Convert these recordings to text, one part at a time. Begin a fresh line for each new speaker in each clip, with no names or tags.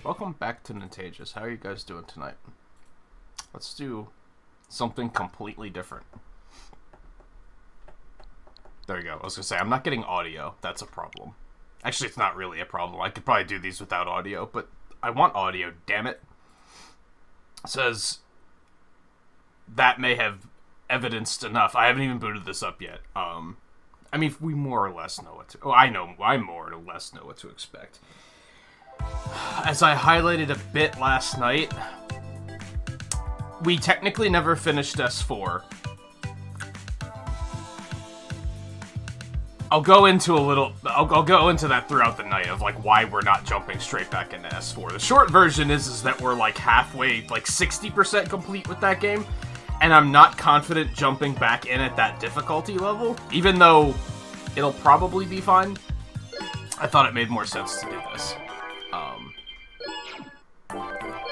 Welcome back to Nintagious. How are you guys doing tonight? Let's do something completely different. There you go. I was gonna say, I'm not getting audio. That's a problem. Actually, it's not really a problem. I could probably do these without audio, but I want audio, damn it. It says that may have evidenced enough. I haven't even booted this up yet. I mean, we more or less know what to... Oh, I more or less know what to expect. As I highlighted a bit last night, we technically never finished S4. I'll go into that throughout the night of, like, why we're not jumping straight back into S4. The short version is that we're, like, halfway, like, 60% complete with that game, and I'm not confident jumping back in at that difficulty level, even though it'll probably be fine. I thought it made more sense to do this.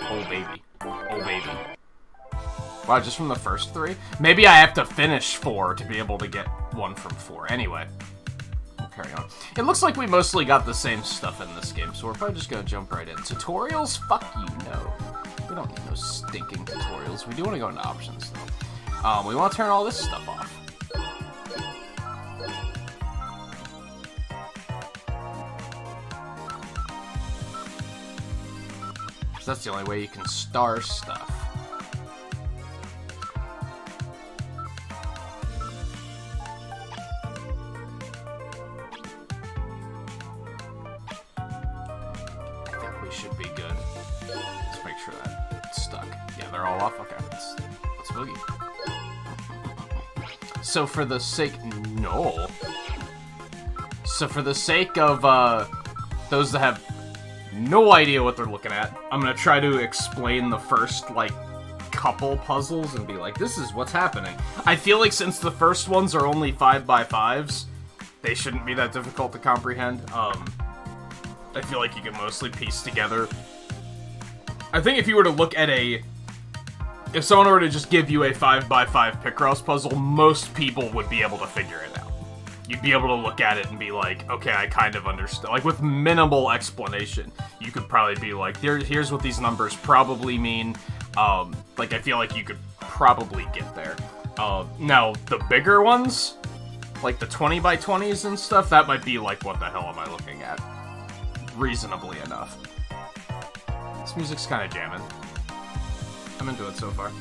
Oh baby. Oh baby. Wow, just from the first 3? Maybe I have to finish 4 to be able to get 1 from 4. Anyway. We'll carry on. It looks like we mostly got the same stuff in this game, so we're probably just gonna jump right in. Tutorials? Fuck you, no. We don't need no stinking tutorials. We do want to go into options, though. We want to turn all this stuff off. That's the only way you can star stuff. I think we should be good. Let's make sure that's stuck. Yeah, they're all off. Okay, let's boogie. So for the sake... No. So for the sake of those that have no idea what they're looking at, I'm gonna try to explain the first, like, couple puzzles and be like, this is what's happening. I feel like since the first ones are only 5x5s, they shouldn't be that difficult to comprehend. I feel like you can mostly piece together. I think if you were to look at if someone were to just give you a 5x5 Picross puzzle, most people would be able to figure it out. You'd be able to look at it and be like, okay, I kind of understand. Like, with minimal explanation, you could probably be like, here's what these numbers probably mean. Like, I feel like you could probably get there. Now, the bigger ones, like the 20x20s and stuff, that might be like, what the hell am I looking at? Reasonably enough. This music's kind of jamming. I'm into it so far.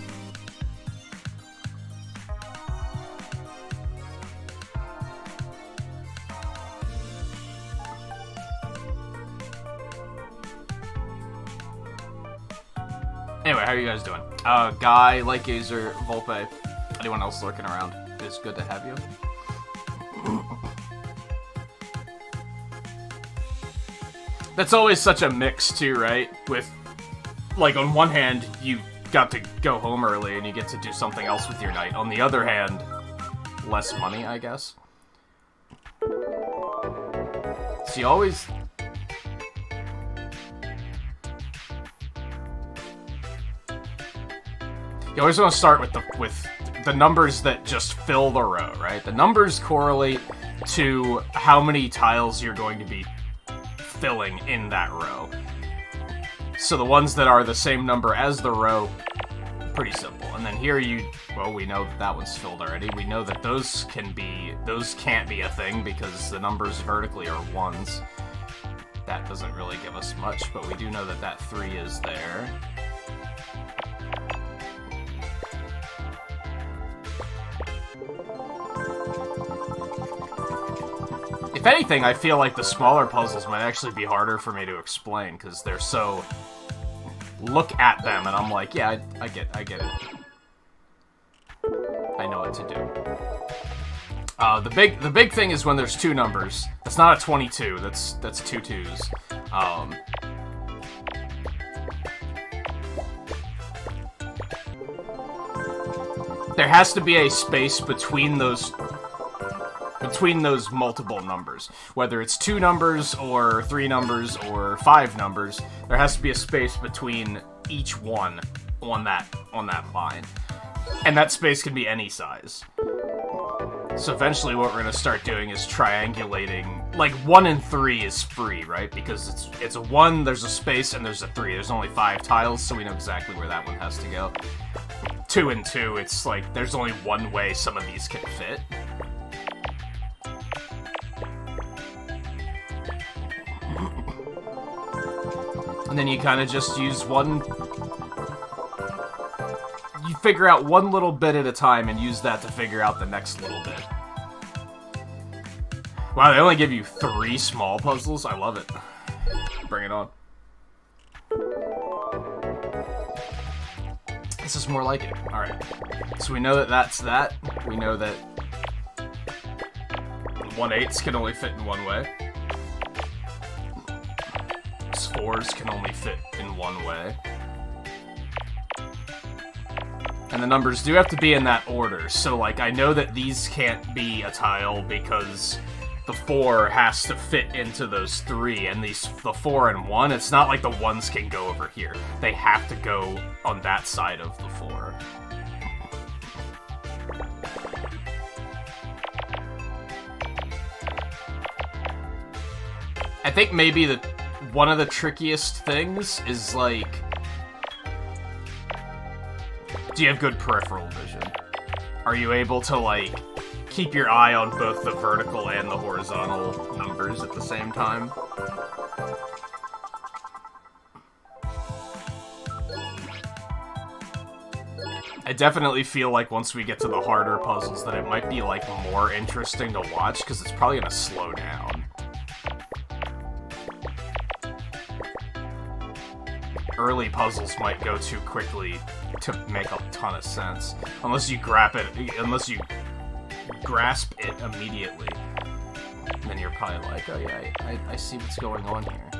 Anyway, how are you guys doing? Guy, Lightgazer, Volpe, anyone else lurking around? It's good to have you. That's always such a mix, too, right? With, like, on one hand, you got to go home early and you get to do something else with your night. On the other hand, less money, I guess. So you always... You always want to start with the numbers that just fill the row, right? The numbers correlate to how many tiles you're going to be filling in that row. So the ones that are the same number as the row, pretty simple. And then here well, we know that one's filled already. We know that those can't be a thing because the numbers vertically are 1s. That doesn't really give us much, but we do know that 3 is there. If anything, I feel like the smaller puzzles might actually be harder for me to explain, because they're so... Look at them, and I'm like, yeah, I get it. I know what to do. The big thing is when there's 2 numbers. That's not a 22, that's 2 2s. There has to be a space between those multiple numbers. Whether it's 2 numbers, or 3 numbers, or 5 numbers, there has to be a space between each one on that line. And that space can be any size. So eventually what we're going to start doing is triangulating. Like, 1 and 3 is free, right? Because it's a 1, there's a space, and there's a 3. There's only 5 tiles, so we know exactly where that one has to go. 2 and 2, it's like, there's only one way some of these can fit. And then you kind of just use one... You figure out one little bit at a time and use that to figure out the next little bit. Wow, they only give you 3 small puzzles? I love it. Bring it on. This is more like it. Alright. So we know that that's that. We know that 1/8 can only fit in one way. 4s can only fit in one way. And the numbers do have to be in that order, so, like, I know that these can't be a tile because the 4 has to fit into those 3, and the 4 and 1, it's not like the 1s can go over here. They have to go on that side of the 4. I think maybe one of the trickiest things is, like... Do you have good peripheral vision? Are you able to, like, keep your eye on both the vertical and the horizontal numbers at the same time? I definitely feel like once we get to the harder puzzles that it might be, like, more interesting to watch, because it's probably gonna slow down. Early puzzles might go too quickly to make a ton of sense. Unless you grasp it immediately. Then you're probably like, oh yeah, I see what's going on here.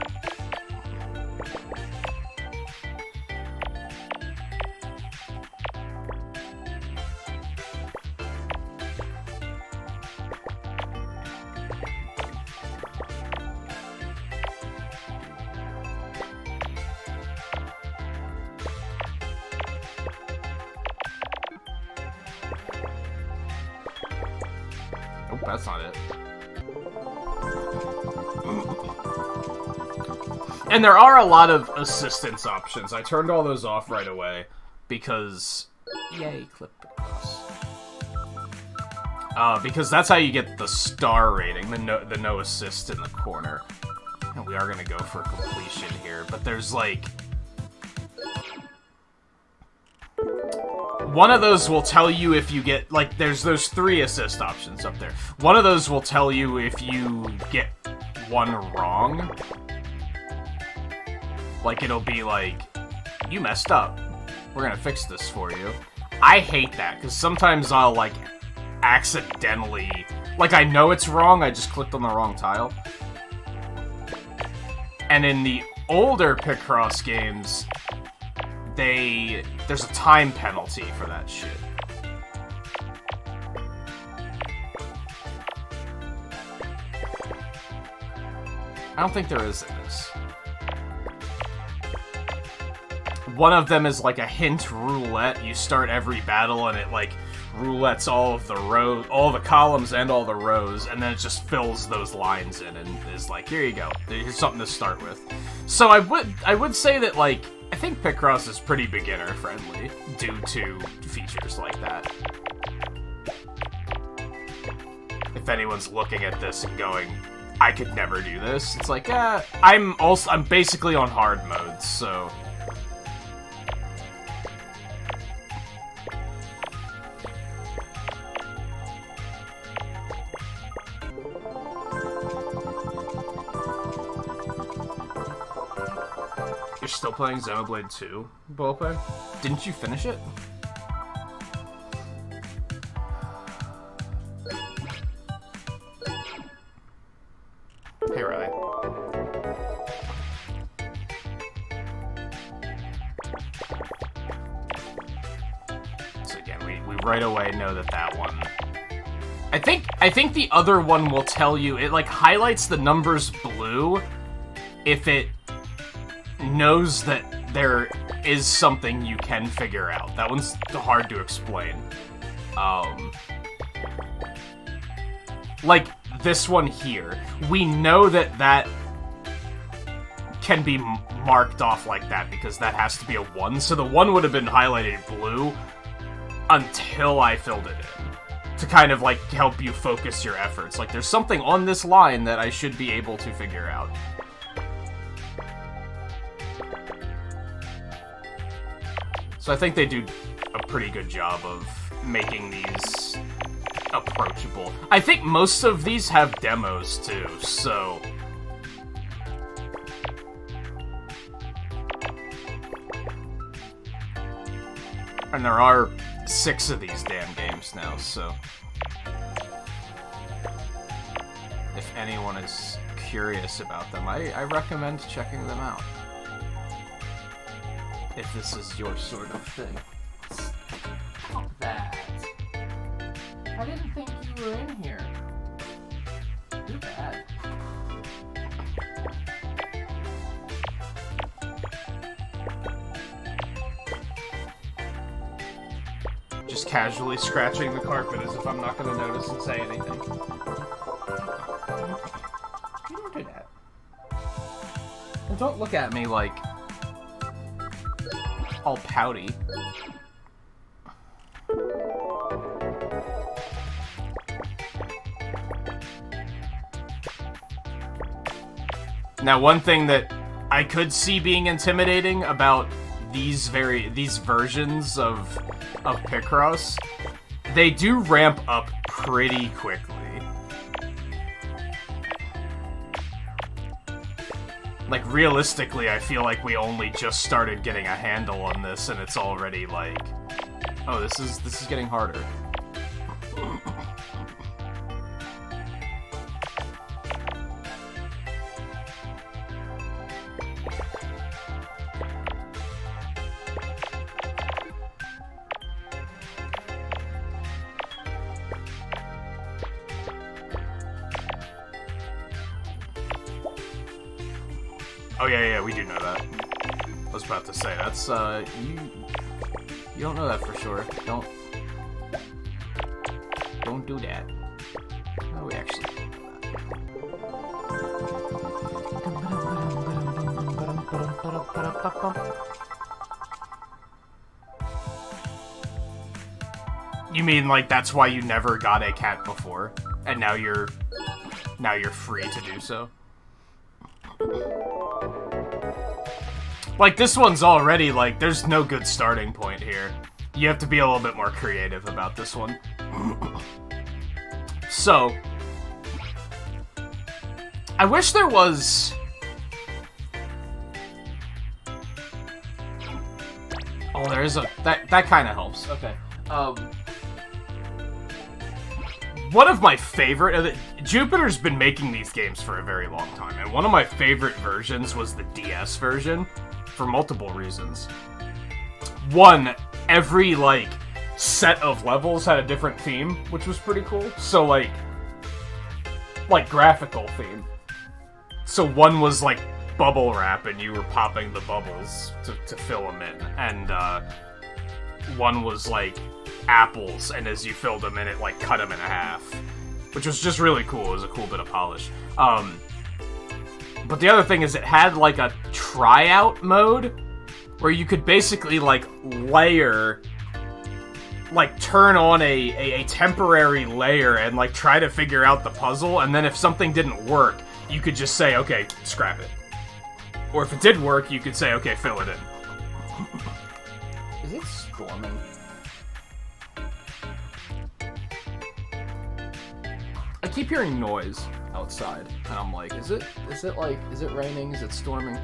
That's not it. And there are a lot of assistance options. I turned all those off right away because... Yay, clip Picross. Because that's how you get the star rating, the no assist in the corner. And we are going to go for completion here, but there's like... One of those will tell you if you get, like, there's those 3 assist options up there. One of those will tell you if you get one wrong. Like, it'll be like, you messed up. We're gonna fix this for you. I hate that, because sometimes I'll, like, accidentally... Like, I know it's wrong, I just clicked on the wrong tile. And in the older Picross games... There's a time penalty for that shit. I don't think there is in this. One of them is like a hint roulette. You start every battle and it like roulettes all of the rows, all the columns and all the rows, and then it just fills those lines in and is like, here you go. Here's something to start with. So I would say that, like, I think Picross is pretty beginner-friendly due to features like that. If anyone's looking at this and going, I could never do this, it's like, I'm basically on hard mode, so... You're still playing Xenoblade 2, Ballplay? Didn't you finish it? Hey, Riley. So again, we right away know that one... I think the other one will tell you, it like highlights the numbers blue if it knows that there is something you can figure out. That one's hard to explain. Like, this one here. We know that that can be marked off like that because that has to be a 1. So the 1 would have been highlighted blue until I filled it in. To kind of, like, help you focus your efforts. Like, there's something on this line that I should be able to figure out. So I think they do a pretty good job of making these approachable. I think most of these have demos too, so... And there are 6 of these damn games now, so... If anyone is curious about them, I recommend checking them out. If this is your sort of thing. Stop that. I didn't think you were in here. Too bad. Just casually scratching the carpet as if I'm not going to notice and say anything. You don't do that. And don't look at me like... all pouty. Now, one thing that I could see being intimidating about these versions of Picross, they do ramp up pretty quickly. Like, realistically, I feel like we only just started getting a handle on this, and it's already like, oh, this is getting harder. Oh yeah, we do know that. I was about to say, that's, you don't know that for sure. Don't do that. No, we actually don't do that. You mean, like, that's why you never got a cat before, and now you're free to do so? Like, this one's already, like, there's no good starting point here. You have to be a little bit more creative about this one. So, I wish there was... Oh, there is a... That kind of helps. Okay. One of my favorite... Jupiter's been making these games for a very long time, and one of my favorite versions was the DS version. For multiple reasons. One, every, like, set of levels had a different theme, which was pretty cool. So, like graphical theme. So one was, like, bubble wrap, and you were popping the bubbles to fill them in. And, one was, like, apples, and as you filled them in, it, like, cut them in half. Which was just really cool. It was a cool bit of polish. But the other thing is it had, like, a tryout mode where you could basically, like, layer, like, turn on a temporary layer and, like, try to figure out the puzzle, and then if something didn't work, you could just say, okay, scrap it. Or if it did work, you could say, okay, fill it in. Is it storming? I keep hearing noise outside, and I'm like, is it raining? Is it storming?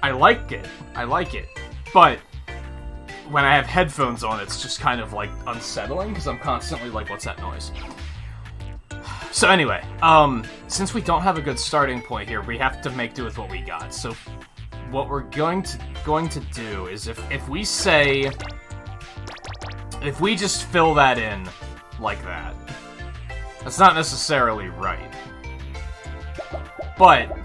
I like it, but when I have headphones on, it's just kind of, like, unsettling, because I'm constantly like, what's that noise? So anyway, since we don't have a good starting point here, we have to make do with what we got. So what we're going to do is if we just fill that in like that, that's not necessarily right. But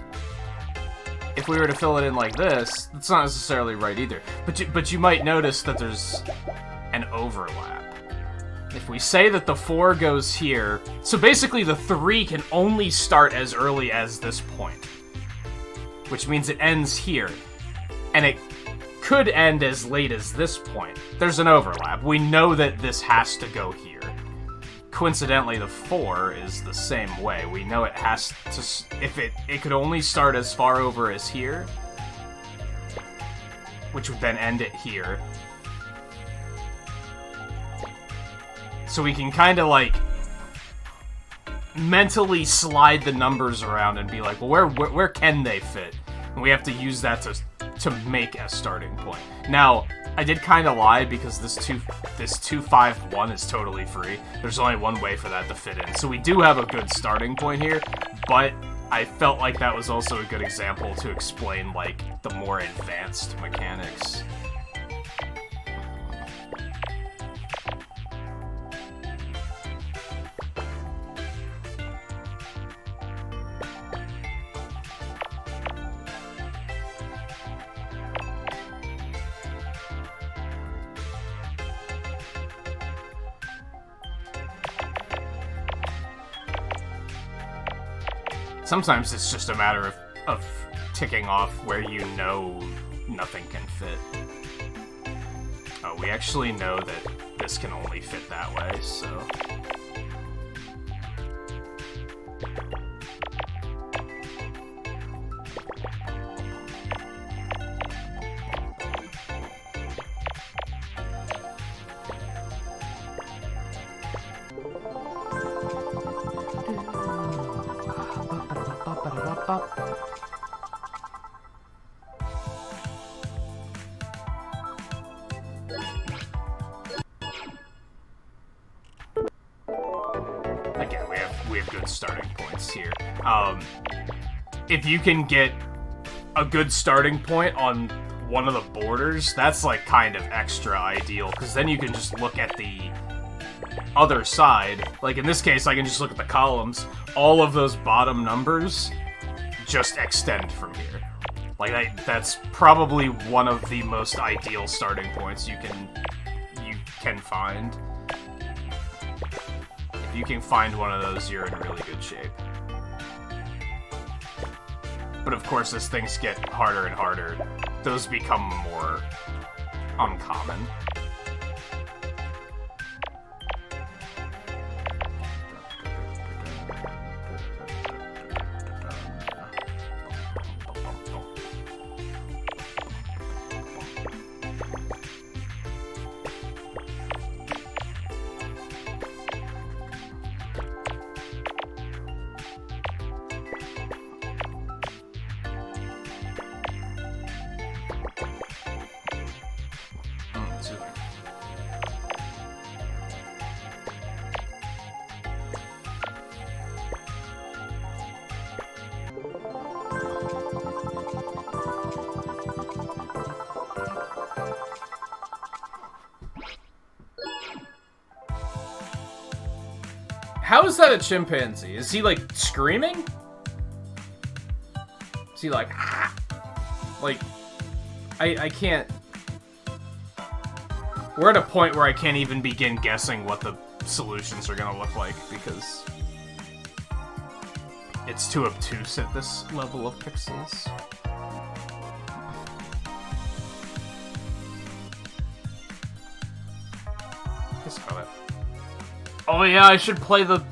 if we were to fill it in like this, that's not necessarily right either. But you might notice that there's an overlap. If we say that the 4 goes here, so basically the 3 can only start as early as this point, which means it ends here, and it could end as late as this point. There's an overlap. We know that this has to go here. Coincidentally, the 4 is the same way. We know it has to, if it could only start as far over as here, which would then end it here. So we can kind of, like, mentally slide the numbers around and be like, well, where can they fit? And we have to use that to make a starting point. Now, I did kind of lie because this 251 is totally free. There's only one way for that to fit in. So we do have a good starting point here, but I felt like that was also a good example to explain, like, the more advanced mechanics. Sometimes it's just a matter of ticking off where you know nothing can fit. Oh, we actually know that this can only fit that way, so... Again, we have good starting points here. If you can get a good starting point on one of the borders, that's like kind of extra ideal, because then you can just look at the other side. Like in this case, I can just look at the columns. All of those bottom numbers just extend from here. Like that's probably one of the most ideal starting points you can find. If you can find one of those, you're in really good shape. But of course, as things get harder and harder, those become more uncommon. How is that a chimpanzee? Is he, like, screaming? Is he like, ah? Like, I can't... We're at a point where I can't even begin guessing what the solutions are gonna look like, because it's too obtuse at this level of pixels. Oh yeah, I should play the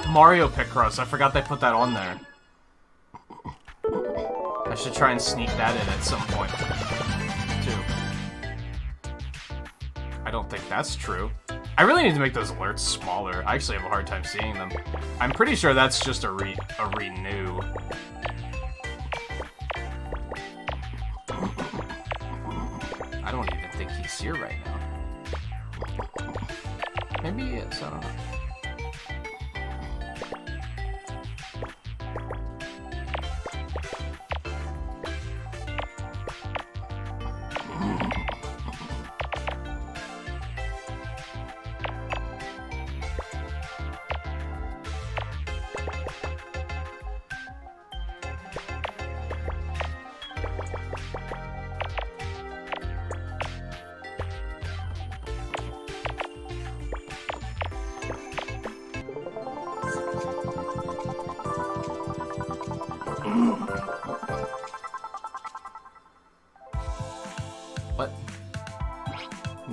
Mario Picross. I forgot they put that on there. I should try and sneak that in at some point, too. I don't think that's true. I really need to make those alerts smaller. I actually have a hard time seeing them. I'm pretty sure that's just a renew. I don't even think he's here right now. Maybe he is, I don't know.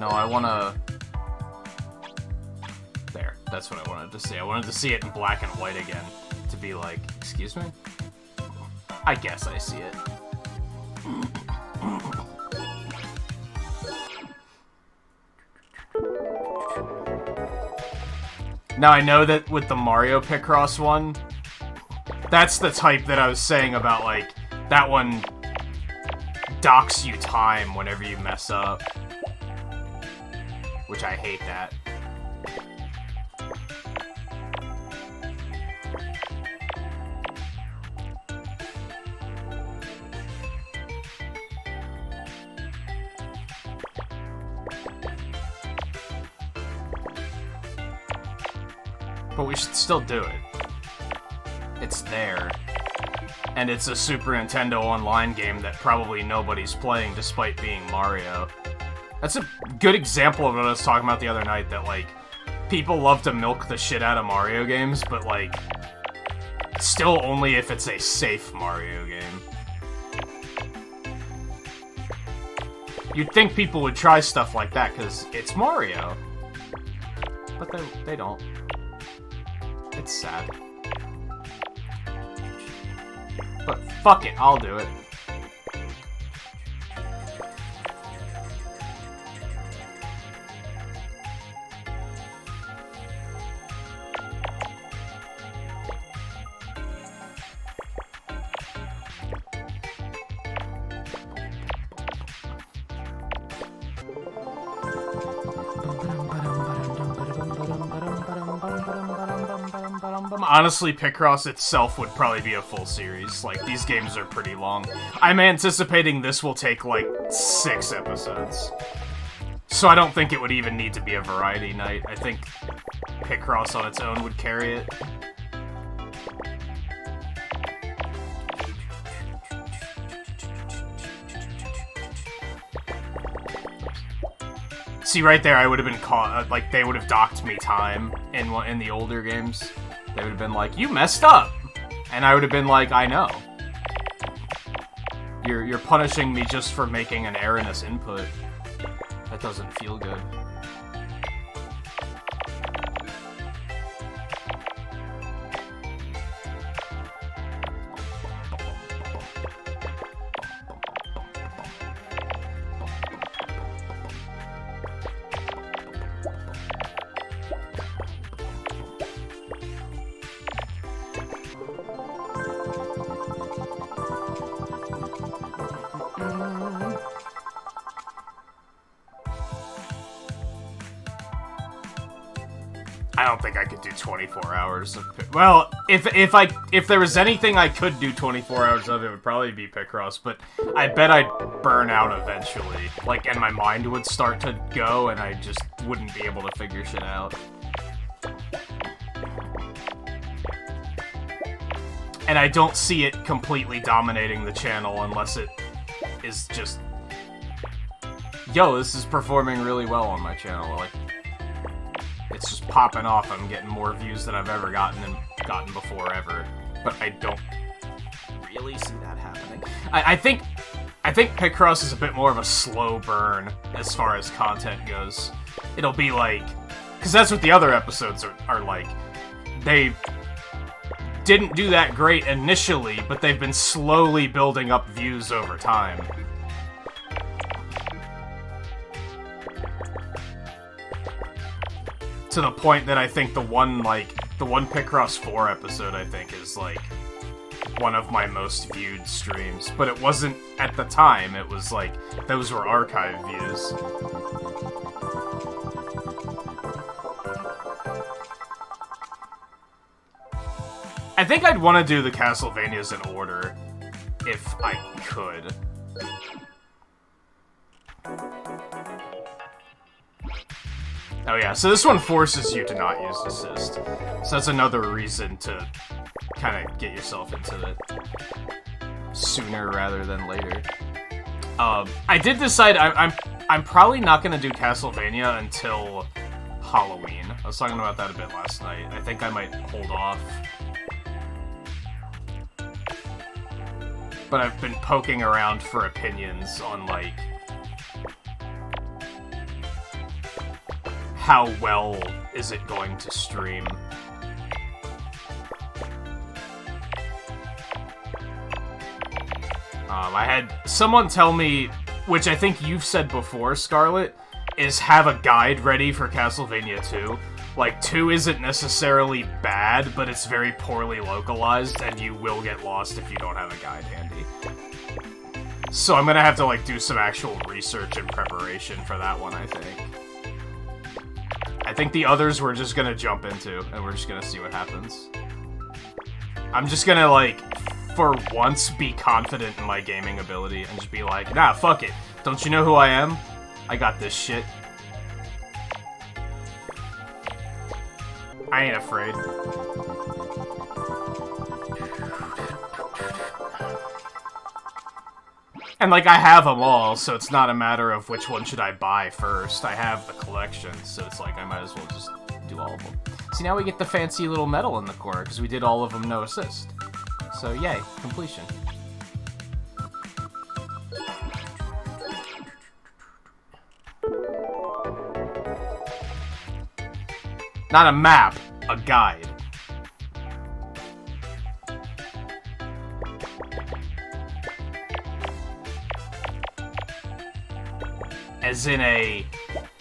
No, I wanna... There, that's what I wanted to see. I wanted to see it in black and white again. To be like, excuse me? I guess I see it. Now I know that with the Mario Picross one, that's the type that I was saying about, like, that one docks you time whenever you mess up. Which I hate that. But we should still do it. It's there. And it's a Super Nintendo Online game that probably nobody's playing despite being Mario. That's a good example of what I was talking about the other night, that, like, people love to milk the shit out of Mario games, but, like, still only if it's a safe Mario game. You'd think people would try stuff like that, because it's Mario. But they don't. It's sad. But fuck it, I'll do it. Honestly, Picross itself would probably be a full series. Like, these games are pretty long. I'm anticipating this will take, like, 6 episodes. So I don't think it would even need to be a variety night. I think Picross on its own would carry it. See, right there, I would have been caught, like, they would have docked me time in the older games. They would have been like, you messed up! And I would have been like, I know. You're punishing me just for making an erroneous input. That doesn't feel good. I don't think I could do 24 hours of well, if there was anything I could do 24 hours of, it would probably be Picross, but I bet I'd burn out eventually. Like, and my mind would start to go, and I just wouldn't be able to figure shit out. And I don't see it completely dominating the channel unless it is just, yo, this is performing really well on my channel. Like, it's just popping off. I'm getting more views than I've ever gotten before ever. But I don't really see that happening. I think Picross is a bit more of a slow burn as far as content goes. It'll be like, because that's what the other episodes are like. They didn't do that great initially, but they've been slowly building up views over time. To the point that I think the one Picross 4 episode, I think, is, like, one of my most viewed streams. But it wasn't at the time, it was, like, those were archive views. I think I'd want to do the Castlevanias in order, if I could. Oh yeah, so this one forces you to not use assist. So that's another reason to kind of get yourself into it sooner rather than later. I did decide I'm probably not going to do Castlevania until Halloween. I was talking about that a bit last night. I think I might hold off. But I've been poking around for opinions on, like, how well is it going to stream. I had someone tell me, which I think you've said before, Scarlet, is have a guide ready for Castlevania 2. Like, 2 isn't necessarily bad, but it's very poorly localized, and you will get lost if you don't have a guide handy. So I'm gonna have to, like, do some actual research and preparation for that one, I think. I think the others we're just gonna jump into, and we're just gonna see what happens. I'm just gonna, like, for once, be confident in my gaming ability, and just be like, nah, fuck it. Don't you know who I am? I got this shit. I ain't afraid. And, like, I have them all, so it's not a matter of which one should I buy first. I have the collection, so it's like I might as well just do all of them. See, now we get the fancy little medal in the corner, because we did all of them no assist. So, yay, completion. Not a map, a guide. As in a,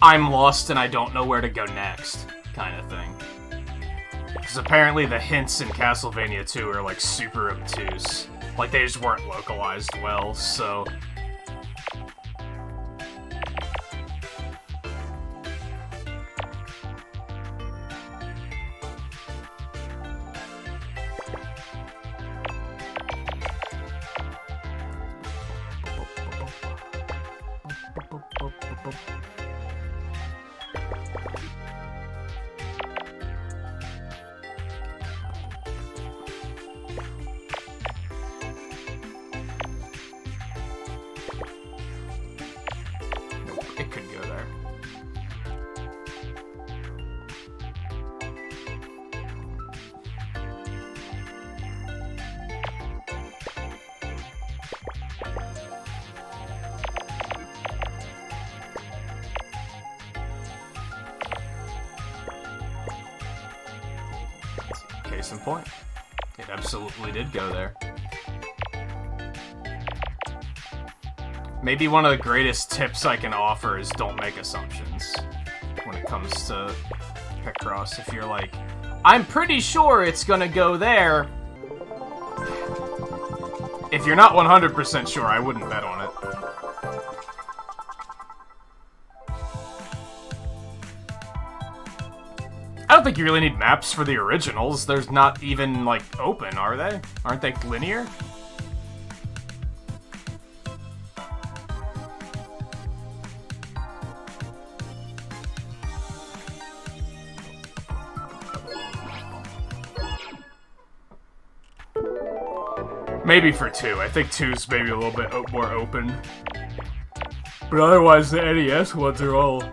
I'm lost and I don't know where to go next kind of thing. Because apparently the hints in Castlevania 2 are, like, super obtuse. Like, they just weren't localized well, so... It could go there. Case in point. It absolutely did go there. Maybe one of the greatest tips I can offer is don't make assumptions when it comes to Picross. If you're like, I'm pretty sure it's gonna go there. If you're not 100% sure, I wouldn't bet on it. I don't think you really need maps for the originals. There's not even, like, open, are they? Aren't they linear? Maybe for 2. I think 2's maybe a little bit more open. But otherwise, the NES ones are all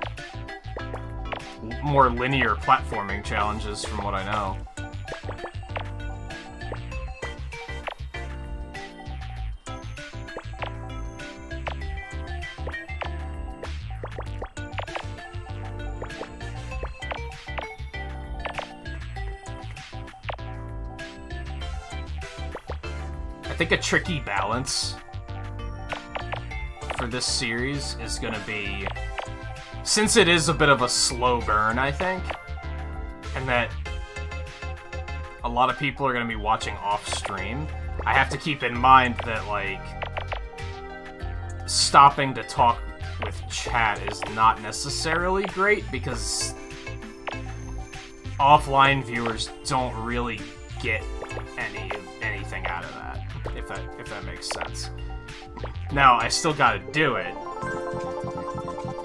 more linear platforming challenges, from what I know. I think a tricky balance for this series is gonna be, since it is a bit of a slow burn, I think, and that a lot of people are gonna be watching off-stream, I have to keep in mind that, like, stopping to talk with chat is not necessarily great, because offline viewers don't really get anything out of that, if that makes sense. Now, I still gotta do it.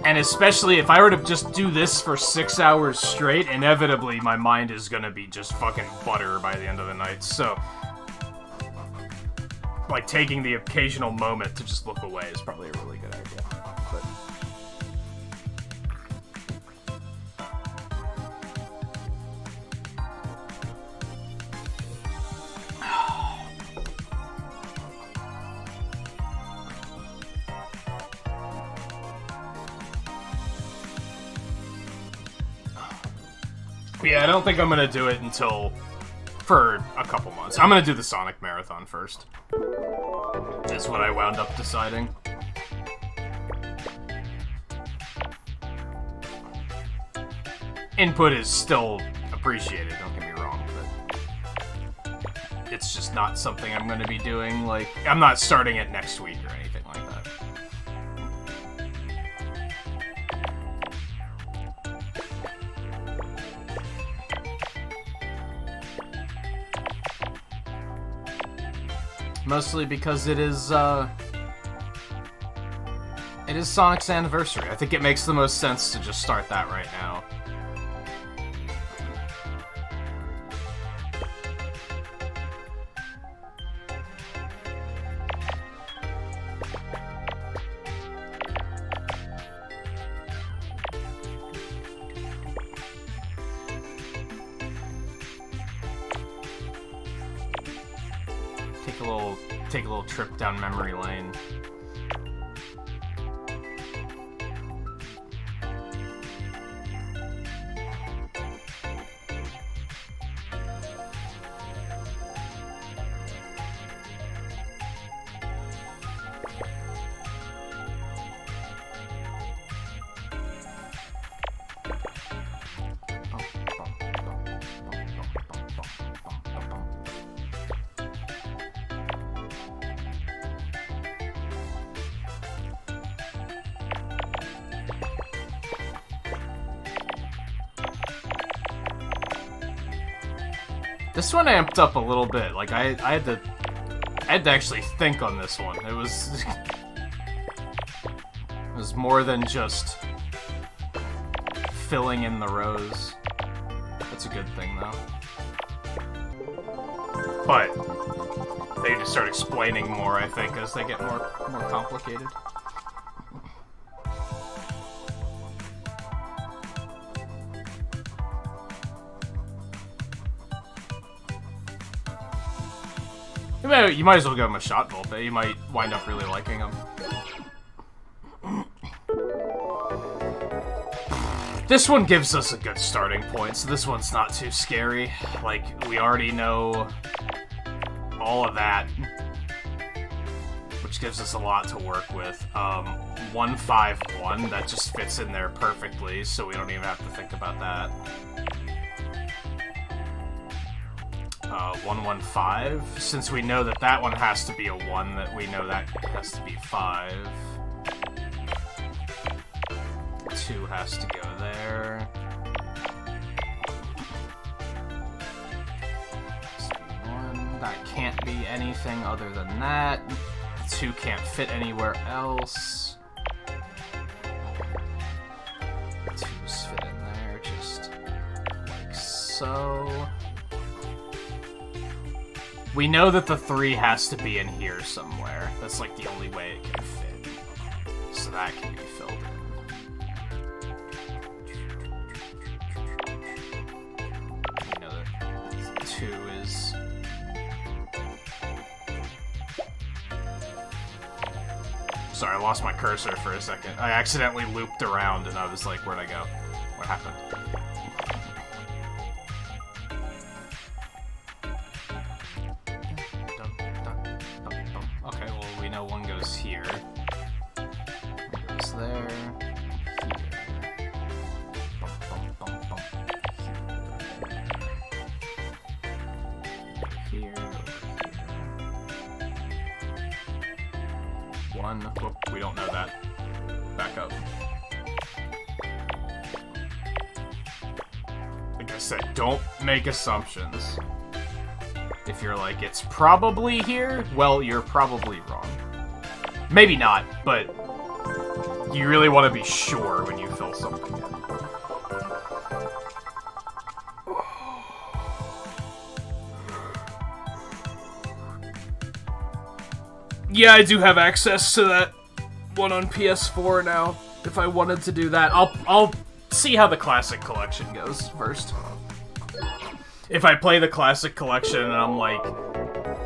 And especially if I were to just do this for 6 hours straight, inevitably my mind is gonna be just fucking butter by the end of the night, so... like, taking the occasional moment to just look away is probably a really good idea. But... Yeah, I don't think I'm gonna do it for a couple months. I'm gonna do the Sonic Marathon first. Is what I wound up deciding. Input is still appreciated, don't get me wrong, but it's just not something I'm gonna be doing, like, I'm not starting it next week or anything like that. Mostly because it is Sonic's anniversary. I think it makes the most sense to just start that right now. Take a little trip down memory lane. This one amped up a little bit. Like I had to actually think on this one. It was more than just filling in the rows. That's a good thing though. But they need to start explaining more, I think, as they get more complicated. You might as well give him a shot, Volpe. You might wind up really liking him. This one gives us a good starting point, so this one's not too scary. Like, we already know all of that, which gives us a lot to work with. 151, that just fits in there perfectly, so we don't even have to think about that. 115, since we know that that one has to be a 1, that we know that has to be 5. 2 has to go there. That can't be anything other than that. 2 can't fit anywhere else. 2's fit in there, just like so. We know that the 3 has to be in here somewhere. That's like the only way it can fit. So that can be filled in. We know that 2 is... Sorry, I lost my cursor for a second. I accidentally looped around and I was like, where'd I go? What happened? Okay, well, we know 1 goes here. 1 goes there. Here. Here. 1. Whoop, we don't know that. Back up. Like I said, don't make assumptions. If you're like, it's probably here, well, you're probably wrong. Maybe not, but you really want to be sure when you fill something in. Yeah, I do have access to that one on PS4 now. If I wanted to do that, I'll see how the Classic Collection goes first. If I play the Classic Collection and I'm like,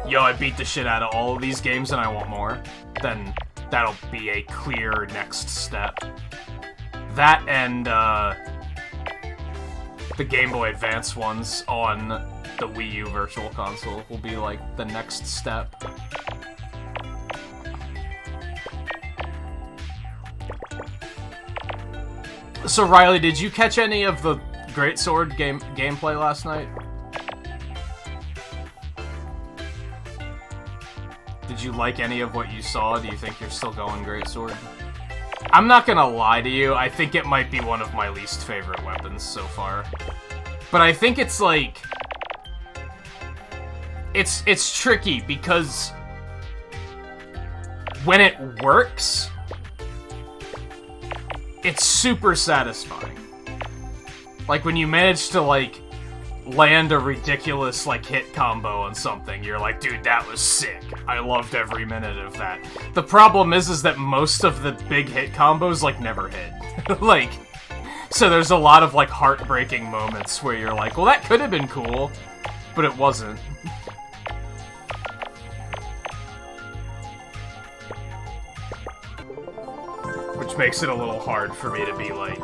yo, I beat the shit out of all of these games and I want more, then that'll be a clear next step. That and the Game Boy Advance ones on the Wii U Virtual Console will be, like, the next step. So, Riley, did you catch any of the Greatsword gameplay last night? Did you like any of what you saw? Do you think you're still going Greatsword? I'm not gonna lie to you, I think it might be one of my least favorite weapons so far. But I think it's like... It's tricky, because... when it works... it's super satisfying. Like, when you manage to, like, land a ridiculous, like, hit combo on something, you're like, dude, that was sick. I loved every minute of that. The problem is that most of the big hit combos, like, never hit. Like, so there's a lot of, like, heartbreaking moments where you're like, well, that could have been cool, but it wasn't. Which makes it a little hard for me to be like,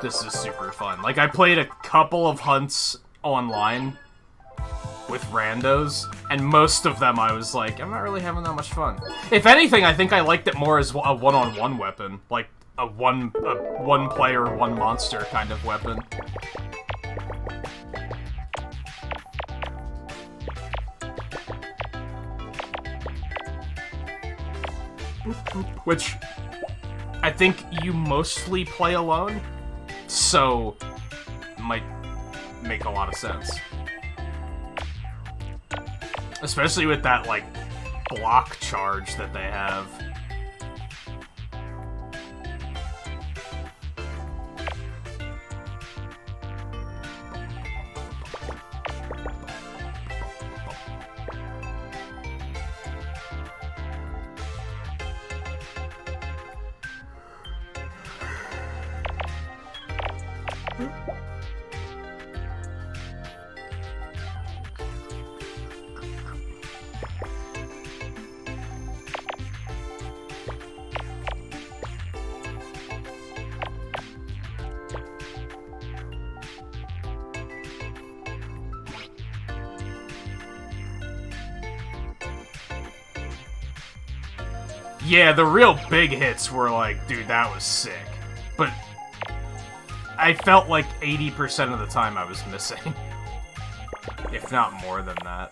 this is super fun. Like, I played a couple of hunts online with randos, and most of them I was like, I'm not really having that much fun. If anything, I think I liked it more as a one-on-one weapon. Like, a one-player, one-monster kind of weapon. Which, I think you mostly play alone, so might make a lot of sense. Especially with that, like, block charge that they have. Yeah, the real big hits were like, dude, that was sick. But I felt like 80% of the time I was missing. If not more than that.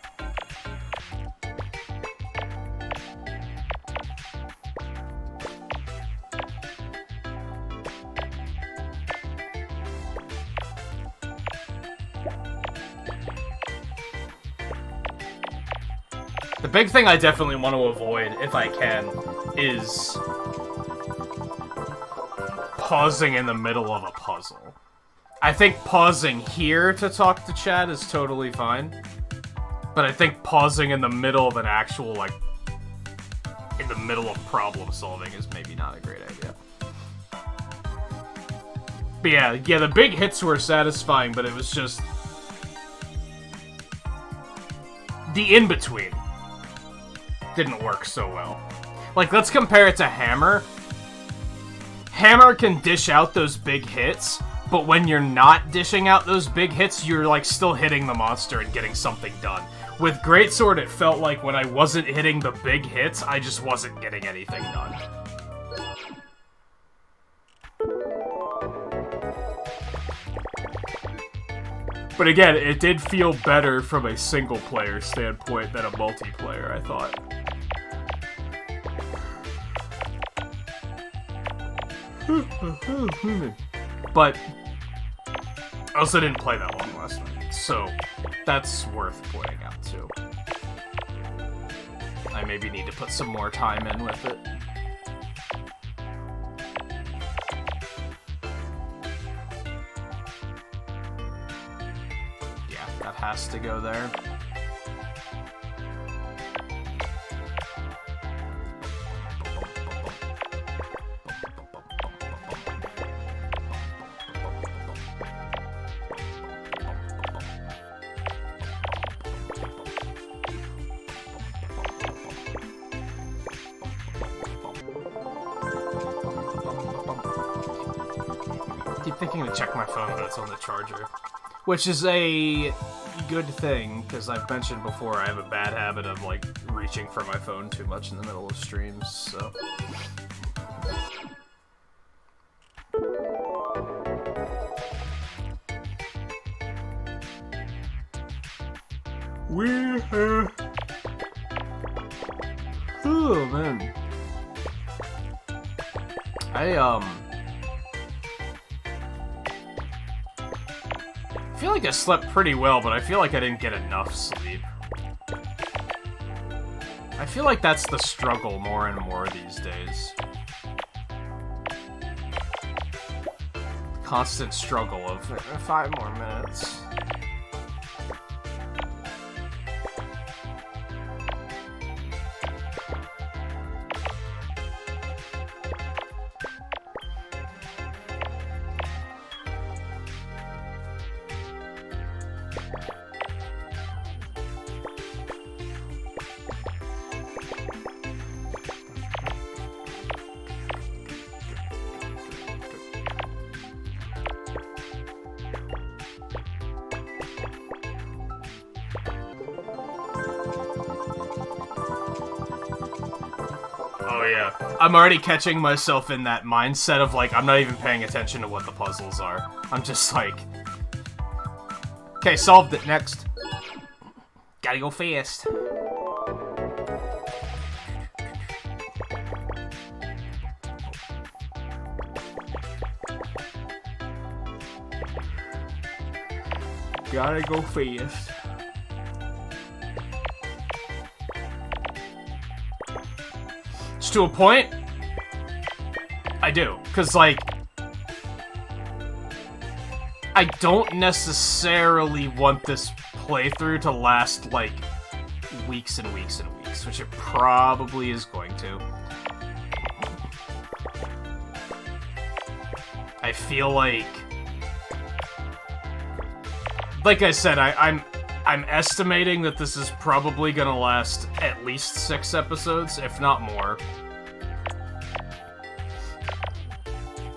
The big thing I definitely want to avoid, if I can, is pausing in the middle of a puzzle. I think pausing here to talk to chat is totally fine, but I think pausing in the middle of an actual, like, in the middle of problem solving is maybe not a great idea. But yeah, the big hits were satisfying, but it was just the in-between didn't work so well. Like, let's compare it to Hammer. Hammer can dish out those big hits, but when you're not dishing out those big hits, you're, like, still hitting the monster and getting something done. With Greatsword, it felt like when I wasn't hitting the big hits, I just wasn't getting anything done. But again, it did feel better from a single-player standpoint than a multiplayer, I thought. But I also didn't play that long last night, so that's worth pointing out too. I maybe need to put some more time in with it. Yeah, that has to go there. thinking to check my phone, but it's on the charger. Which is a good thing, because I've mentioned before I have a bad habit of, like, reaching for my phone too much in the middle of streams, so... Oh, man. I feel like I slept pretty well, but I feel like I didn't get enough sleep. I feel like that's the struggle more and more these days. Constant struggle of 5 more minutes. I'm already catching myself in that mindset of, like, I'm not even paying attention to what the puzzles are. I'm just like... Okay, solved it. Next. Gotta go fast. Gotta go fast. To a point, I do, because, like, I don't necessarily want this playthrough to last, like, weeks and weeks and weeks, which it probably is going to. I feel like I said, I'm estimating that this is probably gonna last at least 6 episodes, if not more.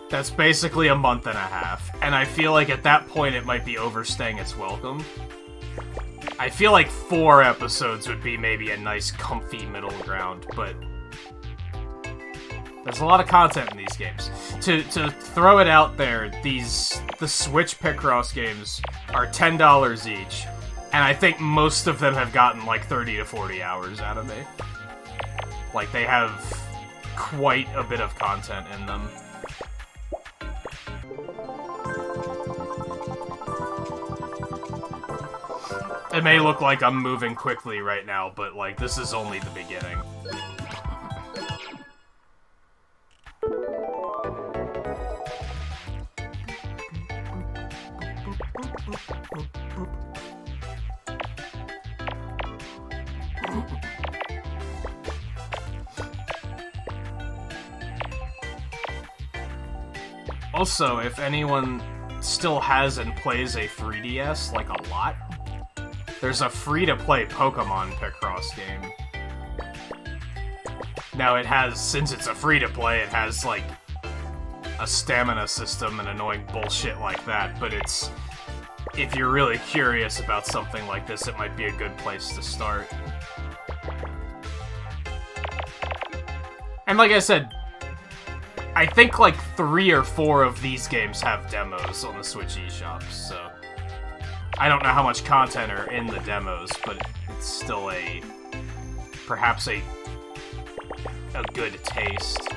That's basically a month and a half, and I feel like at that point it might be overstaying its welcome. I feel like 4 episodes would be maybe a nice, comfy middle ground, but there's a lot of content in these games. To throw it out there, the Switch Picross games are $10 each, and I think most of them have gotten like 30 to 40 hours out of me. Like, they have quite a bit of content in them. It may look like I'm moving quickly right now, but, like, this is only the beginning. Also, if anyone still has and plays a 3DS, like a lot, there's a free-to-play Pokemon Picross game. Now it has, since it's a free-to-play, it has, like, a stamina system and annoying bullshit like that, but it's... If you're really curious about something like this, it might be a good place to start. And like I said, I think like 3 or 4 of these games have demos on the Switch eShop, so... I don't know how much content are in the demos, but it's still perhaps a good taste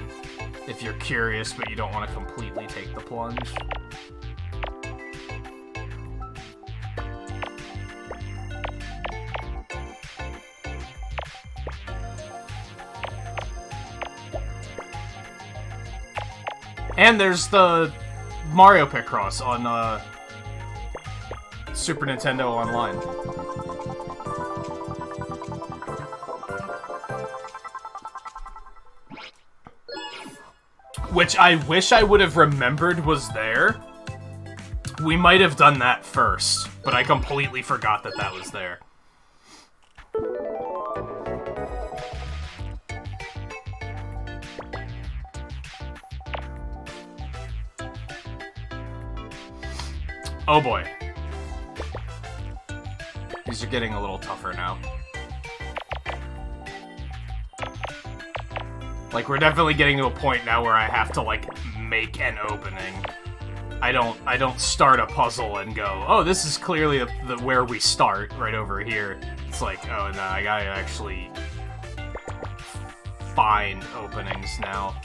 if you're curious but you don't want to completely take the plunge. And there's the Mario Picross on Super Nintendo Online. Which I wish I would have remembered was there. We might have done that first, but I completely forgot that that was there. Oh boy. These are getting a little tougher now. Like, we're definitely getting to a point now where I have to, like, make an opening. I don't start a puzzle and go, oh, this is clearly where we start, right over here. It's like, oh, no, I gotta actually find openings now.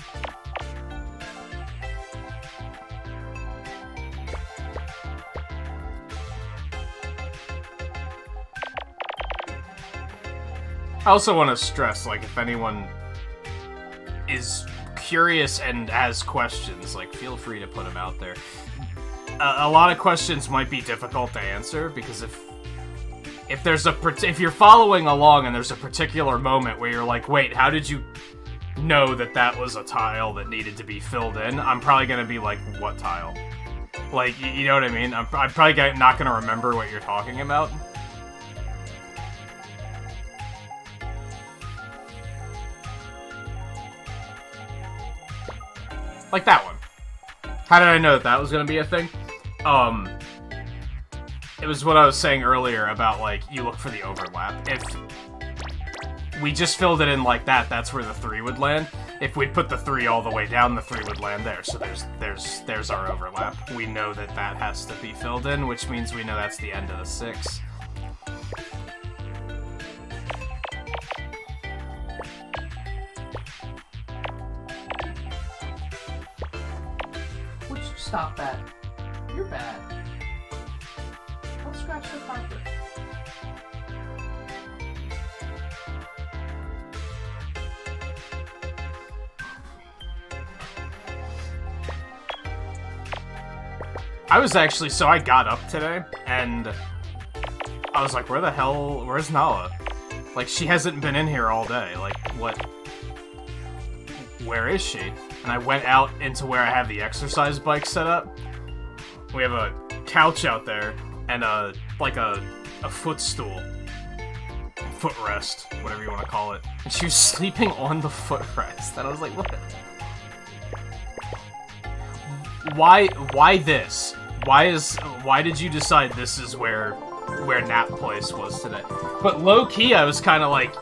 I also want to stress, like, if anyone is curious and has questions, like, feel free to put them out there. A lot of questions might be difficult to answer, because if you're following along and there's a particular moment where you're like, wait, how did you know that was a tile that needed to be filled in? I'm probably gonna be like, what tile? Like, you know what I mean? I'm probably not gonna remember what you're talking about. Like that one. How did I know that was gonna be a thing? It was what I was saying earlier about, like, you look for the overlap. If we just filled it in like that, that's where the 3 would land. If we put the 3 all the way down, the 3 would land there. So there's our overlap. We know that has to be filled in, which means we know that's the end of the 6.
Would you stop that? You're bad. Don't scratch the carpet.
I got up today, and I was like, where's Nala? Like, she hasn't been in here all day, like, where is she? And I went out into where I have the exercise bike set up. We have a couch out there, and a footstool. Footrest, whatever you want to call it. And she was sleeping on the footrest, and I was like, what? Why this? Why did you decide this is where nap place was today? But low-key, I was kind of like,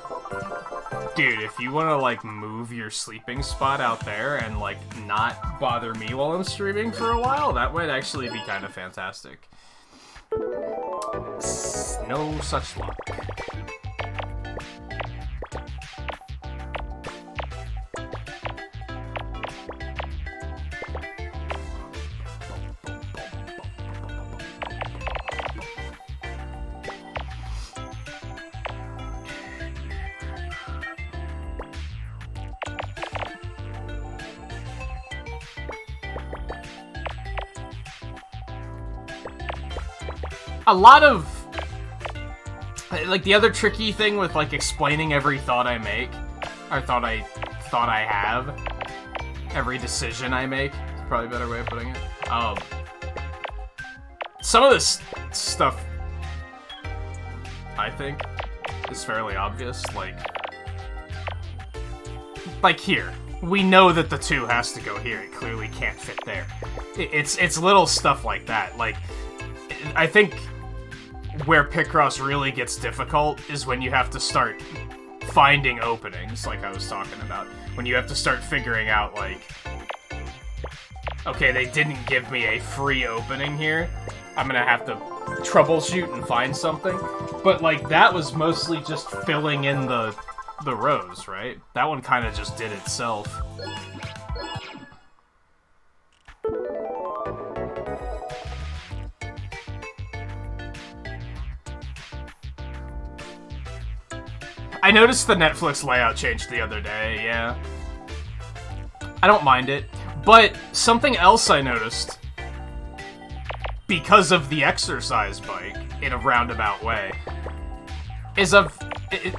dude, if you want to, like, move your sleeping spot out there and, like, not bother me while I'm streaming for a while, that might actually be kind of fantastic. No such luck. A lot of, like, the other tricky thing with, like, explaining every thought I make, or thought I have, every decision I make, is probably a better way of putting it. Some of this stuff, I think, is fairly obvious. Like here, we know that the 2 has to go here. It clearly can't fit there. It's little stuff like that. Like, I think where Picross really gets difficult is when you have to start finding openings, like I was talking about. When you have to start figuring out, like, okay, they didn't give me a free opening here. I'm gonna have to troubleshoot and find something. But, like, that was mostly just filling in the rows, right? That one kind of just did itself. I noticed the Netflix layout changed the other day, yeah. I don't mind it. But something else I noticed, because of the exercise bike, in a roundabout way, is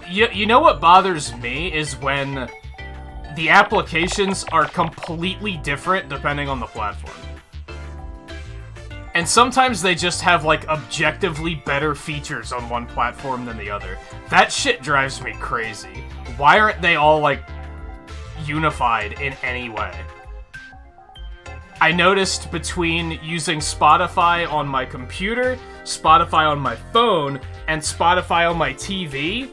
you know what bothers me is when the applications are completely different depending on the platform. And sometimes they just have, like, objectively better features on one platform than the other. That shit drives me crazy. Why aren't they all, like, unified in any way? I noticed between using Spotify on my computer, Spotify on my phone, and Spotify on my TV,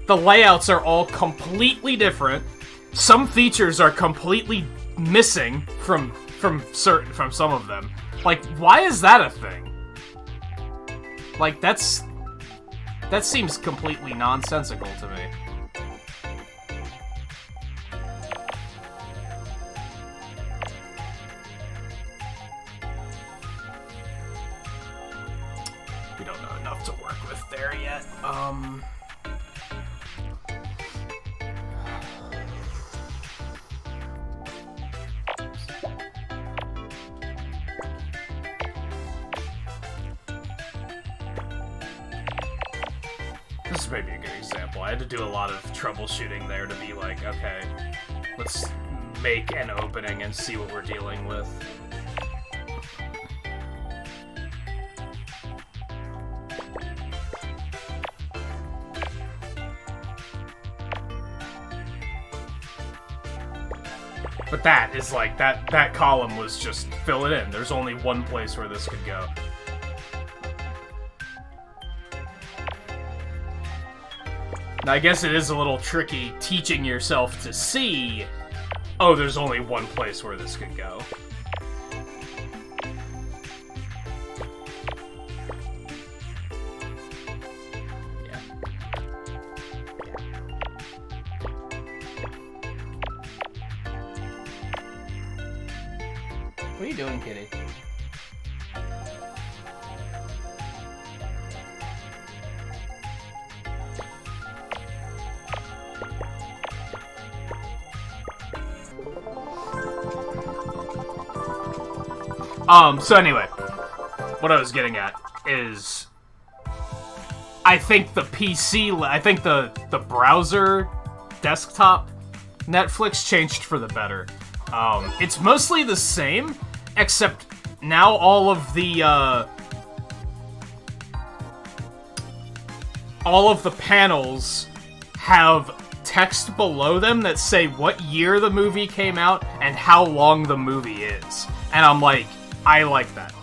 the layouts are all completely different. Some features are completely missing from some of them. Like, why is that a thing? Like, that seems completely nonsensical to me. We don't know enough to work with there yet. This is maybe a good example. I had to do a lot of troubleshooting there to be like, okay, let's make an opening and see what we're dealing with. But that is like, that column was just fill it in. There's only one place where this could go. Now, I guess it is a little tricky teaching yourself to see, oh, there's only one place where this could go. Yeah. What are you doing, kitty? So anyway, what I was getting at is, I think the browser desktop Netflix changed for the better. It's mostly the same, except now all of the panels have text below them that say what year the movie came out and how long the movie is. And I'm like, I like that.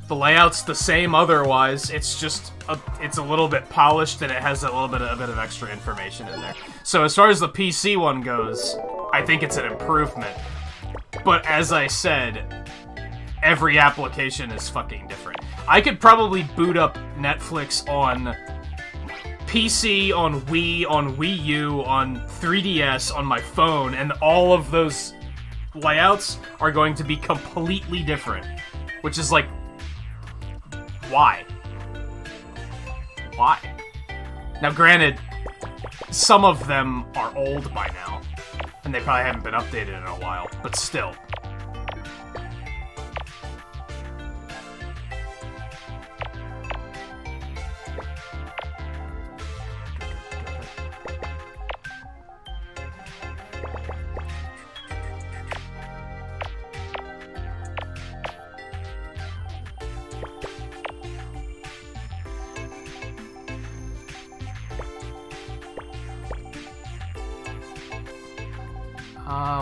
The layout's the same otherwise, it's just, it's a little bit polished and it has a bit of extra information in there. So as far as the PC one goes, I think it's an improvement. But as I said, every application is fucking different. I could probably boot up Netflix on PC, on Wii, on Wii U, on 3DS, on my phone, and all of those layouts are going to be completely different. Which is like, why? Why? Now granted, some of them are old by now, and they probably haven't been updated in a while, but still.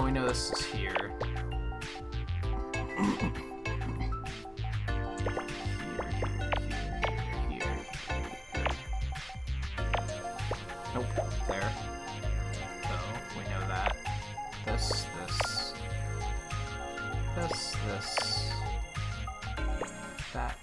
We know this is here. Here. Nope, there. So, we know that. This. That.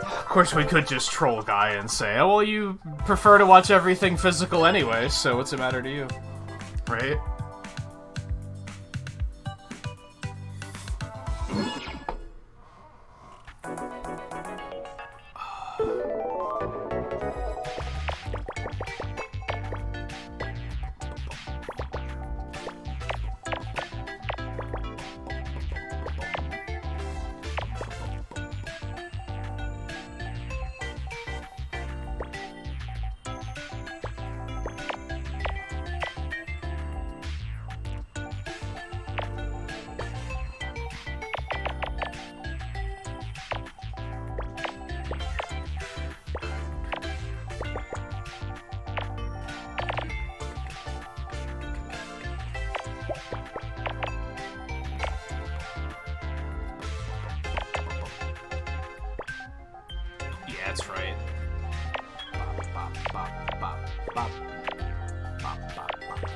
Of course, we could just troll Guy and say, oh, well, you prefer to watch everything physical anyway, so what's it matter to you? Right?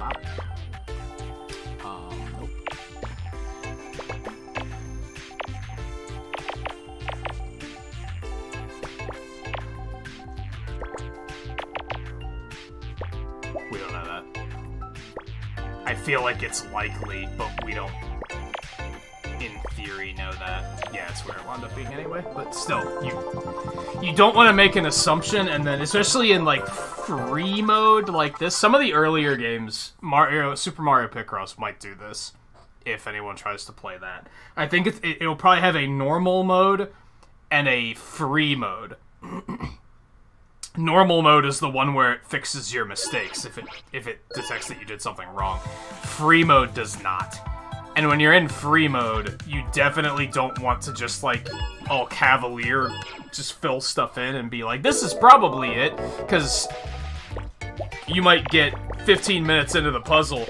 Stop. Nope. We don't know that. I feel like it's likely, but we don't, in theory, know that. Yeah, it's where it wound up being anyway, but still, you don't want to make an assumption, and then, especially in, like, free mode like this, some of the earlier games, Super Mario Picross might do this, if anyone tries to play that. I think it'll probably have a normal mode and a free mode. Normal mode is the one where it fixes your mistakes if it detects that you did something wrong. Free mode does not. And when you're in free mode, you definitely don't want to just, like, all cavalier, just fill stuff in and be like, this is probably it, because you might get 15 minutes into the puzzle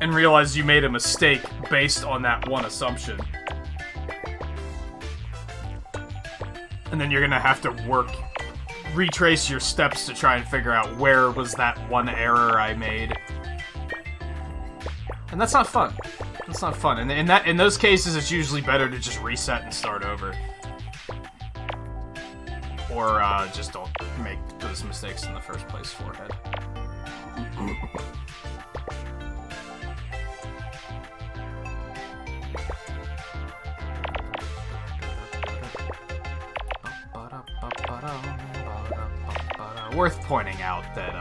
and realize you made a mistake based on that one assumption. And then you're gonna have to retrace your steps to try and figure out where was that one error I made. And that's not fun. That's not fun. And in those cases, it's usually better to just reset and start over. Or just don't make those mistakes in the first place, forehead. Worth pointing out that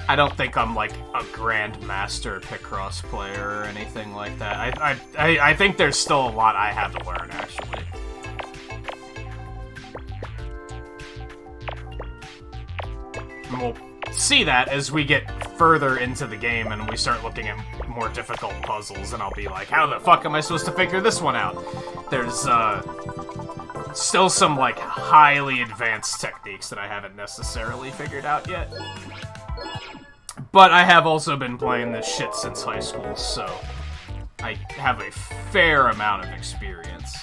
I don't think I'm like a grandmaster Picross player or anything like that. I think there's still a lot I have to learn, actually. And we'll see that as we get further into the game and we start looking at more difficult puzzles, and I'll be like, how the fuck am I supposed to figure this one out? There's still some like highly advanced techniques that I haven't necessarily figured out yet. But I have also been playing this shit since high school, so I have a fair amount of experience.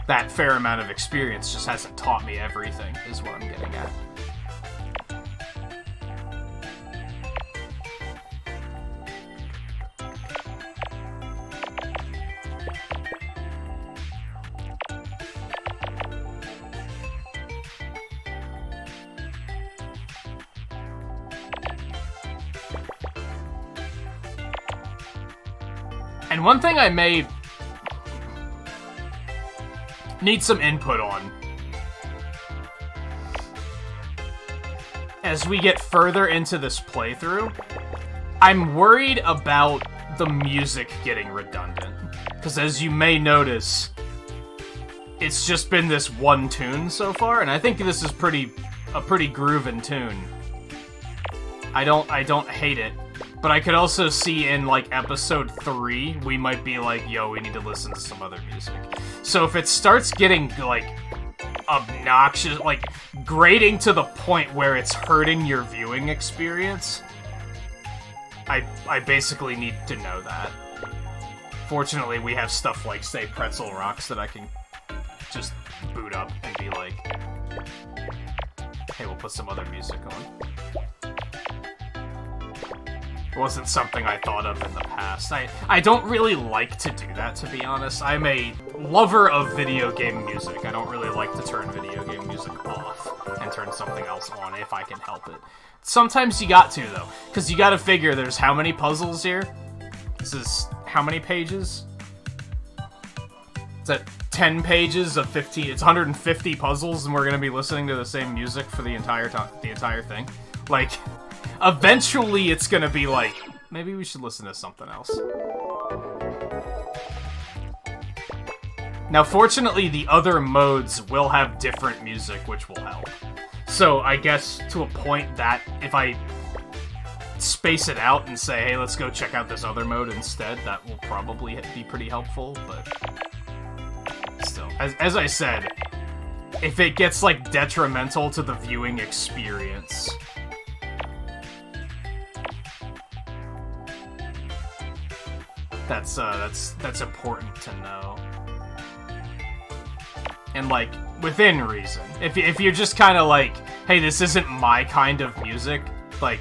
That fair amount of experience just hasn't taught me everything, is what I'm getting at. And one thing I may need some input on as we get further into this playthrough, I'm worried about the music getting redundant. Because as you may notice, it's just been this one tune so far, and I think this is a pretty groovin' tune. I don't hate it. But I could also see in, like, episode 3, we might be like, yo, we need to listen to some other music. So if it starts getting, like, obnoxious, like, grating to the point where it's hurting your viewing experience, I basically need to know that. Fortunately, we have stuff like, say, Pretzel Rocks that I can just boot up and be like, hey, we'll put some other music on. Wasn't something I thought of in the past. I don't really like to do that, to be honest. I'm a lover of video game music. I don't really like to turn video game music off and turn something else on if I can help it. Sometimes you got to, though, because you gotta figure there's how many puzzles here? This is how many pages? Is that 10 pages of 15? It's 150 puzzles, and we're gonna be listening to the same music for the entire time, the entire thing. Like, eventually it's gonna be like, maybe we should listen to something else. Now, fortunately, the other modes will have different music, which will help. So, I guess, to a point that if I space it out and say, hey, let's go check out this other mode instead, that will probably be pretty helpful, but still. As I said, if it gets, like, detrimental to the viewing experience, that's important to know. And, like, within reason. If you're just kind of like, hey, this isn't my kind of music, like,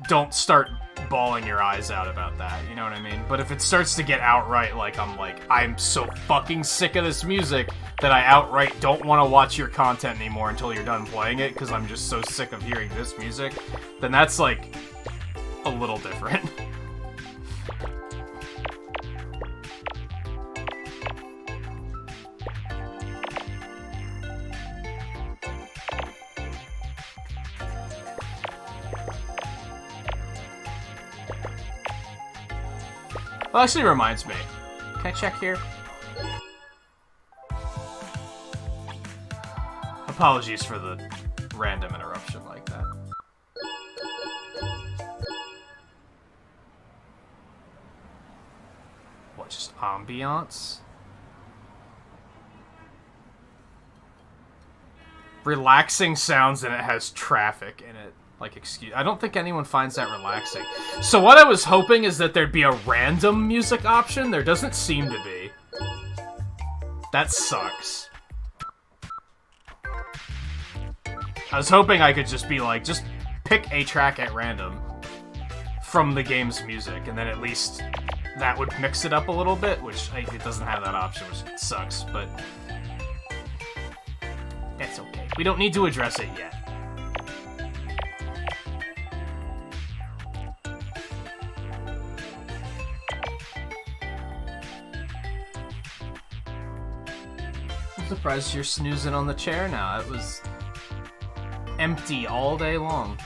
don't start bawling your eyes out about that, you know what I mean? But if it starts to get outright like, I'm so fucking sick of this music that I outright don't want to watch your content anymore until you're done playing it, because I'm just so sick of hearing this music, then that's, like, a little different. Well, actually reminds me. Can I check here? Apologies for the random interruption like that. What, just ambiance? Relaxing sounds and it has traffic in it. Like, excuse... I don't think anyone finds that relaxing. So what I was hoping is that there'd be a random music option. There doesn't seem to be. That sucks. I was hoping I could just be like, just pick a track at random from the game's music, and then at least that would mix it up a little bit, which it doesn't have that option, which sucks, but it's okay. We don't need to address it yet. I'm surprised you're snoozing on the chair now. It was empty all day long.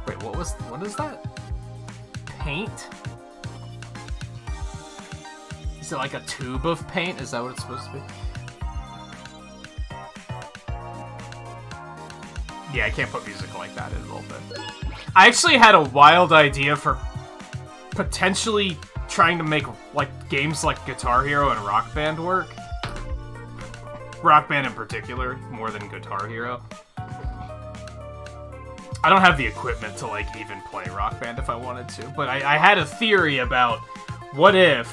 Wait, what is that? Paint? Is it like a tube of paint? Is that what it's supposed to be? Yeah, I can't put music like that in a little bit. I actually had a wild idea for potentially trying to make like games like Guitar Hero and Rock Band work. Rock Band in particular, more than Guitar Hero. I don't have the equipment to, like, even play Rock Band if I wanted to, but I had a theory about what if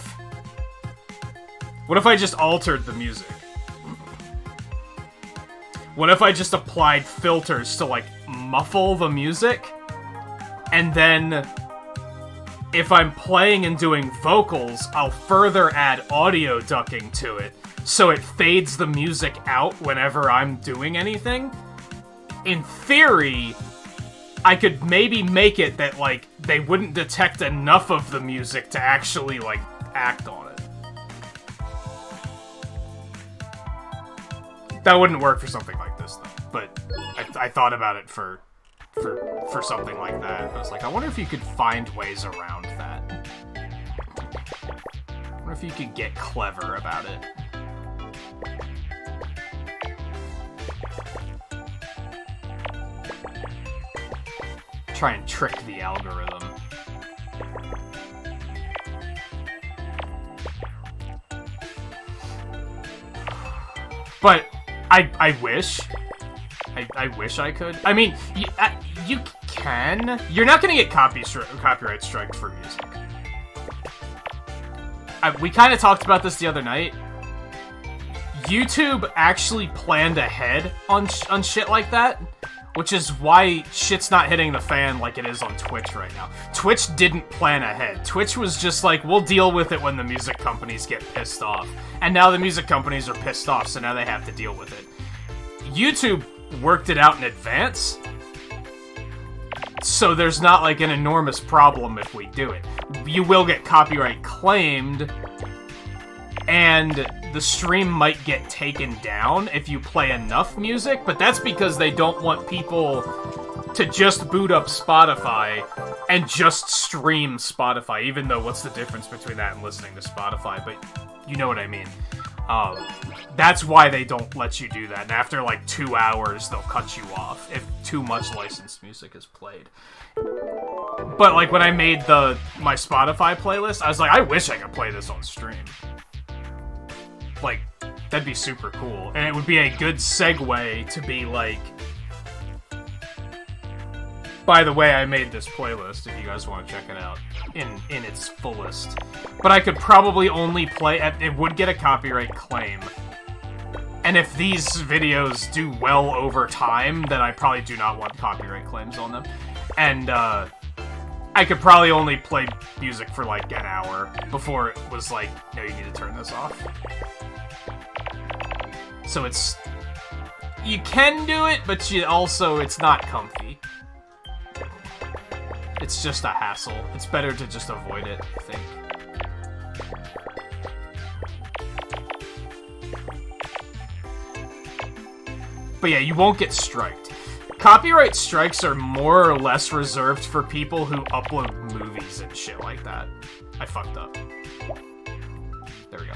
I just altered the music? What if I just applied filters to, like, muffle the music? And then, if I'm playing and doing vocals, I'll further add audio ducking to it, so it fades the music out whenever I'm doing anything? In theory, I could maybe make it that, like, they wouldn't detect enough of the music to actually, like, act on it. That wouldn't work for something like this, though. But I thought about it for something like that. I was like, I wonder if you could find ways around that. I wonder if you could get clever about it. Try and trick the algorithm. But I wish. I wish I could. I mean, you can. You're not gonna get copyright striked for music. We kind of talked about this the other night. YouTube actually planned ahead on shit like that. Which is why shit's not hitting the fan like it is on Twitch right now. Twitch didn't plan ahead. Twitch was just like, we'll deal with it when the music companies get pissed off. And now the music companies are pissed off, so now they have to deal with it. YouTube worked it out in advance, so there's not like an enormous problem if we do it. You will get copyright claimed, and the stream might get taken down if you play enough music, but that's because they don't want people to just boot up Spotify and just stream Spotify, even though what's the difference between that and listening to Spotify? But you know what I mean. That's why they don't let you do that. And after like 2 hours, they'll cut you off if too much licensed music is played. But like when I made my Spotify playlist, I was like, I wish I could play this on stream. Like, that'd be super cool. And it would be a good segue to be like, by the way, I made this playlist if you guys want to check it out in its fullest. But I could probably only play it would get a copyright claim. And if these videos do well over time, then I probably do not want copyright claims on them. And I could probably only play music for like an hour before it was like, no, you need to turn this off. So you can do it, but it's not comfy. It's just a hassle. It's better to just avoid it, I think. But yeah, you won't get striked. Copyright strikes are more or less reserved for people who upload movies and shit like that. I fucked up. There we go.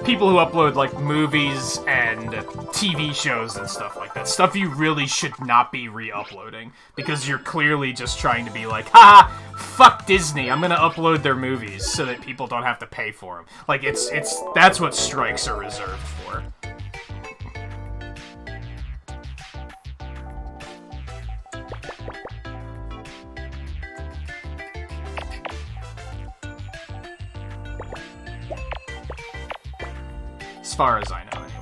People who upload, like, movies and TV shows and stuff like that. Stuff you really should not be re-uploading. Because you're clearly just trying to be like, haha, fuck Disney, I'm gonna upload their movies so that people don't have to pay for them. Like, that's what strikes are reserved for. As far as I know, anyway.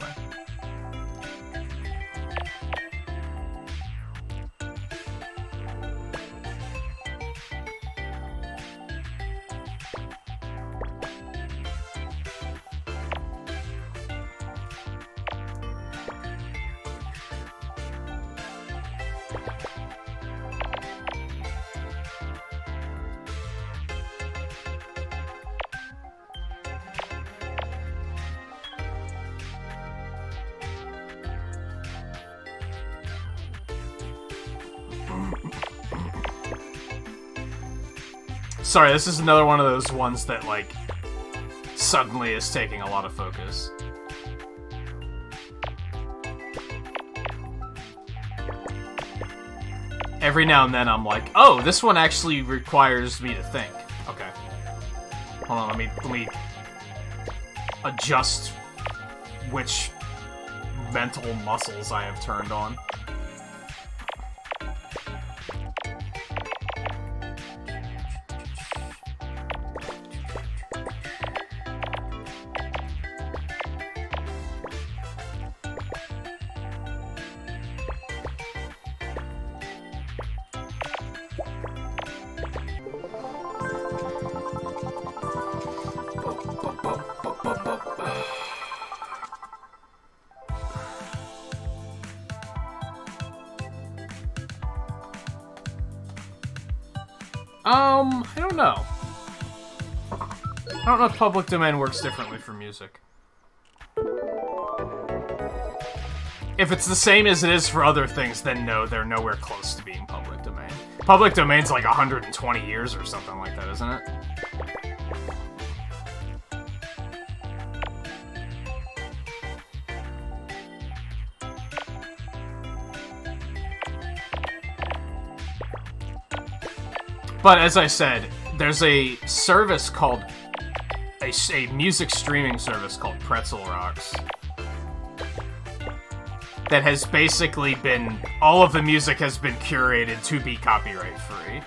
Sorry, this is another one of those ones that, like, suddenly is taking a lot of focus. Every now and then I'm like, oh, this one actually requires me to think. Okay. Hold on, let me adjust which mental muscles I have turned on. I don't know. I don't know if public domain works differently for music. If it's the same as it is for other things, then no, they're nowhere close to being public domain. Public domain's like 120 years or something like that, isn't it? But as I said, there's a service called a music streaming service called Pretzel Rocks that has basically been, all of the music has been curated to be copyright free.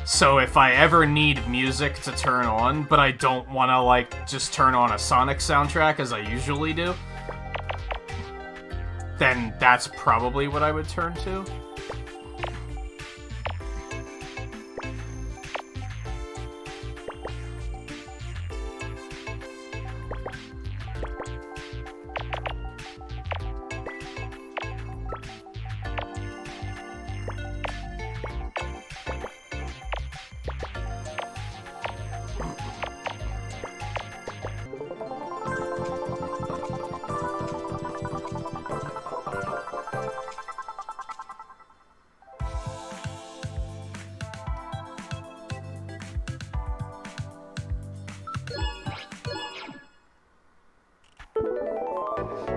So if I ever need music to turn on, but I don't want to, like, just turn on a Sonic soundtrack as I usually do, then that's probably what I would turn to.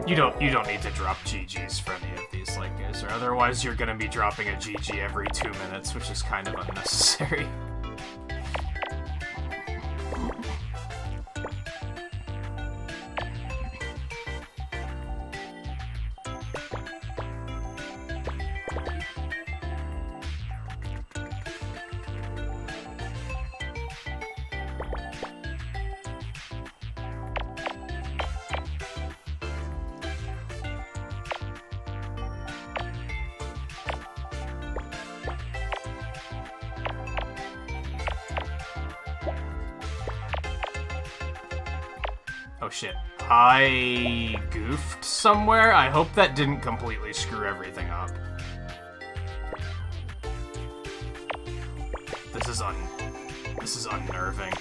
You don't need to drop GGs for any of these, like, or otherwise you're gonna be dropping a GG every 2 minutes, which is kind of unnecessary. Oh shit. I goofed somewhere? I hope that didn't completely screw everything up. This is unnerving.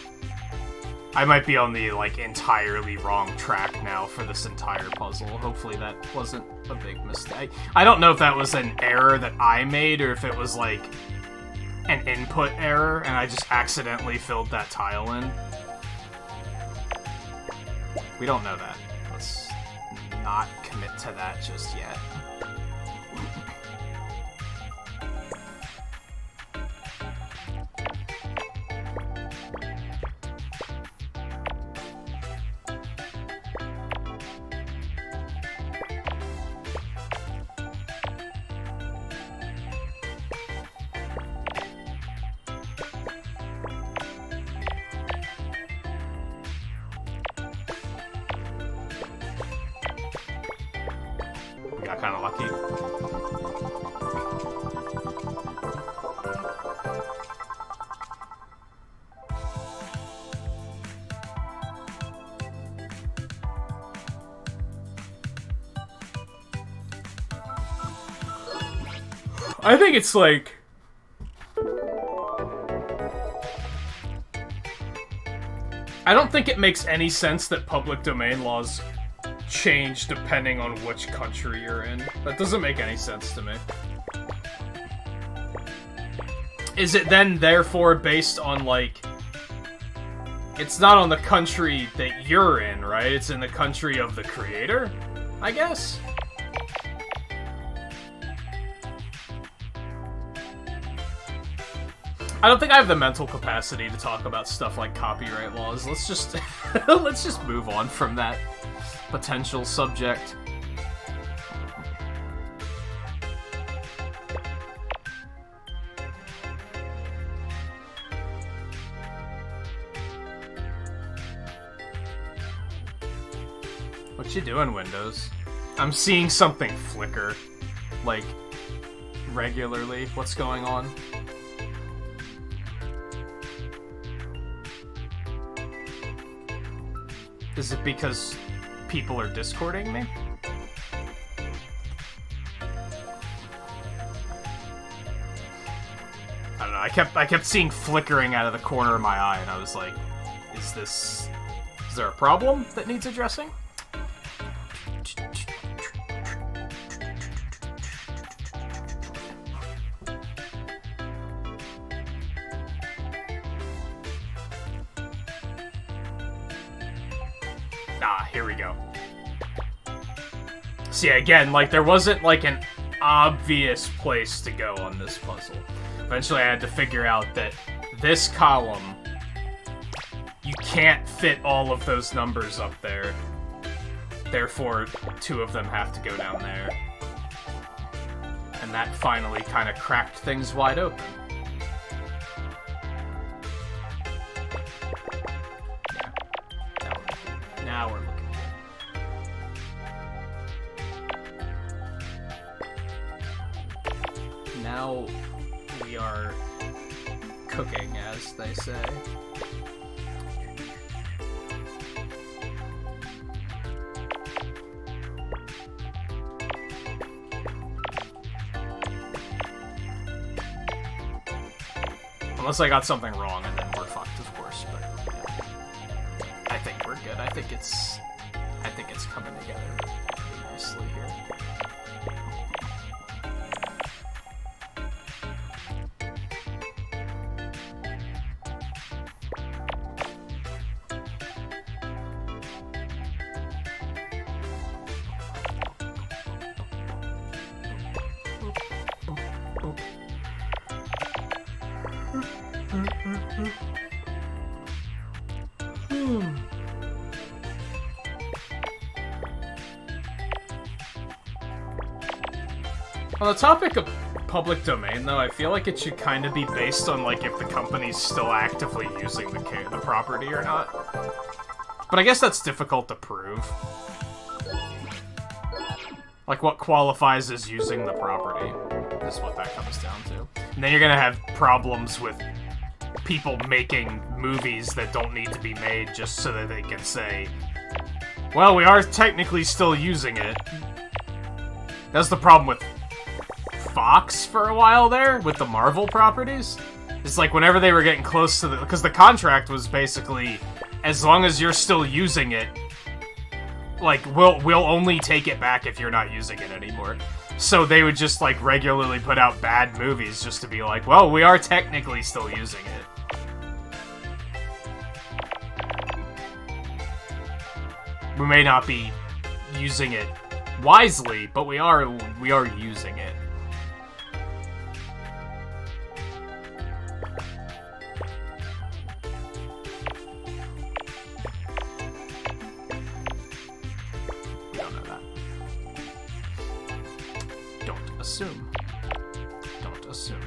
I might be on the, like, entirely wrong track now for this entire puzzle. Hopefully that wasn't a big mistake. I don't know if that was an error that I made or if it was, like, an input error and I just accidentally filled that tile in. We don't know that. Let's not commit to that just yet. Got kind of lucky. I think it's like... I don't think it makes any sense that public domain laws change depending on which country you're in. That doesn't make any sense to me. Is it then therefore based on, like... It's not on the country that you're in, right? It's in the country of the creator, I guess? I don't think I have the mental capacity to talk about stuff like copyright laws. Let's just... let's just move on from that potential subject. What you doing, Windows? I'm seeing something flicker, like, regularly. What's going on? Is it because people are discording me? I don't know, I kept seeing flickering out of the corner of my eye, and I was like, is there a problem that needs addressing? Ah, here we go. See, again, like, there wasn't, like, an obvious place to go on this puzzle. Eventually I had to figure out that this column, you can't fit all of those numbers up there. Therefore, 2 of them have to go down there. And that finally kind of cracked things wide open. Now we're looking good. Now we are cooking, as they say. Unless I got something wrong, and then we're fucked, of course, but yeah. I think we're good. I think it's coming together pretty nicely here. On the topic of public domain, though, I feel like it should kind of be based on, like, if the company's still actively using the property or not. But I guess that's difficult to prove. Like, what qualifies as using the property is what that comes down to. And then you're gonna have problems with people making movies that don't need to be made just so that they can say, well, we are technically still using it. That's the problem with Fox for a while there, with the Marvel properties. It's like whenever they were getting close to the... Because the contract was basically, as long as you're still using it, like, we'll only take it back if you're not using it anymore. So they would just, like, regularly put out bad movies just to be like, well, we are technically still using it. We may not be using it wisely, but we are using it. We don't know that. Don't assume. Don't assume.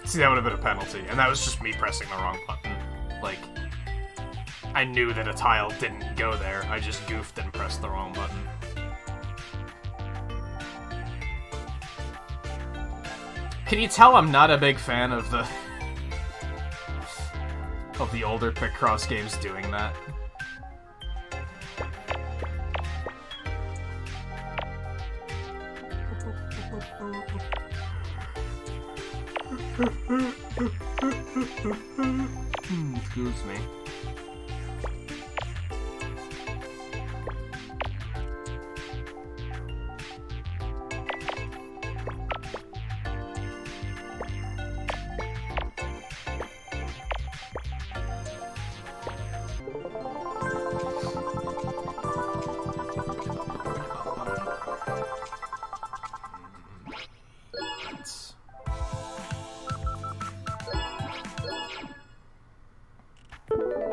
See, that would have been a penalty, and that was just me pressing the wrong button. Like, I knew that a tile didn't go there, I just goofed and pressed the wrong button. Can you tell I'm not a big fan of the older Picross games doing that? Excuse me.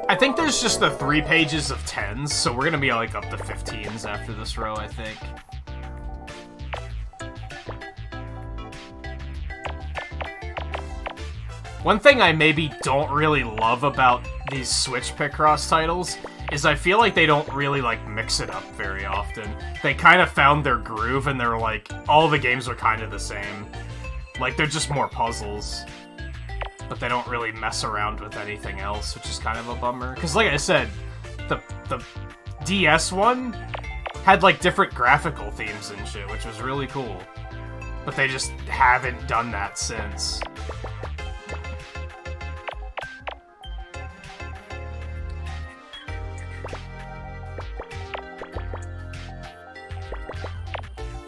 I think there's just the 3 pages of 10s, so we're gonna be like up to 15s after this row, I think. One thing I maybe don't really love about these Switch Picross titles is I feel like they don't really, like, mix it up very often. They kind of found their groove, and they're like, all the games are kind of the same. Like, they're just more puzzles. But they don't really mess around with anything else, which is kind of a bummer. Because, like I said, the DS one had, like, different graphical themes and shit, which was really cool. But they just haven't done that since.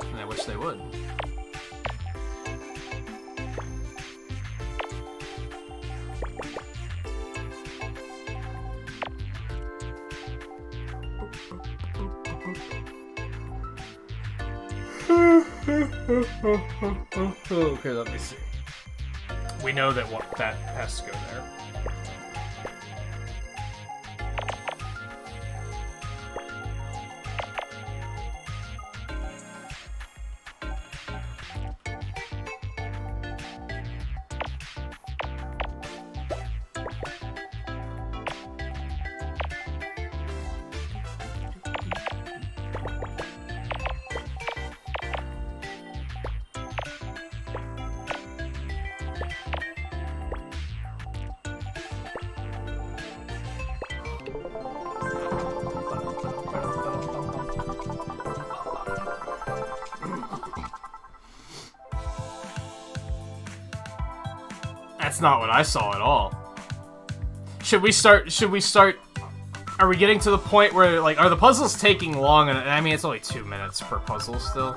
And I wish they would. Okay, let me see. We know that that has to go there. That's not what I saw at all. Should we start... Are we getting to the point where, like, are the puzzles taking long? And I mean, it's only 2 minutes per puzzle still.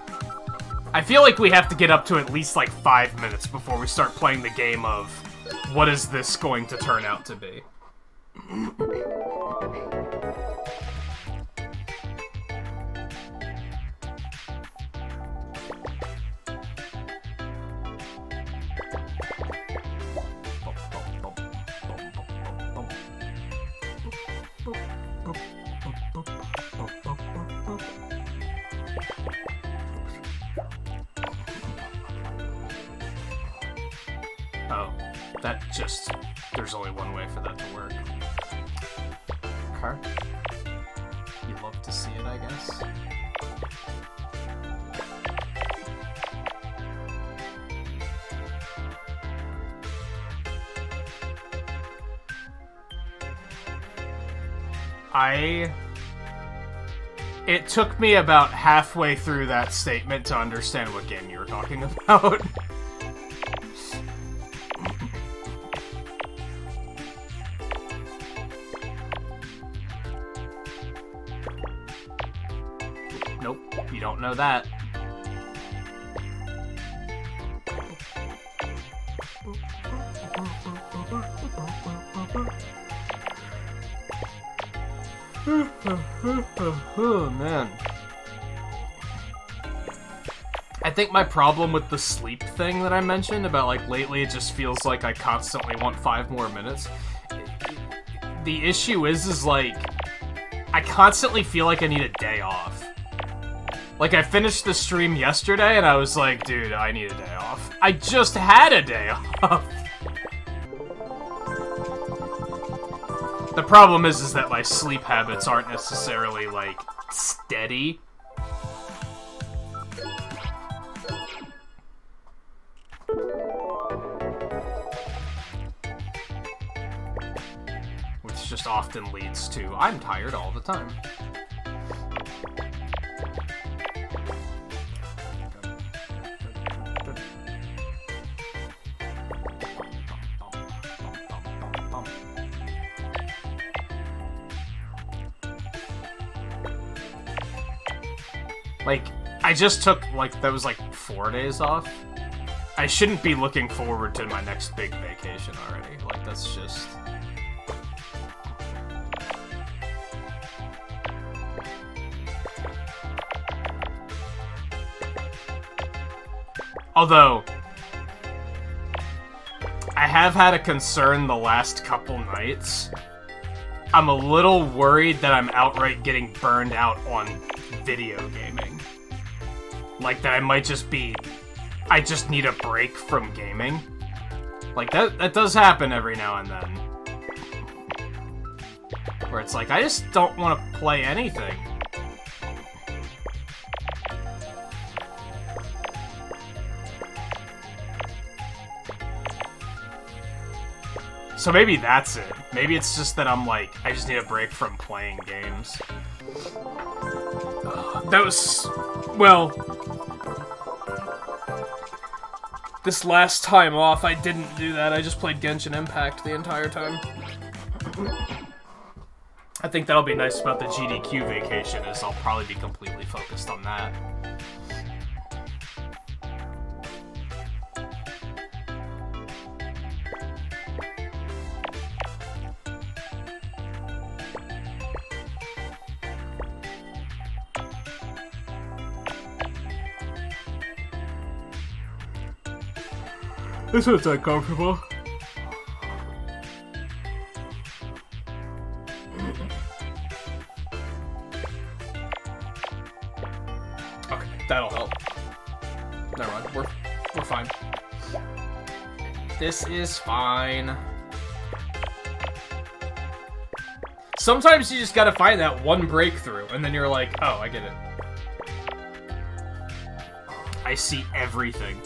I feel like we have to get up to at least, like, 5 minutes before we start playing the game of what is this going to turn out to be. Oh, that just... There's only one way for that to work. Okay. You'd love to see it, I guess. It took me about halfway through that statement to understand what game you were talking about. Nope, you don't know that. Oh, man. I think my problem with the sleep thing that I mentioned about, like, lately it just feels like I constantly want 5 more minutes. The issue is like, I constantly feel like I need a day off. Like, I finished the stream yesterday and I was like, dude, I need a day off. I just had a day off. The problem is that my sleep habits aren't necessarily, like, steady. Which just often leads to, I'm tired all the time. Like, I just took, like, that was like 4 days off. I shouldn't be looking forward to my next big vacation already. Like, that's just... Although, I have had a concern the last couple nights. I'm a little worried that I'm outright getting burned out on video gaming. Like, that I might just be... I just need a break from gaming. Like, that does happen every now and then. Where it's like, I just don't want to play anything. So maybe that's it. Maybe it's just that I'm like, I just need a break from playing games. That was... well... This last time off, I didn't do that. I just played Genshin Impact the entire time. I think that'll be nice about the GDQ vacation, is I'll probably be completely focused on that. This one's uncomfortable. Okay, that'll help. Never mind, we're fine. This is fine. Sometimes you just gotta find that one breakthrough, and then you're like, oh, I get it. I see everything.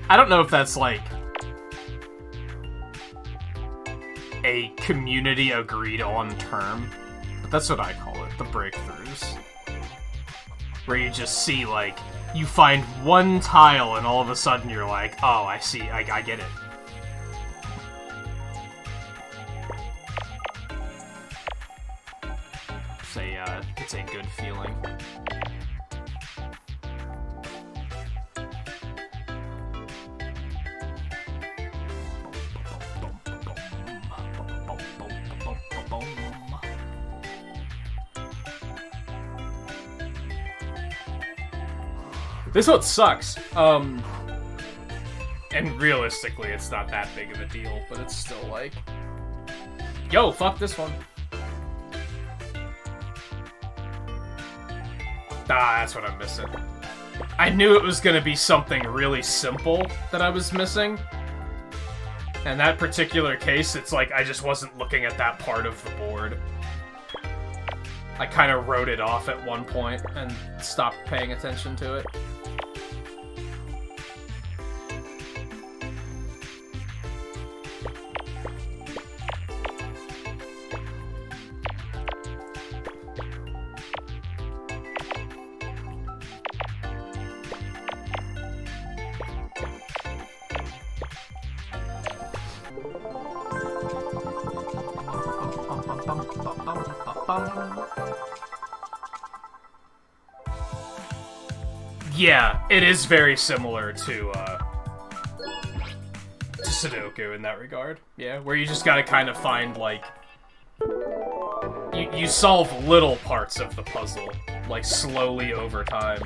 I don't know if that's, like, a community agreed on term, but that's what I call it, the breakthroughs. where you just see, like, you find one tile and all of a sudden you're like, oh, I see, I get it. It's a good feeling. This one sucks. And realistically, it's not that big of a deal, but it's still like, yo, fuck this one. Ah, that's what I'm missing. I knew it was gonna be something really simple that I was missing. In that particular case, it's like I just wasn't looking at that part of the board. I kind of wrote it off at one point and stopped paying attention to it. Yeah, it is very similar to Sudoku in that regard. Yeah, where you just gotta kind of find, like... You solve little parts of the puzzle, like, slowly over time.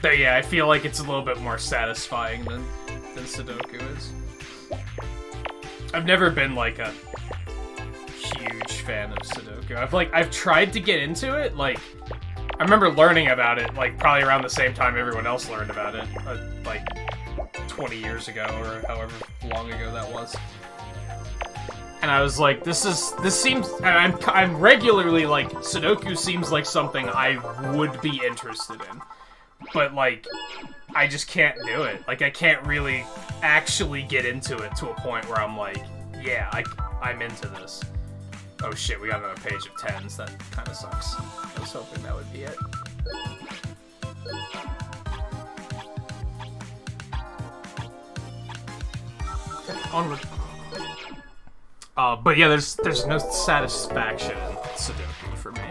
But yeah, I feel like it's a little bit more satisfying than Sudoku is. I've never been, like, a huge fan of Sudoku. I've tried to get into it, like, I remember learning about it, like, probably around the same time everyone else learned about it, like, 20 years ago, or however long ago that was. And I was like, this seems, and I'm regularly like, Sudoku seems like something I would be interested in. But, like, I just can't do it. Like, I can't really actually get into it to a point where I'm like, yeah, I'm into this. Oh shit, we got another page of 10s. That kind of sucks. I was hoping that would be it. Onward. But yeah, there's no satisfaction in Sudoku for me.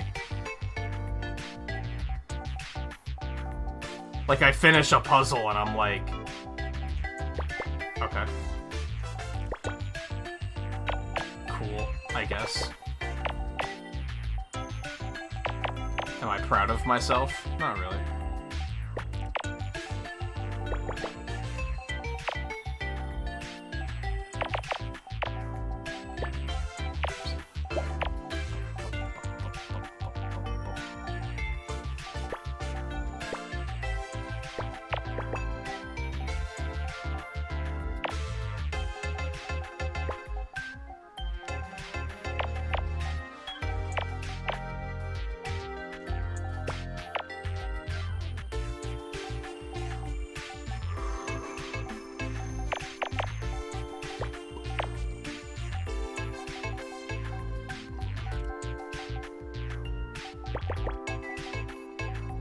Like, I finish a puzzle and I'm like, okay. Cool, I guess. Am I proud of myself? Not really.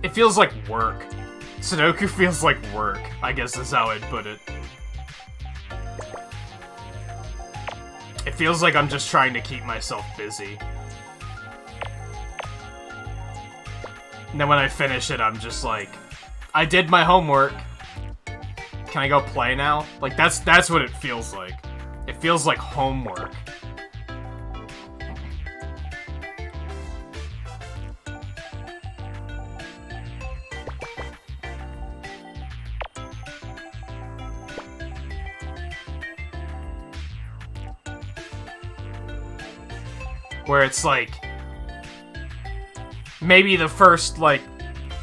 It feels like work. Sudoku feels like work, I guess is how I'd put it. It feels like I'm just trying to keep myself busy. And then when I finish it, I'm just like, I did my homework. Can I go play now? Like, that's what it feels like. It feels like homework. where it's like maybe the first like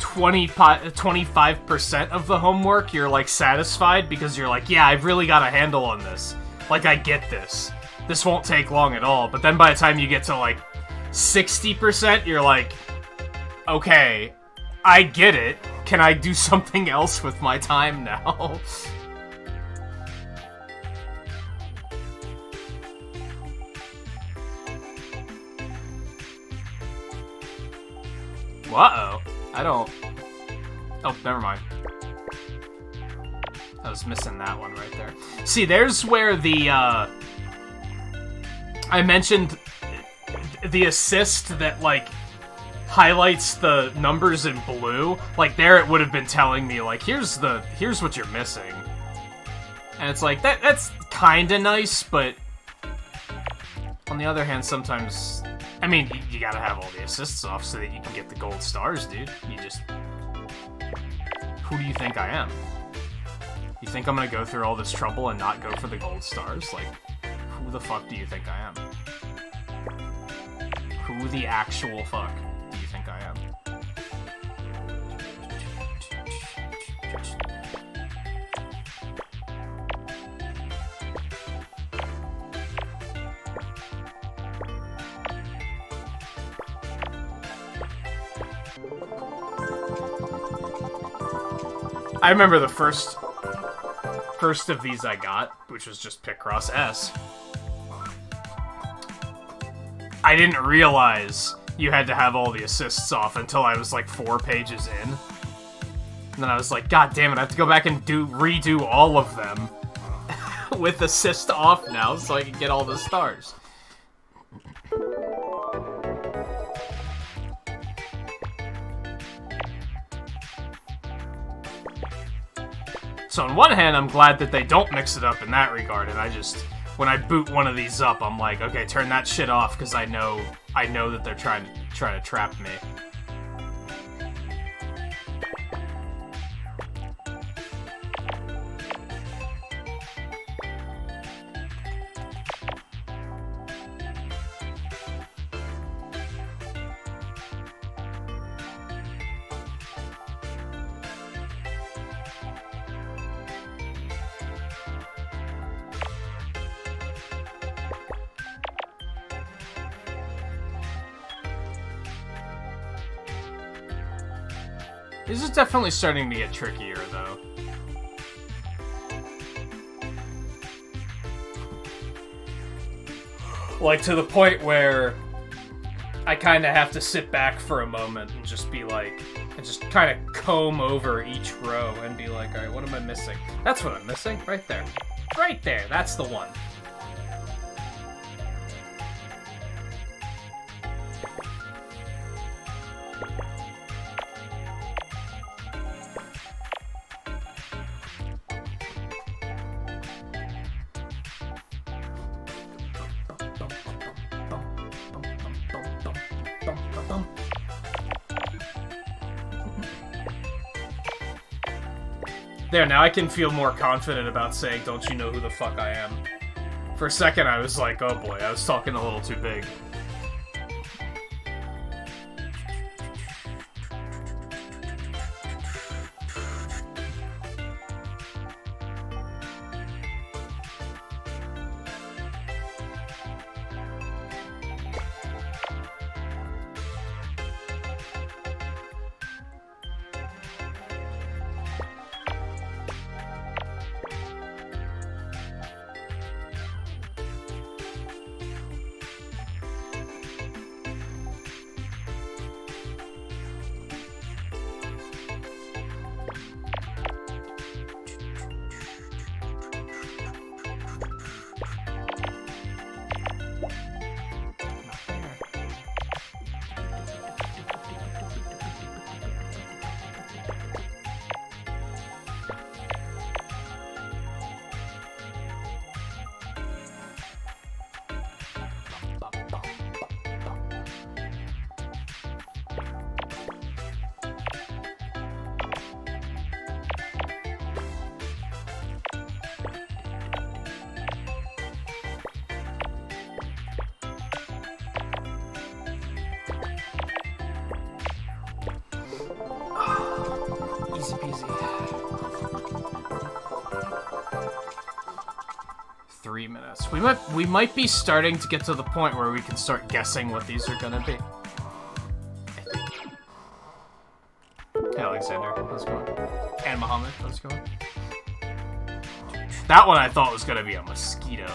25% of the homework you're like satisfied because you're like, yeah, I've really got a handle on this. Like, I get this. This won't take long at all. But then by the time you get to like 60%, you're like, okay, I get it. Can I do something else with my time now? Uh-oh. I don't... Oh, never mind. I was missing that one right there. See, there's where the, I mentioned the assist that, like, highlights the numbers in blue. Like, there it would have been telling me, like, here's what you're missing. And it's like, that's kinda nice, but... On the other hand, sometimes... I mean, you gotta have all the assists off so that you can get the gold stars, dude. You just... Who do you think I am? You think I'm gonna go through all this trouble and not go for the gold stars? Like, who the fuck do you think I am? Who the actual fuck do you think I am? I remember the first of these I got, which was just Picross S. I didn't realize you had to have all the assists off until I was like 4 pages in. And then I was like, God damn it, I have to go back and redo all of them with assist off now so I can get all the stars. So on one hand, I'm glad that they don't mix it up in that regard, and I just, when I boot one of these up, I'm like, okay, turn that shit off, because I know that they're trying to trap me. This is definitely starting to get trickier, though. Like, to the point where I kind of have to sit back for a moment and just be like, and just kind of comb over each row and be like, alright, what am I missing? That's what I'm missing, right there. Right there, that's the one. There, now I can feel more confident about saying, don't you know who the fuck I am? For a second, I was like, oh boy, I was talking a little too big. Easy peasy. 3 minutes. We might be starting to get to the point where we can start guessing what these are gonna be. Hey, Alexander, how's it going? And Muhammad, how's it going? That one I thought was gonna be a mosquito.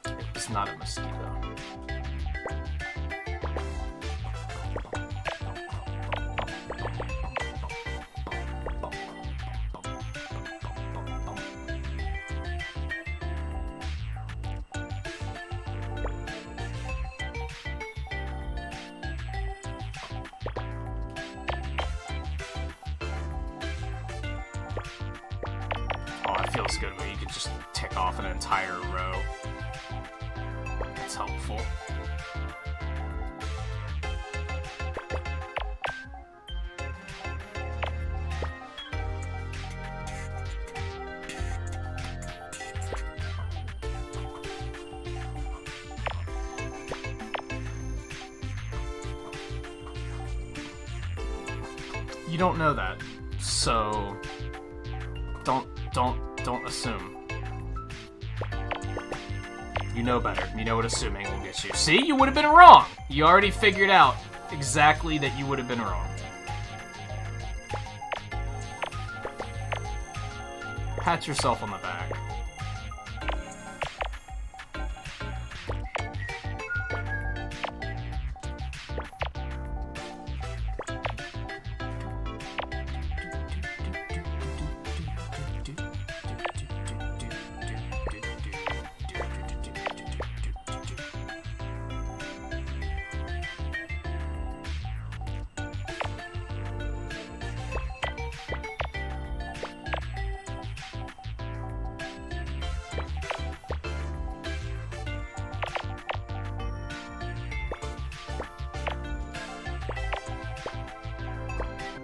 It was not a mosquito. Feels good when you can just tick off an entire row. That's helpful. You don't know that, so don't assume. You know better. You know what assuming will get you. See? You would have been wrong! You already figured out exactly that you would have been wrong. Pat yourself on the back.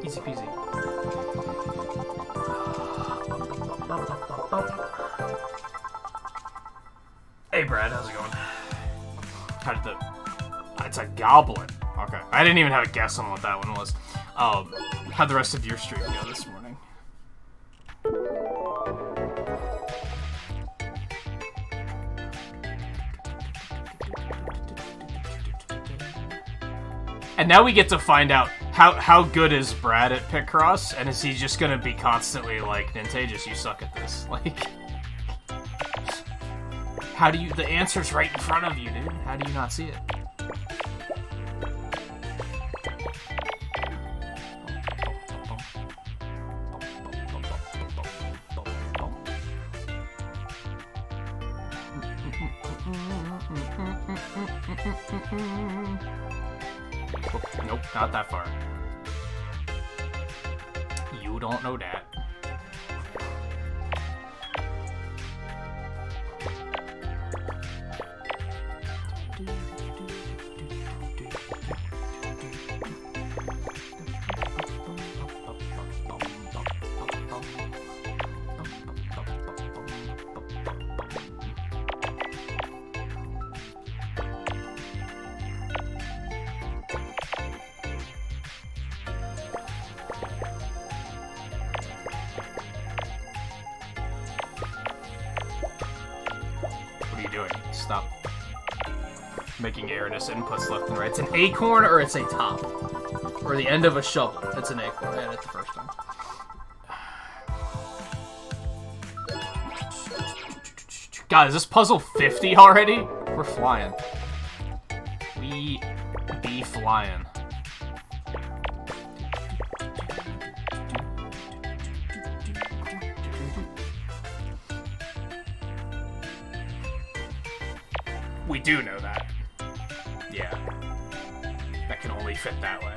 Easy peasy. Hey Brad, how's it going? How did it's a goblin. Okay. I didn't even have a guess on what that one was. How'd the rest of your stream go this morning? And now we get to find out how good is Brad at Picross, and is he just gonna be constantly like, Nintagious, you suck at this? Like, how do you, the answer's right in front of you, dude. How do you not see it? Nope, not that far. You don't know that. Stop making erroneous inputs left and right. It's an acorn or it's a top. Or the end of a shovel. It's an acorn. I had it the first time. God, is this puzzle 50 already? We're flying. We be flying. We do know that. Yeah. That can only fit that way.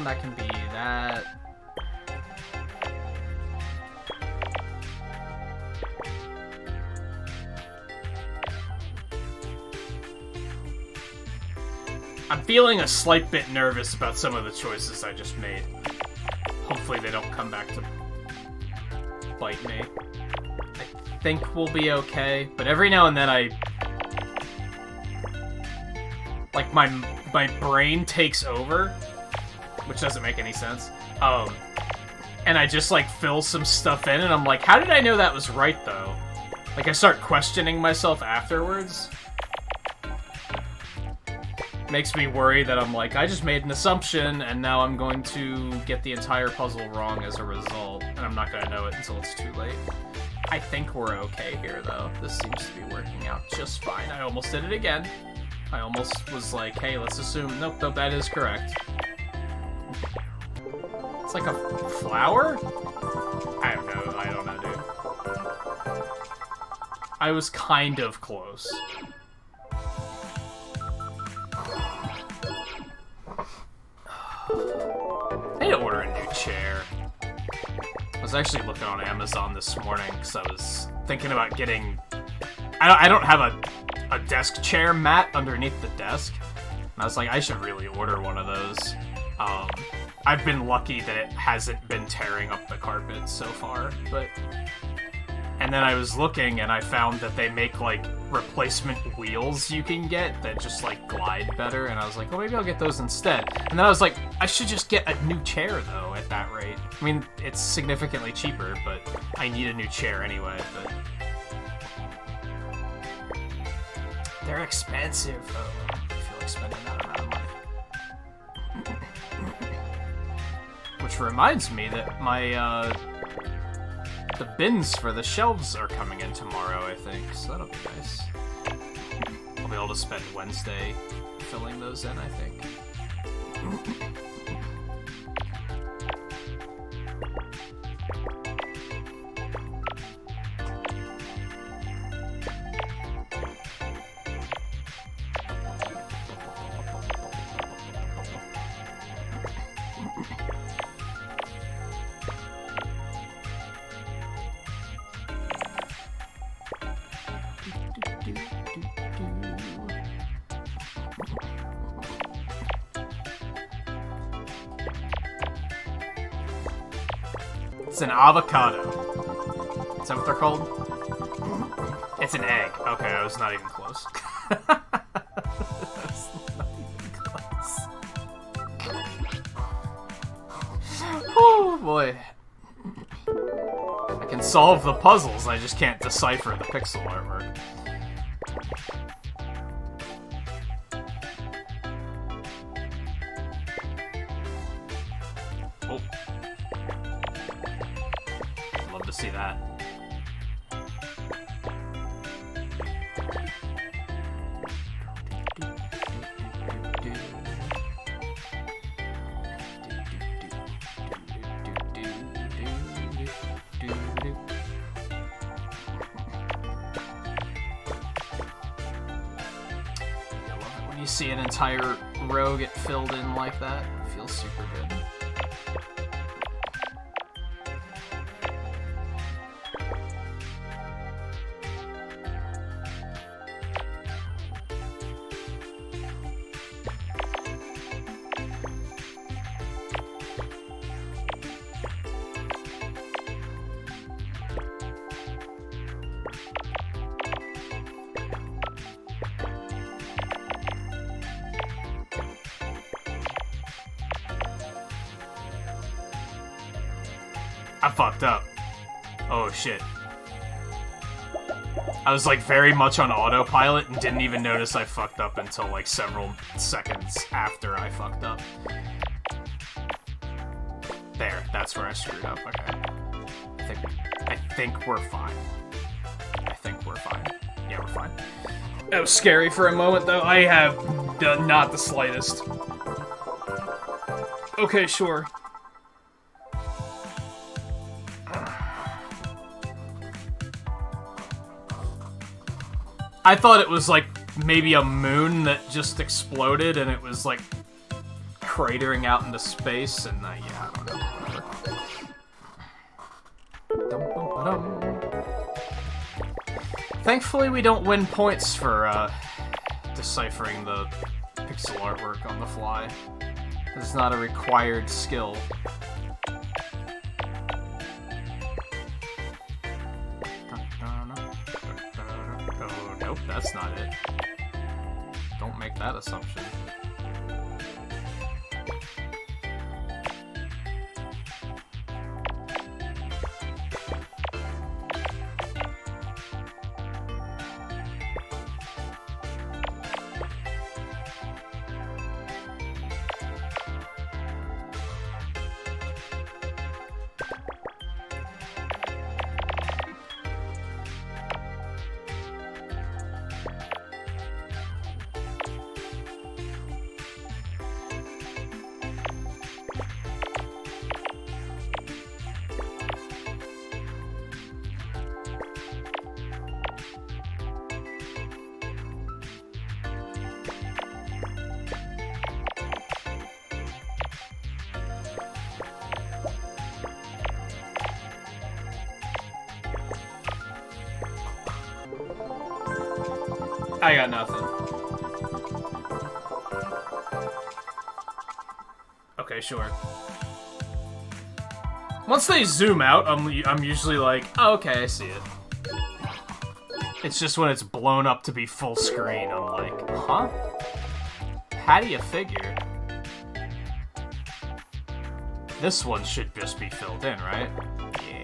That can be that. I'm feeling a slight bit nervous about some of the choices I just made. Hopefully they don't come back to bite me. I think we'll be okay, but every now and then like, my brain takes over, which doesn't make any sense. And I just, like, fill some stuff in, and I'm like, how did I know that was right, though? Like, I start questioning myself afterwards. Makes me worry that I'm like, I just made an assumption, and now I'm going to get the entire puzzle wrong as a result, and I'm not going to know it until it's too late. I think we're okay here, though. This seems to be working out just fine. I almost did it again. I almost was like, hey, let's assume... Nope, that is correct. It's like a flower? I don't know, dude. I was kind of close. I need to order a new chair. I was actually looking on Amazon this morning because I was thinking about getting... I don't have a desk chair mat underneath the desk. And I was like, I should really order one of those. I've been lucky that it hasn't been tearing up the carpet so far, but... And then I was looking, and I found that they make, like, replacement wheels you can get that just, like, glide better, and I was like, oh, maybe I'll get those instead. And then I was like, I should just get a new chair, though, at that rate. I mean, it's significantly cheaper, but I need a new chair anyway, but... They're expensive, though. I feel like spending that amount of money. Which reminds me that my, the bins for the shelves are coming in tomorrow, I think, so that'll be nice. I'll be able to spend Wednesday filling those in, I think. It's an avocado. Is that what they're called? It's an egg. Okay, I was not even close. I was not even close. Oh boy. I can solve the puzzles, I just can't decipher the pixel artwork. Oh. I'd love to see that. You see an entire row get filled in like that. It feels super good. I fucked up. Oh shit. I was like very much on autopilot and didn't even notice I fucked up until like several seconds after I fucked up. There, that's where I screwed up. Okay. I think we're fine. I think we're fine. Yeah, we're fine. That was scary for a moment though. I have not the slightest. Okay, sure. I thought it was like maybe a moon that just exploded and it was like cratering out into space and yeah, I don't know. Thankfully we don't win points for deciphering the pixel artwork on the fly. It's not a required skill. Oh, nope, that's not it. Don't make that assumption. I got nothing. Okay, sure. Once they zoom out, I'm usually like, oh, okay, I see it. It's just when it's blown up to be full screen, I'm like, huh? How do you figure? This one should just be filled in, right? Yeah.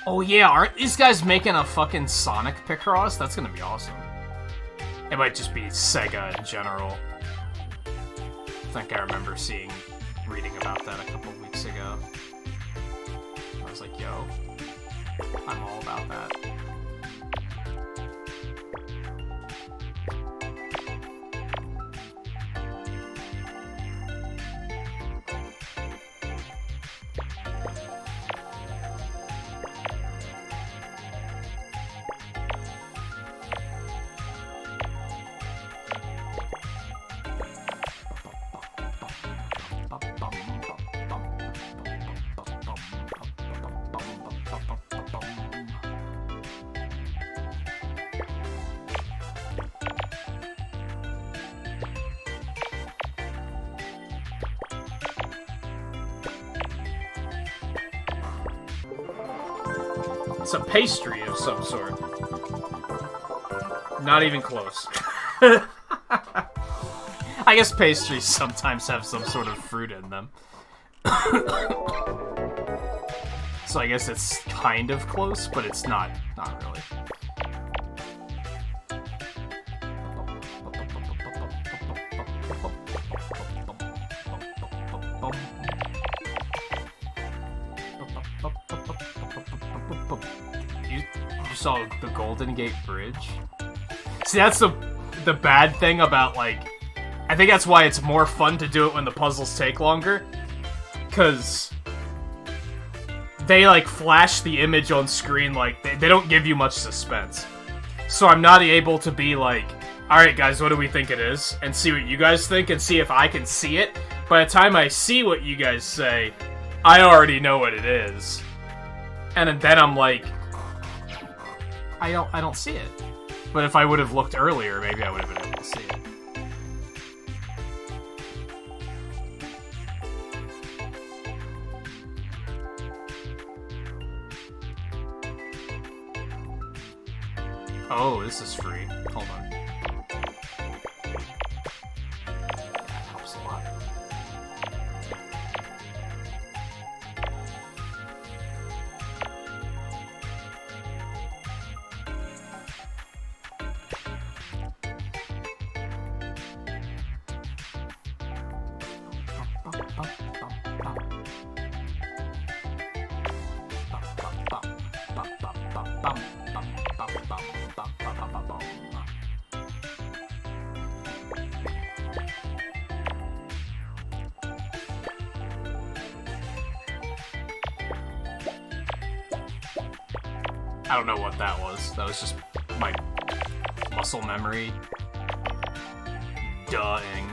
Oh yeah, aren't these guys making a fucking Sonic Picross? That's gonna be awesome. It might just be Sega in general. I think I remember reading about that a couple weeks ago. I was like, yo, I'm all about that. It's a pastry of some sort. Not even close. I guess pastries sometimes have some sort of fruit in them. So I guess it's kind of close, but it's not really. You saw the Golden Gate Bridge? See, that's the bad thing about, like, I think that's why it's more fun to do it when the puzzles take longer, because they, like, flash the image on screen, like, they don't give you much suspense. So I'm not able to be like, alright guys, what do we think it is? And see what you guys think, and see if I can see it. By the time I see what you guys say, I already know what it is. And then I'm like, I don't see it. But if I would have looked earlier, maybe I would have been able to see it. Oh, this is free. Hold on. That helps a lot. I don't know what that was. That was just my muscle memory. Duh-ing.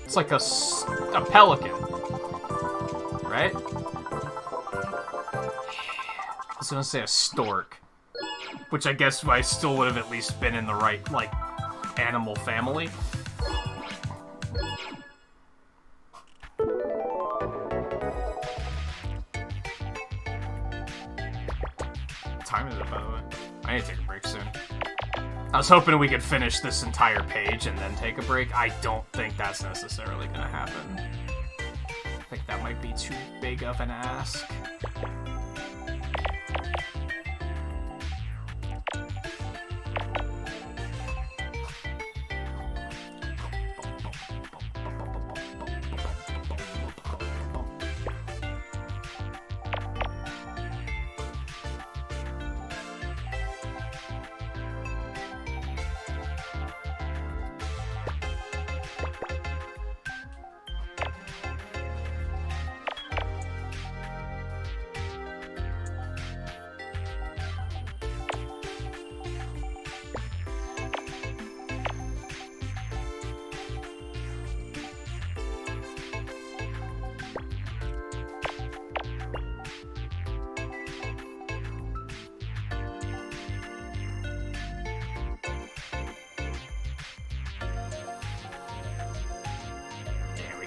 It's like a pelican, right? I was gonna say a stork, which I guess I still would have at least been in the right, like, animal family. What time is it, by the way? I need to take a break soon. I was hoping we could finish this entire page and then take a break. I don't think that's necessarily gonna happen. I think that might be too big of an ask.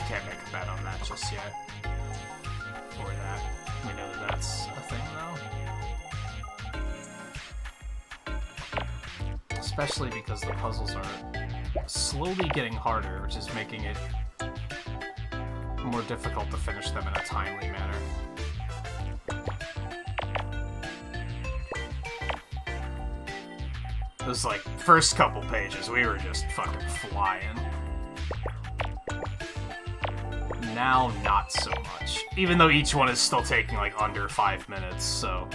Can't make a bet on that just yet. Or that. We know that that's a thing, though. Especially because the puzzles are slowly getting harder, which is making it more difficult to finish them in a timely manner. Those, like, first couple pages, we were just fucking flying. Now, not so much. Even though each one is still taking, like, under 5 minutes, so...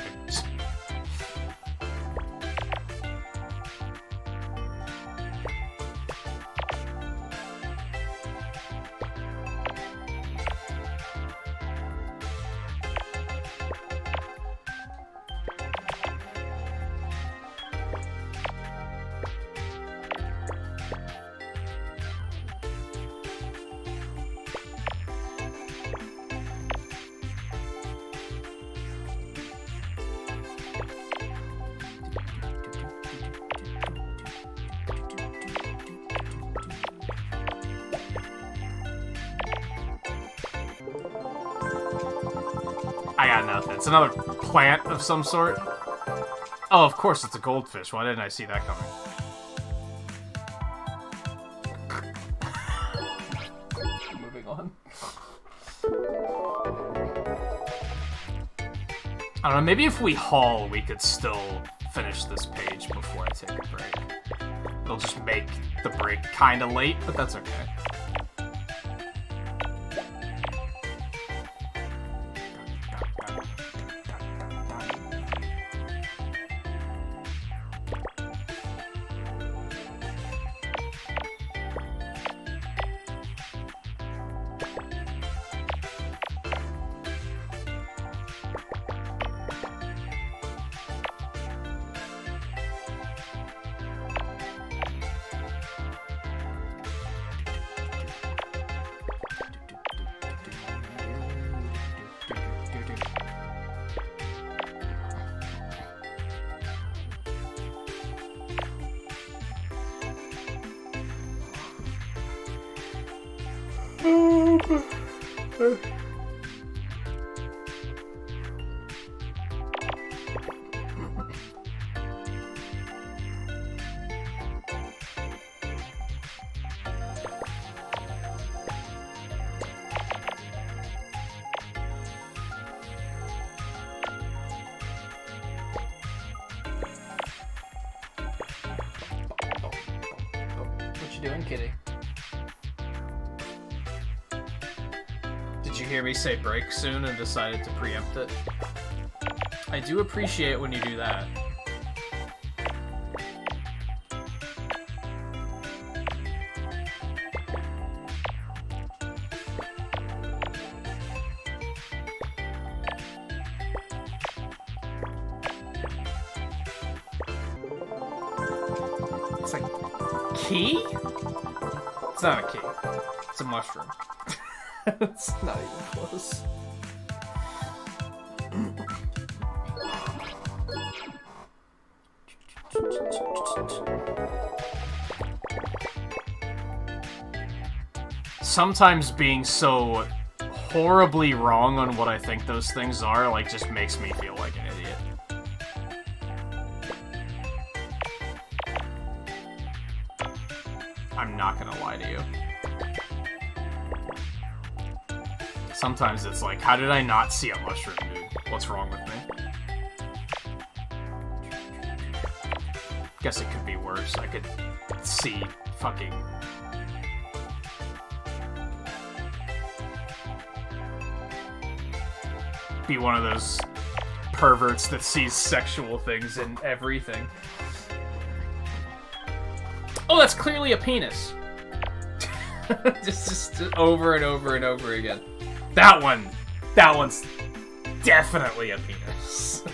I got nothing. It's another plant of some sort. Oh, of course it's a goldfish. Why didn't I see that coming? Moving on. I don't know, maybe if we haul, we could still finish this page before I take a break. It'll just make the break kinda late, but that's okay. What you doing, kitty? hear me say break soon and decided to preempt it. I do appreciate when you do that. It's a key? It's not a key. It's a mushroom. It's not even close. Sometimes being so horribly wrong on what I think those things are, like, just makes me feel like an idiot. I'm not gonna lie to you. Sometimes it's like, how did I not see a mushroom, dude? What's wrong with me? Guess it could be worse. I could see fucking... be one of those perverts that sees sexual things in everything. Oh, that's clearly a penis. just over and over and over again. That one's definitely a penis.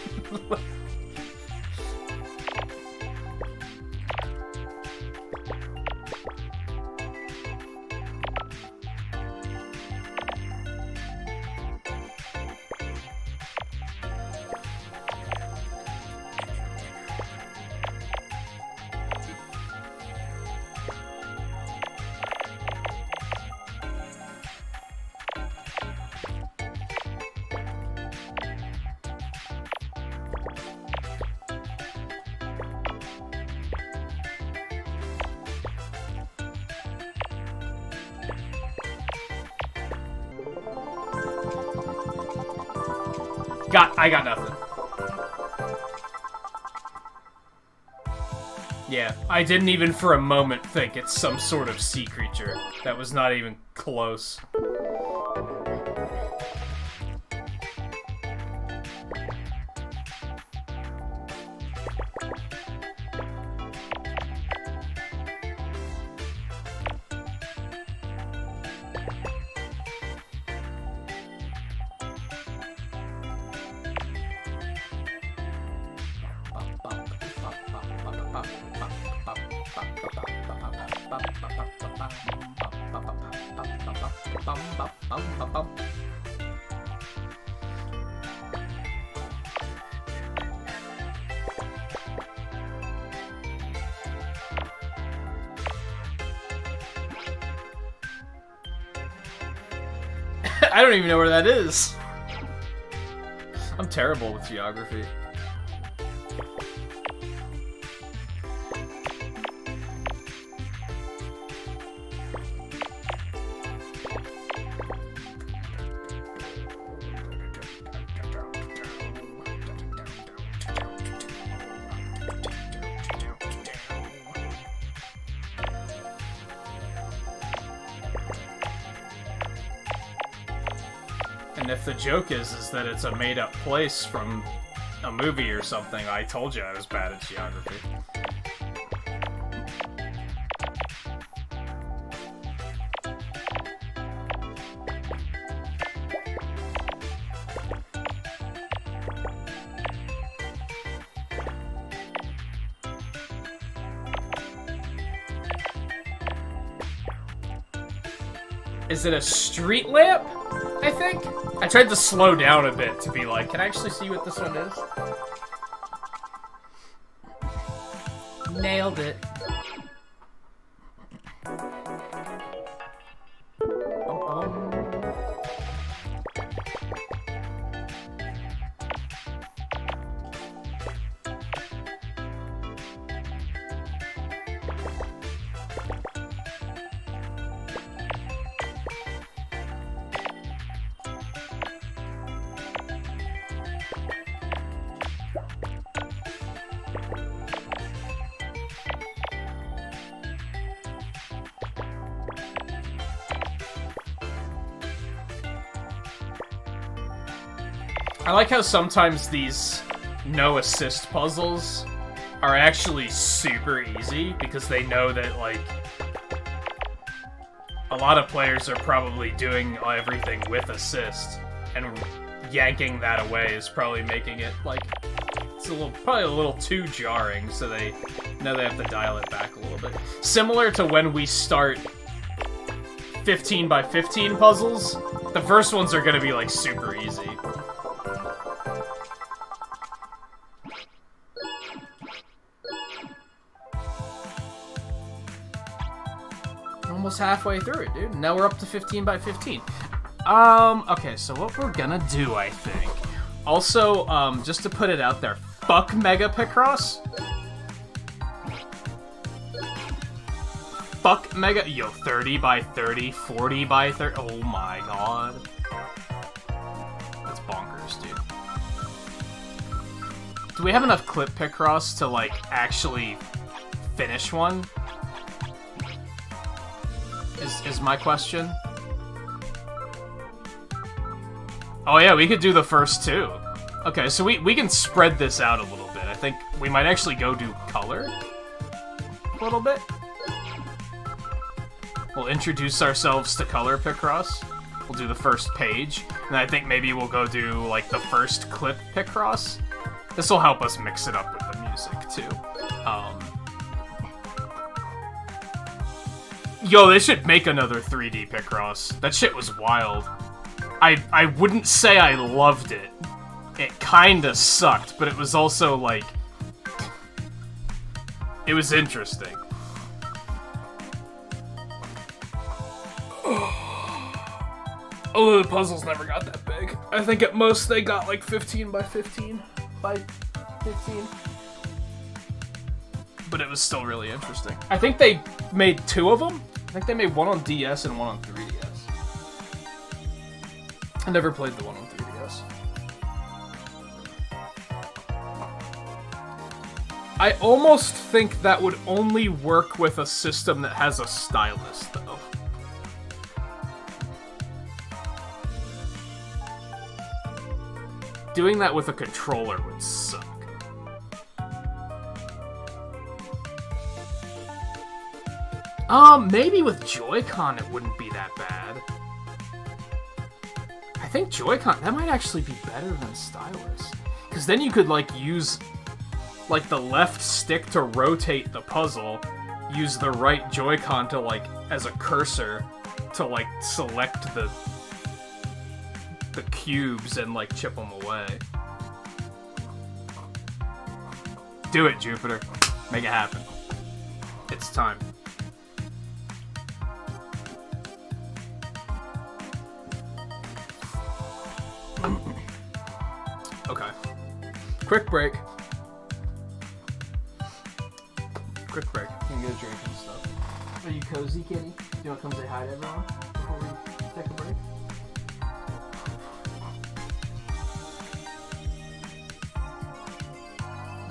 I got nothing. Yeah, I didn't even for a moment think it's some sort of sea creature. That was not even close. I don't even know where that is. I'm terrible with geography. And if the joke is that it's a made-up place from a movie or something, I told you I was bad at geography. Is it a street lamp? I think? I tried to slow down a bit to be like, can I actually see what this one is? Nailed it. I like how sometimes these no assist puzzles are actually super easy because they know that, like, a lot of players are probably doing everything with assist, and yanking that away is probably making it, like, it's probably a little too jarring, so they know they have to dial it back a little bit. Similar to when we start 15 by 15 puzzles, the first ones are gonna be, like, super easy. Almost halfway through it, dude. Now we're up to 15 by 15. Okay, so what we're gonna do, I think. Also, just to put it out there, fuck Mega Picross. Fuck Mega... Yo, 30 by 30, 40 by 30... Oh my god. That's bonkers, dude. Do we have enough clip Picross to, like, actually finish one? Is my question. Oh yeah, we could do the first two. Okay, so we can spread this out a little bit. I think we might actually go do color a little bit. We'll introduce ourselves to color Picross. We'll do the first page. And I think maybe we'll go do, like, the first clip Picross. This will help us mix it up with the music, too. Yo, they should make another 3D Picross. That shit was wild. I wouldn't say I loved it. It kinda sucked, but it was also, like... It was interesting. Oh, the puzzles never got that big. I think at most they got, like, 15 by 15 by 15. But it was still really interesting. I think they made two of them. I think they made one on DS and one on 3DS. I never played the one on 3DS. I almost think that would only work with a system that has a stylus, though. Doing that with a controller would suck. Maybe with Joy-Con it wouldn't be that bad. I think Joy-Con, that might actually be better than stylus. Because then you could, like, use, like, the left stick to rotate the puzzle, use the right Joy-Con to, like, as a cursor, to, like, select the cubes and, like, chip them away. Do it, Jupiter. Make it happen. It's time. Okay. Quick break. Quick break. You can get a drink and stuff. Are you cozy, kitty? Do you want to come say hi to everyone before we take a break?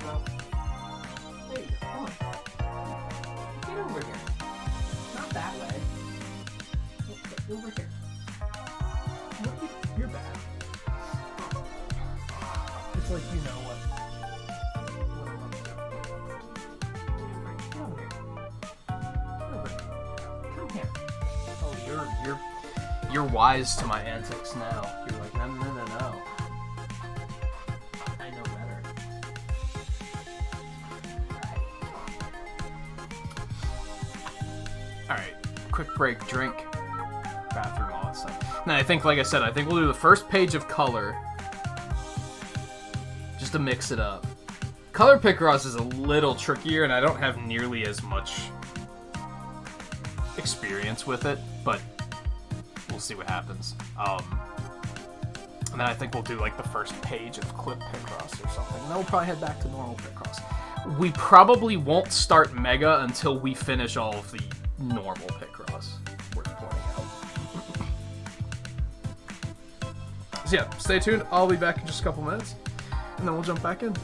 No. There you go. Come on. Get over here. Not that way. Get over here. You're bad. It's like, you know what I'm up to. Get over here. Come here. Oh, you're wise to my antics now. You're like, no. I know better. Alright. Quick break, drink, bathroom, all that stuff. Now, I think, like I said, I think we'll do the first page of color. Just to mix it up. Color Picross is a little trickier, and I don't have nearly as much experience with it, but we'll see what happens. And then I think we'll do, like, the first page of Clip Picross or something. And then we'll probably head back to normal Picross. We probably won't start Mega until we finish all of the normal Picross. Worth pointing out. So yeah, stay tuned. I'll be back in just a couple minutes. And then we'll jump back in.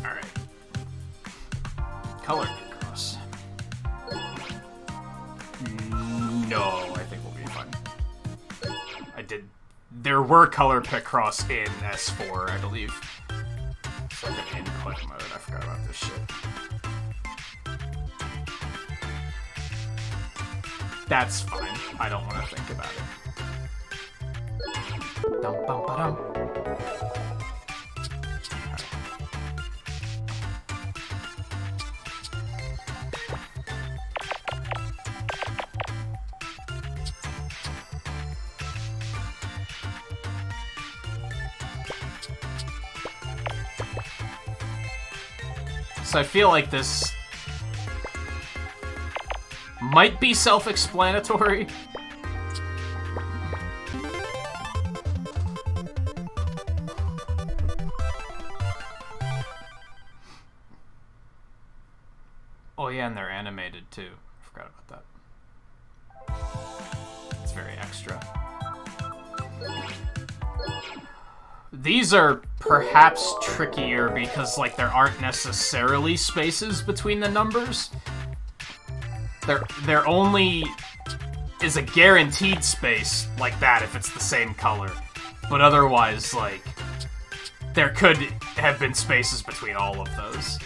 Alright. Color Picross. No, I think we'll be fine. There were color Picross in S4, I believe. It's like an input mode, I forgot about this shit. That's fine. I don't want to think about it. Dum bum ba dum. So I feel like this might be self-explanatory. Oh yeah, and they're animated too. Forgot about that. It's very extra. These are perhaps trickier because, like, there aren't necessarily spaces between the numbers. There only is a guaranteed space like that if it's the same color. But otherwise, like, there could have been spaces between all of those.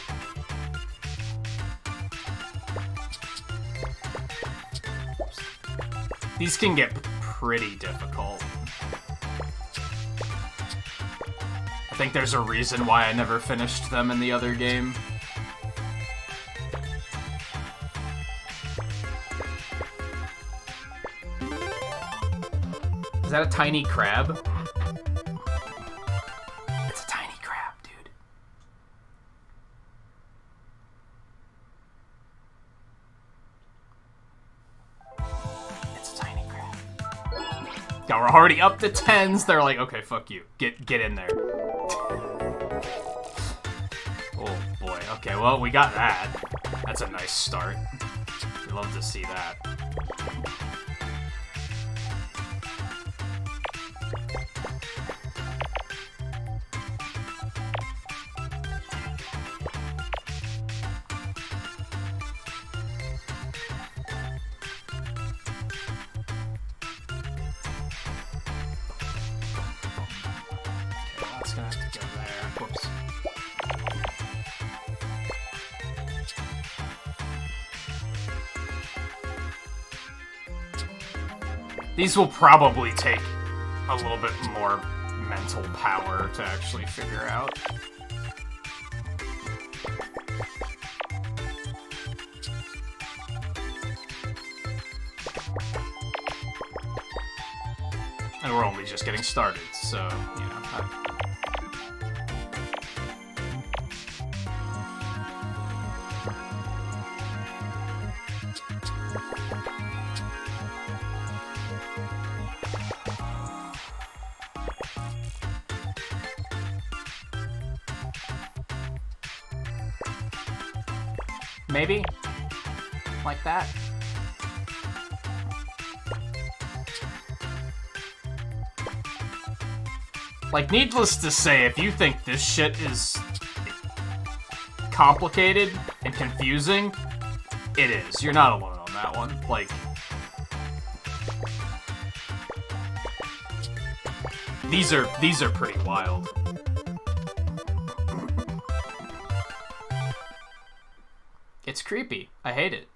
These can get pretty difficult. I think there's a reason why I never finished them in the other game. Is that a tiny crab? It's a tiny crab, dude. It's a tiny crab. Yeah, we're already up to 10s. They're like, okay, fuck you. Get in there. Oh boy. Okay, well, we got that. That's a nice start. We love to see that. Gonna have to go there. Whoops. These will probably take a little bit more mental power to actually figure out. And we're only just getting started, so, you know. Maybe? Like that? Like, needless to say, if you think this shit is complicated and confusing, it is. You're not alone on that one. Like, these are pretty wild. It's creepy. I hate it.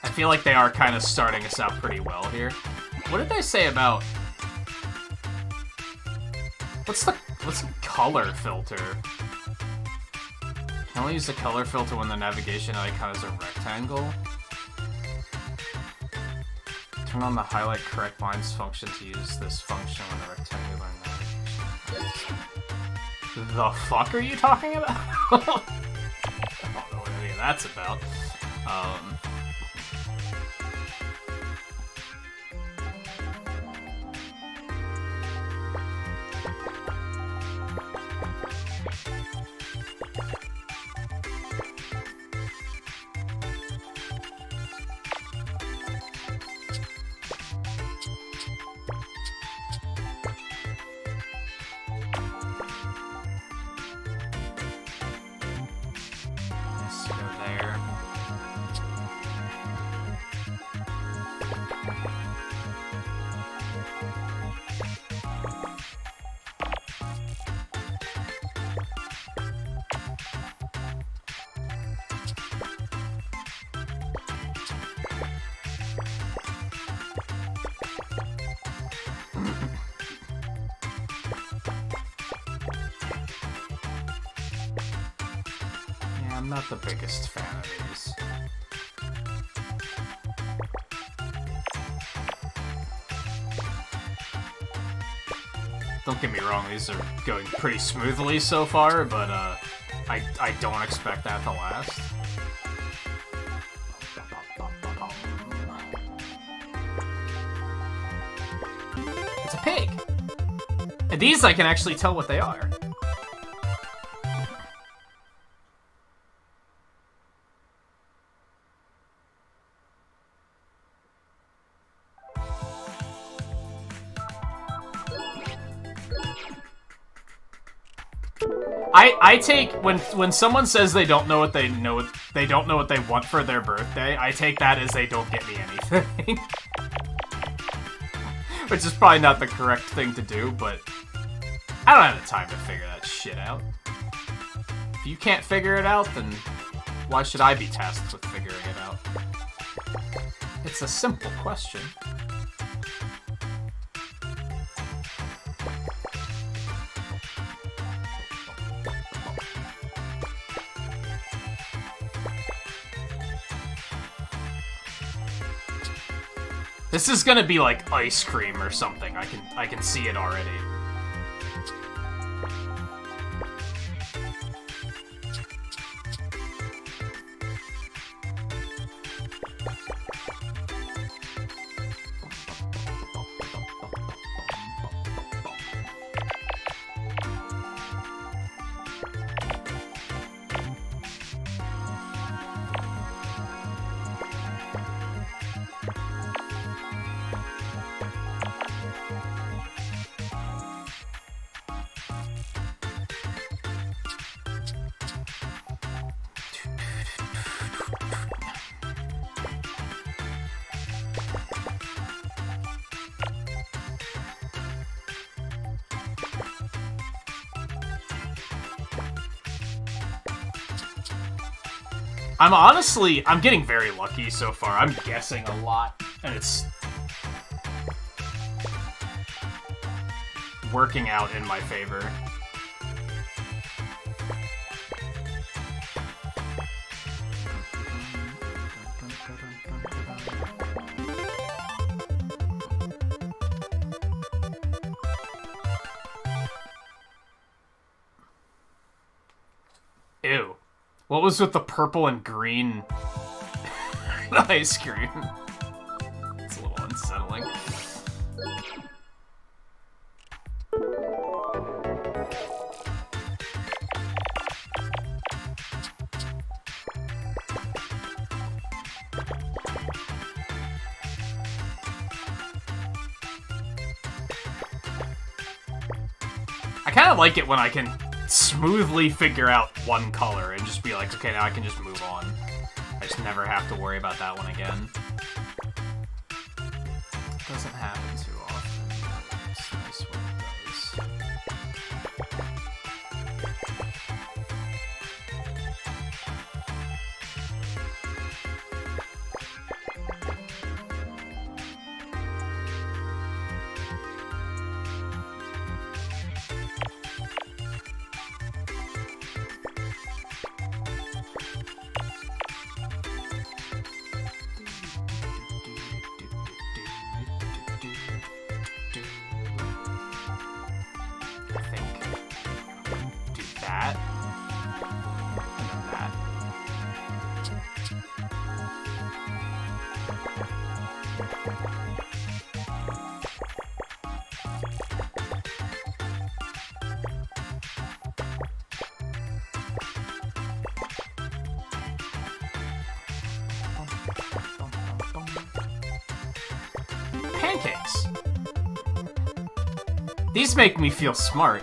I feel like they are kind of starting us out pretty well here. What did they say about... What's the color filter? Can only use the color filter when the navigation icon is a rectangle. Turn on the highlight correct lines function to use this function when the rectangular navigation. The fuck are you talking about? I don't know what any of that's about. I'm not the biggest fan of these. Don't get me wrong, these are going pretty smoothly so far, but I don't expect that to last. It's a pig! And these I can actually tell what they are. I take when someone says they don't know what they don't know what they want for their birthday, I take that as they don't get me anything. Which is probably not the correct thing to do, but I don't have the time to figure that shit out. If you can't figure it out, then why should I be tasked with figuring it out? It's a simple question. This is gonna be like ice cream or something. I can see it already. I'm getting very lucky so far. I'm guessing a lot, and it's working out in my favor. Ew. What was with the purple and green ice cream? It's a little unsettling. I kind of like it when I can smoothly figure out one color and just be like, okay, now I can just move on. I just never have to worry about that one again. Doesn't happen too often. It's nice when it does. Pancakes. These make me feel smart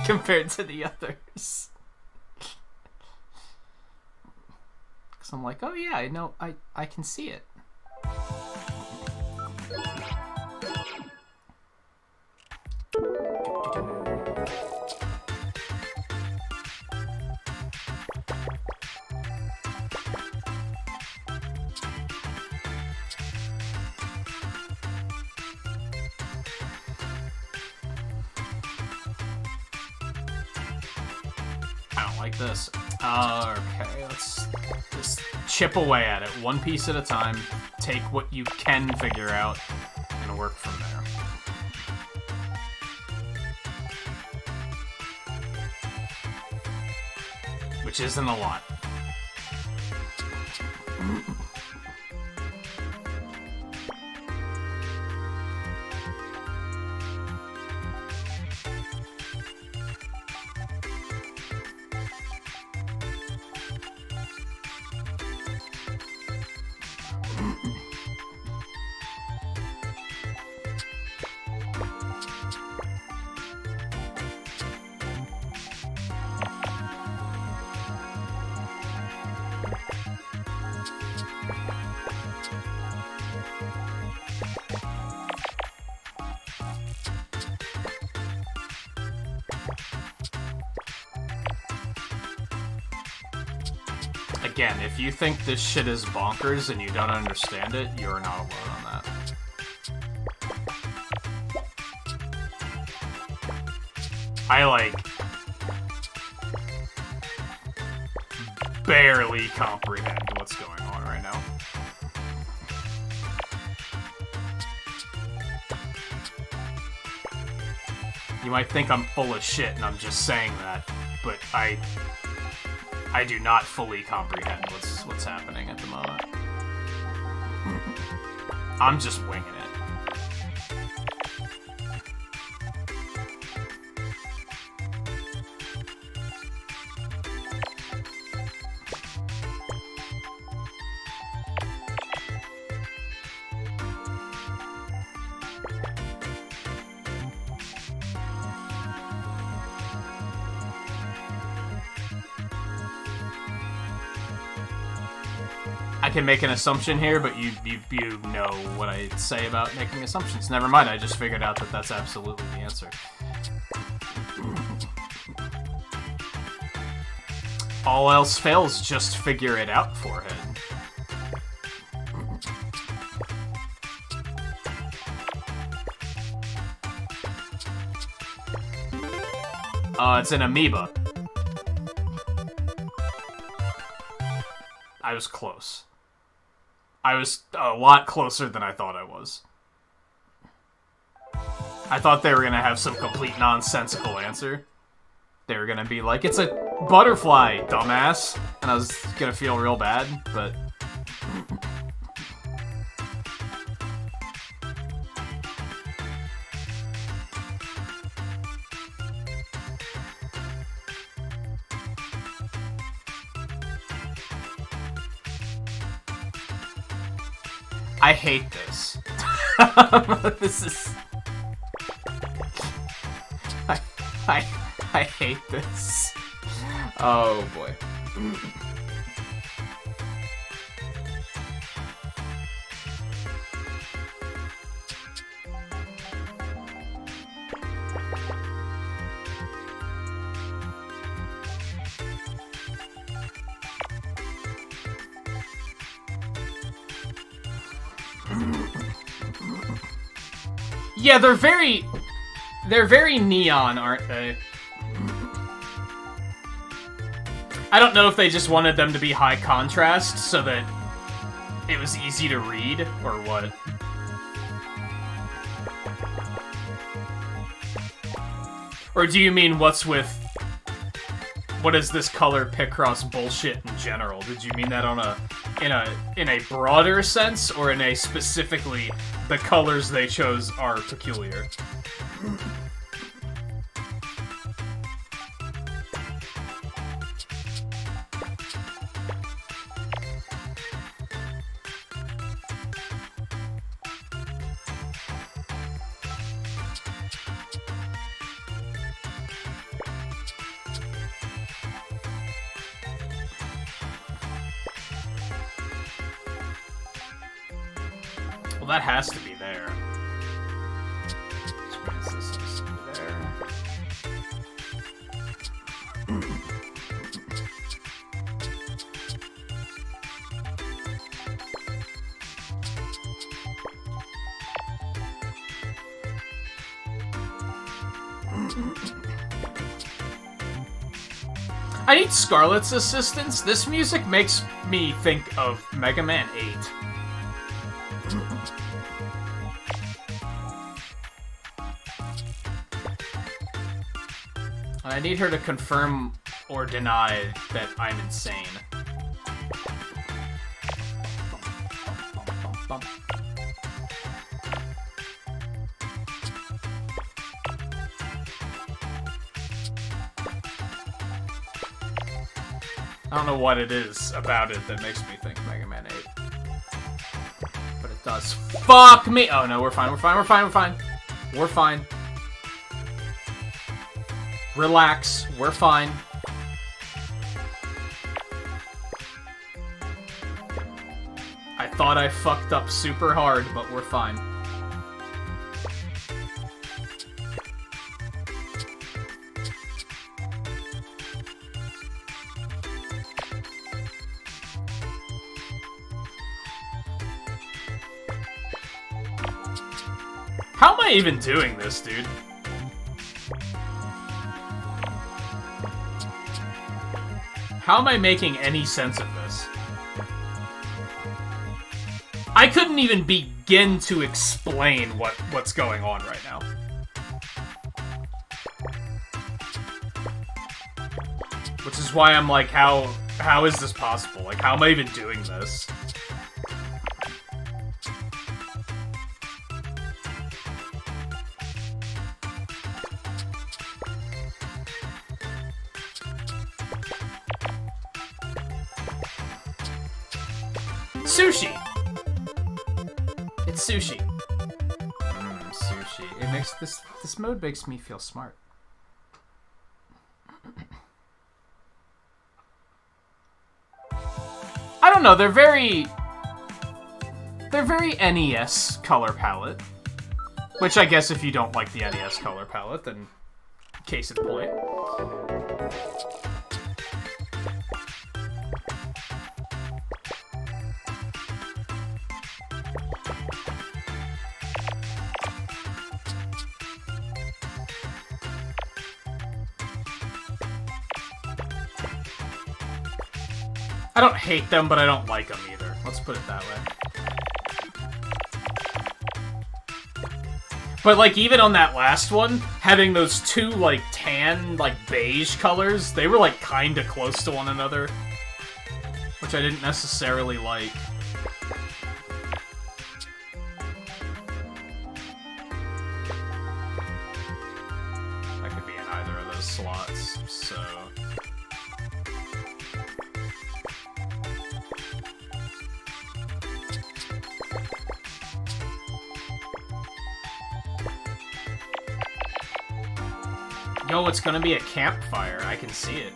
compared to the others. Because I'm like, oh yeah, I know, I can see it. I don't like this. Okay, let's just chip away at it, one piece at a time. Take what you can figure out, and work from there. Which isn't a lot. Again, if you think this shit is bonkers and you don't understand it, you're not alone on that. I, like, barely comprehend what's going on right now. You might think I'm full of shit and I'm just saying that, but I do not fully comprehend what's happening at the moment. I'm just winging it. I can make an assumption here, but you know what I say about making assumptions. Never mind, I just figured out that that's absolutely the answer. All else fails, just figure it out, forehead. It's an amoeba. I was close. I was a lot closer than I thought I was. I thought they were gonna have some complete nonsensical answer. They were gonna be like, it's a butterfly, dumbass. And I was gonna feel real bad, but... I hate this. This is... I hate this. Oh boy. Yeah, they're very neon, aren't they? I don't know if they just wanted them to be high contrast so that it was easy to read, or what. Or do you mean what is this color Picross bullshit in general? Did you mean that on in a broader sense, or in a specifically the colors they chose are peculiar? Well, that has to be there. Which means this has to be there. I need Scarlet's assistance. This music makes me think of Mega Man 8. I need her to confirm or deny that I'm insane. I don't know what it is about it that makes me think Mega Man 8. But it does. Fuck me! Oh no, we're fine, we're fine, we're fine, we're fine. We're fine. Relax, we're fine. I thought I fucked up super hard, but we're fine. How am I even doing this, dude? How am I making any sense of this? I couldn't even begin to explain what's going on right now. Which is why I'm like, how is this possible? Like, how am I even doing this? Sushi! It's sushi. Sushi. It makes this mode makes me feel smart. I don't know, they're very NES color palette. Which I guess if you don't like the NES color palette, then case in point. I don't hate them, but I don't like them either. Let's put it that way. But, like, even on that last one, having those two, like, tan, like, beige colors, they were, like, kinda close to one another. Which I didn't necessarily like. That could be in either of those slots, so... Yo, it's gonna be a campfire. I can see it.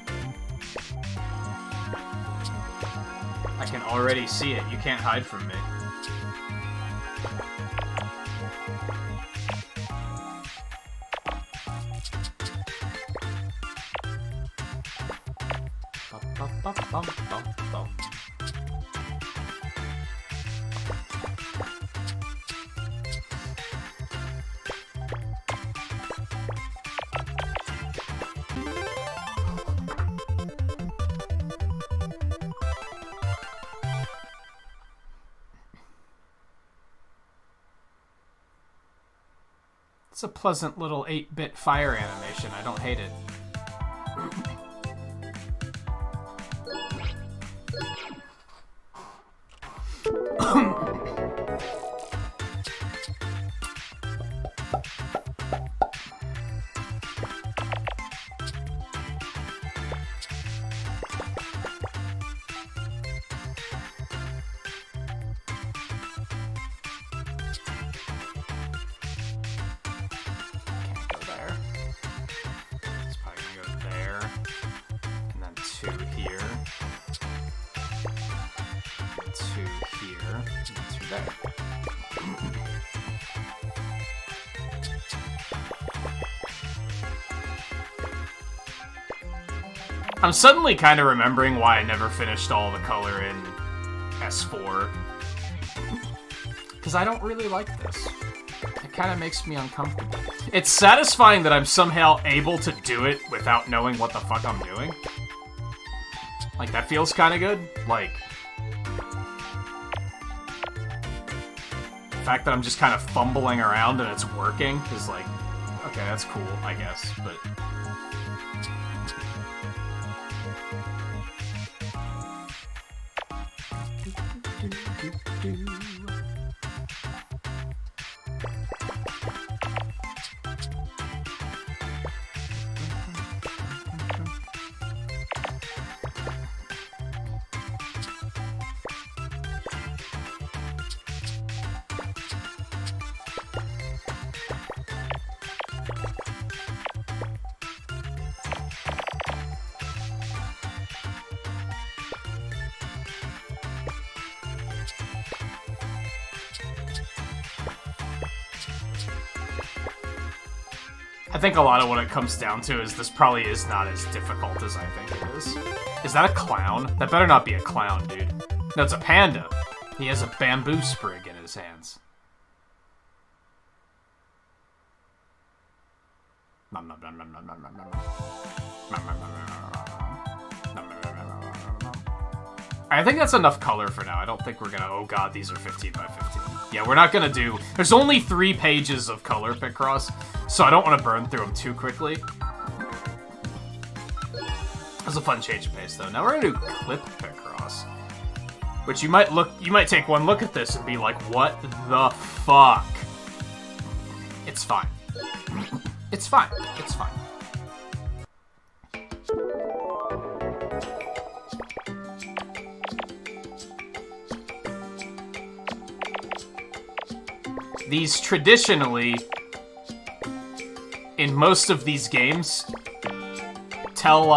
I can already see it. You can't hide from me. It's a pleasant little 8-bit fire animation. I don't hate it. I'm suddenly kind of remembering why I never finished all the color in S4. Because I don't really like this. It kind of makes me uncomfortable. It's satisfying that I'm somehow able to do it without knowing what the fuck I'm doing. Like, that feels kind of good. Like, the fact that I'm just kind of fumbling around and it's working is like, okay, that's cool, I guess, but... I think a lot of what it comes down to is this probably is not as difficult as I think it is. Is that a clown? That better not be a clown, dude. No, it's a panda. He has a bamboo sprig in his hands. Nom nom nom nom nom nom nom nom. Nom nom nom nom nom nom. Nom nom nom nom nom nom. I think that's enough color for now. I don't think we're gonna... Oh god, these are 15 by 15. Yeah, we're not gonna do... There's only 3 pages of color, Picross, so I don't want to burn through them too quickly. That's a fun change of pace, though. Now we're gonna do clip Picross, which you might take one look at this and be like, what the fuck? It's fine. It's fine. It's fine. These traditionally, in most of these games, tell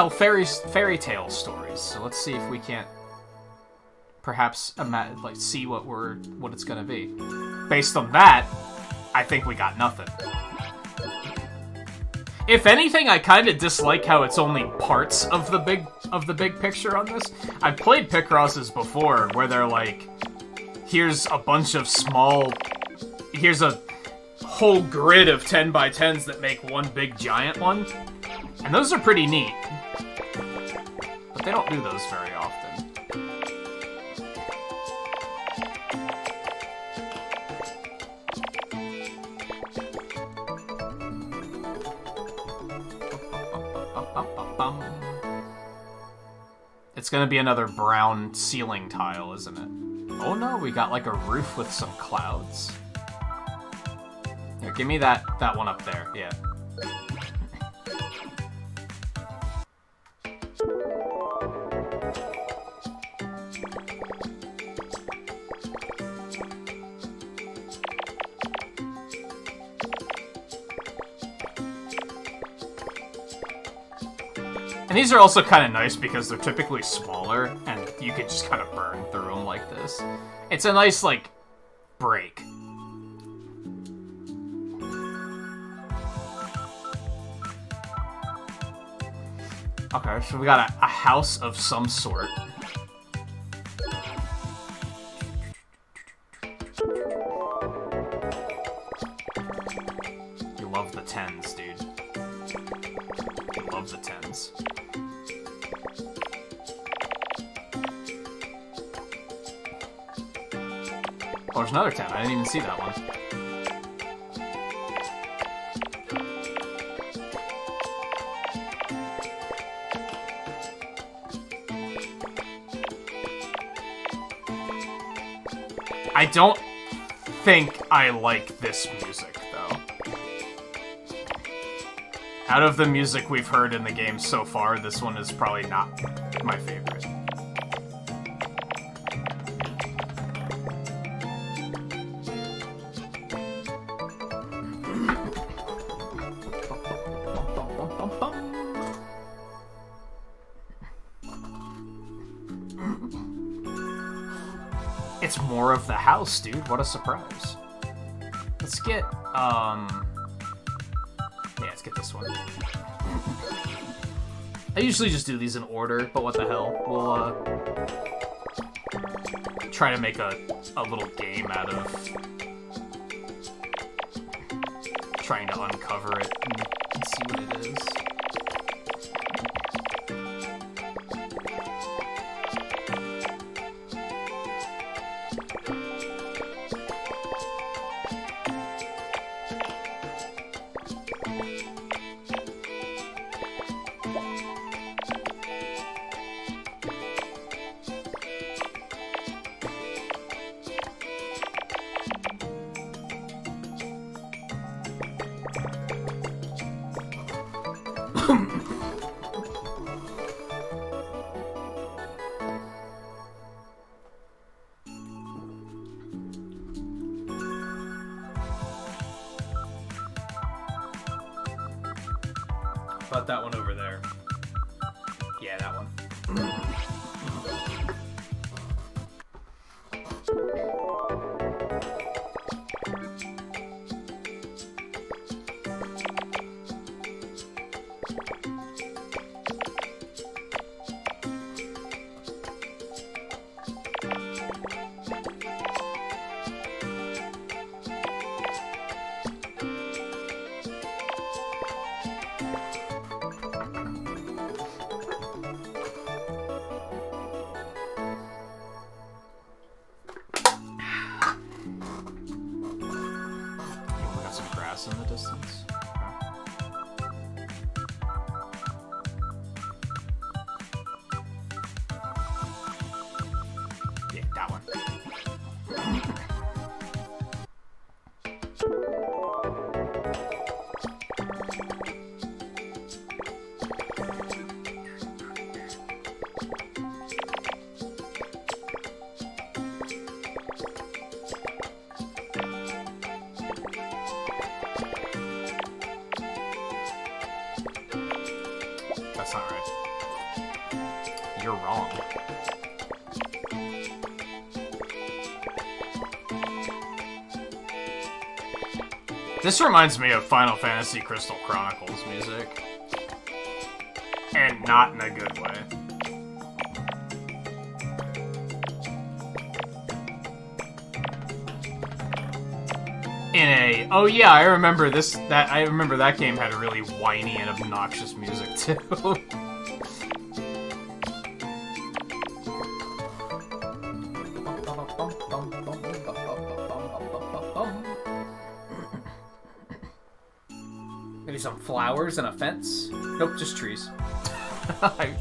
fairy tale stories. So let's see if we can't perhaps see what it's gonna be. Based on that, I think we got nothing. If anything, I kind of dislike how it's only parts of the big picture on this. I've played Picrosses before where they're like, here's a bunch of here's a whole grid of 10 by 10s that make one big giant one. And those are pretty neat. But they don't do those very often. It's gonna be another brown ceiling tile, isn't it? Oh no, we got like a roof with some clouds. Here, give me that one up there, yeah. And these are also kind of nice because they're typically smaller, and you can just kind of burn through them like this. It's a nice, like, break. Okay, so we got a house of some sort. You love the 10s, dude. You love the 10s. Oh, there's another 10. I didn't even see that one. I don't think I like this music, though. Out of the music we've heard in the game so far, this one is probably not my favorite. It's more of the house, dude. What a surprise. Let's get, yeah, let's get this one. I usually just do these in order, but what the hell. We'll, try to make a little game out of trying to uncover it and see what it is.
About that one over there. Yeah, that one.
In the distance. Yeah, that one. That's not right. You're wrong. This reminds me of Final Fantasy Crystal Chronicles music. And not in a good way. In a, oh yeah, I remember that game had really whiny and obnoxious music too.
Maybe some flowers and a fence? Nope, just trees.
Never mind.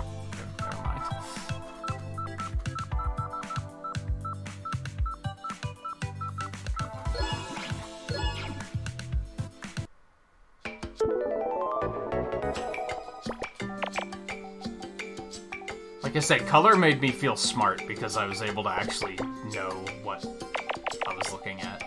Like I said, color made me feel smart because I was able to actually know what I was looking at.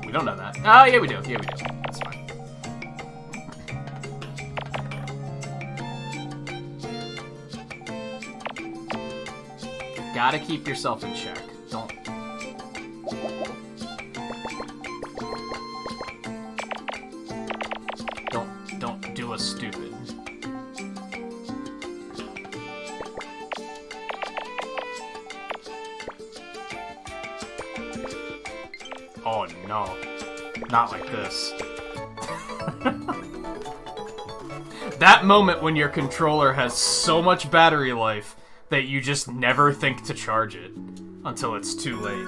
We don't know that. Oh, yeah, we do. Yeah, we do. That's fine. Gotta keep yourself in check. Don't do a stupid. Oh no, not like this. That moment when your controller has so much battery life that you just never think to charge it until it's too late.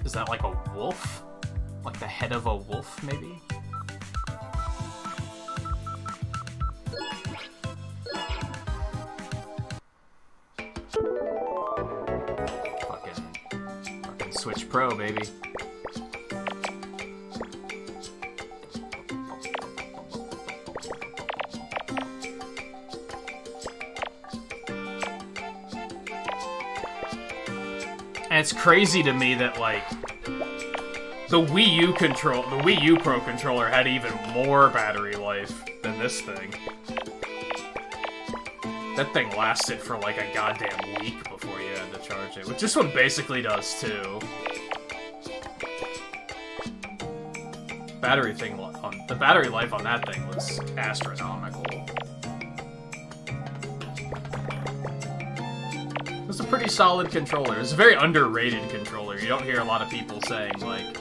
Is that like a wolf? Like the head of a wolf, maybe? Fucking Switch Pro, baby. And it's crazy to me that, like, the Wii U Pro controller had even more battery life than this thing. That thing lasted for like a goddamn week before you had to charge it, which this one basically does too. The battery life on that thing was astronomical. It was a pretty solid controller. It's a very underrated controller. You don't hear a lot of people saying, like,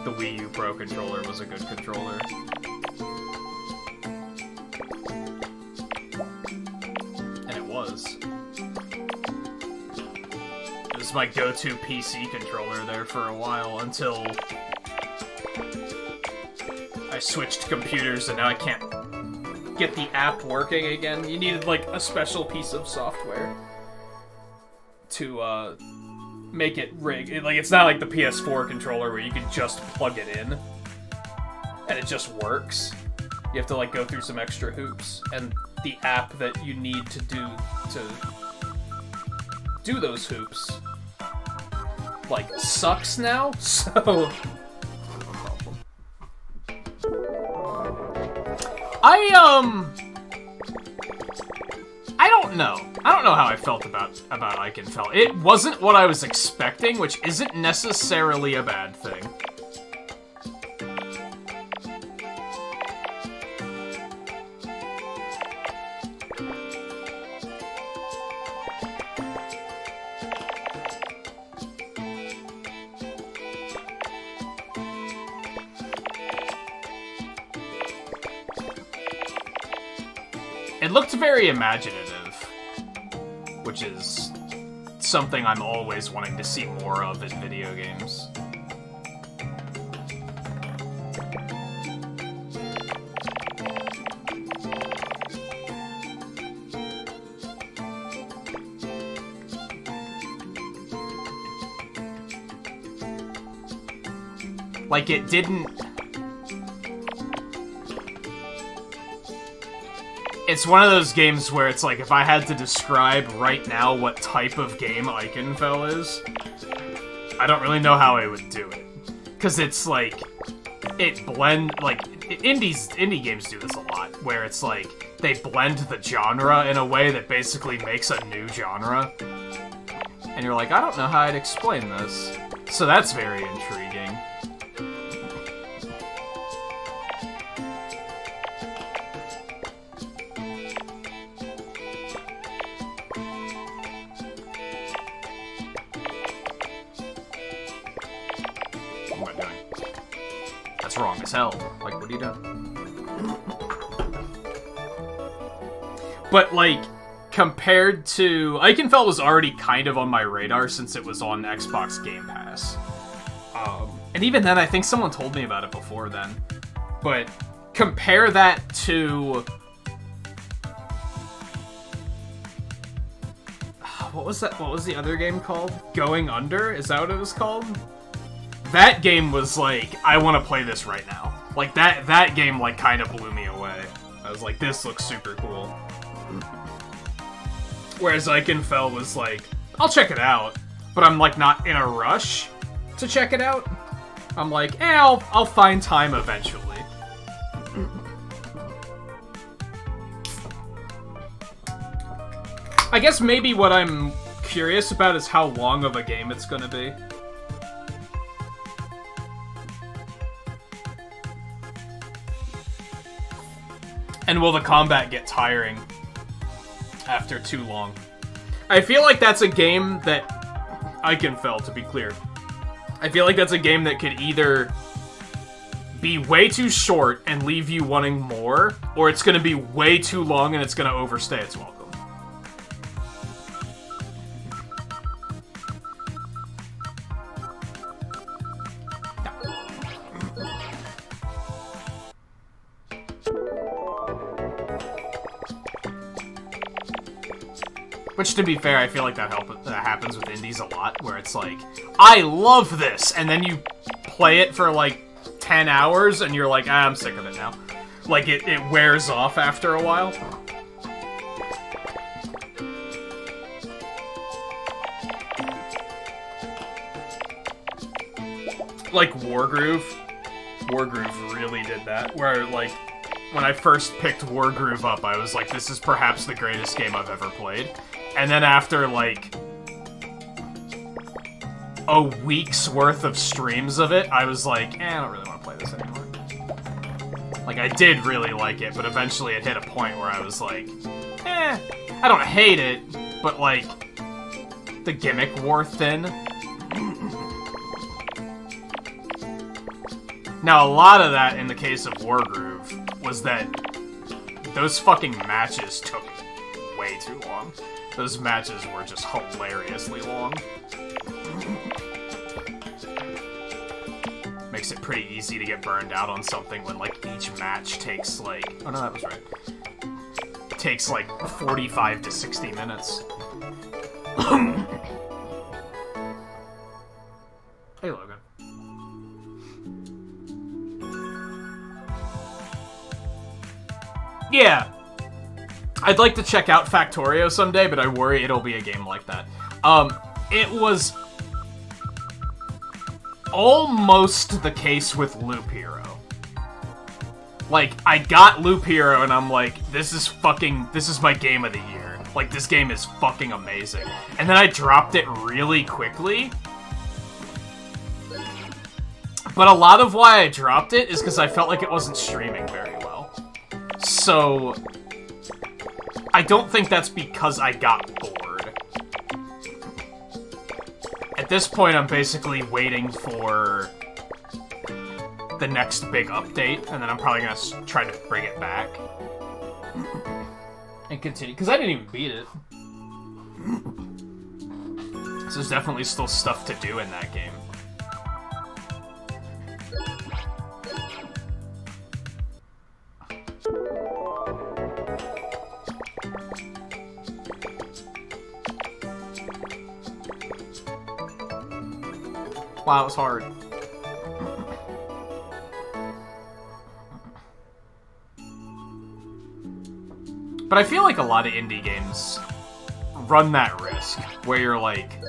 the Wii U Pro controller was a good controller. And it was. It was my go-to PC controller there for a while until I switched computers and now I can't
get the app working again, you needed like a special piece of software to make it rig. It's not like the PS4 controller where you can just plug it in and it just works. You have to like go through some extra hoops, and the app that you need to do those hoops like sucks now. So
I don't know. I don't know how I felt about Ikenfell. It wasn't what I was expecting, which isn't necessarily a bad thing. It looked very imaginative, which is something I'm always wanting to see more of in video games. Like, it didn't... It's one of those games where it's like, if I had to describe right now what type of game Ikenfell is, I don't really know how I would do it. Because it's like, indie games do this a lot, where it's like, they blend the genre in a way that basically makes a new genre. And you're like, I don't know how I'd explain this. So that's very intriguing. Wrong as hell. Like, what are you doing? But, like, compared to... Ikenfell was already kind of on my radar since it was on Xbox Game Pass. And even then, I think someone told me about it before then. But compare that to... What was that? What was the other game called? Going Under? Is that what it was called? That game was like, I want to play this right now. Like, that game, like, kind of blew me away. I was like, this looks super cool. Whereas Ikenfell was like, I'll check it out, but I'm, like, not in a rush to check it out. I'm like, I'll find time eventually. I guess maybe what I'm curious about is how long of a game it's gonna be. And will the combat get tiring after too long? I feel like that's a game that... Ikenfell, to be clear. I feel like that's a game that could either be way too short and leave you wanting more, or it's going to be way too long and it's going to overstay its welcome. Which, to be fair, I feel like that happens with indies a lot, where it's like, I love this, and then you play it for like 10 hours, and you're like, I'm sick of it now. Like, it wears off after a while. Like Wargroove. Wargroove really did that, where, like, when I first picked Wargroove up, I was like, this is perhaps the greatest game I've ever played. And then after, like, a week's worth of streams of it, I was like, I don't really want to play this anymore. Like, I did really like it, but eventually it hit a point where I was like, I don't hate it, but, like, the gimmick wore thin. Now, a lot of that, in the case of Wargroove, was that those fucking matches took way too long. Those matches were just hilariously long. Makes it pretty easy to get burned out on something when, like, each match takes, like... Oh, no, that was right. takes like 45 to 60 minutes. Hey, Logan. Yeah. I'd like to check out Factorio someday, but I worry it'll be a game like that. It was almost the case with Loop Hero. Like, I got Loop Hero and I'm like, this is my game of the year. Like, this game is fucking amazing. And then I dropped it really quickly. But a lot of why I dropped it is because I felt like it wasn't streaming very well. So, I don't think that's because I got bored. At this point, I'm basically waiting for the next big update, and then I'm probably gonna try to bring it back. And continue, because I didn't even beat it. So there's definitely still stuff to do in that game. Wow, it was hard. But I feel like a lot of indie games run that risk, where you're like,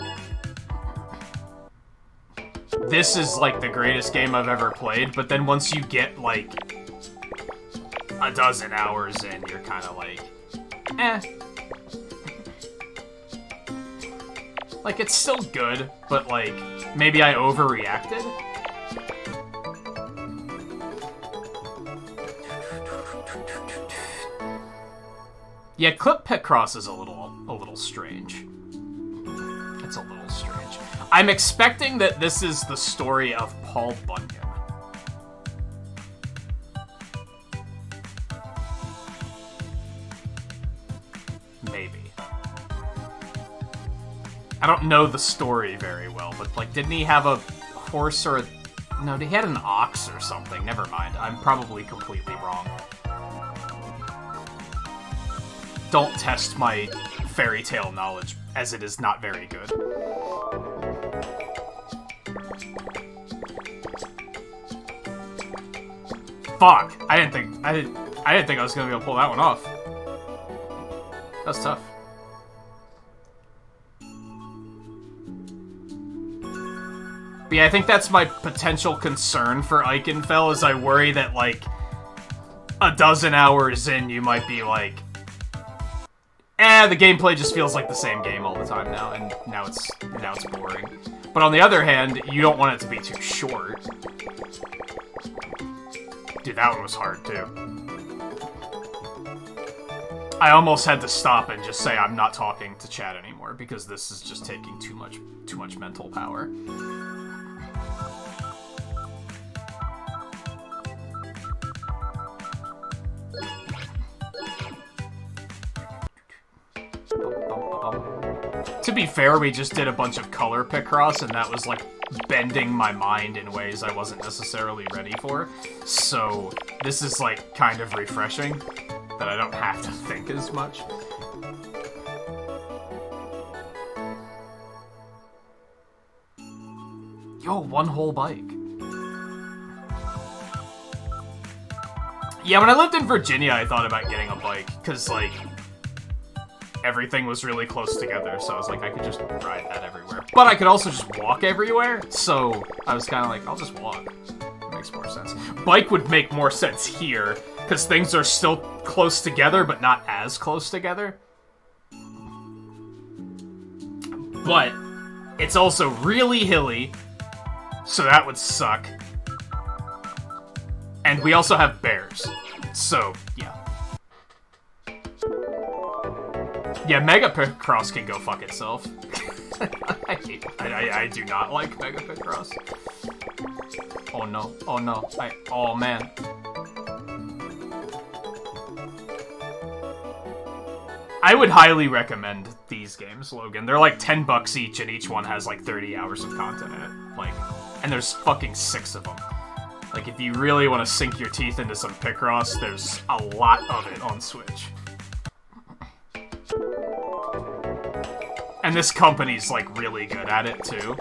this is like the greatest game I've ever played, but then once you get like a dozen hours in, you're kind of like, eh. Like, it's still good, but like, maybe I overreacted? Yeah, Clip Picross is a little strange. It's a little strange. I'm expecting that this is the story of Paul Bunyan. Maybe. I don't know the story very well, but like, didn't he have a horse or a... No, he had an ox or something. Never mind. I'm probably completely wrong. Don't test my fairy tale knowledge, as it is not very good. Fuck! I didn't think I was gonna be able to pull that one off. That's tough. But yeah, I think that's my potential concern for Eichenfell, is I worry that like a dozen hours in, you might be like, the gameplay just feels like the same game all the time now, and now it's boring. But on the other hand, you don't want it to be too short. Dude, that one was hard too. I almost had to stop and just say I'm not talking to chat anymore, because this is just taking too much mental power. To be fair, we just did a bunch of color Picross, and that was, like, bending my mind in ways I wasn't necessarily ready for. So, this is, like, kind of refreshing, that I don't have to think as much. Yo, one whole bike. Yeah, when I lived in Virginia, I thought about getting a bike, because, like, everything was really close together, so I was like, I could just ride that everywhere. But I could also just walk everywhere, so I was kind of like, I'll just walk. It makes more sense. Bike would make more sense here, because things are still close together, but not as close together. But it's also really hilly, so that would suck. And we also have bears, so yeah. Yeah, Mega Picross can go fuck itself. I do not like Mega Picross. Oh no, oh no, oh man. I would highly recommend these games, Logan. They're like $10 each, and each one has like 30 hours of content in it. Like, and there's fucking 6 of them. Like, if you really want to sink your teeth into some Picross, there's a lot of it on Switch. And this company's, like, really good at it, too.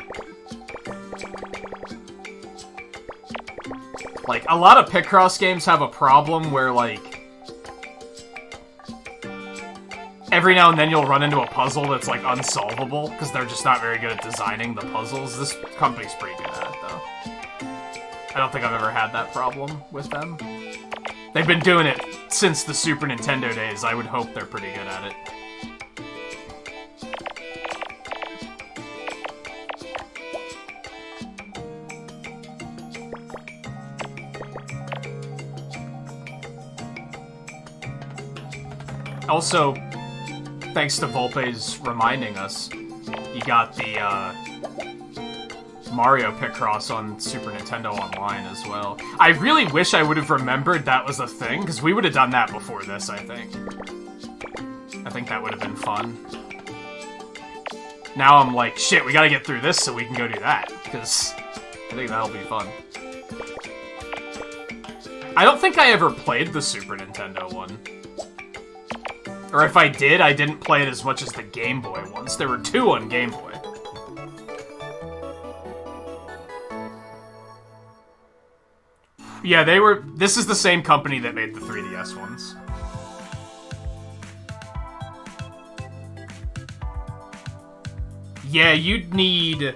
Like, a lot of Picross games have a problem where, like, every now and then you'll run into a puzzle that's, like, unsolvable, because they're just not very good at designing the puzzles. This company's pretty good at it, though. I don't think I've ever had that problem with them. They've been doing it since the Super Nintendo days. I would hope they're pretty good at it. Also, thanks to Volpe's reminding us, you got the Mario Picross on Super Nintendo Online as well. I really wish I would have remembered that was a thing, because we would have done that before this, I think. I think that would have been fun. Now I'm like, shit, we gotta get through this so we can go do that, because I think that'll be fun. I don't think I ever played the Super Nintendo one. Or if I did, I didn't play it as much as the Game Boy ones. There were 2 on Game Boy. Yeah, this is the same company that made the 3DS ones. Yeah, you'd need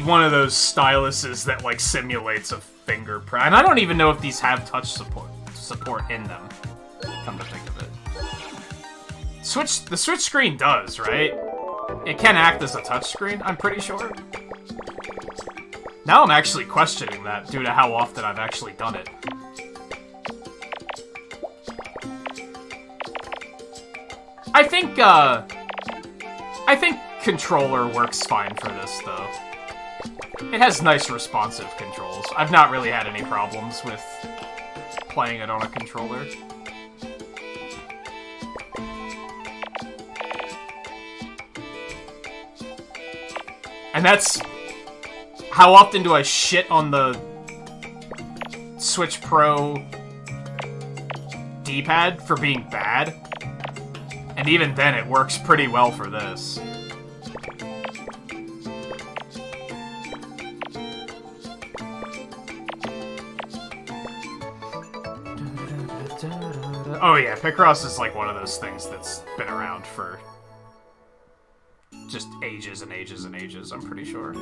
one of those styluses that, like, simulates a fingerprint. And I don't even know if these have touch support in them, come to think of it. The Switch screen does, right? It can act as a touchscreen, I'm pretty sure. Now I'm actually questioning that due to how often I've actually done it. I think controller works fine for this, though. It has nice responsive controls. I've not really had any problems with playing it on a controller. And that's... How often do I shit on the Switch Pro D-pad for being bad? And even then, it works pretty well for this. Oh yeah, Picross is like one of those things that's been around for just ages and ages and ages, I'm pretty sure.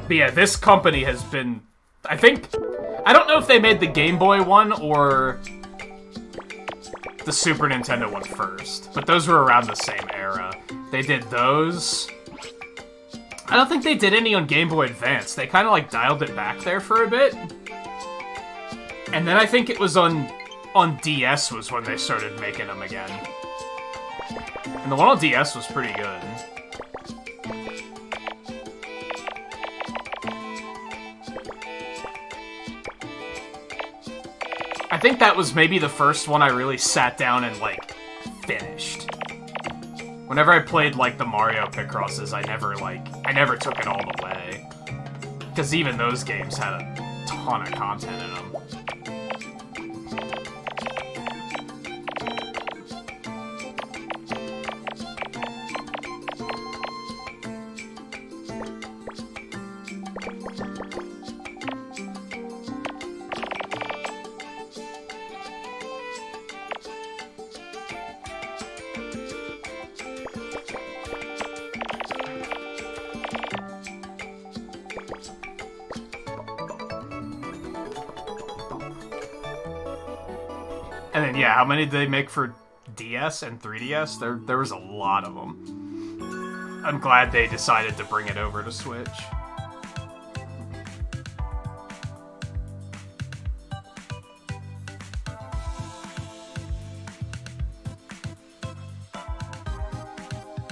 But yeah, this company has been... I don't know if they made the Game Boy one or the Super Nintendo one first, but those were around the same era. They did those. I don't think they did any on Game Boy Advance. They kind of like dialed it back there for a bit. And then I think it was on DS was when they started making them again. And the one on DS was pretty good. I think that was maybe the first one I really sat down and, like, finished. Whenever I played, like, the Mario Picrosses, I never took it all the way. Because even those games had a ton of content in them. And then, yeah, how many did they make for DS and 3DS? There was a lot of them. I'm glad they decided to bring it over to Switch.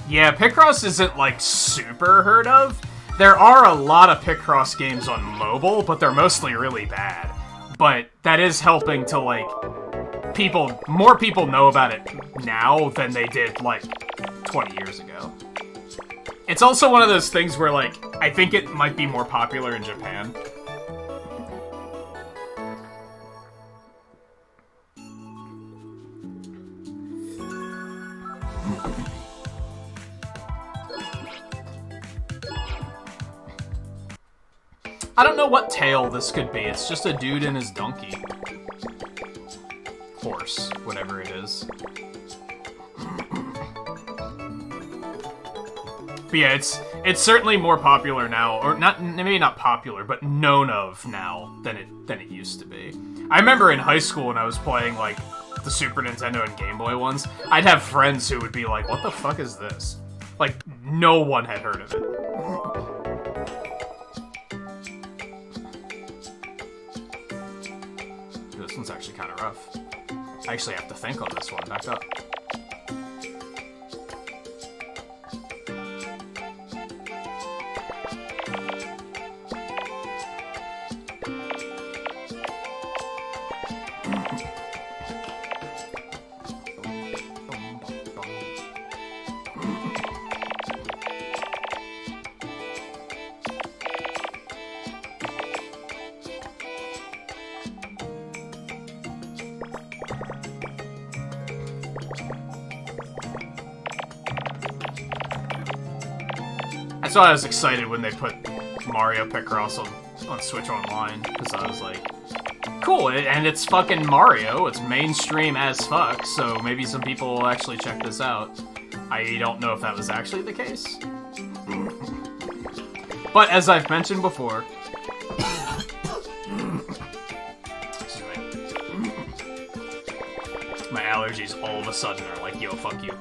Yeah, Picross isn't, like, super heard of. There are a lot of Picross games on mobile, but they're mostly really bad. But that is helping to, like... more people know about it now than they did, like, 20 years ago. It's also one of those things where, like, I think it might be more popular in Japan. I don't know what tail this could be. It's just a dude and his donkey. Horse, whatever it is. But yeah, it's certainly more popular now, or not, maybe not popular, but known of now than it used to be. I remember in high school when I was playing like the Super Nintendo and Game Boy ones, I'd have friends who would be like, "What the fuck is this?" Like no one had heard of it. This one's actually kind of rough. I actually have to think on this one. Back up. That's why I was excited when they put Mario Picross on Switch Online, because I was like, cool, and it's fucking Mario, it's mainstream as fuck, so maybe some people will actually check this out. I don't know if that was actually the case. But as I've mentioned before... my allergies all of a sudden are like, yo, fuck you.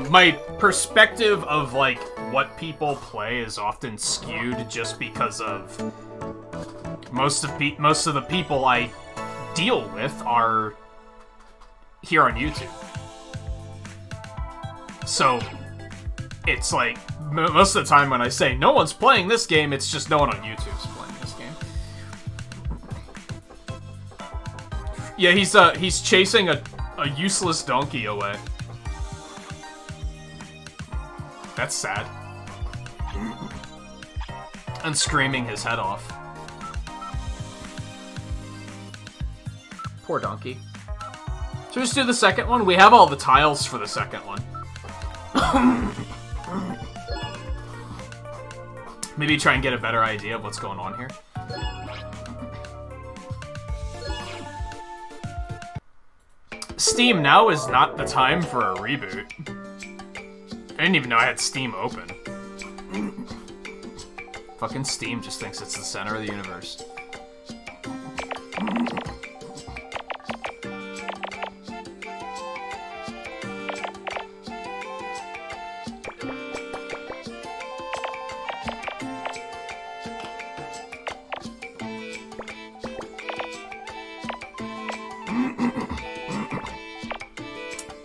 My perspective of, like, what people play is often skewed just because of most of the people I deal with are here on YouTube. So, it's like, most of the time when I say no one's playing this game, it's just no one on YouTube's playing this game. Yeah, he's chasing a useless donkey away. That's sad. And screaming his head off. Poor donkey. Should we just do the second one? We have all the tiles for the second one. Maybe try and get a better idea of what's going on here. Steam, now is not the time for a reboot. I didn't even know I had Steam open. Fucking Steam just thinks it's the center of the universe.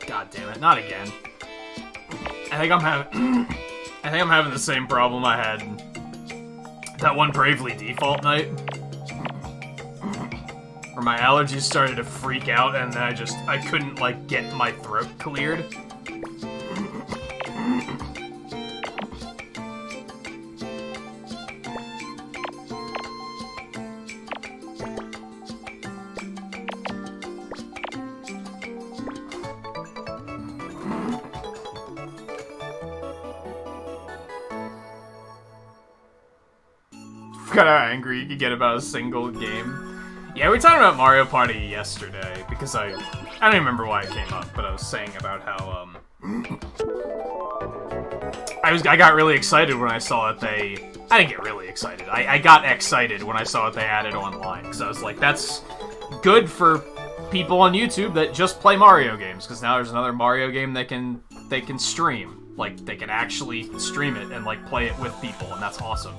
God damn it, not again. I think I'm having the same problem I had that one Bravely Default night, where my allergies started to freak out and then I couldn't, like, get my throat cleared. Kind of angry you could get about a single game. Yeah, we talked about Mario Party yesterday because I don't even remember why it came up, but I was saying about how I got really excited when I saw that I didn't get really excited. I got excited when I saw that they added online, because I was like, that's good for people on YouTube that just play Mario games, because now there's another Mario game they can stream. Like, they can actually stream it and, like, play it with people, and that's awesome.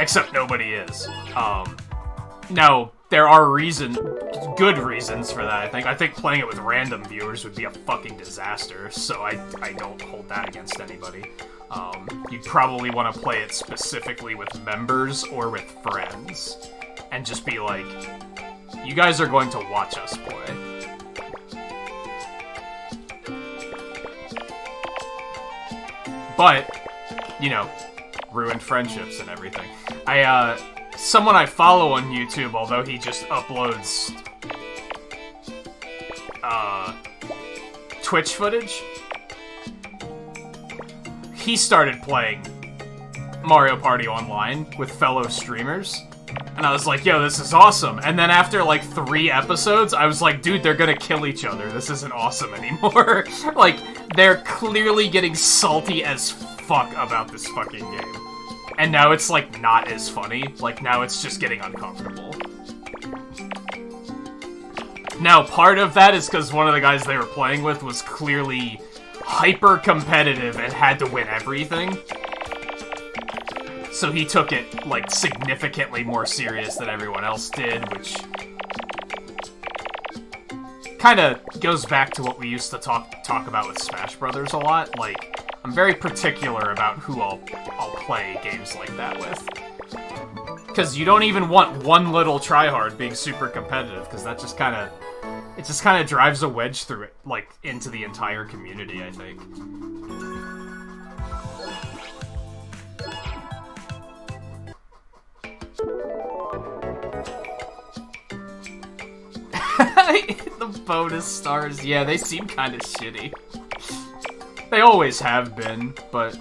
Except nobody is. Now, there are good reasons for that, I think. I think playing it with random viewers would be a fucking disaster, so I don't hold that against anybody. You'd probably want to play it specifically with members or with friends. And just be like, you guys are going to watch us play. But, you know, ruined friendships and everything. Someone I follow on YouTube, although he just uploads, Twitch footage, he started playing Mario Party Online with fellow streamers. And I was like, yo, this is awesome. And then after like 3 episodes, I was like, dude, they're gonna kill each other. This isn't awesome anymore. Like, they're clearly getting salty as fuck about this fucking game. And now it's like not as funny. Like, now it's just getting uncomfortable. Now, part of that is because one of the guys they were playing with was clearly hyper-competitive and had to win everything. So he took it, like, significantly more serious than everyone else did, which kind of goes back to what we used to talk about with Smash Brothers a lot. Like, I'm very particular about who I'll play games like that with. Because you don't even want one little tryhard being super competitive, because that just kind of... It just kind of drives a wedge through it, like, into the entire community, I think. The bonus stars, yeah, they seem kind of shitty. They always have been, but...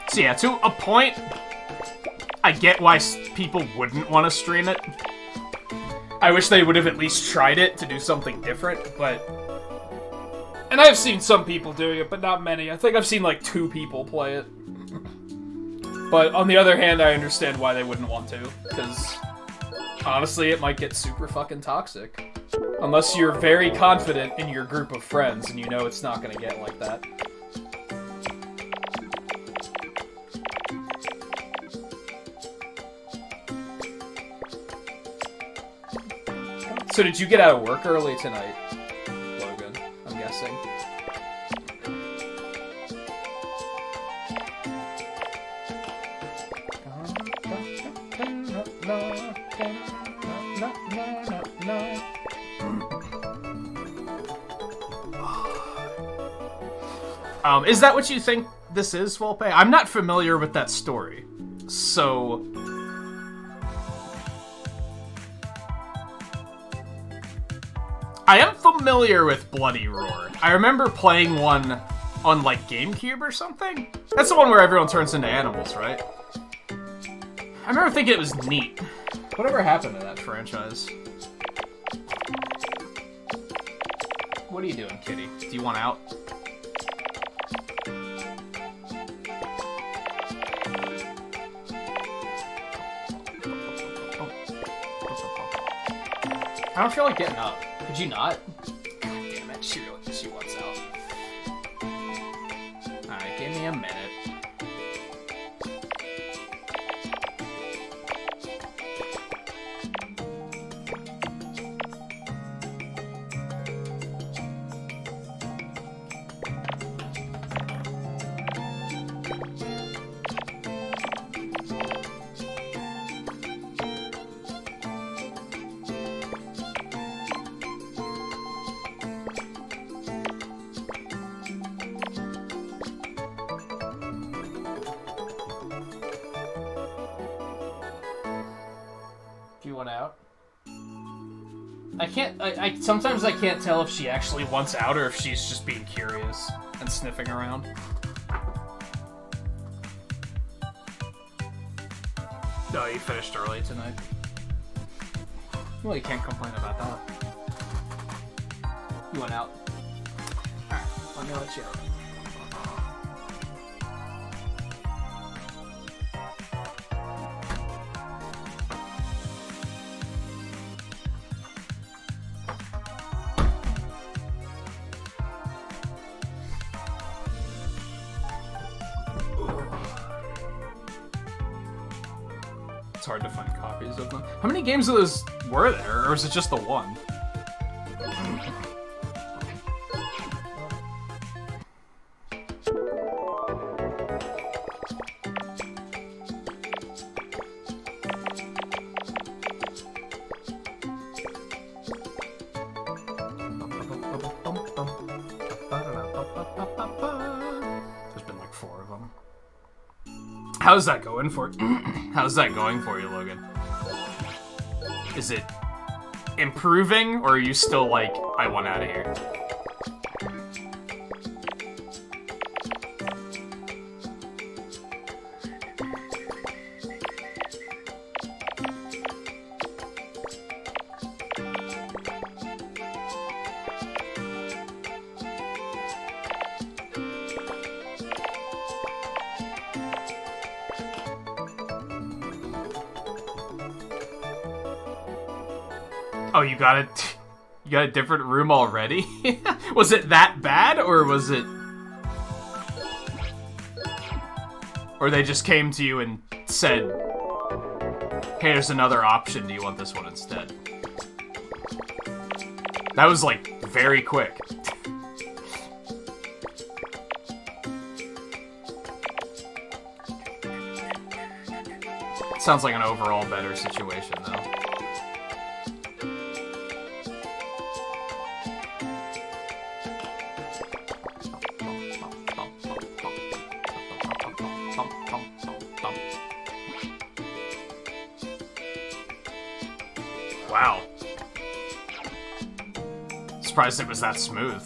So yeah, to a point, I get why people wouldn't want to stream it. I wish they would have at least tried it to do something different, but... And I've seen some people doing it, but not many. I think I've seen like 2 people play it. But on the other hand, I understand why they wouldn't want to, because honestly, it might get super fucking toxic. Unless you're very confident in your group of friends and you know it's not gonna get like that. So did you get out of work early tonight, Logan? I'm guessing. Is that what you think this is, Volpe? I'm not familiar with that story, so... I am familiar with Bloody Roar. I remember playing one on, like, GameCube or something? That's the one where everyone turns into animals, right? I remember thinking it was neat. Whatever happened to that franchise? What are you doing, kitty? Do you want out? I don't feel like getting up. Could you not? God damn it, she wants out. Alright, give me a minute. Out. Sometimes I can't tell if she actually wants out or if she's just being curious and sniffing around. No, you finished early tonight. Well, you can't complain about that. You went out. Alright, let me let you out. It's hard to find copies of them. How many games of those were there, or was it just the one? There's been like 4 of them. How's that going for How's that going for you, Logan? Is it improving, or are you still like, I want out of here? Oh, you got it. You got a different room already? Was it that bad, or was it... Or they just came to you and said, hey, there's another option, do you want this one instead? That was, like, very quick. Sounds like an overall better situation, though. Wow. Surprised it was that smooth.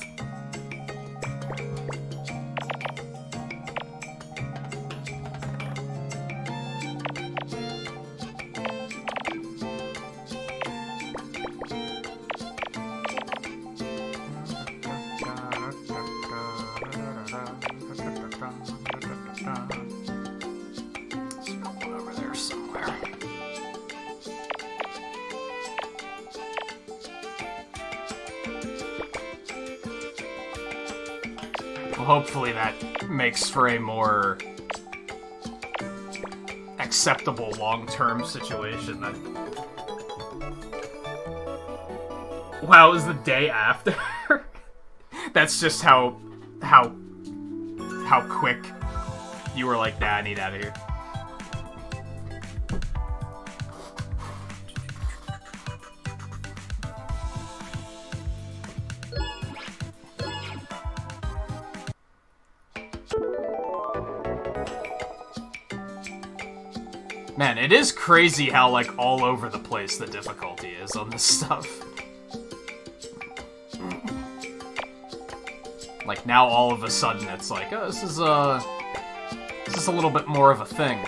Over there somewhere. Well, hopefully that makes for a more acceptable long-term situation then. Wow, it was the day after? That's just how quick you were like, nah, I need out of here. Man, it is crazy how, like, all over the place the difficulty is on this stuff. Like, now all of a sudden it's like, oh, this is a little bit more of a thing.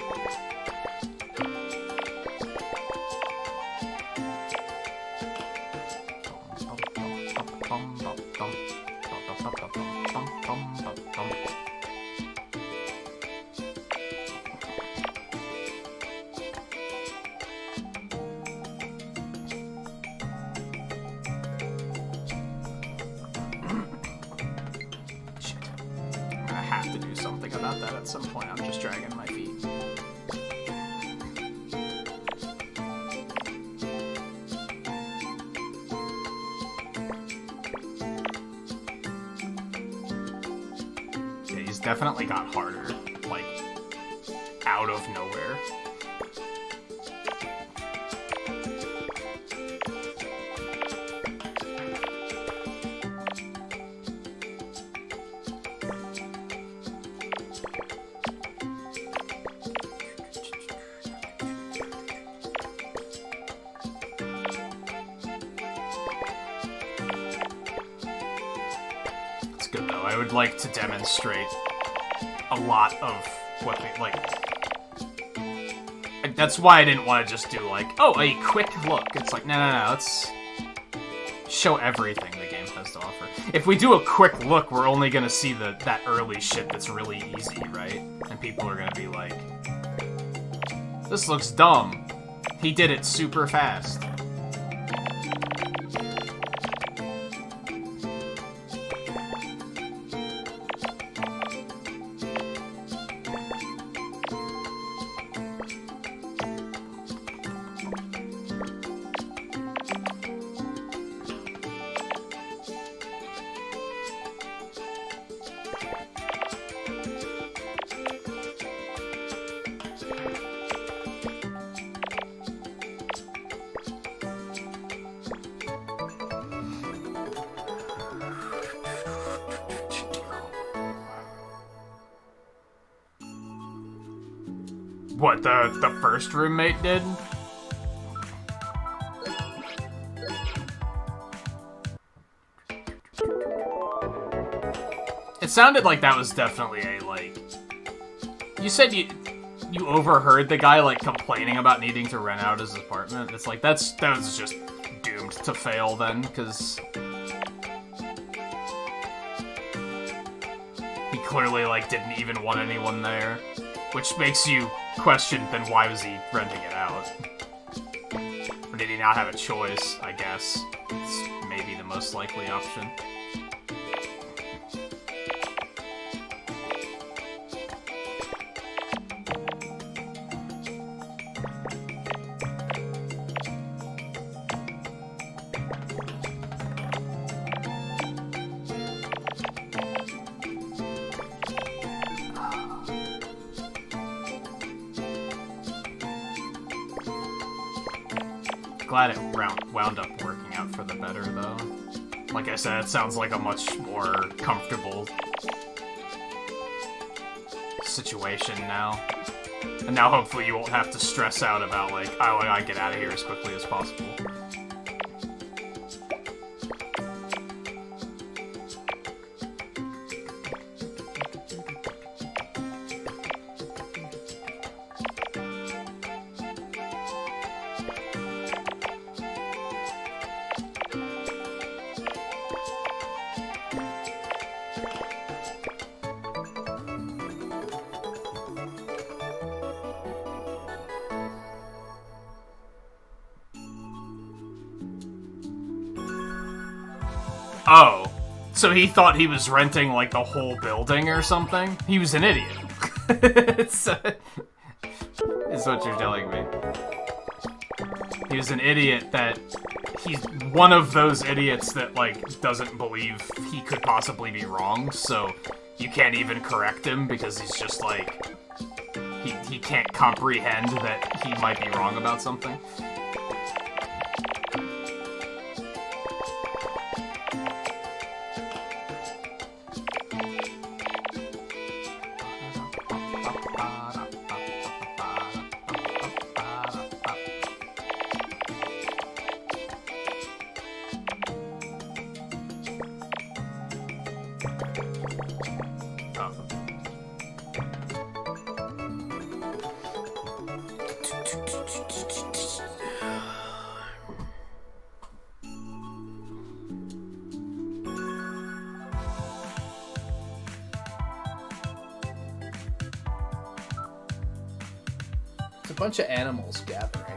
To do something about that at some point. I'm just dragging my feet. Yeah, he's definitely got harder, like, out of nowhere. Good though. I would like to demonstrate a lot of what they like. That's why I didn't want to just do like, oh, a quick look. It's like, no, let's show everything the game has to offer. If we do a quick look, we're only gonna see that early shit that's really easy, right? And people are gonna be like, this looks dumb. He did it super fast. What, the first roommate did? It sounded like that was definitely a, like... You said you overheard the guy, like, complaining about needing to rent out his apartment. It's like, that was just doomed to fail then, because... He clearly, like, didn't even want anyone there. Which makes you question, then why was he renting it out? Or did he not have a choice, I guess? It's maybe the most likely option. Glad it wound up working out for the better, though. Like I said, it sounds like a much more comfortable situation now. And now hopefully you won't have to stress out about, like, oh, I gotta get out of here as quickly as possible. Oh, so he thought he was renting, like, the whole building or something? He was an idiot. Is what you're telling me. He was an idiot that... He's one of those idiots that, like, doesn't believe he could possibly be wrong, so you can't even correct him because he's just, like... He can't comprehend that he might be wrong about something.
It's a bunch of animals gathering.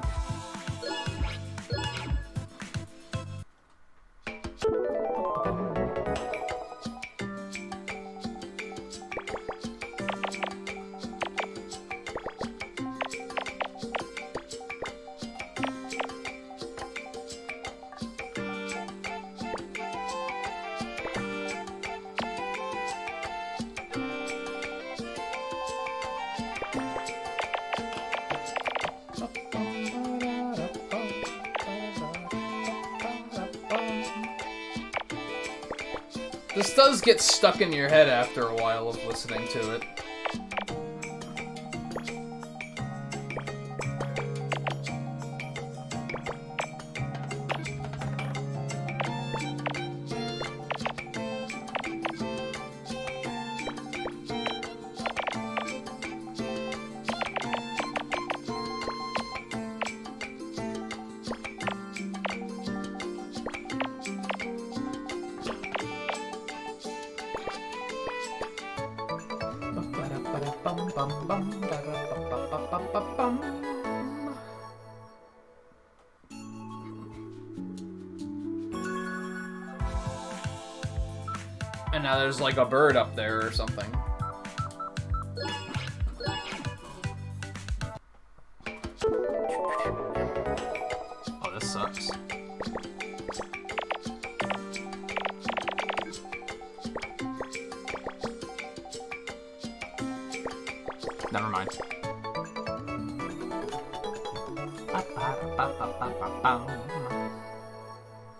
This does get stuck in your head after a while of listening to it. And now there's like a bird up there or something.
Oh, this sucks. Never mind.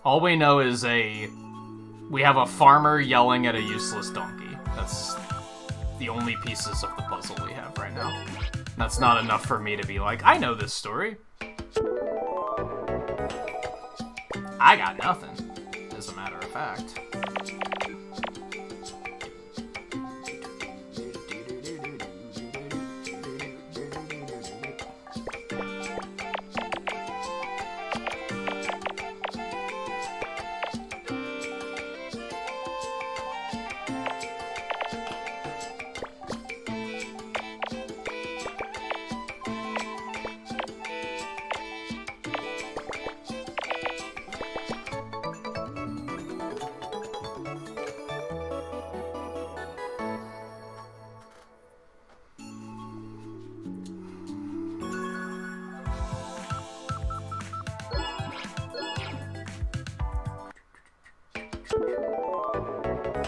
All we know is we have a farmer yelling at a useless donkey. the only pieces of the puzzle we have right now. That's not enough for me to be like, I know this story. I got nothing, as a matter of fact.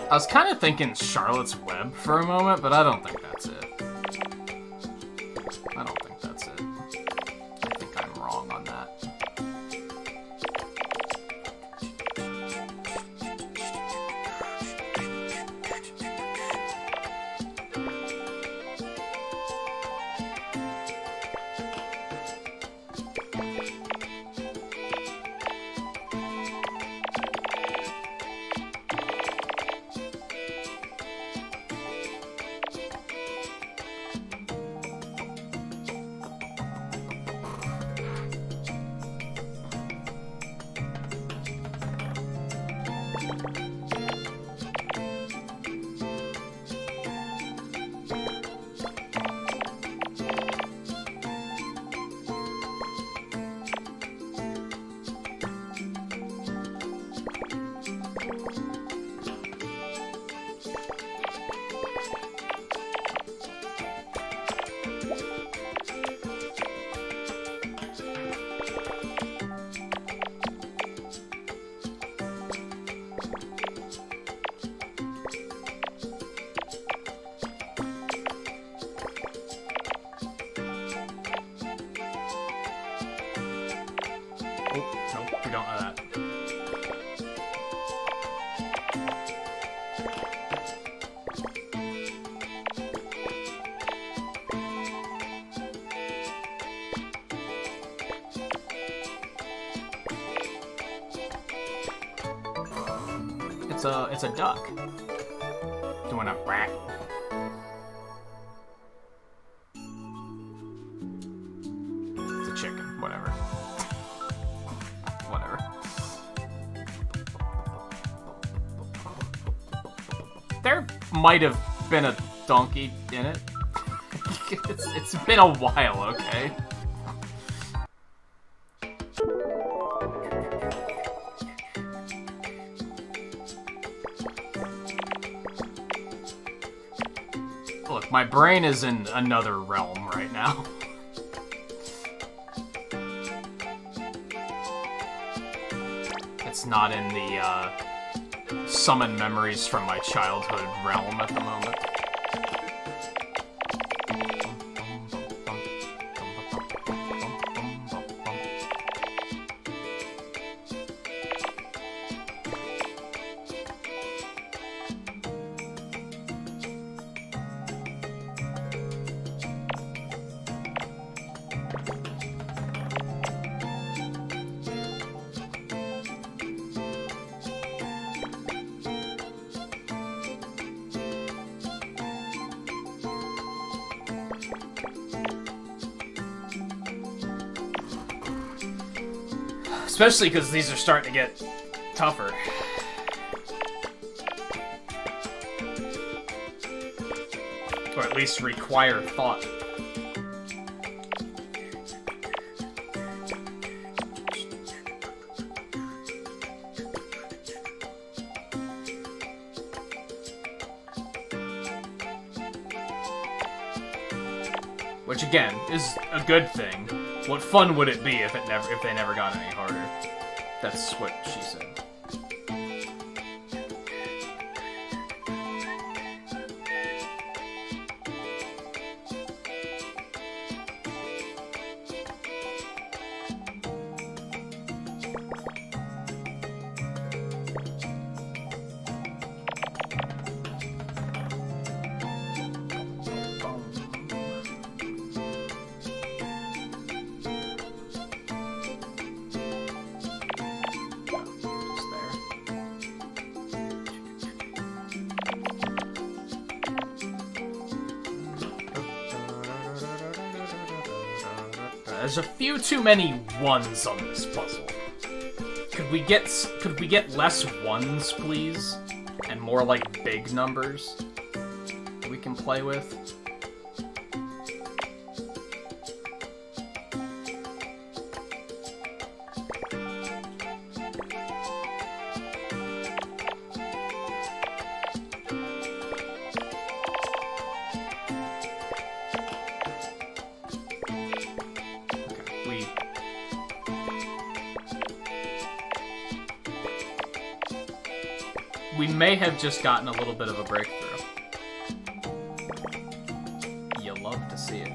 I was kind of thinking Charlotte's Web for a moment, but I don't think that's it. I don't think that's it. I think I'm wrong on that. Nope, we don't know that. It's a duck doing a rat. It's a chicken, whatever. Whatever. There might have been a donkey in it. It's been a while, okay? Look, my brain is in another realm right now. It's not in the, summon memories from my childhood realm at the moment. Especially because these are starting to get tougher. Or at least require thought. Which again is a good thing. What fun would it be if they never got any harder? That's what she said. There's a few too many ones on this puzzle. Could we get less ones, please? And more, like, big numbers that we can play with? We may have just gotten a little bit of a breakthrough. You love to see it.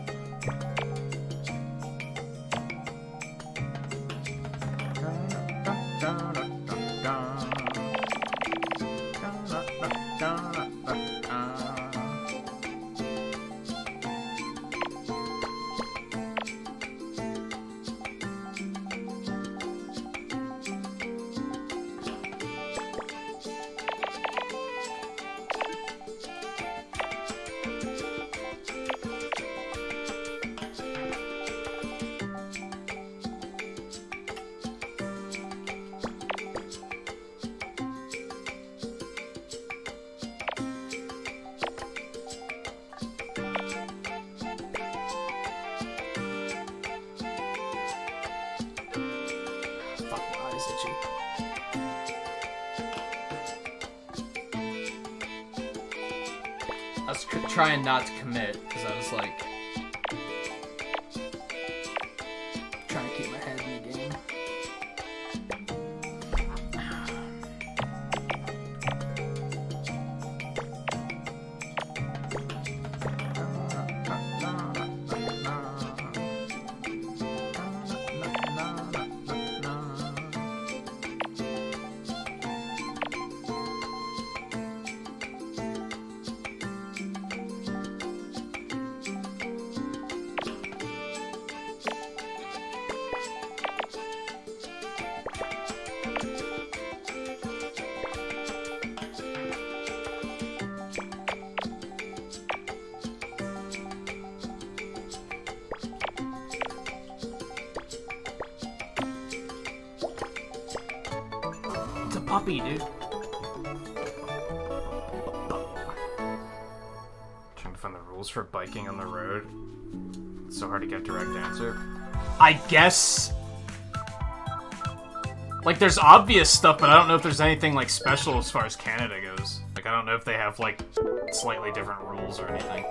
I was trying not to commit, because I was like... trying to keep my head in the game. Puppy, dude. Trying to find the rules for biking on the road. It's so hard to get direct answer. I guess... like, there's obvious stuff, but I don't know if there's anything, like, special as far as Canada goes. Like, I don't know if they have, like, slightly different rules or anything.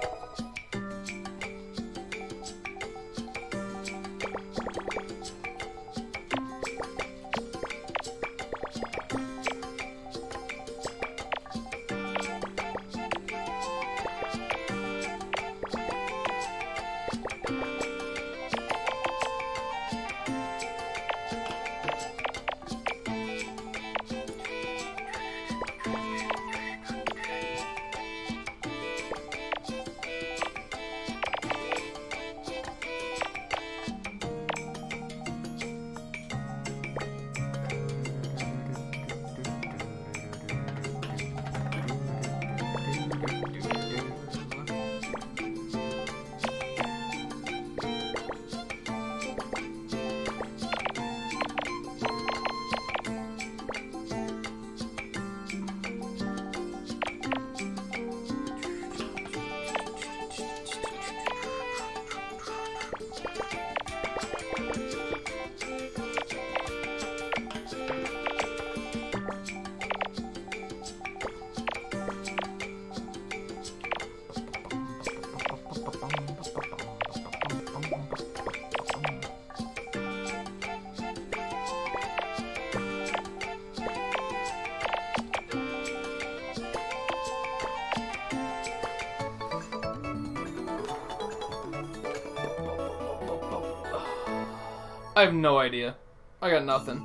I have no idea. I got nothing.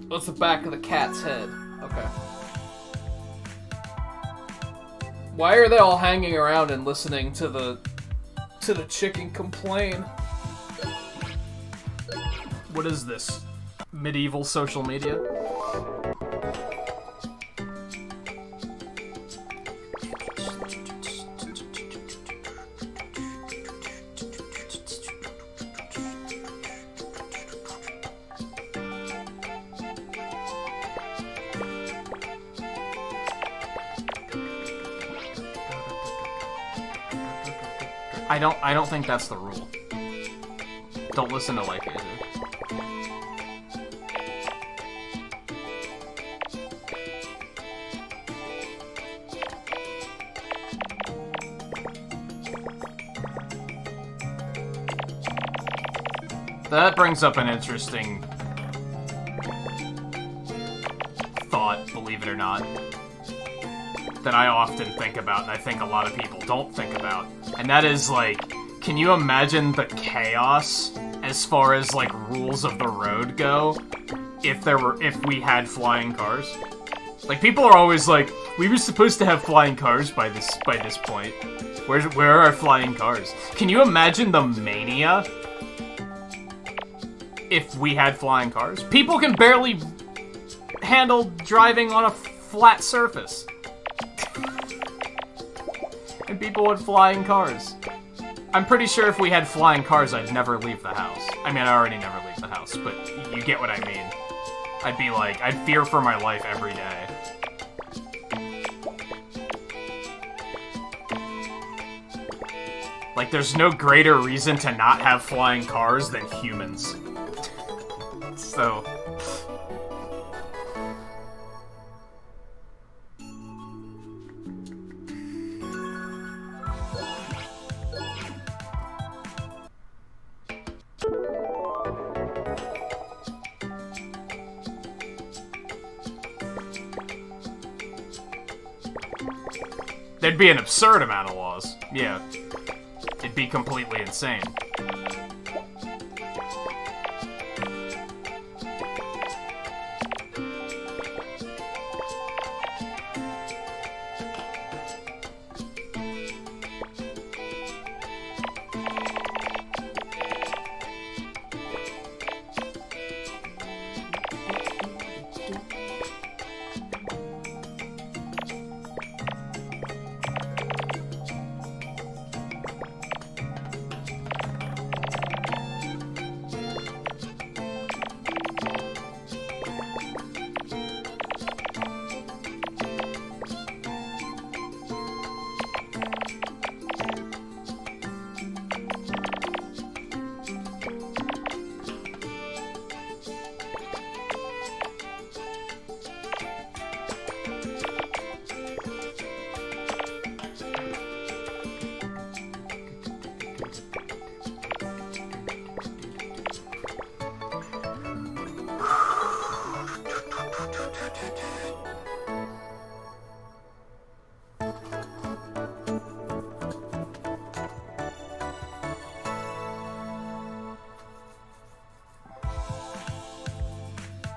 What's the back of the cat's head? Okay. Why are they all hanging around and listening to the chicken complain? What is this? Medieval social media? I don't think that's the rule. Don't listen to Life Gazer. That brings up an interesting thought, believe it or not, that I often think about, and I think a lot of people don't think about. And that is, like, can you imagine the chaos as far as, like, rules of the road go if we had flying cars? Like, people are always like, we were supposed to have flying cars by this point. Where are our flying cars? Can you imagine the mania if we had flying cars? People can barely handle driving on a flat surface. And people with flying cars. I'm pretty sure if we had flying cars, I'd never leave the house. I mean, I already never leave the house, but you get what I mean. I'd be like, I'd fear for my life every day. Like, there's no greater reason to not have flying cars than humans. So... There'd be an absurd amount of laws. Yeah. It'd be completely insane.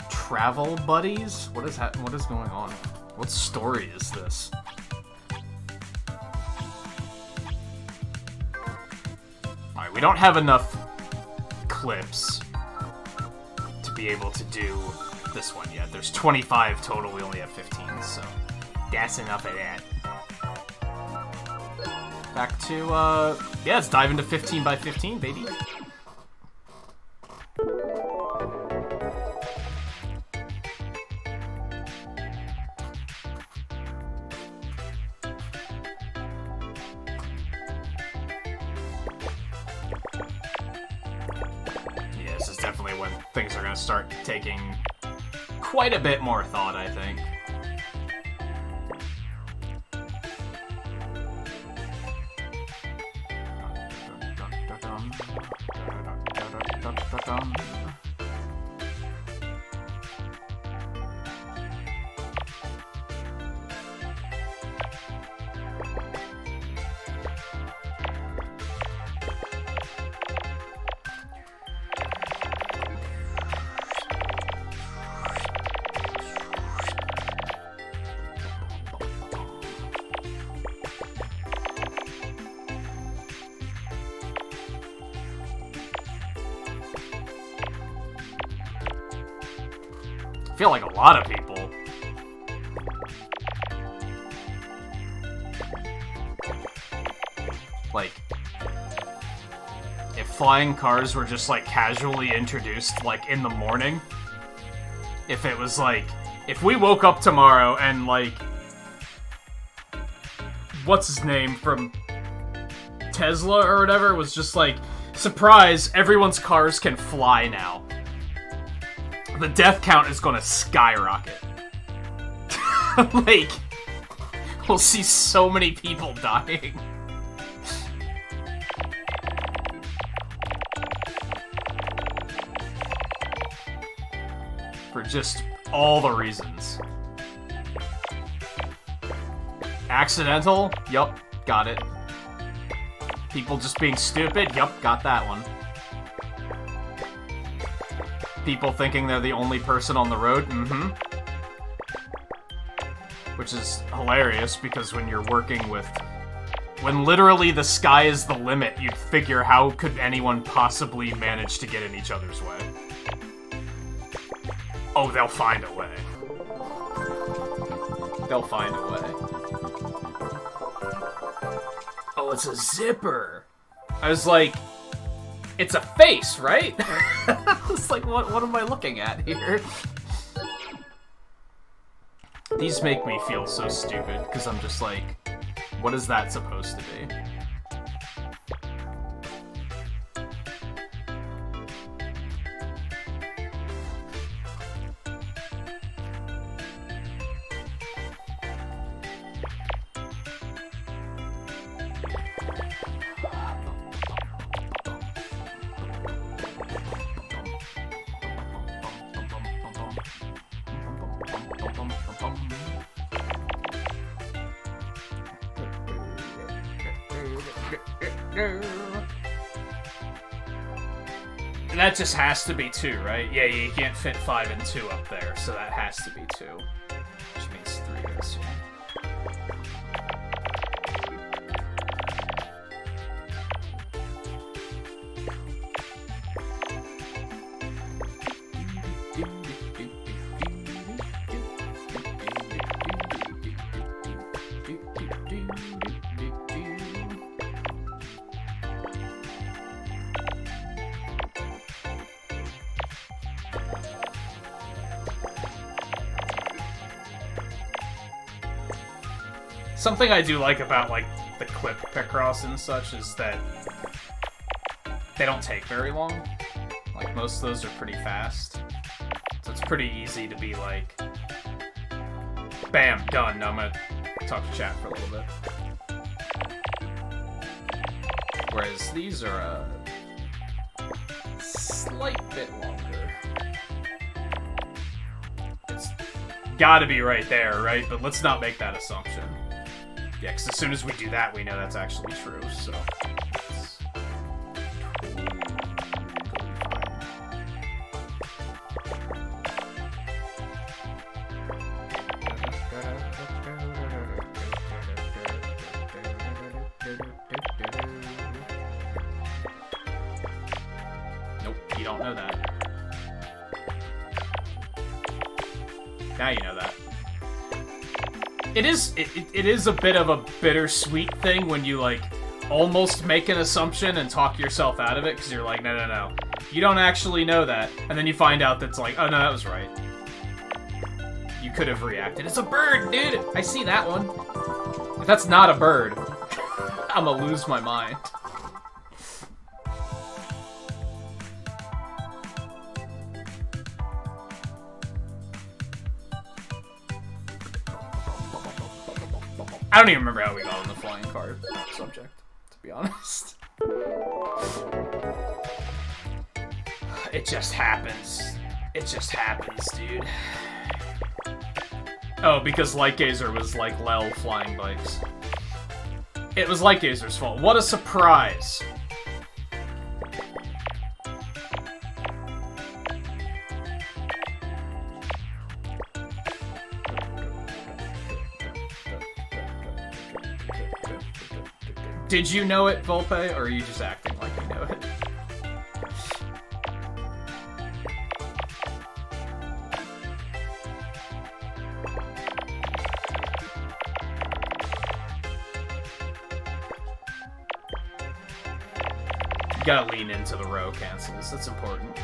Travel buddies? What is going on? What story is this? Alright, we don't have enough clips to be able to do this one yet. There's 25 total, we only have 15, so that's enough of that. Back to, yeah, let's dive into 15 by 15, baby. Things are going to start taking quite a bit more thought, I think. I feel like a lot of people. Like, if flying cars were just, like, casually introduced, like, in the morning. If it was, like, if we woke up tomorrow and, like, what's his name from Tesla or whatever was just like, surprise, everyone's cars can fly now. The death count is gonna skyrocket. Like, we'll see so many people dying. For just all the reasons. Accidental? Yup, got it. People just being stupid? Yup, got that one. People thinking they're the only person on the road? Mm-hmm. Which is hilarious, because when you're working with... When literally the sky is the limit, you'd figure how could anyone possibly manage to get in each other's way. Oh, they'll find a way. They'll find a way. Oh, it's a zipper. I was like, it's a face, right? I was like, what am I looking at here? These make me feel so stupid, because I'm just like, what is that supposed to be? And that just has to be 2, right? Yeah, you can't fit 5 and 2 up there, so that has to be 2. Which means 3 goes here. Something I do like about, like, the clip Picross and such is that they don't take very long. Like, most of those are pretty fast. So it's pretty easy to be like, bam, done. Now I'm gonna talk to chat for a little bit. Whereas these are a slight bit longer. It's gotta be right there, right? But let's not make that assumption. Yeah, because as soon as we do that, we know that's actually true, so... It's totally fine. Nope, you don't know that. Now you know that. It is a bit of a bittersweet thing when you, like, almost make an assumption and talk yourself out of it, because you're like, no, you don't actually know that, and then you find out that's like, oh no, that was right. You could have reacted. It's a bird, dude! I see that one. If that's not a bird, I'm gonna lose my mind. I don't even remember how we got on the flying card subject, to be honest. It just happens. It just happens, dude. Oh, because Lightgazer was like Lel flying bikes. It was Lightgazer's fault. What a surprise! Did you know it, Volpe, or are you just acting like you know it? You gotta lean into the row cancels, that's important.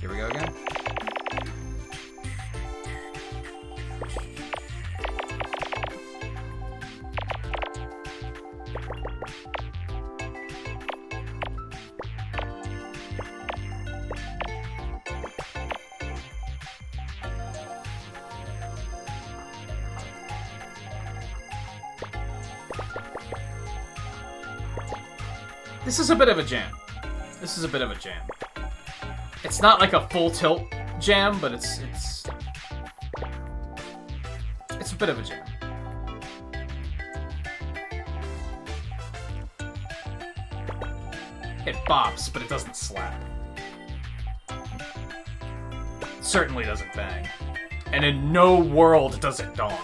Here we go again.
This is a bit of a jam. This is a bit of a jam. It's not like a full tilt jam, but it's a bit of a jam. It bops, but it doesn't slap. It certainly doesn't bang. And in no world does it dong.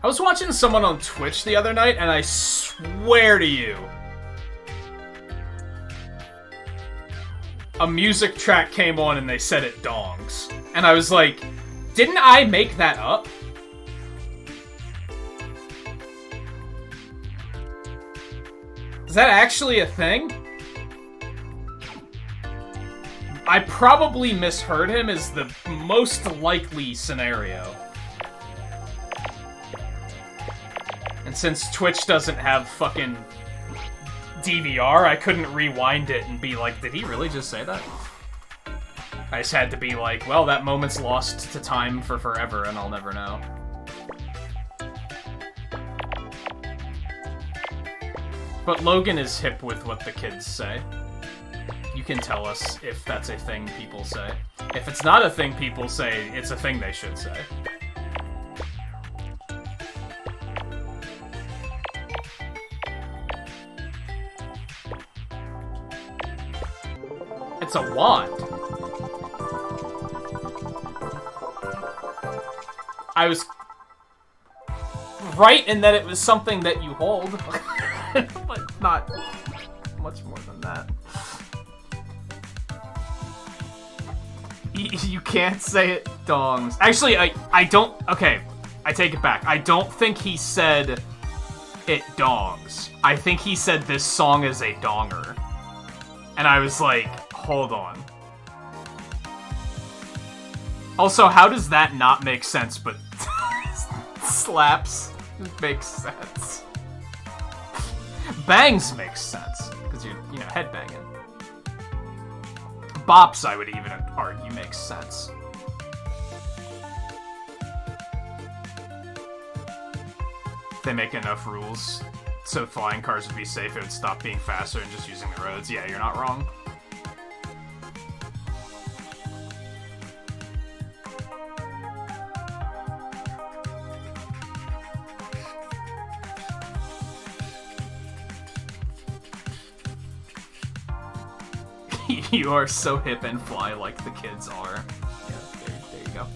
I was watching someone on Twitch the other night, and I swear to you, a music track came on and they said it dongs. And I was like, didn't I make that up? Is that actually a thing? I probably misheard him is the most likely scenario. And since Twitch doesn't have fucking DVR, I couldn't rewind it and be like, did he really just say that? I just had to be like, well, that moment's lost to time for forever and I'll never know. But Logan is hip with what the kids say. You can tell us if that's a thing people say. If it's not a thing people say, it's a thing they should say. It's a wand. I was right in that it was something that you hold, but not much more than that. You can't say it dongs. Actually, I don't... Okay, I take it back. I don't think he said it dongs. I think he said this song is a donger. And I was like, hold on. Also, how does that not make sense, but slaps makes sense? Bangs makes sense, because you're, you know, headbanging. Bops, I would even argue, makes sense. If they make enough rules so flying cars would be safe, it would stop being faster and just using the roads. Yeah, you're not wrong. You are so hip and fly like the kids are. Yeah, there you go.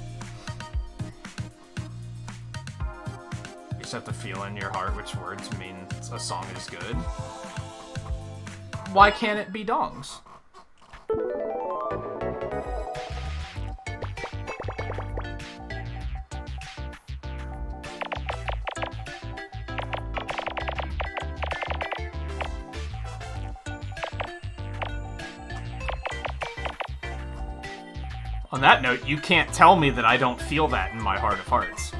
You just have to feel in your heart which words mean a song is good. Why can't it be dongs? On that note, you can't tell me that I don't feel that in my heart of hearts.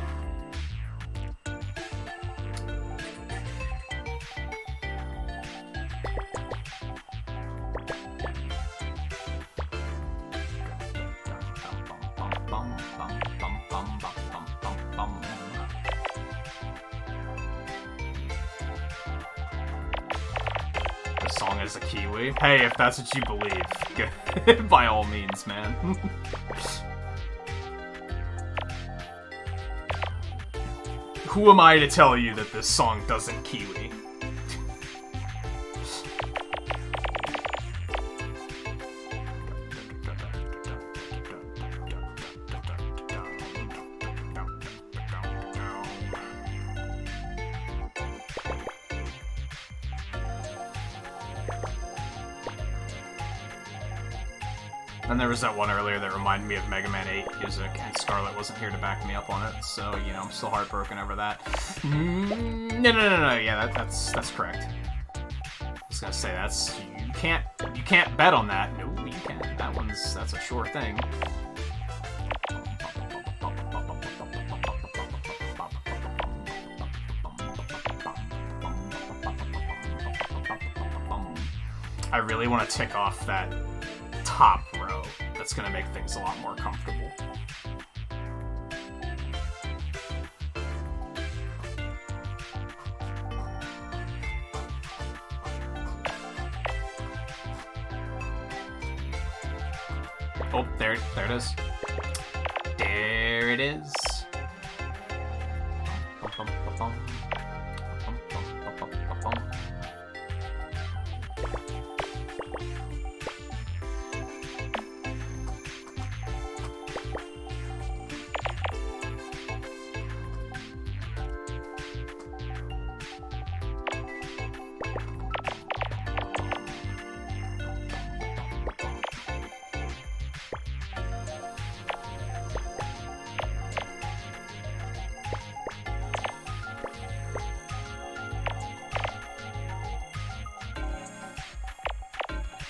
The song is a Kiwi. Hey, if that's what you believe, by all means, man. Who am I to tell you that this song doesn't Kiwi? And there was that one earlier that reminded me of Mega Man 8 music, and Scarlet wasn't here to back me up on it, so, you know, I'm still heartbroken over that. No, yeah, that's correct. I was gonna say, you can't bet on that. No, you can't. That's a sure thing.
I really want to tick off that top row. That's going to make things a lot more comfortable. Oh, there it is. There it is.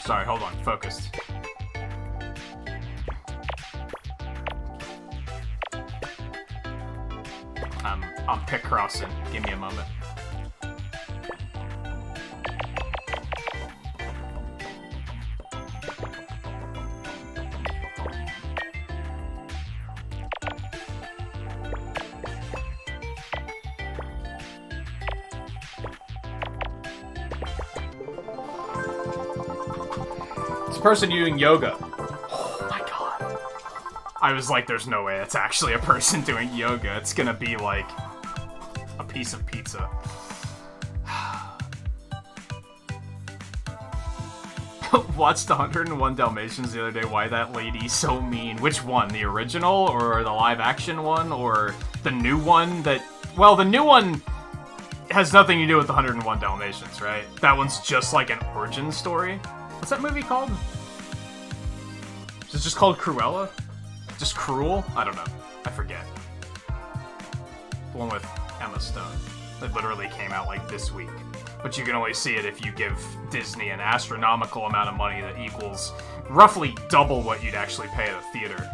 Sorry, hold on. Focused. I'm Picrossing. Give me a moment. Person doing yoga. Oh my god. I was like, there's no way that's actually a person doing yoga. It's gonna be like a piece of pizza. Watched 101 Dalmatians the other day. Why that lady so mean? Which one? The original or the live action one or the new one that... Well, the new one has nothing to do with the 101 Dalmatians, right? That one's just like an origin story. What's that movie called? Is it just called Cruella? Just Cruel? I don't know. I forget. The one with Emma Stone. That literally came out like this week. But you can only see it if you give Disney an astronomical amount of money that equals roughly double what you'd actually pay at a theater.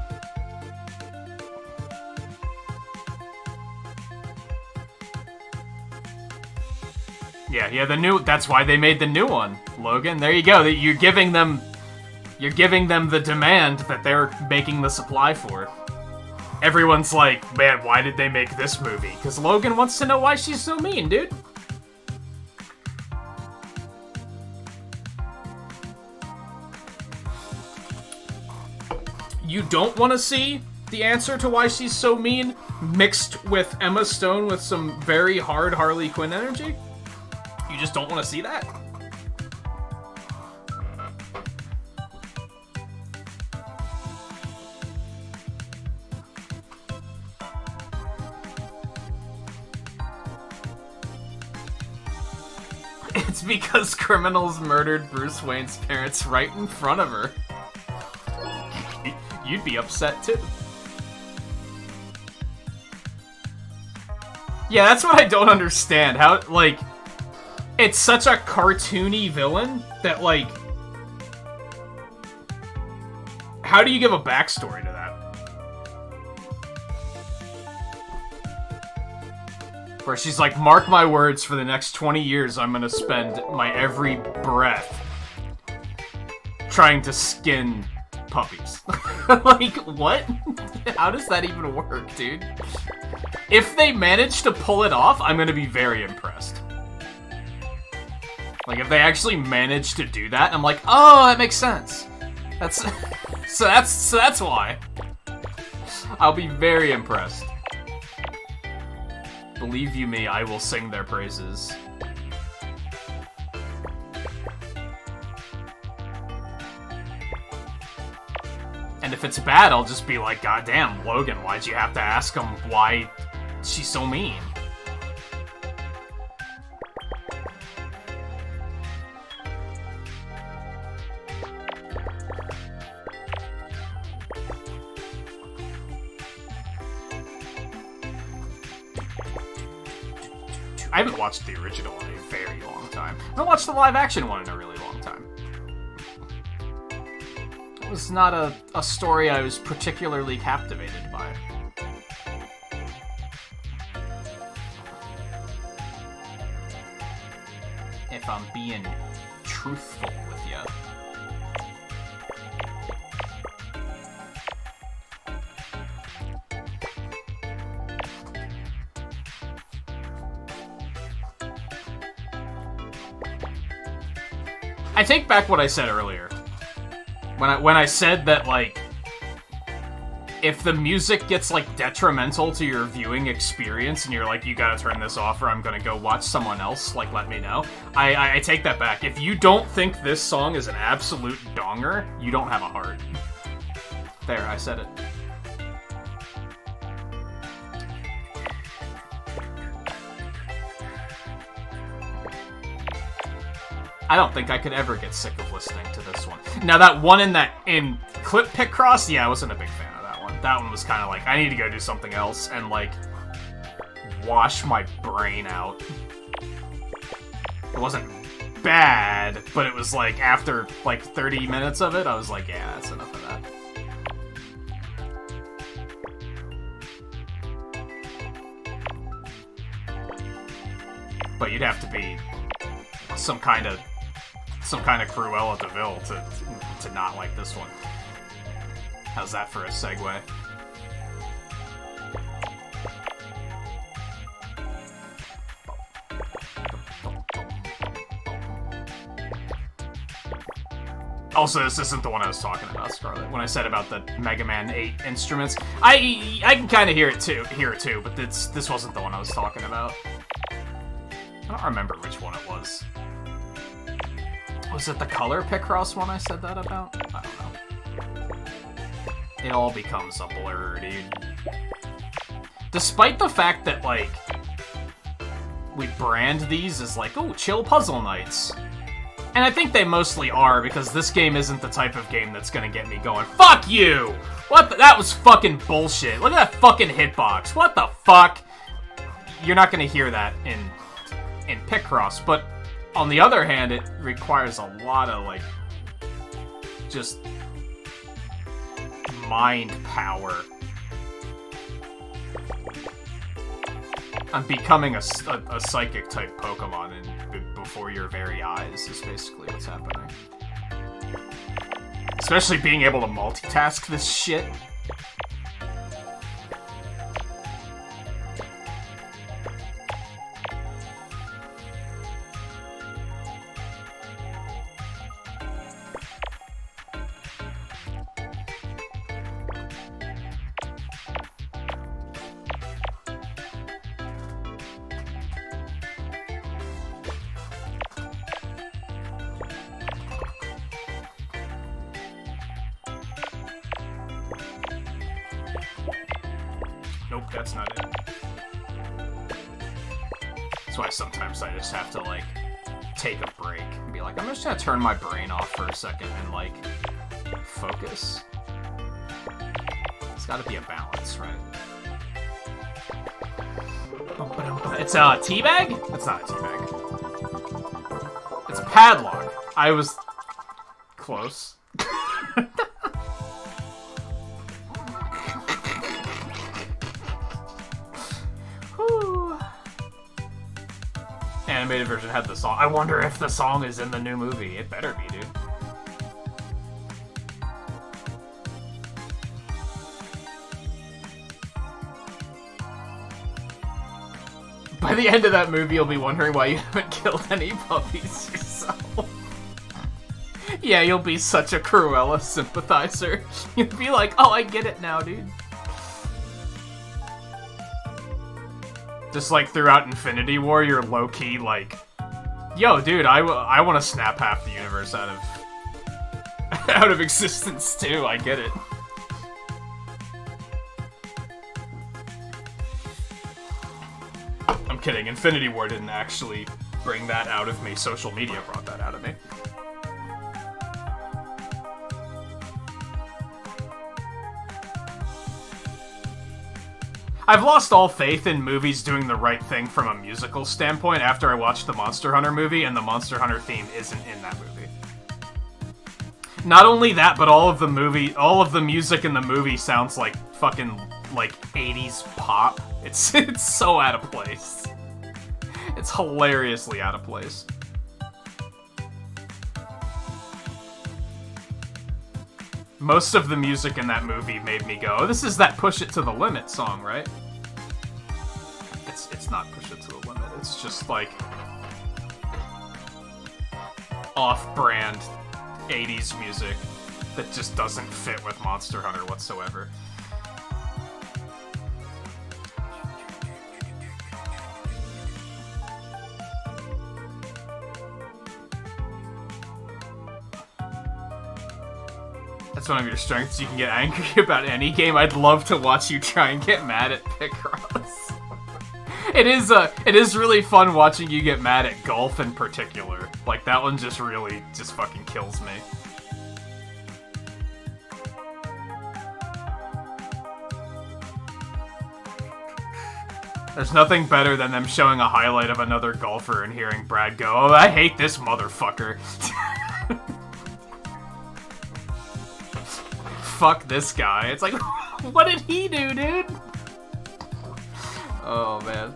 Yeah, the new... That's why they made the new one, Logan. There you go. You're giving them the demand that they're making the supply for. Everyone's like, man, why did they make this movie? Because Logan wants to know why she's so mean, dude. You don't want to see the answer to why she's so mean mixed with Emma Stone with some very hard Harley Quinn energy? You just don't want to see that? It's because criminals murdered Bruce Wayne's parents right in front of her. You'd be upset too. Yeah, that's what I don't understand. How, like... It's such a cartoony villain that, like... How do you give a backstory to that? Where she's like, mark my words, for the next 20 years I'm gonna spend my every breath trying to skin puppies. Like, what? How does that even work, dude? If they manage to pull it off, I'm gonna be very impressed. Like, if they actually manage to do that, I'm like, oh, that makes sense. That's so that's why. I'll be very impressed. Believe you me, I will sing their praises. And if it's bad, I'll just be like, God damn, Logan, why'd you have to ask him why she's so mean? I haven't watched the original in a very long time. I haven't watched the live-action one in a really long time. It was not a story I was particularly captivated by. If I'm being truthful with you. I take back what I said earlier. When I said that, like, if the music gets, like, detrimental to your viewing experience and you're like, you gotta turn this off or I'm gonna go watch someone else, like, let me know. I take that back. If you don't think this song is an absolute donger, you don't have a heart. There, I said it. I don't think I could ever get sick of listening to this one. Now, that one in Clip Picross, yeah, I wasn't a big fan of that one. That one was kind of like, I need to go do something else and, like, wash my brain out. It wasn't bad, but it was like, after, like, 30 minutes of it, I was like, yeah, that's enough of that. But you'd have to be some kind of Cruella de Vil to not like this one. How's that for a segue? Also, this isn't the one I was talking about, Scarlet. When I said about the Mega Man 8 instruments, I can kind of hear it too, but this wasn't the one I was talking about. I don't remember which one it was. Was it the Color Picross one I said that about? I don't know. It all becomes a blur, dude. Despite the fact that, like, we brand these as, like, oh, chill puzzle nights. And I think they mostly are, because this game isn't the type of game that's gonna get me going, fuck you! What the, that was fucking bullshit. Look at that fucking hitbox. What the fuck? You're not gonna hear that in Picross, but on the other hand, it requires a lot of, like, just mind power. I'm becoming a psychic-type Pokemon before your very eyes is basically what's happening. Especially being able to multitask this shit. Nope, that's not it. That's why sometimes I just have to, like, take a break and be like, I'm just gonna turn my brain off for a second and, like, focus. It's gotta be a balance, right? It's a teabag? It's not a teabag. It's a padlock. I was close. Animated version had the song. I wonder if the song is in the new movie. It better be, dude. By the end of that movie, you'll be wondering why you haven't killed any puppies yourself. Yeah, you'll be such a Cruella sympathizer. You'll be like, oh, I get it now, dude. Just like throughout Infinity War, you're low-key like, yo, dude, I want to snap half the universe out of existence too. I get it. I'm kidding. Infinity War didn't actually bring that out of me. Social media brought that out of me. I've lost all faith in movies doing the right thing from a musical standpoint after I watched the Monster Hunter movie, and the Monster Hunter theme isn't in that movie. Not only that, but all of the music in the movie sounds like fucking, like, 80s pop. It's so out of place. It's hilariously out of place. Most of the music in that movie made me go, oh, this is that Push It to the Limit song, right? It's not Push It to the Limit. It's just like off-brand 80s music that just doesn't fit with Monster Hunter whatsoever. That's one of your strengths. You can get angry about any game. I'd love to watch you try and get mad at Picross. It is really fun watching you get mad at golf in particular. Like, that one just really just fucking kills me. There's nothing better than them showing a highlight of another golfer and hearing Brad go, "Oh, I hate this motherfucker." Fuck this guy. It's like, what did he do, dude? Oh, man.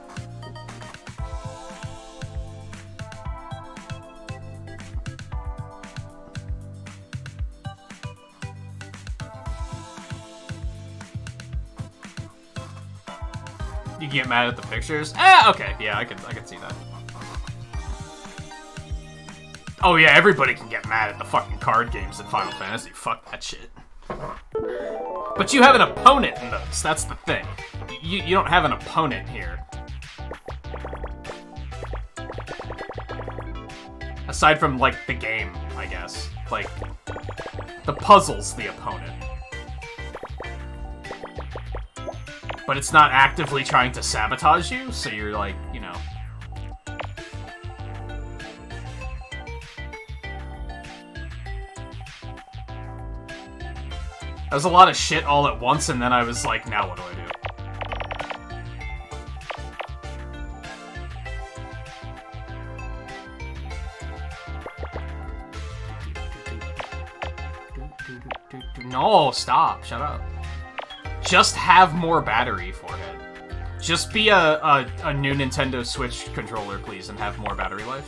You get mad at the pictures? Okay. Yeah, I can see that. Oh yeah, everybody can get mad at the fucking card games in Final Fantasy. Fuck that shit. But you have an opponent in those. That's the thing. You don't have an opponent here. Aside from, like, the game, I guess. Like, the puzzle's the opponent. But it's not actively trying to sabotage you, so you're like, you know. That was a lot of shit all at once, and then I was like, now what do I do? No, stop. Shut up. Just have more battery, Forehead. Just be a new Nintendo Switch controller, please, and have more battery life.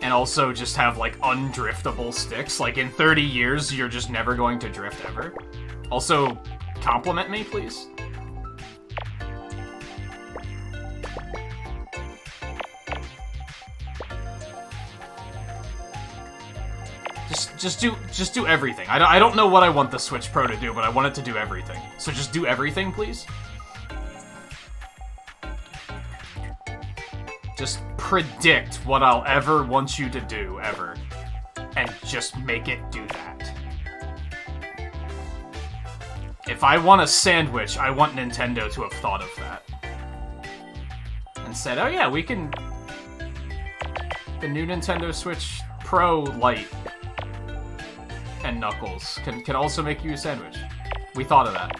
And also just have, like, undriftable sticks. Like, in 30 years, you're just never going to drift ever. Also, compliment me, please. Just do everything. I don't know what I want the Switch Pro to do, but I want it to do everything. So just do everything, please. Just predict what I'll ever want you to do, ever. And just make it do that. If I want a sandwich, I want Nintendo to have thought of that. And said, oh yeah, we can... The new Nintendo Switch Pro Lite and Knuckles can also make you a sandwich. We thought of that.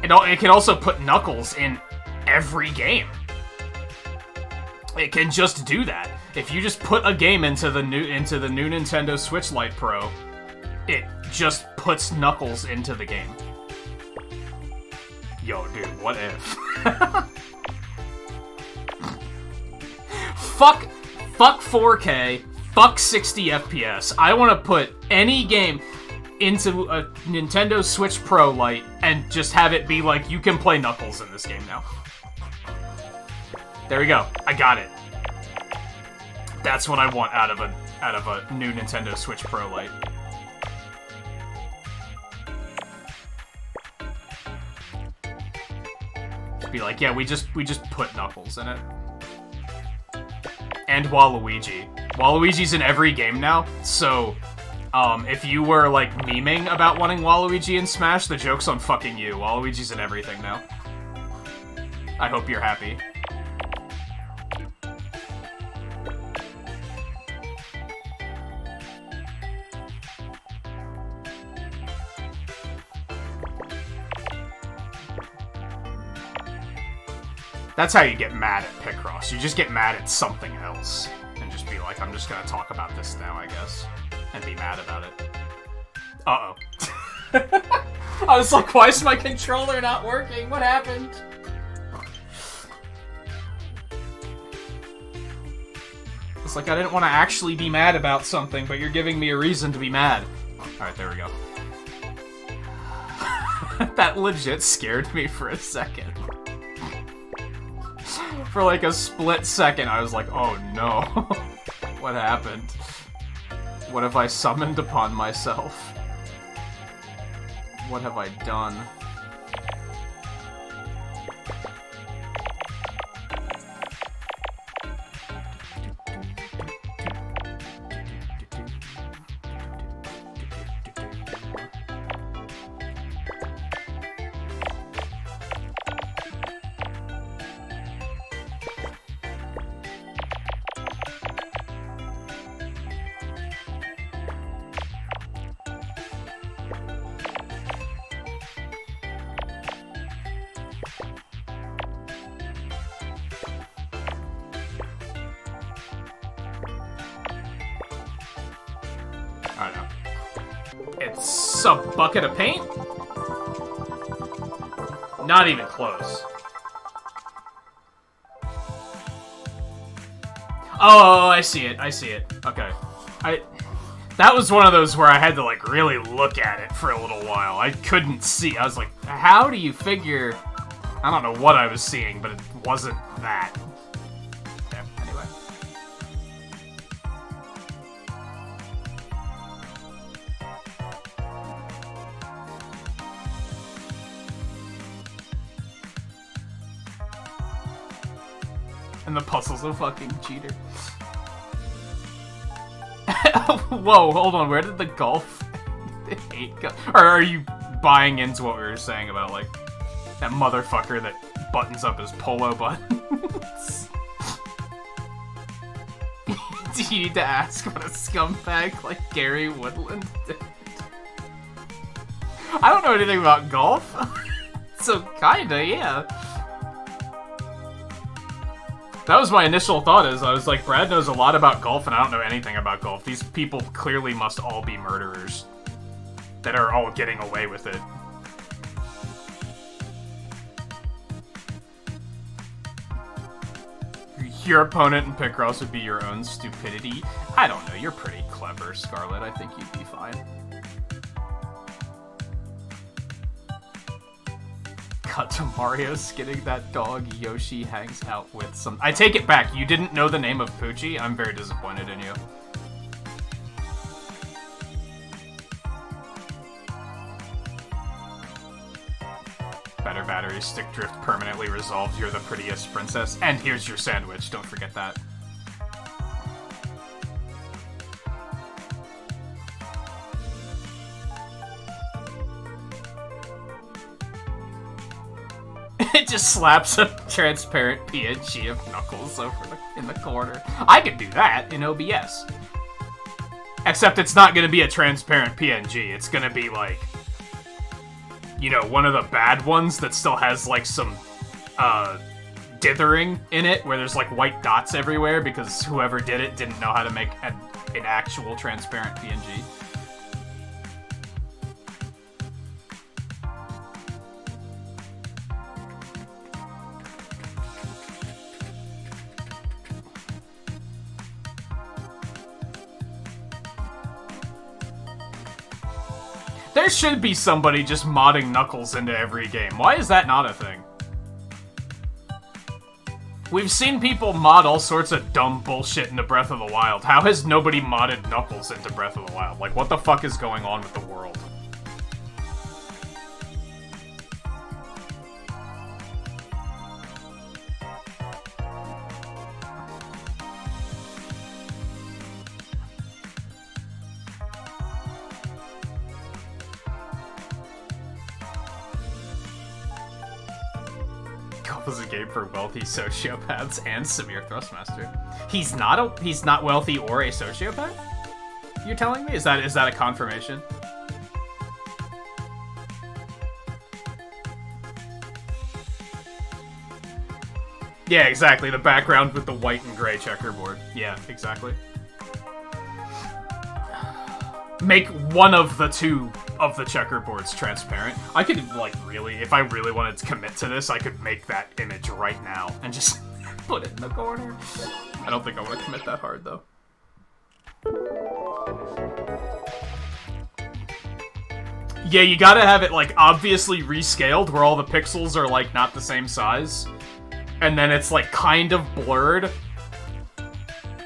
It can also put Knuckles in every game. It can just do that. If you just put a game into the new Nintendo Switch Lite Pro, it just puts Knuckles into the game. Yo, dude, what if? Fuck 4K, fuck 60 FPS. I want to put any game into a Nintendo Switch Pro Lite and just have it be like, you can play Knuckles in this game now. There we go. I got it. That's what I want out of a new Nintendo Switch Pro Lite. Be like, yeah, we just put Knuckles in it. And Waluigi. Waluigi's in every game now, so if you were like memeing about wanting Waluigi in Smash, the joke's on fucking you. Waluigi's in everything now. I hope you're happy. That's how you get mad at Picross. You just get mad at something else. And just be like, I'm just gonna talk about this now, I guess. And be mad about it. Uh-oh. I was like, why is my controller not working? What happened? It's like I didn't want to actually be mad about something, but you're giving me a reason to be mad. Alright, there we go. That legit scared me for a second. For like a split second, I was like, oh no. What happened? What have I summoned upon myself? What have I done? I don't know. It's a bucket of paint? Not even close. Oh, I see it. I see it. Okay. That was one of those where I had to, like, really look at it for a little while. I couldn't see. I was like, how do you figure... I don't know what I was seeing, but it wasn't that. Okay, anyway. And the puzzle's a fucking cheater. Whoa, hold on, where did the golf hate go? Or are you buying into what we were saying about, like, that motherfucker that buttons up his polo buttons? Do you need to ask what a scumbag like Gary Woodland did? I don't know anything about golf. So, kinda, yeah. That was my initial thought, is I was like, Brad knows a lot about golf and I don't know anything about golf. These people clearly must all be murderers that are all getting away with it. Your opponent in Picross would be your own stupidity. I don't know, you're pretty clever, Scarlet. I think you'd be fine. Cut to Mario skinning that dog Yoshi hangs out with some... I take it back, you didn't know the name of Poochie? I'm very disappointed in you. Better battery, stick drift permanently resolved, you're the prettiest princess. And here's your sandwich, don't forget that. It just slaps a transparent PNG of Knuckles over in the corner. I could do that in OBS. Except it's not going to be a transparent PNG. It's going to be like, you know, one of the bad ones that still has like some dithering in it, where there's like white dots everywhere because whoever did it didn't know how to make an actual transparent PNG. There should be somebody just modding Knuckles into every game. Why is that not a thing? We've seen people mod all sorts of dumb bullshit into Breath of the Wild. How has nobody modded Knuckles into Breath of the Wild? Like, what the fuck is going on with the world? Was a game for wealthy sociopaths and Samir Thrustmaster. He's not wealthy or a sociopath? You're telling me? Is that a confirmation? Yeah, exactly. The background with the white and gray checkerboard. Yeah, exactly. Make one of the two of the checkerboards transparent. I could, like, really, if I really wanted to commit to this, I could make that image right now and just put it in the corner. I don't think I want to commit that hard, though. Yeah, you gotta have it, like, obviously rescaled, where all the pixels are, like, not the same size. And then it's, like, kind of blurred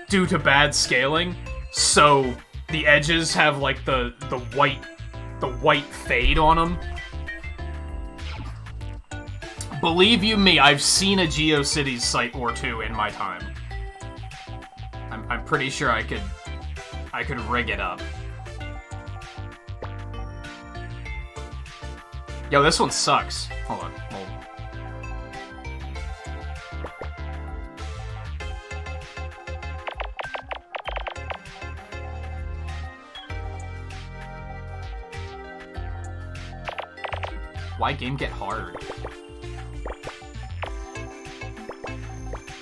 due to bad scaling. So the edges have, like, the white fade on them. Believe you me, I've seen a GeoCities site or two in my time. I'm pretty sure I could rig it up. Yo, this one sucks. Hold on. Why game get hard?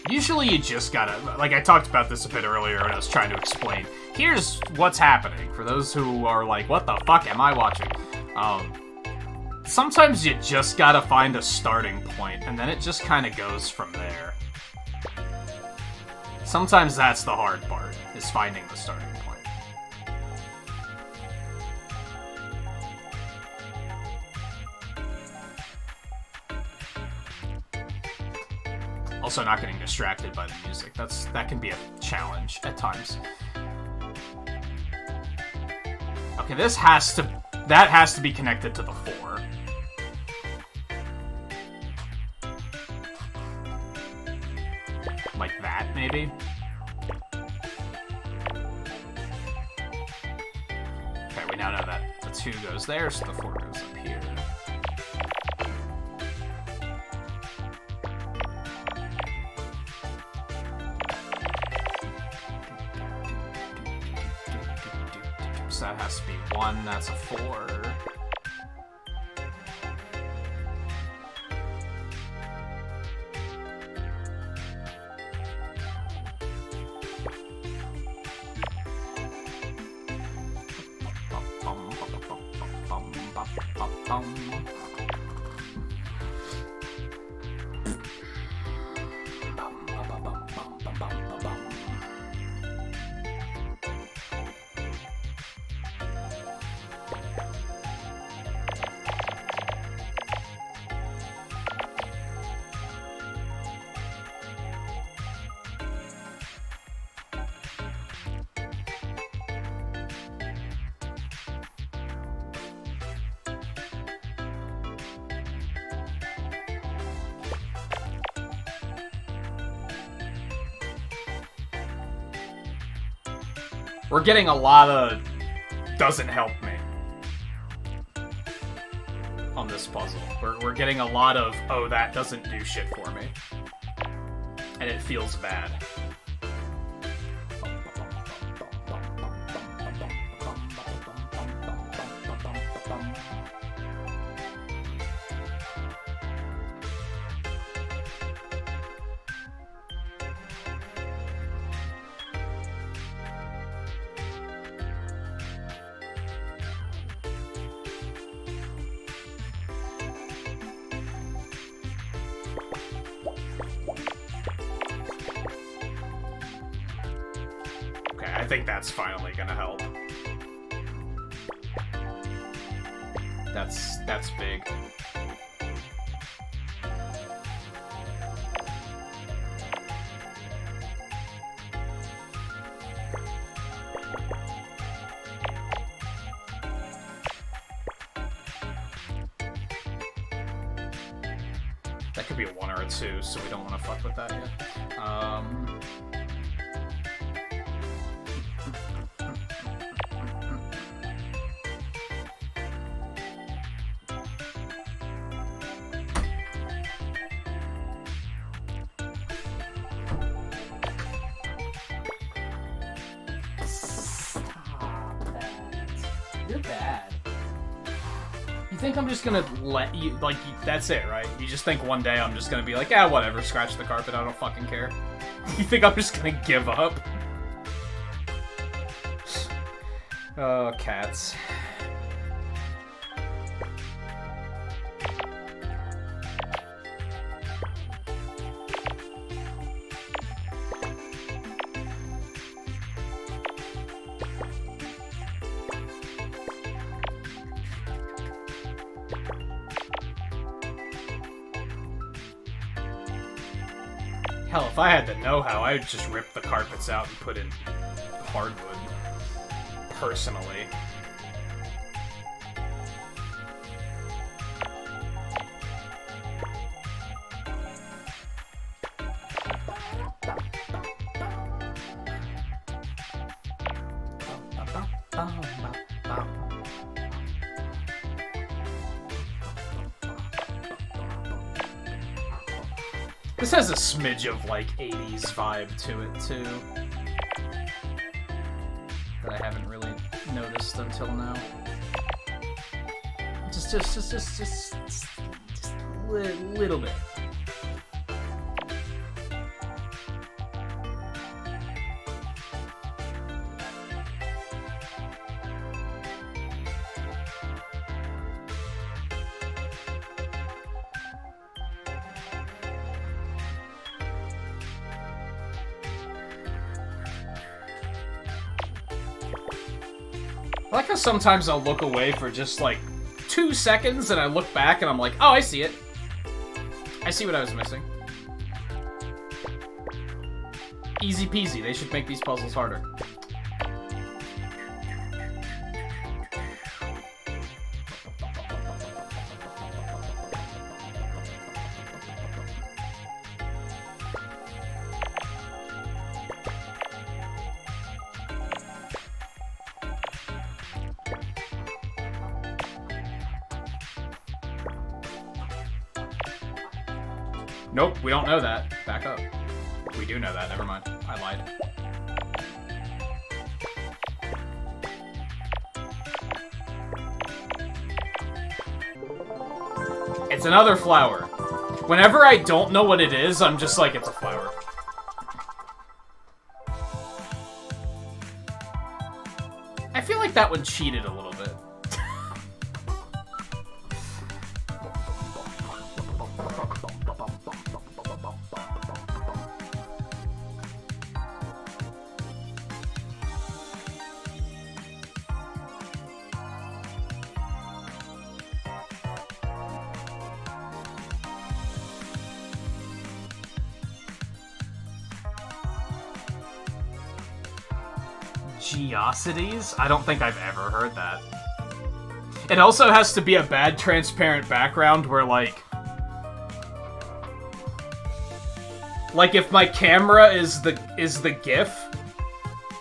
Usually you just gotta, like I talked about this a bit earlier when I was trying to explain. Here's what's happening for those who are like, what the fuck am I watching? Sometimes you just gotta find a starting point, and then it just kind of goes from there. Sometimes that's the hard part, is finding the starting point. Also not getting distracted by the music. That can be a challenge at times. Okay, that has to be connected to the 4. Like that, maybe? Okay, we now know that the 2 goes there, so the 4 goes up here. So that has to be 1, that's a 4. We're getting a lot of doesn't help me on this puzzle. We're getting a lot of, oh, that doesn't do shit for me. And it feels bad. I think that's finally gonna help. That's big. That could be a 1 or a 2, so we don't want to fuck with that yet.
You're bad.
You think I'm just gonna let you, like, that's it, right? You just think one day I'm just gonna be like, ah, whatever, scratch the carpet, I don't fucking care. You think I'm just gonna give up? Oh, cats.
Hell, if I had the know-how, I would just rip the carpets out and put in hardwood. Personally. This has a smidge of, like, 80s vibe to it, too. That I haven't really noticed until now. Just a little bit. I like how sometimes I'll look away for just like 2 seconds and I look back and I'm like, oh, I see it. I see what I was missing. Easy peasy. They should make these puzzles harder. Nope, we don't know that. Back up. We do know that, never mind. I lied. It's another flower. Whenever I don't know what it is, I'm just like, it's a flower. I feel like that one cheated a little bit. Geocities? I don't think I've ever heard that. It also has to be a bad transparent background where, like if my camera is the GIF,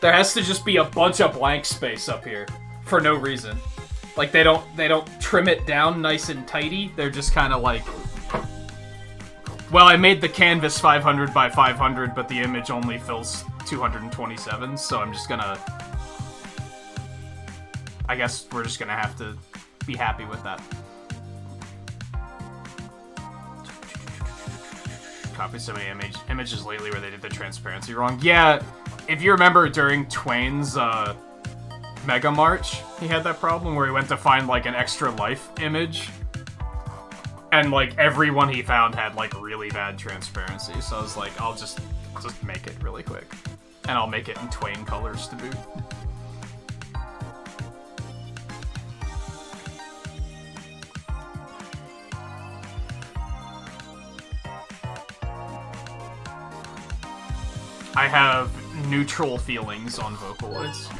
there has to just be a bunch of blank space up here for no reason. Like they don't trim it down nice and tidy. They're just kind of like, well, I made the canvas 500 by 500, but the image only fills 227, so I'm just gonna... I guess we're just gonna have to be happy with that. Copied so many images lately where they did the transparency wrong. Yeah, if you remember during Twain's Mega March, he had that problem where he went to find like an extra life image, and like every one he found had like really bad transparency. So I was like, I'll just make it really quick. And I'll make it in Twain colors to boot. I have neutral feelings on Vocaloids.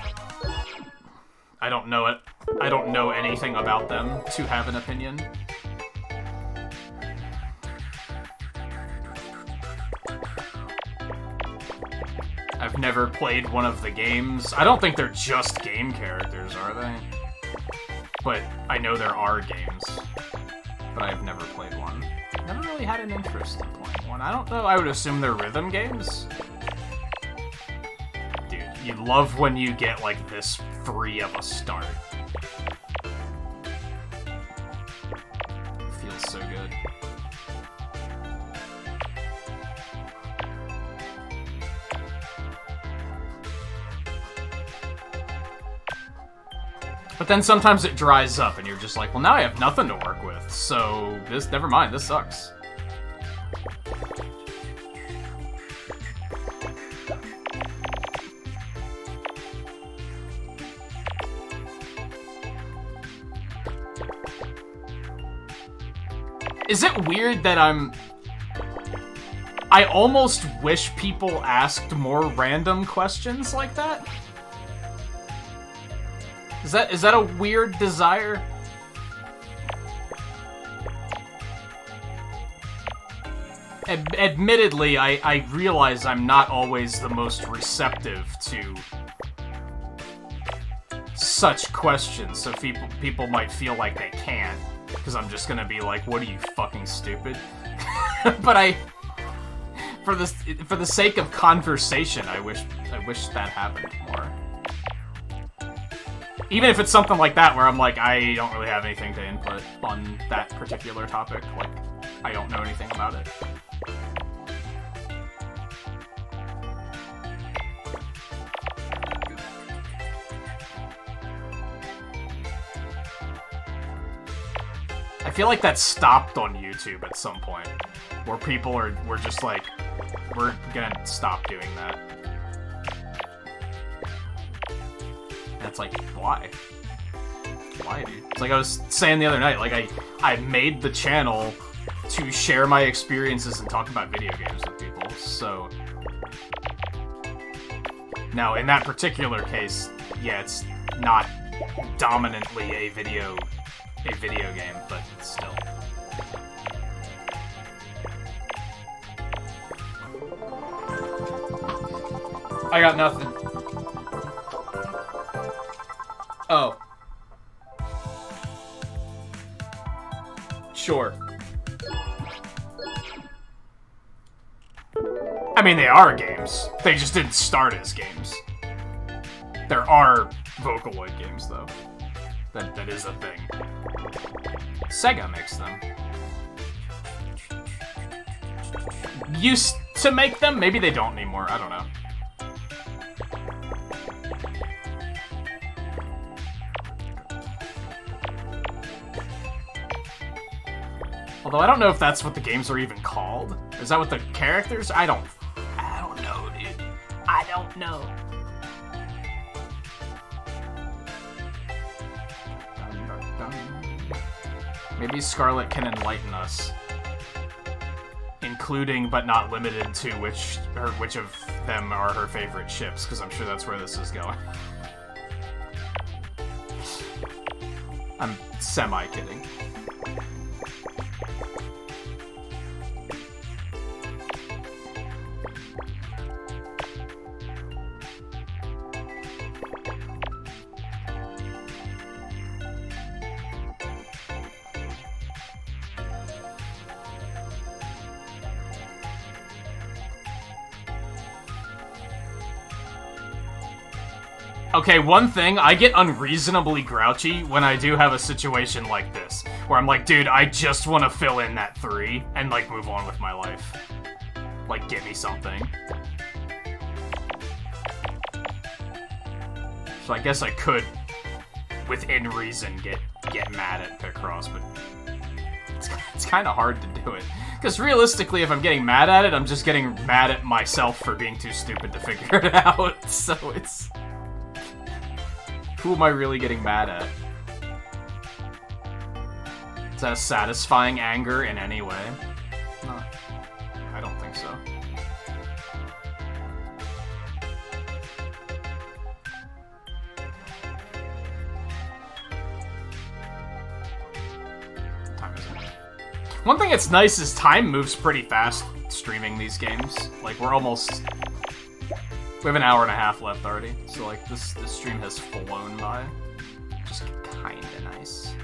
I don't know it. I don't know anything about them to have an opinion. I've never played one of the games. I don't think they're just game characters, are they? But I know there are games. But I've never played one. Never really had an interest in playing one. I don't know. I would assume they're rhythm games. Dude, you love when you get like this free of a start. It feels so good. But then sometimes it dries up and you're just like, well, now I have nothing to work with, so this, never mind, this sucks. Is it weird that
I almost wish people asked more random questions like that. Is that a weird desire? Admittedly, I realize I'm not always the most receptive to such questions, so people might feel like they can't, because I'm just gonna be like, what are you, fucking stupid? But for the sake of conversation, I wish that happened more. Even if it's something like that, where I'm like, I don't really have anything to input on that particular topic, like, I don't know anything about it. I feel like that stopped on YouTube at some point, where people were just like, we're gonna stop doing that. And it's like, why? Why, dude? It's like I was saying the other night, like I made the channel to share my experiences and talk about video games with people, so... Now, in that particular case, yeah, it's not dominantly a video game, but still.
I got nothing. Oh. Sure.
I mean, they are games. They just didn't start as games. There are Vocaloid games, though. That is a thing. Sega makes them. Used to make them? Maybe they don't anymore. I don't know. Although I don't know if that's what the games are even called. Is that what the characters? I don't know, dude. I don't know. Maybe Scarlet can enlighten us, including but not limited to which of them are her favorite ships, because I'm sure that's where this is going. I'm semi-kidding. Okay, one thing, I get unreasonably grouchy when I do have a situation like this, where I'm like, dude, I just want to fill in that 3 and, like, move on with my life. Like, get me something. So I guess I could, within reason, get mad at Picross, but it's kind of hard to do it. Because realistically, if I'm getting mad at it, I'm just getting mad at myself for being too stupid to figure it out, so it's... Who am I really getting mad at? Is that a satisfying anger in any way? No, I don't think so. What time is it? One thing that's nice is time moves pretty fast streaming these games. Like, we're almost... We have an hour and a half left already, so like this stream has flown by. Just kinda nice.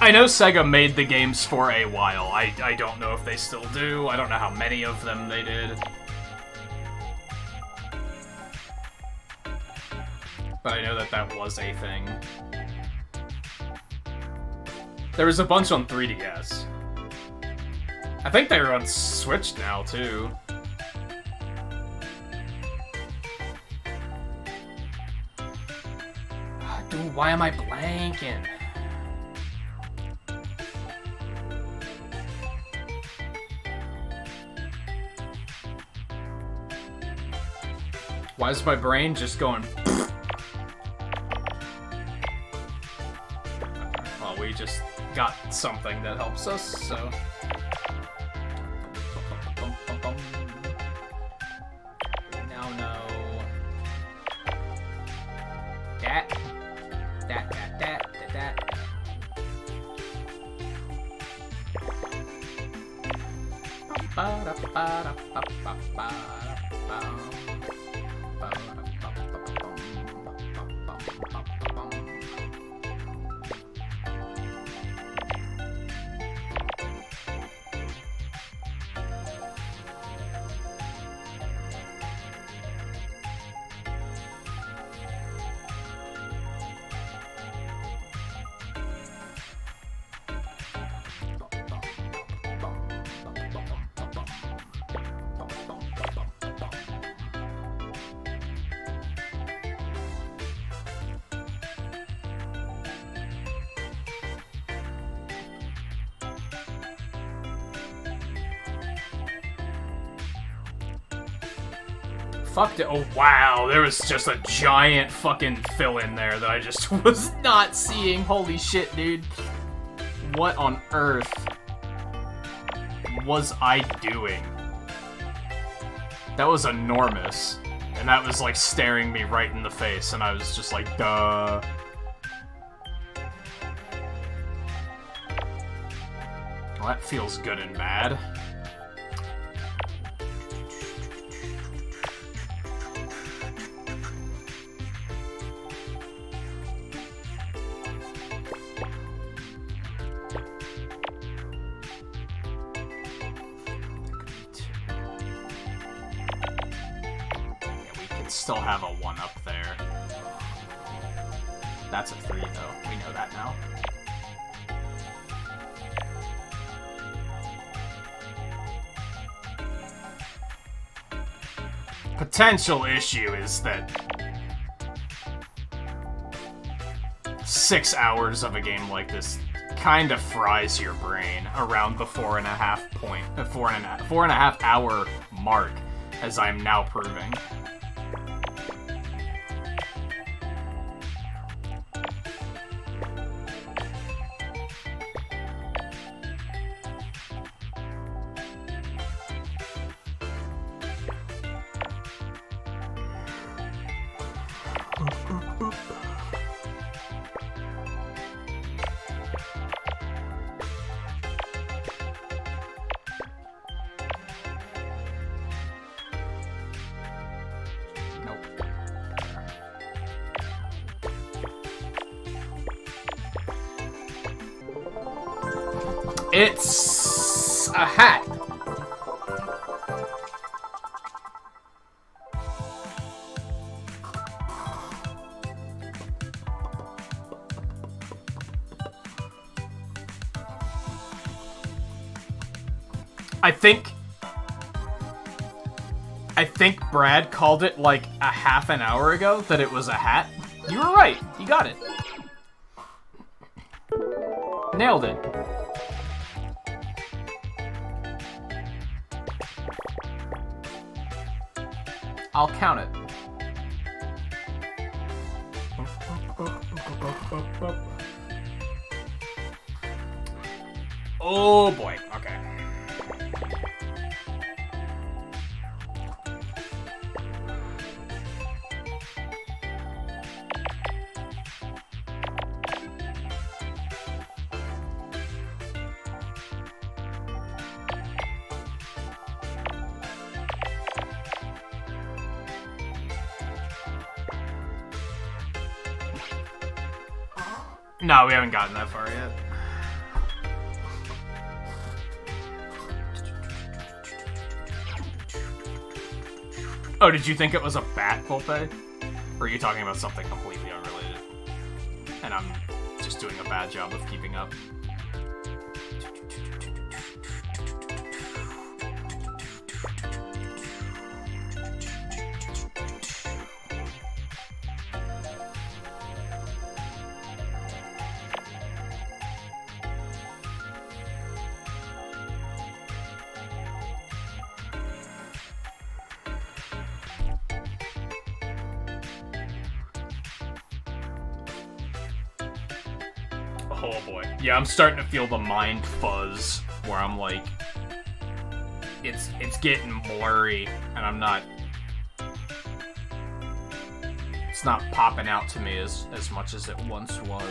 I know Sega made the games for a while. I don't know if they still do. I don't know how many of them they did. But I know that was a thing. There was a bunch on 3DS. I think they're on Switch now, too. Dude, why am I blanking? Why is my brain just going...
we just got something that helps us, so... Now know... That. Fucked it. Oh, wow. There was just a giant fucking fill-in there that I just was not seeing. Holy shit, dude. What on earth was I doing? That was enormous. And that was, like, staring me right in the face, and I was just like, duh. Well, that feels good and bad. Still have a 1 up there. That's a 3 though. We know that now. Potential issue is that 6 hours of a game like this kind of fries your brain around the 4.5 hour mark, as I'm now proving. It's a hat. I think Brad called it like a half an hour ago that it was a hat. You were right. You got it. Nailed it. I'll count it. Oh boy, okay. No, we haven't gotten that far yet. Oh, did you think it was a bat, Volpe? Or are you talking about something completely unrelated? And I'm just doing a bad job of keeping up.
Oh boy. Yeah, I'm starting to feel the mind fuzz where I'm like, it's getting blurry, and I'm not. It's not popping out to me as much as it once was.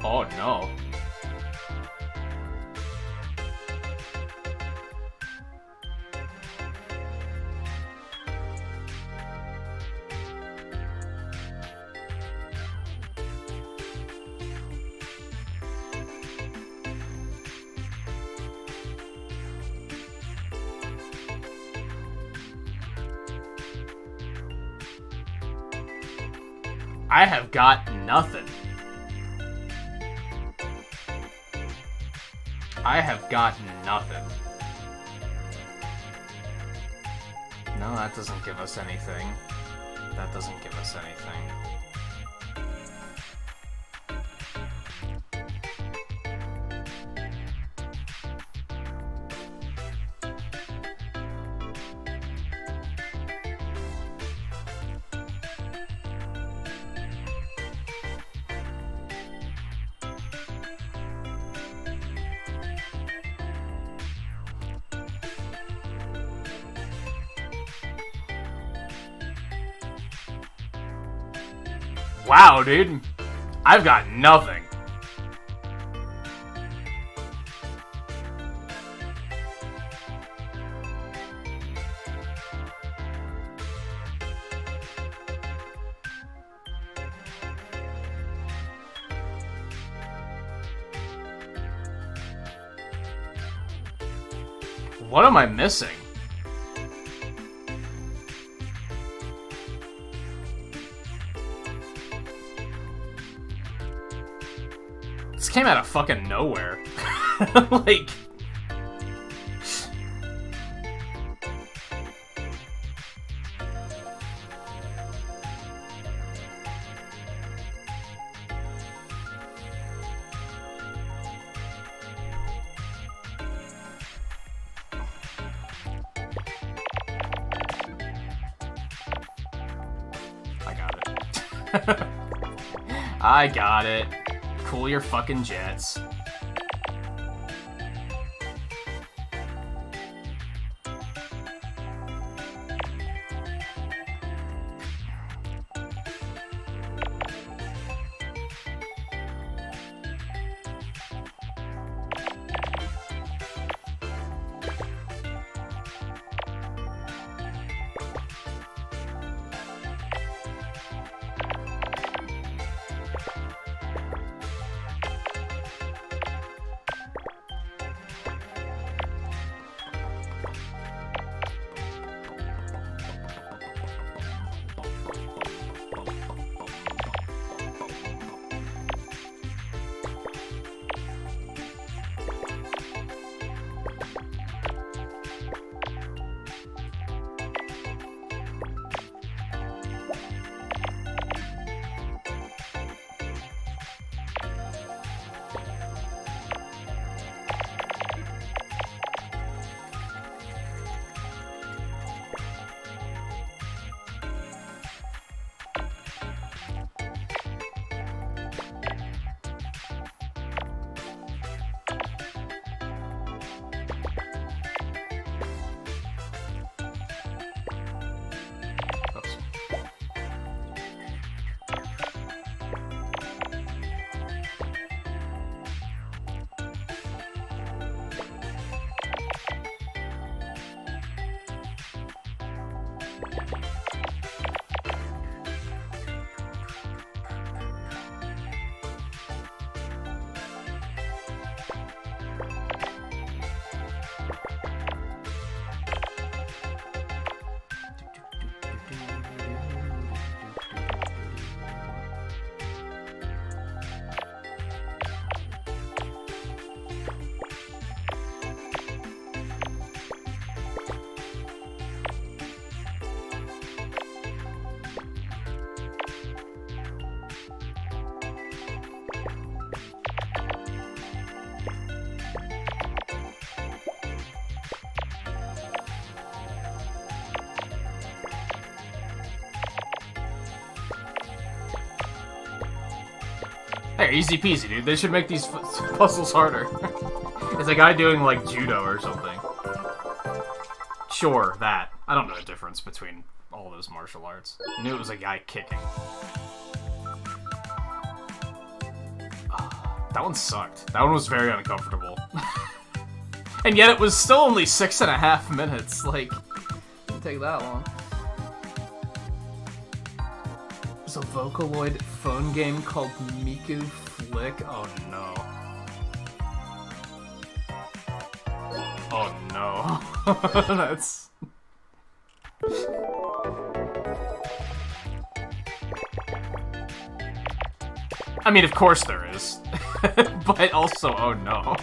Oh no. I have got nothing. I have got nothing. No, that doesn't give us anything. That doesn't give us anything. Wow, dude. I've got nothing. What am I missing? This came out of fucking nowhere. Like... I got it. I got it. Cool your fucking jets. There, easy peasy, dude. They should make these puzzles harder. It's a guy doing, like, judo or something. Sure, that. I don't know the difference between all those martial arts. I knew it was a guy kicking. That one sucked. That one was very uncomfortable. And yet it was still only 6.5 minutes. Like, it didn't take that long. There's a Vocaloid phone game called Miku Flick. Oh no. Oh no. That's... I mean, of course there is. But also, oh no.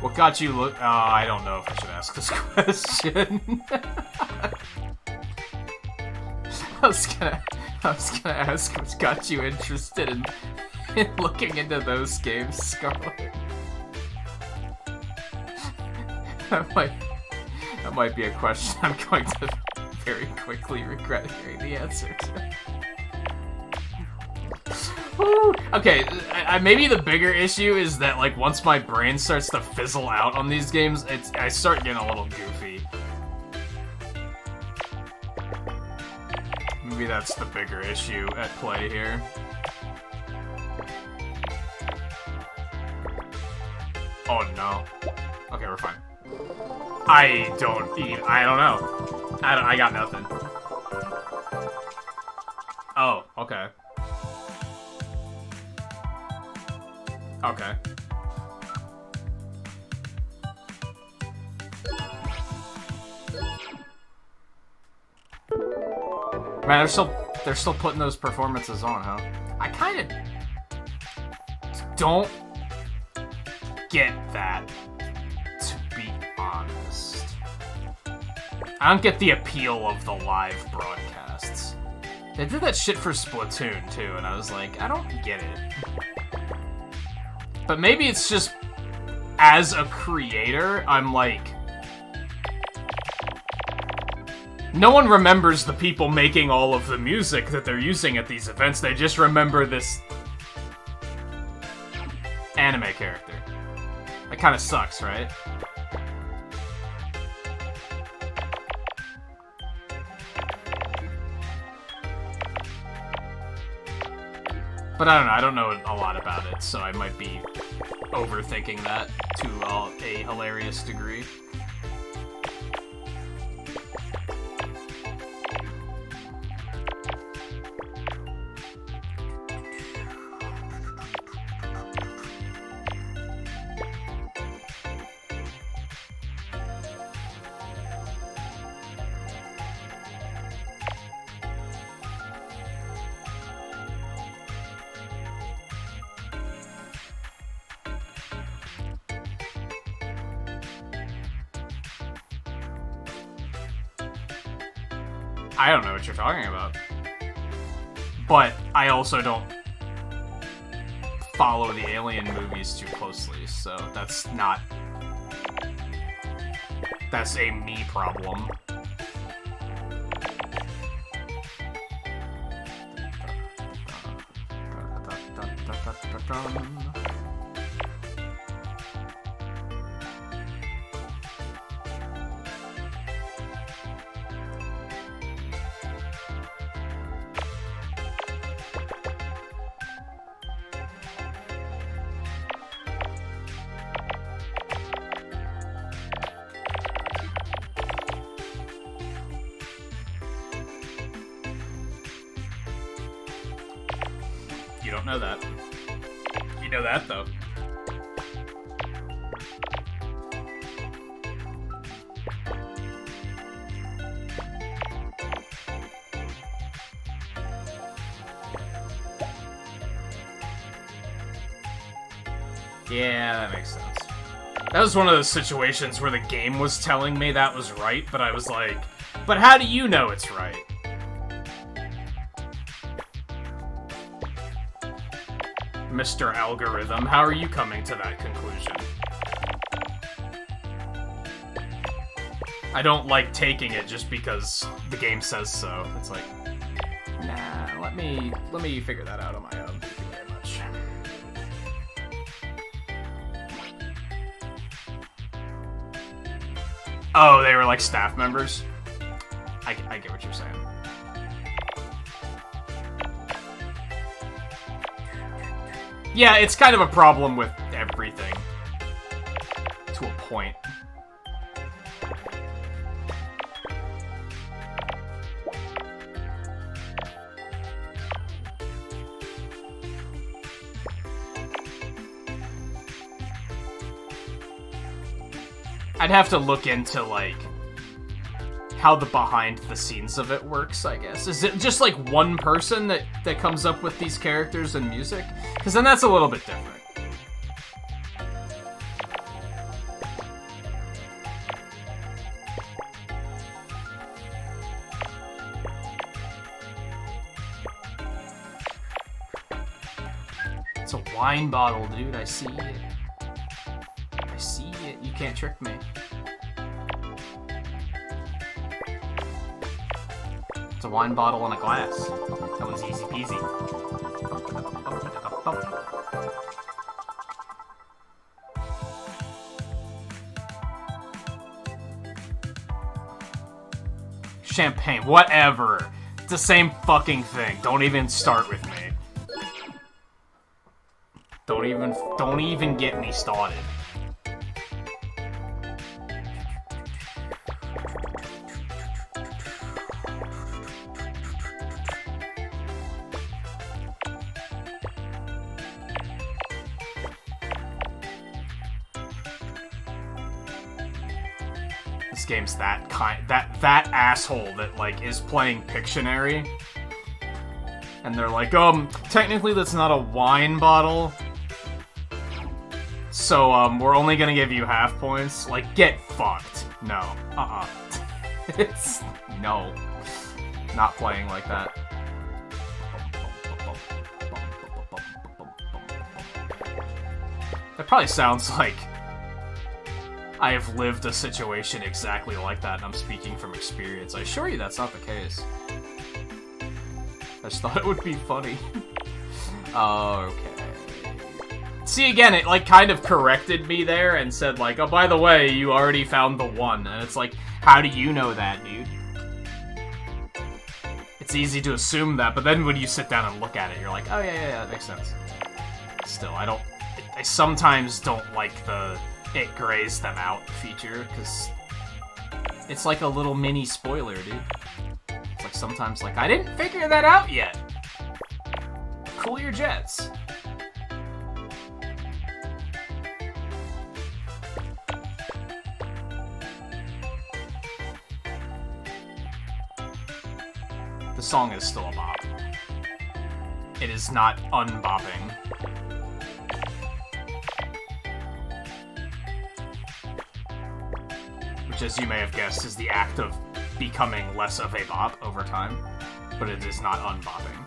What got you look? I don't know if I should ask this question. I was gonna ask what got you interested in looking into those games, Scarlet. That might be a question I'm going to very quickly regret hearing the answer to. Okay, maybe the bigger issue is that, like, once my brain starts to fizzle out on these games, I start getting a little goofy. Maybe that's the bigger issue at play here. Oh no. Okay, we're fine. I don't know. I got nothing. Oh, okay. Okay. Man, they're still putting those performances on, huh? I kind of don't get that, to be honest. I don't get the appeal of the live broadcasts. They did that shit for Splatoon, too, and I was like, I don't get it. But maybe it's just, as a creator, I'm like... No one remembers the people making all of the music that they're using at these events, they just remember this... anime character. That kinda sucks, right? But I don't know a lot about it, so I might be overthinking that to a hilarious degree. I don't know what you're talking about. But I also don't follow the Alien movies too closely, so that's not... That's a me problem. don't know that. You know that, though. Yeah, that makes sense. That was one of those situations where the game was telling me that was right, but I was like, but how do you know it's right? Mr. Algorithm, how are you coming to that conclusion? I don't like taking it just because the game says so. It's like, nah, let me figure that out on my own. Thank you very much. Oh, they were like staff members? I get what you're saying. Yeah, it's kind of a problem with everything. To a point. I'd have to look into, like, how the behind-the-scenes of it works, I guess. Is it just, like, one person that comes up with these characters and music? Because then that's a little bit different. It's a wine bottle, dude. I see it. I see it. You can't trick me. It's a wine bottle and a glass. That one's easy peasy. Champagne, whatever. It's the same fucking thing. Don't even start with me. Don't even get me started. This game's that asshole that, like, is playing Pictionary. And they're like, technically that's not a wine bottle. So, we're only gonna give you half points. Like, get fucked. No. It's... no. Not playing like that. That probably sounds like I have lived a situation exactly like that, and I'm speaking from experience. I assure you that's not the case. I just thought it would be funny. Okay. See, again, it, like, kind of corrected me there and said, like, oh, by the way, you already found the one. And it's like, how do you know that, dude? It's easy to assume that, but then when you sit down and look at it, you're like, oh, yeah, that makes sense. Still, I sometimes don't like the it grays them out feature, because it's like a little mini spoiler, dude. It's like sometimes, like, I didn't figure that out yet. Cool your jets. The song is still a bop. It is not unbopping. Which, as you may have guessed, is the act of becoming less of a bop over time, but it is not unbopping.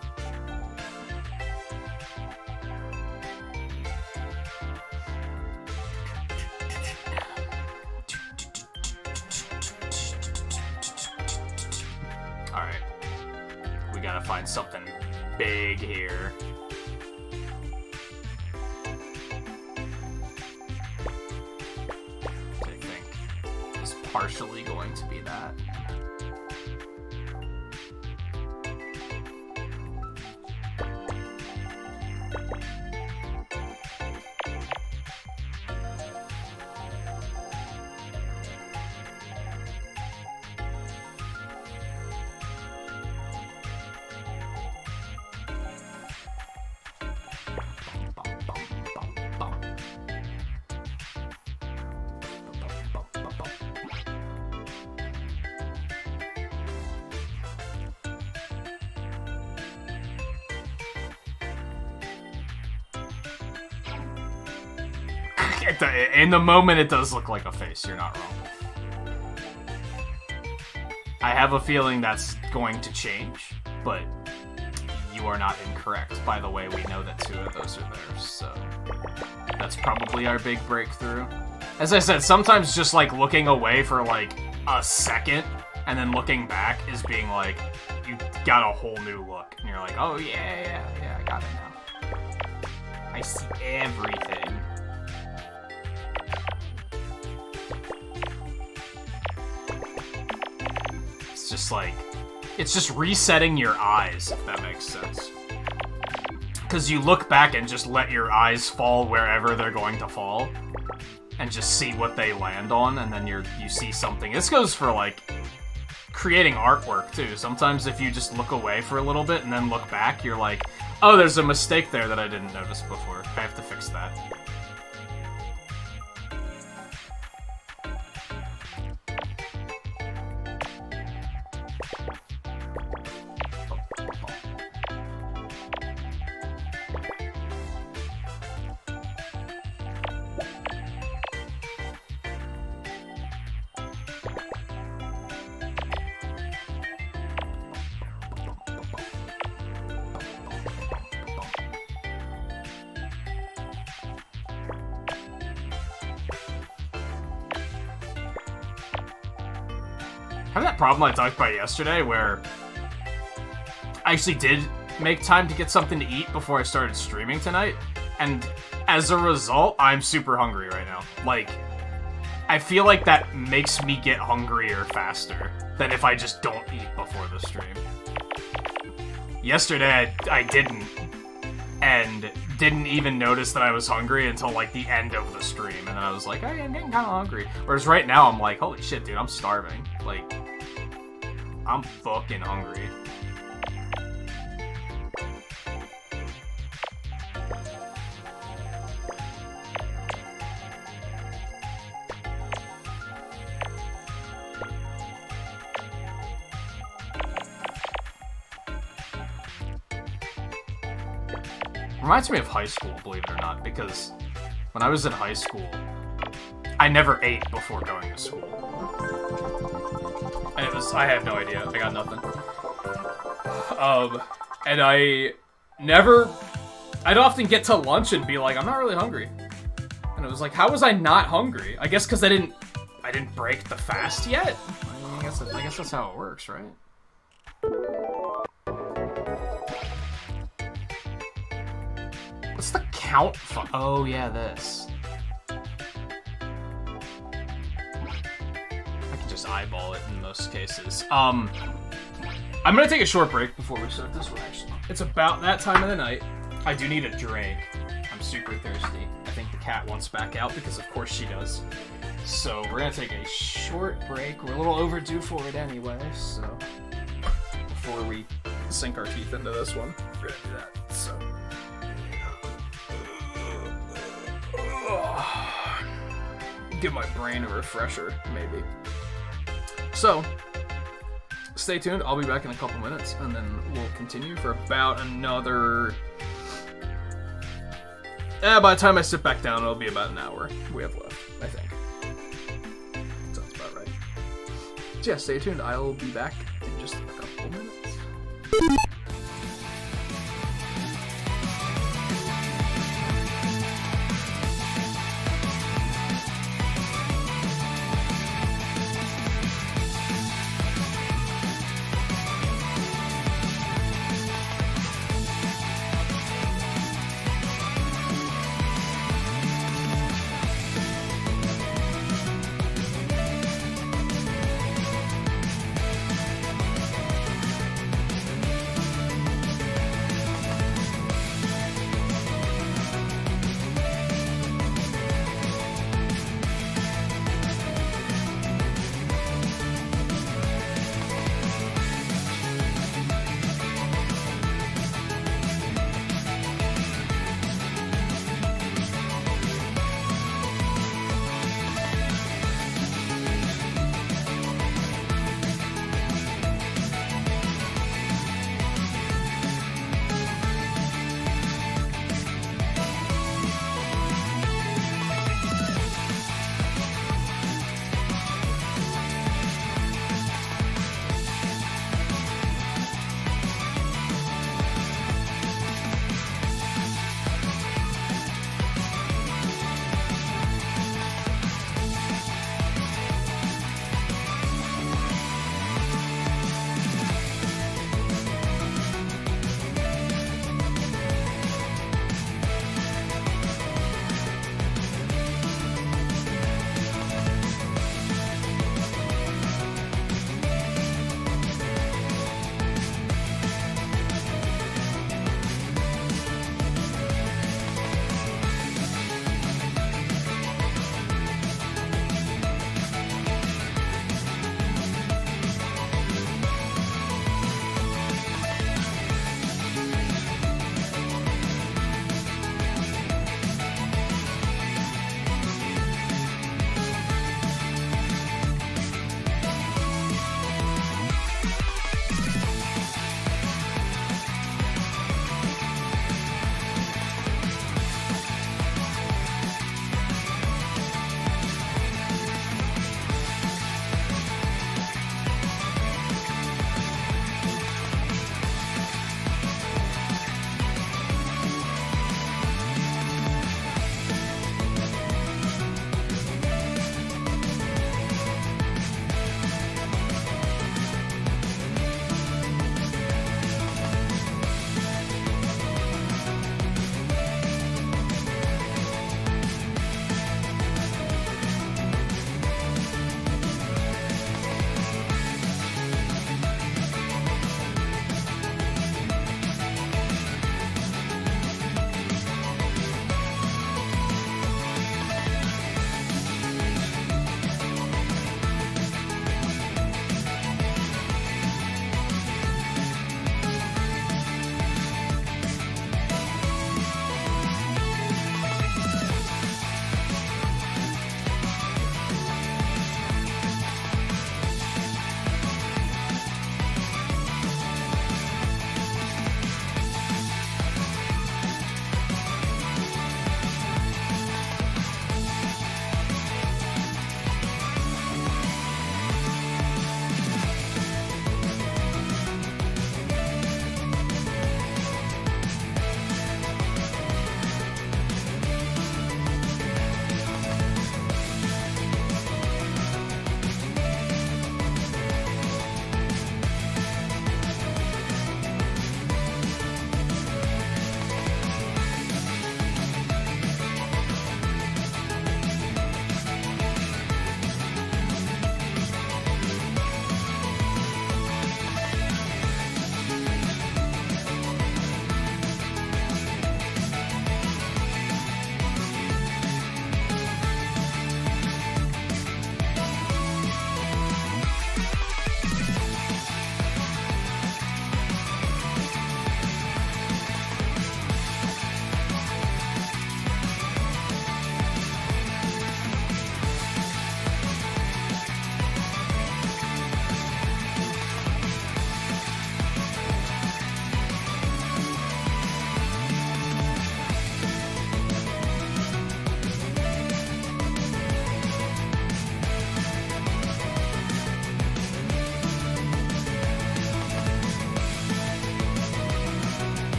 Alright. We gotta find something big here. Partially going to be that. In the moment, it does look like a face. You're not wrong. I have a feeling that's going to change, but you are not incorrect. By the way, we know that 2 of those are there, so that's probably our big breakthrough. As I said, sometimes just, like, looking away for, like, a second and then looking back is being like, you got a whole new look. And you're like, oh, yeah, I got it now. I see everything. It's just like, it's just resetting your eyes, if that makes sense. Because you look back and just let your eyes fall wherever they're going to fall. And just see what they land on, and then you see something. This goes for, like, creating artwork, too. Sometimes if you just look away for a little bit and then look back, you're like, oh, there's a mistake there that I didn't notice before. I have to fix that. I have that problem I talked about yesterday where I actually did make time to get something to eat before I started streaming tonight, and as a result, I'm super hungry right now. Like, I feel like that makes me get hungrier faster than if I just don't eat before the stream. Yesterday, I didn't, and didn't even notice that I was hungry until, like, the end of the stream, and then I was like, hey, I'm getting kind of hungry. Whereas right now, I'm like, holy shit, dude, I'm starving. Like, I'm fucking hungry. Reminds me of high school, believe it or not, because when I was in high school, I never ate before going to school. And I have no idea. I got nothing. And I'd often get to lunch and be like, I'm not really hungry. And it was like, how was I not hungry? I guess because I didn't break the fast yet. I guess that's how it works, right? What's the count for? Oh yeah, this. I can just eyeball it in most cases. I'm gonna take a short break before we start this one, actually. It's about that time of the night. I do need a drink. I'm super thirsty. I think the cat wants back out because of course she does. So we're gonna take a short break. We're a little overdue for it anyway, so before we sink our teeth into this one, we're gonna do that. So give my brain a refresher, maybe. So, stay tuned. I'll be back in a couple minutes, and then we'll continue for about another... by the time I sit back down, it'll be about an hour we have left, I think. Sounds about right. So yeah, stay tuned. I'll be back in just a couple minutes.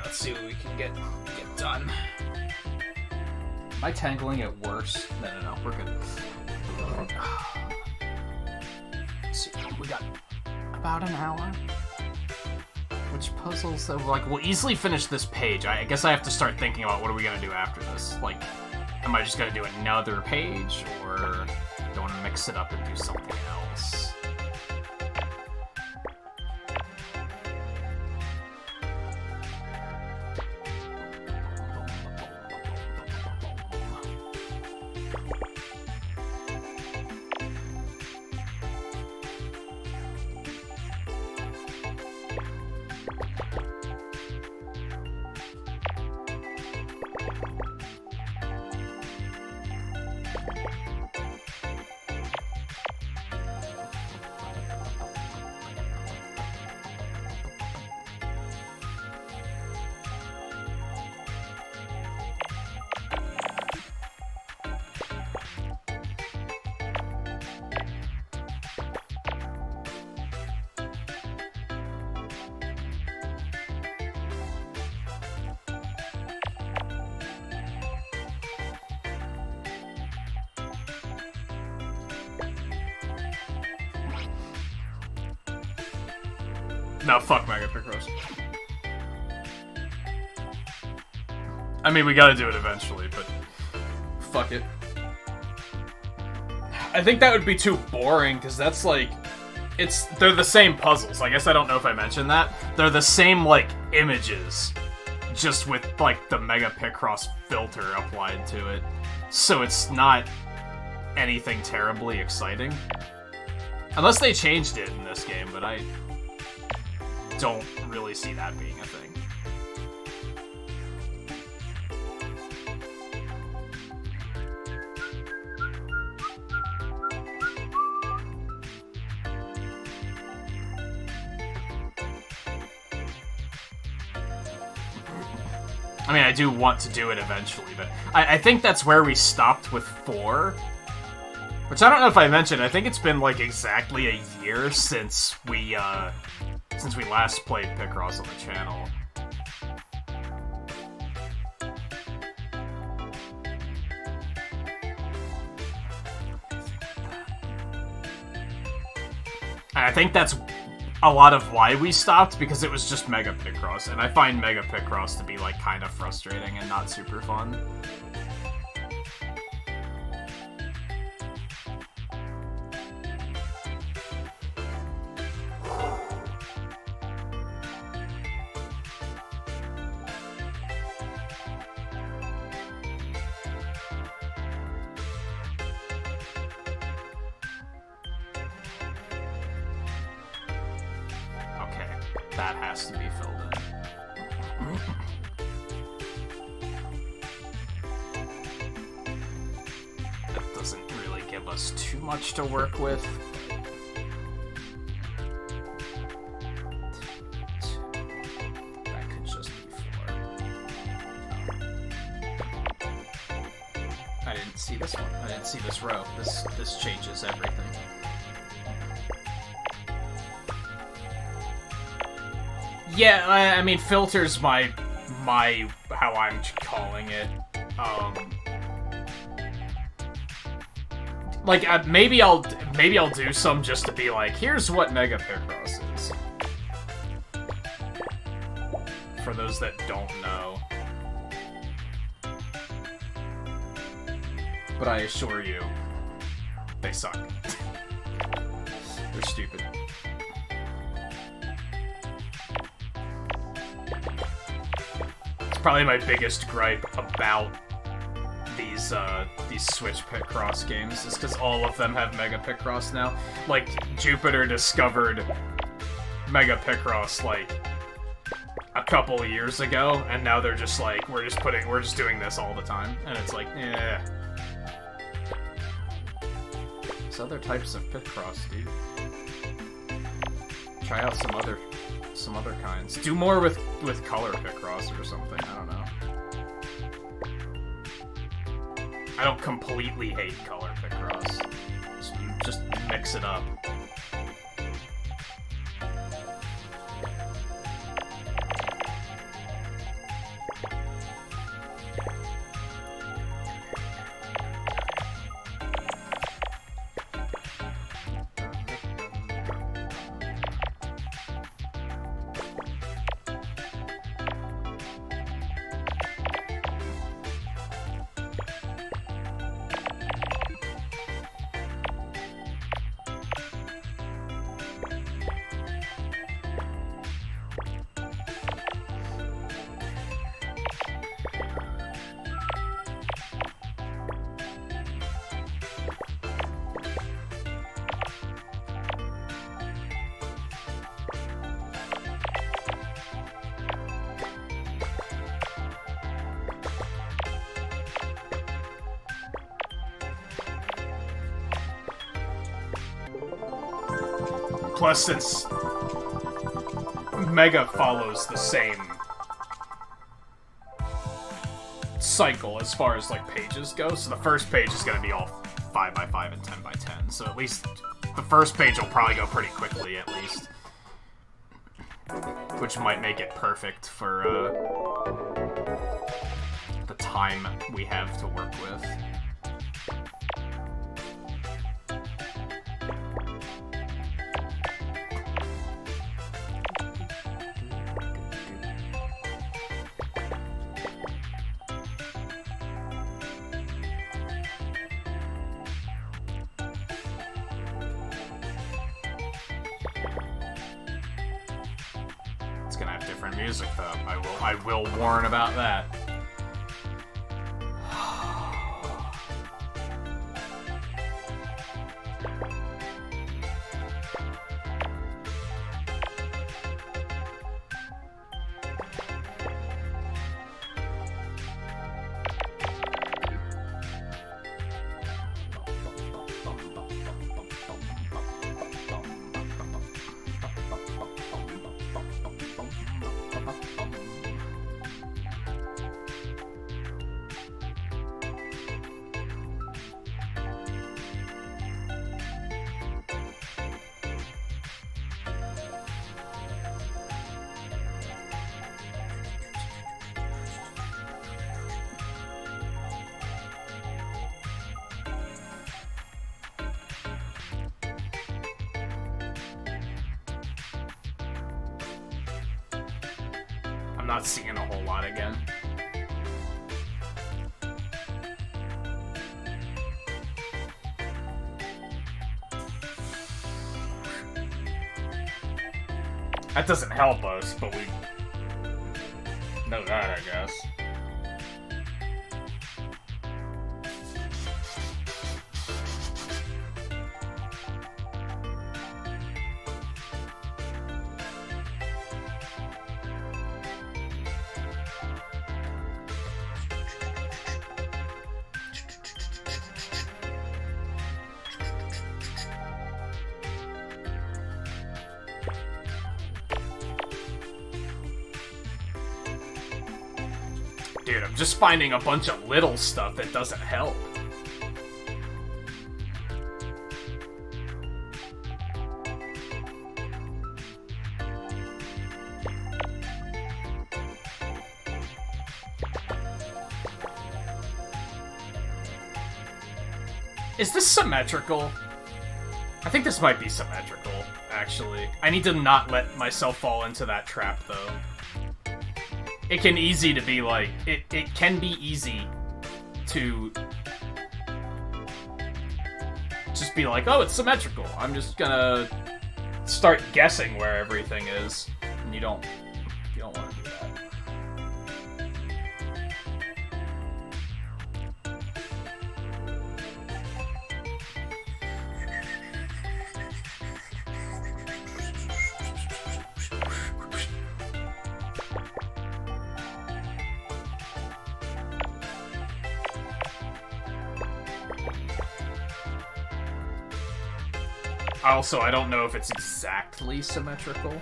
Let's see what we can get done. Am I tangling it worse? No, we're good. Let's see, we got about an hour. Which puzzles, so like, we'll easily finish this page. I guess I have to start thinking about what are we gonna do after this. Like, am I just gonna do another page, or do I want to mix it up and do something else? No, fuck Mega Picross. I mean, we gotta do it eventually, but fuck it. I think that would be too boring, because that's like... they're the same puzzles. I guess I don't know if I mentioned that. They're the same, like, images, just with, like, the Mega Picross filter applied to it. So it's not anything terribly exciting. Unless they changed it in this game, but I don't really see that being a thing. I mean, I do want to do it eventually, but I think that's where we stopped with 4. Which I don't know if I mentioned, I think it's been like exactly a year since we last played Picross on the channel. And I think that's a lot of why we stopped, because it was just Mega Picross, and I find Mega Picross to be like kind of frustrating and not super fun. That has to be filled in. That doesn't really give us too much to work with. That could just be 4. I didn't see this one. I didn't see this row. This changes everything. Yeah, I mean, filter's my how I'm calling it. Like, maybe I'll do some just to be like, here's what Mega Picross is. For those that don't know. But I assure you, they suck. They're stupid. Probably my biggest gripe about these Switch Picross games is because all of them have Mega Picross now. Like, Jupiter discovered Mega Picross like a couple of years ago, and now they're just like, we're just doing this all the time, and it's like, eh. There's other types of Picross, dude. Try out some other kinds. Do more with color Picross or something, I don't know. I don't completely hate color Picross. Just mix it up. Plus, since Mega follows the same cycle as far as like pages go, so the first page is going to be all 5x5 and 10x10, so at least the first page will probably go pretty quickly, at least. Which might make it perfect for the time we have to work with. Gonna have different music though. I will warn about that. I'm not seeing a whole lot again. That doesn't help us, but we know that, I guess. Dude, I'm just finding a bunch of little stuff that doesn't help. Is this symmetrical? I think this might be symmetrical, actually. I need to not let myself fall into that trap, though. It can easy to be like, it can be easy to just be like, oh, it's symmetrical. I'm just gonna start guessing where everything is. And you don't want to do that. Also, I don't know if it's exactly symmetrical.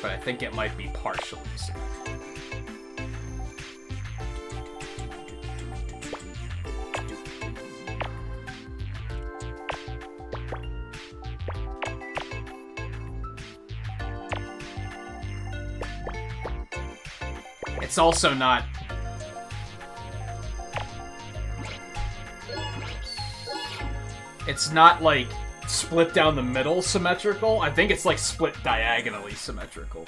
But I think it might be partially symmetrical. It's also not... It's not, like, split down the middle symmetrical. I think it's, like, split diagonally symmetrical.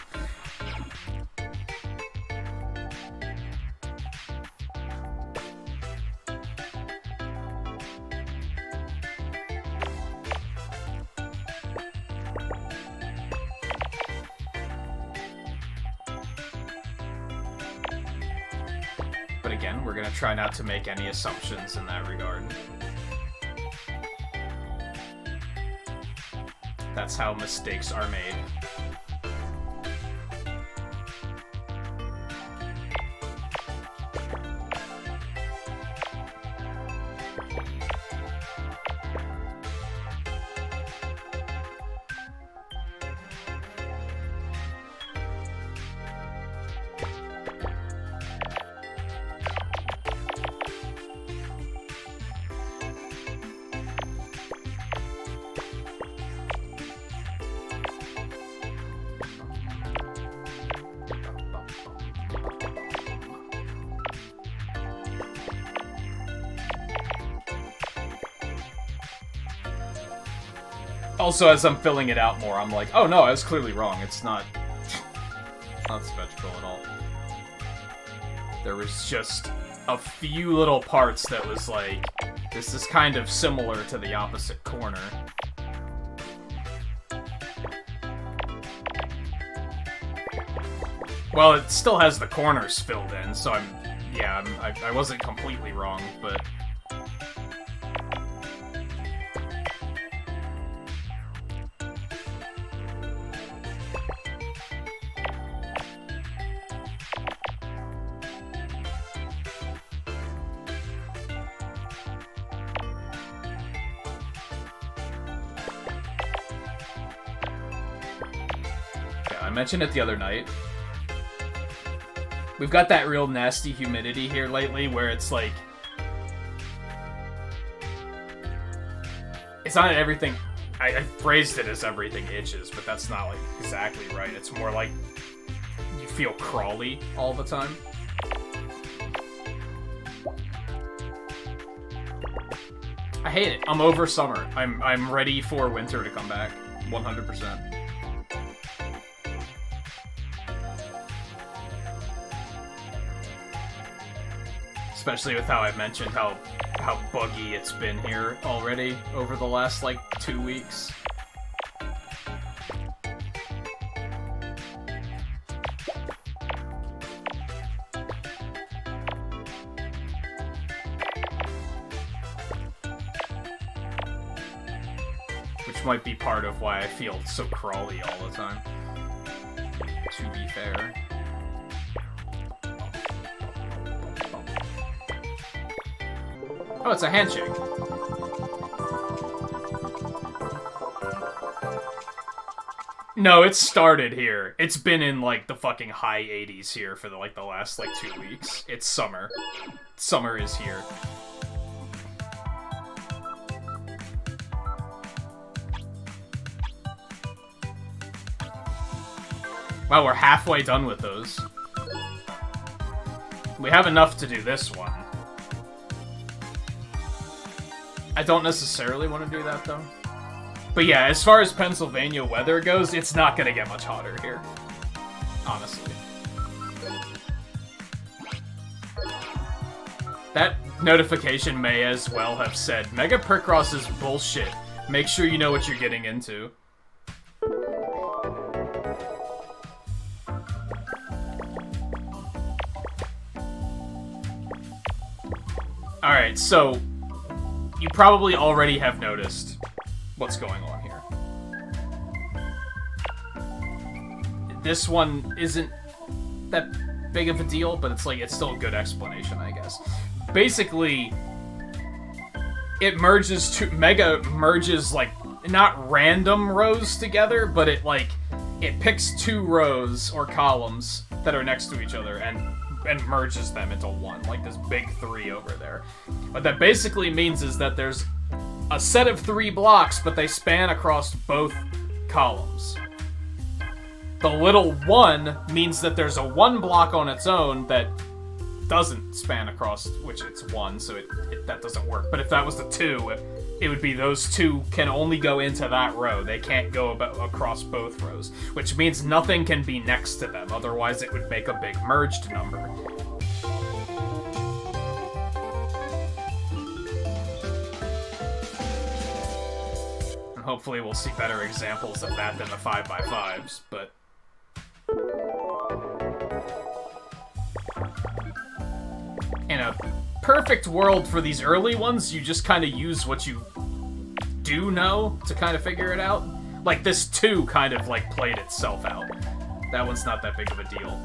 But again, we're gonna try not to make any assumptions in that regard. That's how mistakes are made. Also, as I'm filling it out more, I'm like, oh no, I was clearly wrong. It's not symmetrical at all. There was just a few little parts that was like, this is kind of similar to the opposite corner. Well, it still has the corners filled in, so I wasn't completely wrong, but... Yeah, I mentioned it the other night. We've got that real nasty humidity here lately where it's like... It's not everything... I phrased it as everything itches, but that's not like exactly right. It's more like you feel crawly all the time. I hate it. I'm over summer. I'm ready for winter to come back. 100%. Especially with how I mentioned how buggy it's been here already over the last, like, 2 weeks. Which might be part of why I feel so crawly all the time, to be fair. Oh, it's a handshake. No, it started here. It's been in, like, the fucking high 80s here for, the last, 2 weeks. It's summer. Summer is here. Wow, we're halfway done with those. We have enough to do this one. I don't necessarily want to do that, though. But yeah, as far as Pennsylvania weather goes, it's not gonna get much hotter here. Honestly. That notification may as well have said, Mega Picross is bullshit. Make sure you know what you're getting into. Alright, so... You probably already have noticed what's going on here. This one isn't that big of a deal, but it's still a good explanation, I guess. Basically, it merges Mega merges, not random rows together, but it picks 2 rows or columns that are next to each other and merges them into one, like this big 3 over there. What that basically means is that there's a set of 3 blocks, but they span across both columns. The little 1 means that there's a 1 block on its own that doesn't span across, which it's 1, so that doesn't work. But if that was the 2, it would be those 2 can only go into that row. They can't go across both rows, which means nothing can be next to them. Otherwise, it would make a big merged number. And hopefully we'll see better examples of that than the 5x5s, but... In a perfect world for these early ones, you just kind of use what you do know to kind of figure it out. Like, this 2 kind of, played itself out. That one's not that big of a deal.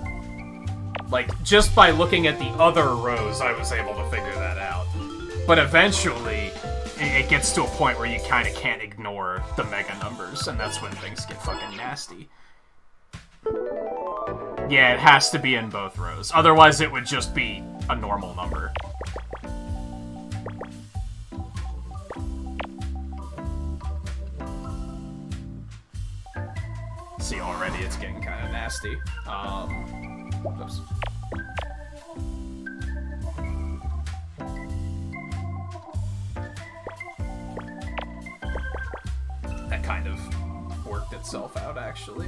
Just by looking at the other rows, I was able to figure that out. But eventually, it gets to a point where you kind of can't ignore the mega numbers, and that's when things get fucking nasty. Yeah, it has to be in both rows. Otherwise, it would just be a normal number. See, already it's getting kind of nasty. Oops. That kind itself out, actually.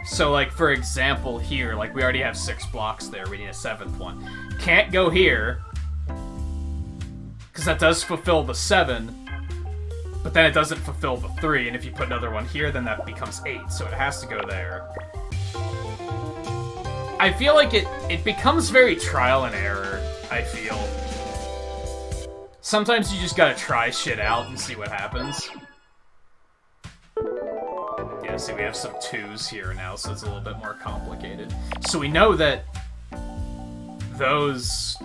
So, like, for example, here, like, we already have 6 blocks there. We need a 7th one. Can't go here, because that does fulfill the 7, but then it doesn't fulfill the 3, and if you put another one here, then that becomes 8, so it has to go there. I feel like it becomes very trial and error, I feel. Sometimes you just gotta try shit out and see what happens. Yeah, see, we have some 2s here now, so it's a little bit more complicated. So we know that those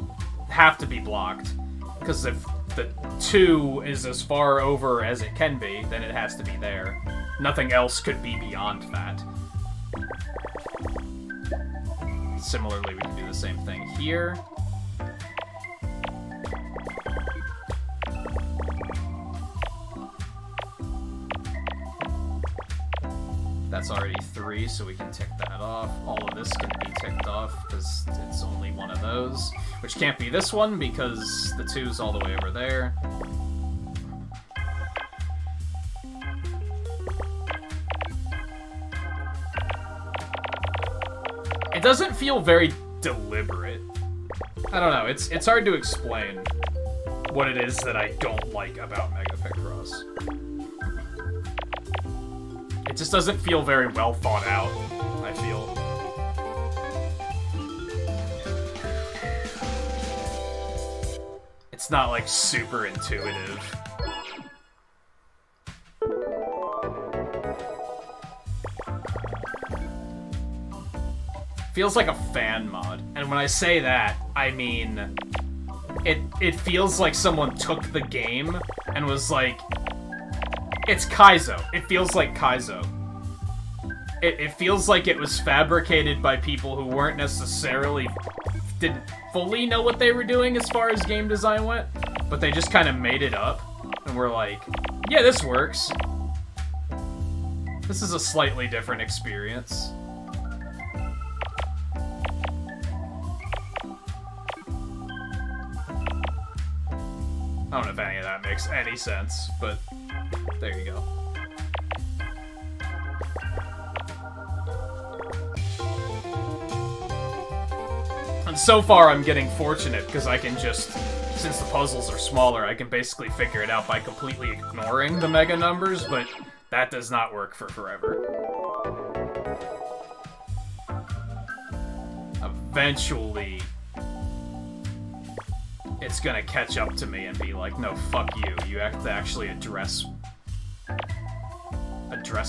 have to be blocked, because if the 2 is as far over as it can be, then it has to be there. Nothing else could be beyond that. Similarly, we can do the same thing here. That's already 3, so we can tick that off. All of this can be ticked off, because it's only one of those. Which can't be this one, because the 2's all the way over there. It doesn't feel very deliberate. I don't know, it's hard to explain what it is that I don't like about Mega Picross. It just doesn't feel very well thought out, I feel. It's not, like, super intuitive. Feels like a fan mod. And when I say that, I mean... It feels like someone took the game and was like... It's Kaizo. It feels like Kaizo. It feels like it was fabricated by people who weren't necessarily... didn't fully know what they were doing as far as game design went, but they just kind of made it up, and were like, yeah, this works. This is a slightly different experience. I don't know if any of that makes any sense, but there you go. And so far I'm getting fortunate, because I can just, since the puzzles are smaller, I can basically figure it out by completely ignoring the mega numbers, but that does not work for forever. Eventually, it's gonna catch up to me and be like, no, fuck you. You have to actually address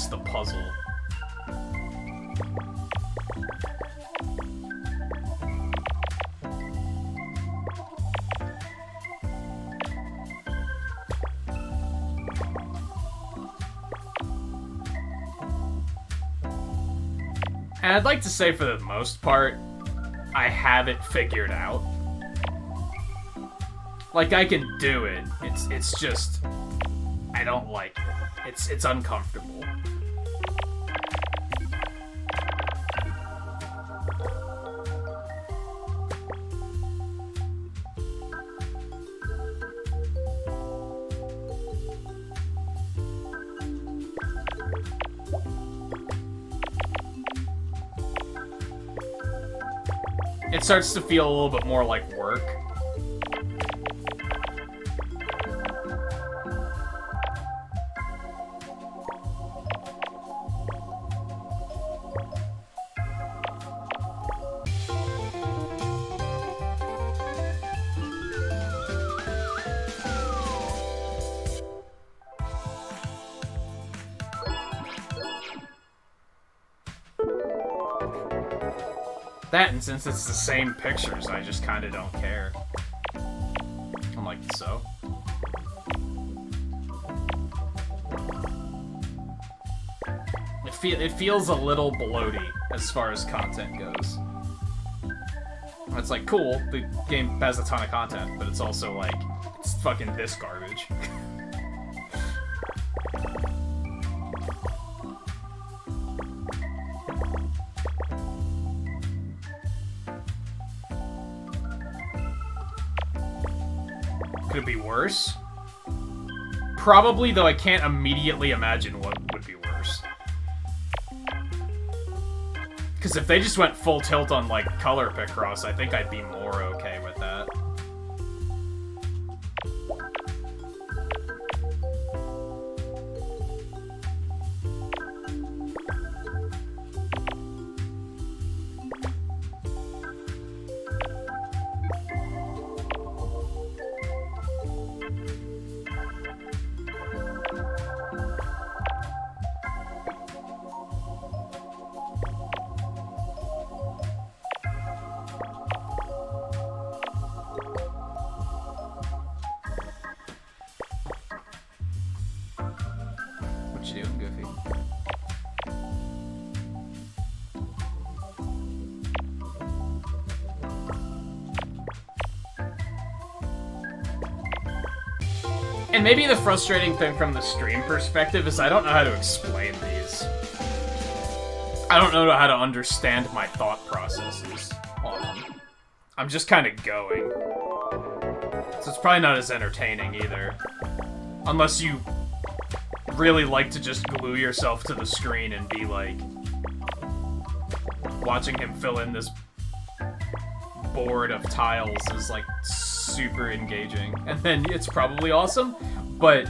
the puzzle. And I'd like to say, for the most part, I have it figured out. Like, I can do it. It's just... I don't like it. It's uncomfortable. It starts to feel a little bit more like work. That, and since it's the same pictures, I just kind of don't care. I'm like, so? It feels a little bloaty as far as content goes. It's like, cool, the game has a ton of content, but it's also like, it's fucking this garbage. could be worse? Probably, though I can't immediately imagine what would be worse. Because if they just went full tilt on, like, color Picross, I think I'd be more okay with that. What you doing, Goofy? And maybe the frustrating thing from the stream perspective is I don't know how to explain these. I don't know how to understand my thought processes on them. I'm just kind of going. So it's probably not as entertaining either. Unless you really like to just glue yourself to the screen and be like watching him fill in this board of tiles is like super engaging, and then it's probably awesome. But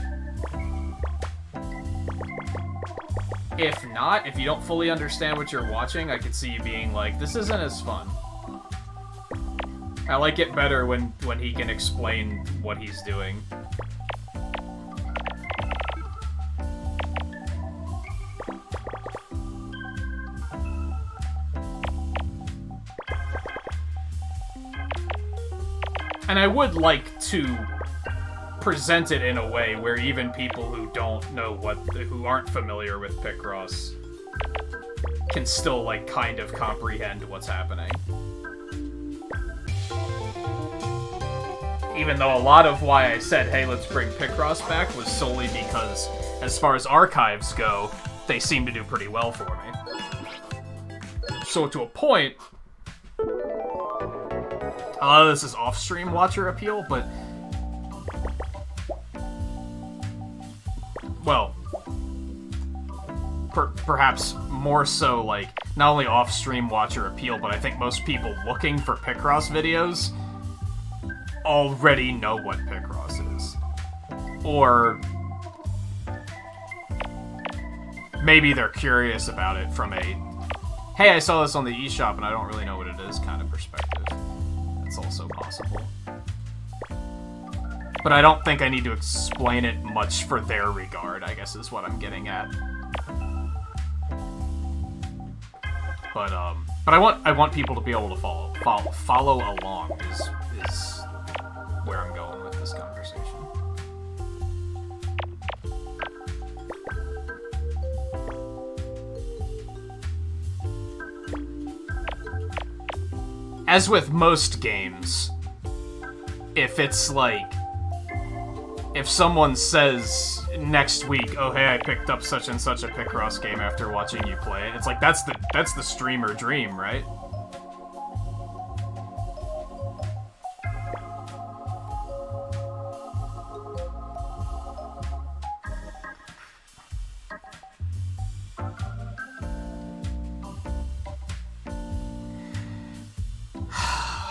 if not, if you don't fully understand what you're watching, I could see you being like, this isn't as fun. I like it better when he can explain what he's doing. And I would like to present it in a way where even people who don't know who aren't familiar with Picross can still, like, kind of comprehend what's happening. Even though a lot of why I said, hey, let's bring Picross back was solely because, as far as archives go, they seem to do pretty well for me. So to a point, a lot of this is off-stream watcher appeal, but well, perhaps more so, like, not only off-stream watcher appeal, but I think most people looking for Picross videos already know what Picross is. Or maybe they're curious about it from a, hey, I saw this on the eShop and I don't really know what it is kind of perspective. That's also possible. But I don't think I need to explain it much for their regard, I guess is what I'm getting at. But I want people to be able to follow along is where I'm going with this conversation. As with most games, if it's like, if someone says next week, oh hey, I picked up such and such a Picross game after watching you play it, it's like, that's the streamer dream, right?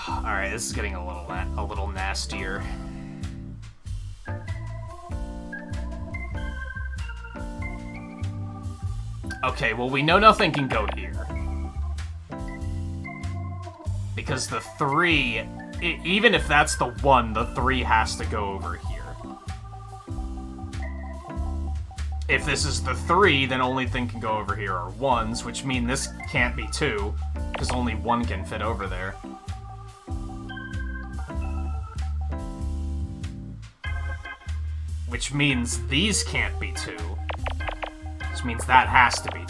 Alright, this is getting a little nastier. Okay, well, we know nothing can go here. Because the 3, even if that's the 1, the 3 has to go over here. If this is the 3, then only thing can go over here are 1s, which mean this can't be 2, because only 1 can fit over there. Which means these can't be 2. Which means that has to be 2.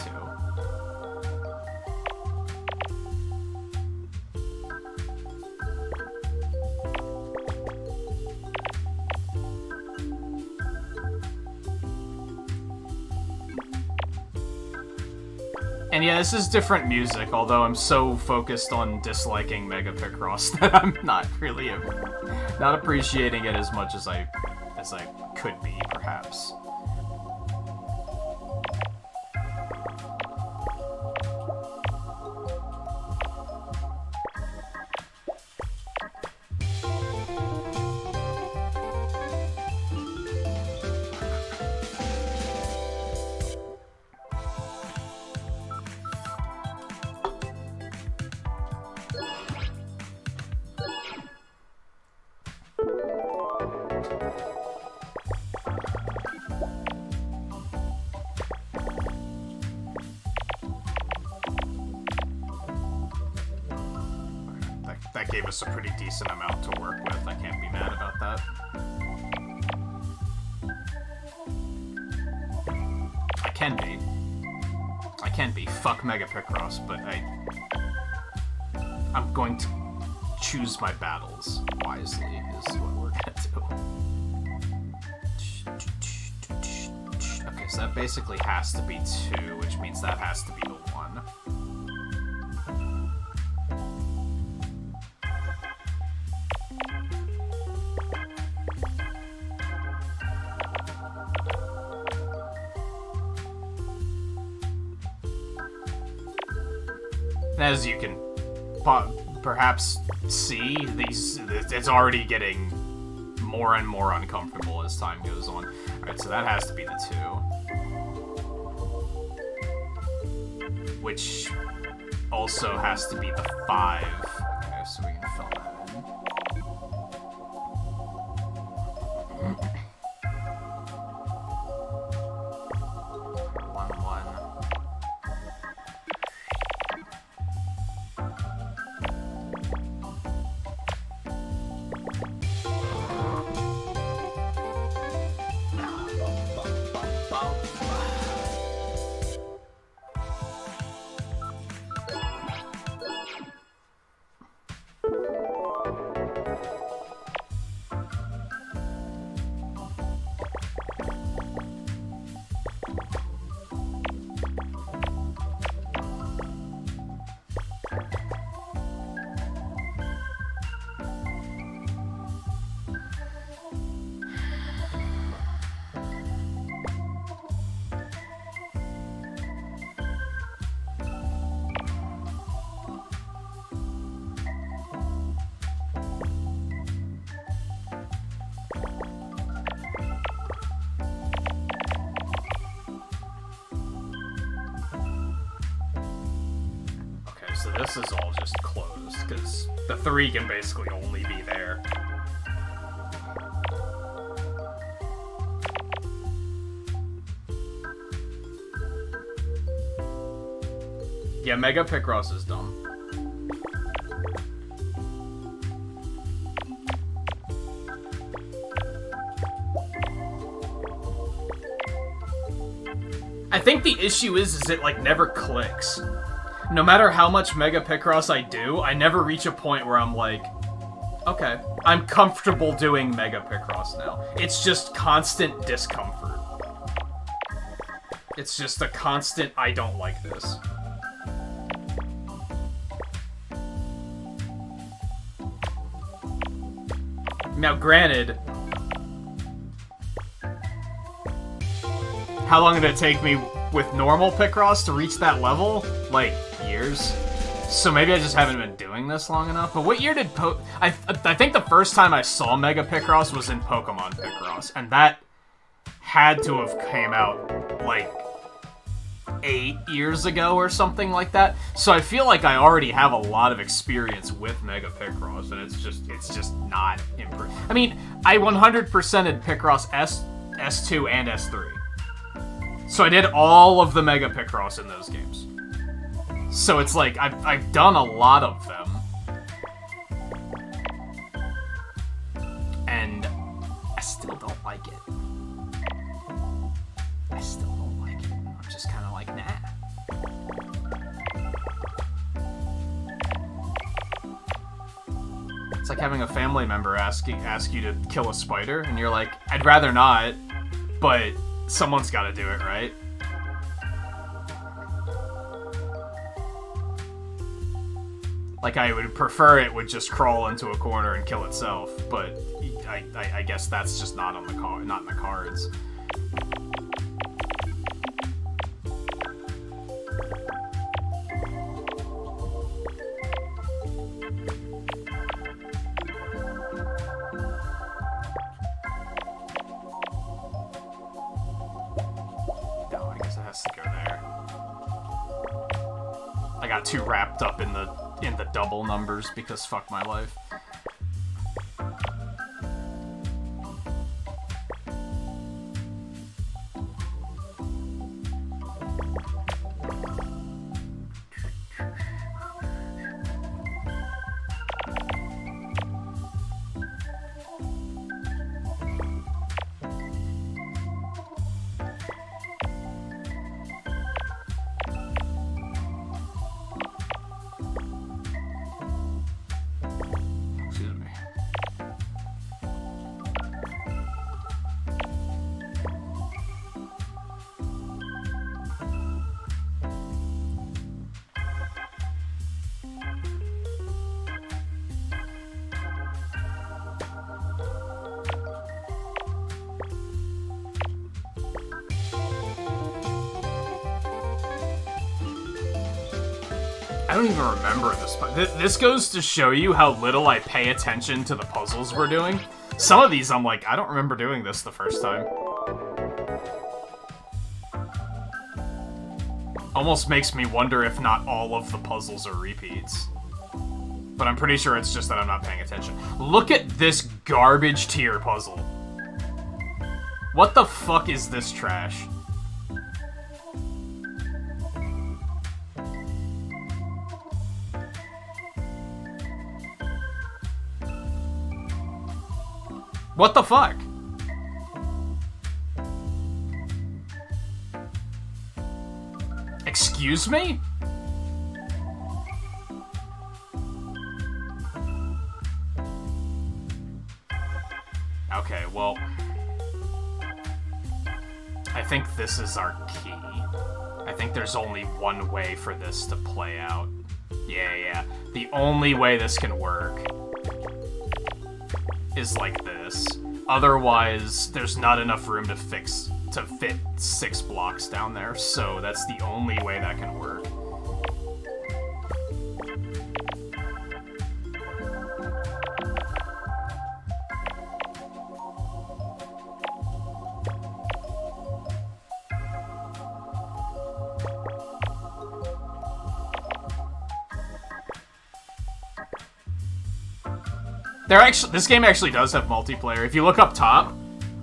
And yeah, this is different music, although I'm so focused on disliking Mega Picross that I'm not really
Not appreciating it as much as I could be, perhaps. That gave us a pretty decent amount to work with. I can't be mad about that. I can be. Fuck Mega Picross, but I'm going to choose my battles wisely, is what we're gonna do. Okay, so that basically has to be 2, which means that has to be the 1. As you can perhaps see, it's already getting more and more uncomfortable as time goes on. Alright, so that has to be the 2. Which also has to be the 5. Okay, so we can fill that in. So this is all just closed, because the 3 can basically only be there. Yeah, Mega Picross is dumb. I think the issue is it like never clicks. No matter how much Mega Picross I do, I never reach a point where I'm like, okay, I'm comfortable doing Mega Picross now. It's just constant discomfort. It's just a constant, I don't like this. Now, granted, how long did it take me with normal Picross to reach that level? Like, years. So maybe I just haven't been doing this long enough. But what year did I think the first time I saw Mega Picross was in Pokemon Picross, and that had to have came out like 8 years ago or something like that. So I feel like I already have a lot of experience with Mega Picross, and it's just not improved. I mean, I 100%ed Picross S2 and S3. So I did all of the Mega Picross in those games. So it's like, I've done a lot of them. And I still don't like it. I still don't like it. I'm just kind of like, nah. It's like having a family member ask you to kill a spider, and you're like, I'd rather not, but someone's got to do it, right? Like, I would prefer it would just crawl into a corner and kill itself, but I guess that's just not on the not in the cards. No, I guess it has to go there. I got too wrapped up in the double numbers because fuck my life. I don't even remember this, but this goes to show you how little I pay attention to the puzzles we're doing. Some of these I'm like, I don't remember doing this the first time. Almost makes me wonder if not all of the puzzles are repeats. But I'm pretty sure it's just that I'm not paying attention. Look at this garbage tier puzzle. What the fuck is this trash? What the fuck? Excuse me? Okay, well... I think this is our key. I think there's only one way for this to play out. Yeah. The only way this can work is like this. Otherwise, there's not enough room to fit 6 blocks down there, so that's the only way that can work. This game actually does have multiplayer. If you look up top,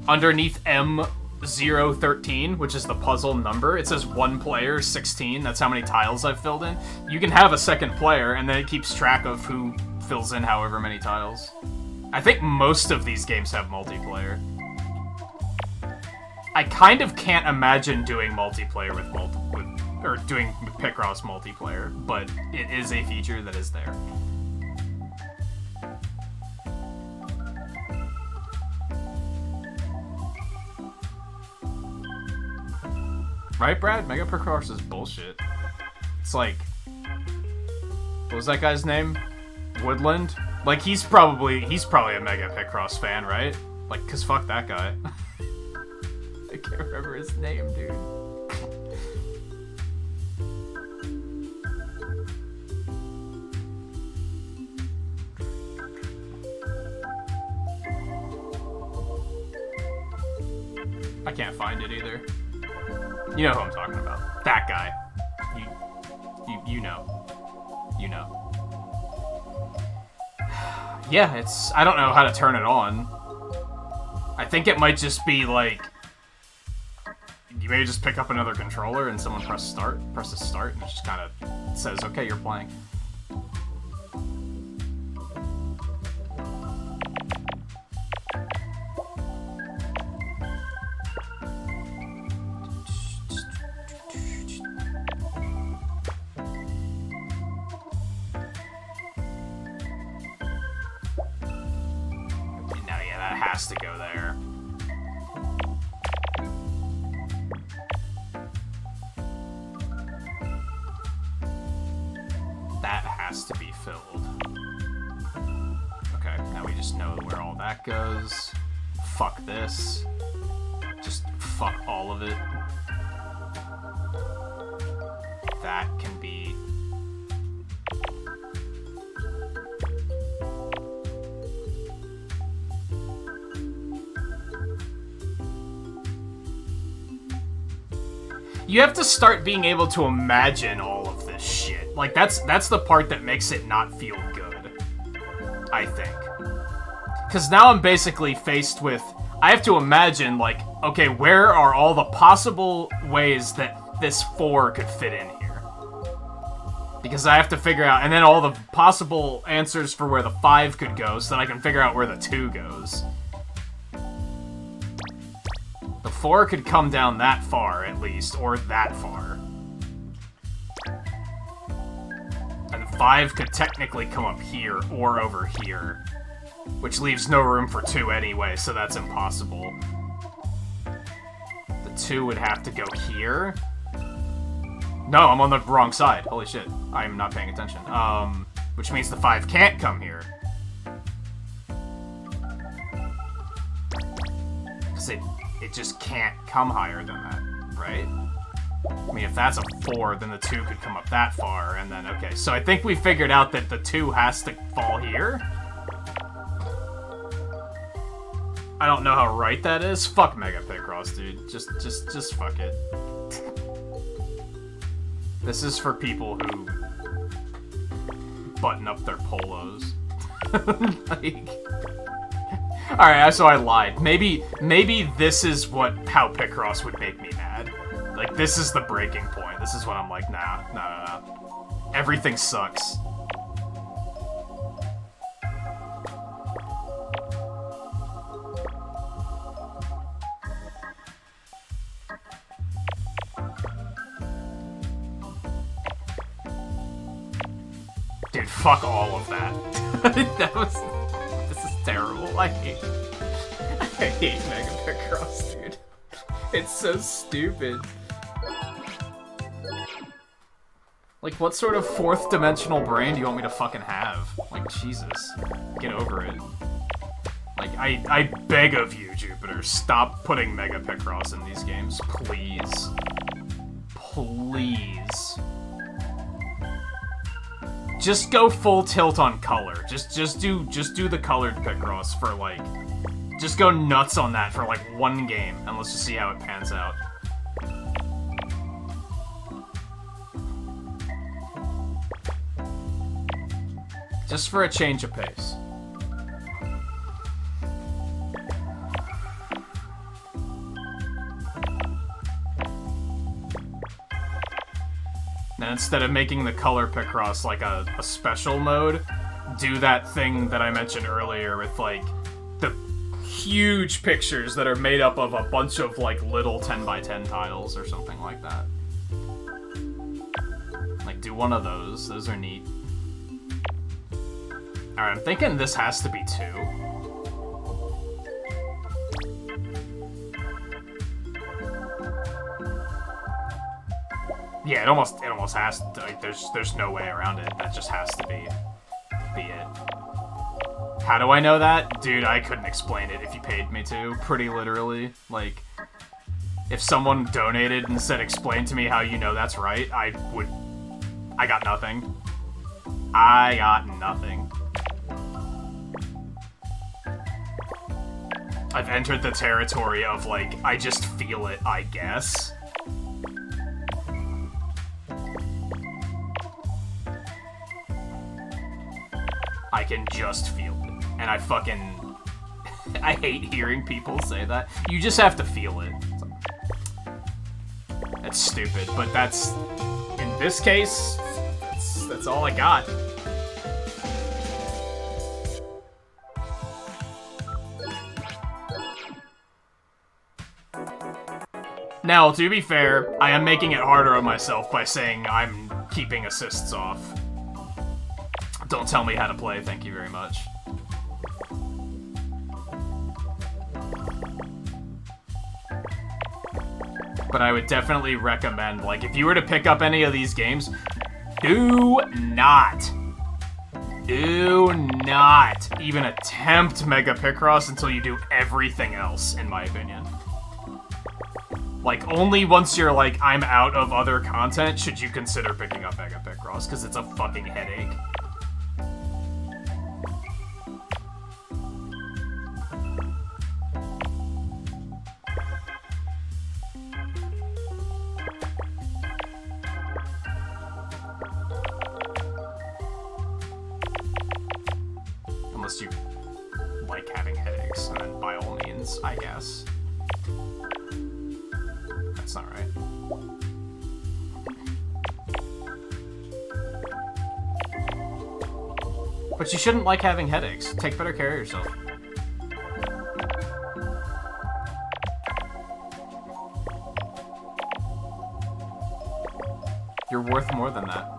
underneath M013, which is the puzzle number, it says 1 player, 16. That's how many tiles I've filled in. You can have a second player, and then it keeps track of who fills in however many tiles. I think most of these games have multiplayer. I kind of can't imagine doing multiplayer or doing Picross multiplayer, but it is a feature that is there. Right, Brad? Mega Picross is bullshit. It's like... What was that guy's name? Woodland? Like, he's probably a Mega Picross fan, right? Like, cause fuck that guy. I can't remember his name, dude. I can't find it either. You know who I'm talking about. That guy. You know. You know. Yeah, it's... I don't know how to turn it on. I think it might just be like... You maybe just pick up another controller and someone presses start, and it just kind of says, okay, you're playing. Has to go there. That has to be filled. goes. Fuck this. Just fuck all of it. That can be... You have to start being able to imagine all of this shit. Like, that's the part that makes it not feel good, I think. Because now I'm basically faced with... I have to imagine, like, okay, where are all the possible ways that this 4 could fit in here? Because I have to figure out... And then all the possible answers for where the 5 could go, so that I can figure out where the 2 goes. The 4 could come down that far, at least, or that far. And the 5 could technically come up here, or over here. Which leaves no room for 2 anyway, so that's impossible. The 2 would have to go here. No, I'm on the wrong side. Holy shit. I'm not paying attention. Which means the 5 can't come here. Because it just can't come higher than that, right? I mean, if that's a 4, then the 2 could come up that far, and then, okay. So I think we figured out that the 2 has to fall here. I don't know how right that is. Fuck Mega Picross, dude. Just fuck it. This is for people who button up their polos. Like... Alright, so I lied. Maybe this is how Picross would make me mad. Like, this is the breaking point. This is when I'm like, nah. Everything sucks. Dude, fuck all of that. This is terrible. I hate Mega Picross, dude. It's so stupid. Like, what sort of 4th dimensional brain do you want me to fucking have? Like, Jesus. Get over it. Like, I beg of you, Jupiter, stop putting Mega Picross in these games. Please. Please. Just go full tilt on color. Just do the colored Picross for, like... Just go nuts on that for, like, 1 game, and let's just see how it pans out. Just for a change of pace. And instead of making the color Picross like a special mode, do that thing that I mentioned earlier with, like, the huge pictures that are made up of a bunch of, like, little 10x10 tiles or something like that. Like, do one of those. Those are neat. Alright, I'm thinking this has to be 2. Yeah, it almost has to, like, there's no way around it. That just has to be it. How do I know that? Dude, I couldn't explain it if you paid me to, pretty literally. Like, if someone donated and said, explain to me how you know that's right, I got nothing. I got nothing. I've entered the territory of, like, I just feel it, I guess. I can just feel it. And I fucking... I hate hearing people say that. You just have to feel it. That's stupid, but that's... In this case, that's all I got. Now, to be fair, I am making it harder on myself by saying I'm keeping assists off. Don't tell me how to play, thank you very much. But I would definitely recommend, like, if you were to pick up any of these games, do not Do not even attempt Mega Picross until you do everything else, in my opinion. Like, only once you're like, I'm out of other content, should you consider picking up Mega Picross, because it's a fucking headache. Unless you like having headaches, and then by all means, I guess. That's not right. But you shouldn't like having headaches. Take better care of yourself. You're worth more than that.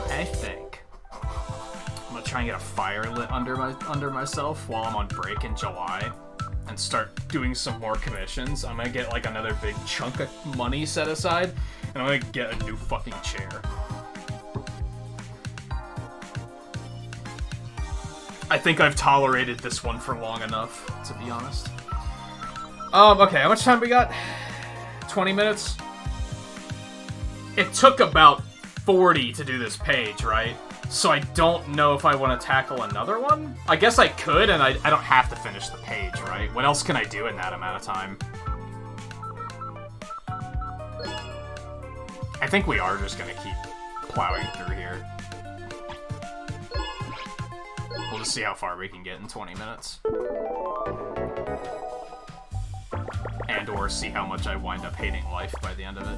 I think I'm gonna try and get a fire lit under myself while I'm on break in July and start doing some more commissions. I'm gonna get like another big chunk of money set aside, and I'm gonna get a new fucking chair. I think I've tolerated this one for long enough, to be honest. Okay, how much time we got? 20 minutes? It took about 40 to do this page, right? So I don't know if I want to tackle another one. I guess I could, and I don't have to finish the page, right? What else can I do in that amount of time? I think we are just gonna keep plowing through here. We'll just see how far we can get in 20 minutes. And or see how much I wind up hating life by the end of it.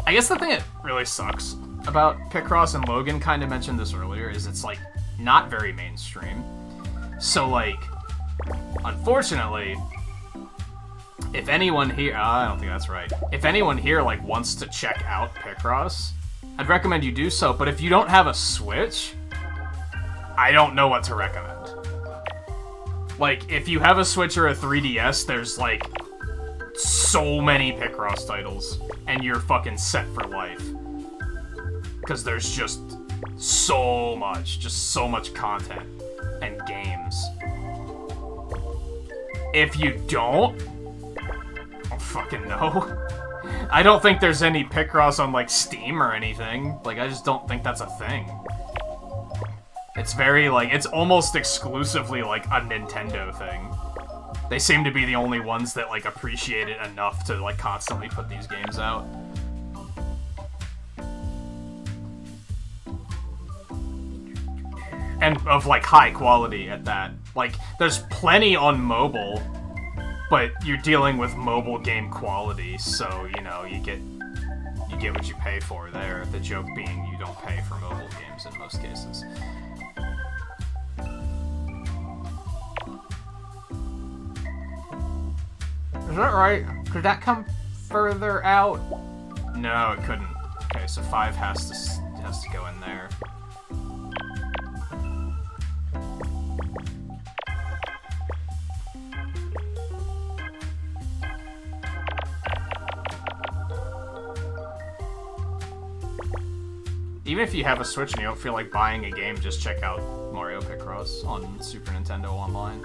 I guess the thing that really sucks about Picross, and Logan kind of mentioned this earlier, is it's, like, not very mainstream. So, like, unfortunately, if anyone here... I don't think that's right. If anyone here, like, wants to check out Picross, I'd recommend you do so, but if you don't have a Switch, I don't know what to recommend. Like, if you have a Switch or a 3DS, there's, like, so many Picross titles, and you're fucking set for life. Because there's just so much content and games. If you don't, I don't fucking know. I don't think there's any Picross on, like, Steam or anything. Like, I just don't think that's a thing. It's very, like, it's almost exclusively, like, a Nintendo thing. They seem to be the only ones that, like, appreciate it enough to, like, constantly put these games out. And of, like, high quality at that. Like, there's plenty on mobile, but you're dealing with mobile game quality, so, you know, you get what you pay for there. The joke being you don't pay for mobile games in most cases. Is that right? Could that come further out? No, it couldn't. Okay, so 5 has to go in there. Even if you have a Switch and you don't feel like buying a game, just check out Mario Picross on Super Nintendo Online.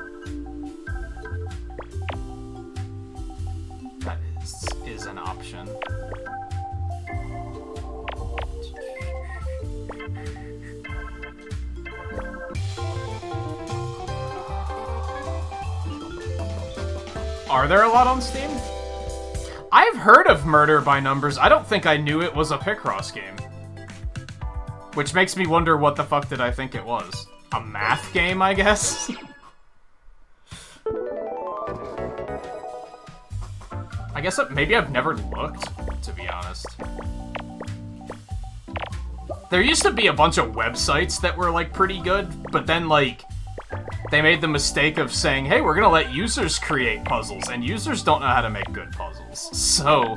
That is an option. Are there a lot on Steam? I've heard of Murder by Numbers. I don't think I knew it was a Picross game. Which makes me wonder what the fuck did I think it was. A math game, I guess? I guess maybe I've never looked, to be honest. There used to be a bunch of websites that were, like, pretty good, but then, like, they made the mistake of saying, hey, we're gonna let users create puzzles, and users don't know how to make good puzzles. So,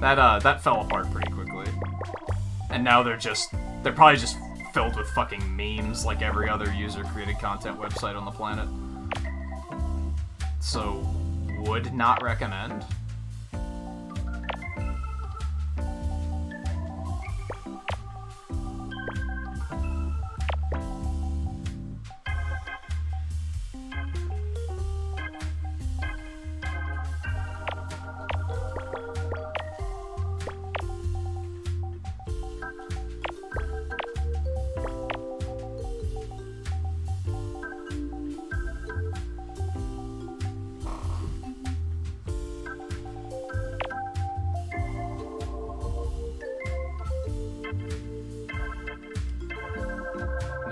that fell apart pretty quickly. And now they're probably just filled with fucking memes like every other user-created content website on the planet. So, would not recommend.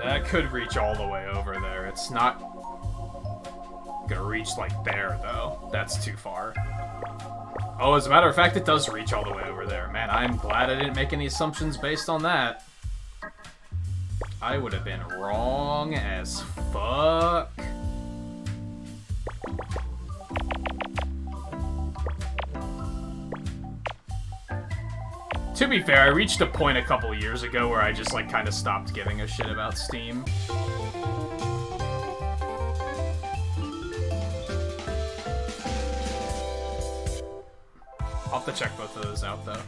That could reach all the way over there. It's not gonna reach, like, there, though. That's too far. Oh, as a matter of fact, it does reach all the way over there. Man, I'm glad I didn't make any assumptions based on that. I would have been wrong as fuck. To be fair, I reached a point a couple years ago where I just, like, kind of stopped giving a shit about Steam. I'll have to check both of those out, though.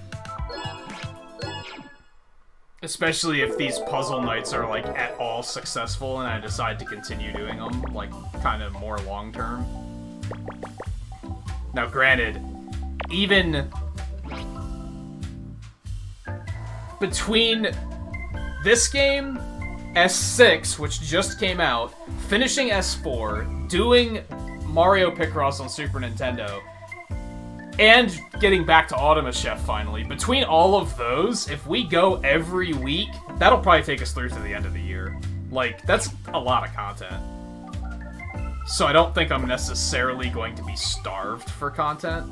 Especially if these puzzle nights are, like, at all successful and I decide to continue doing them, like, kind of more long-term. Now, granted, even between this game, S6, which just came out, finishing S4, doing Mario Picross on Super Nintendo, and getting back to Automa Chef finally, between all of those, if we go every week, that'll probably take us through to the end of the year. Like, that's a lot of content. So I don't think I'm necessarily going to be starved for content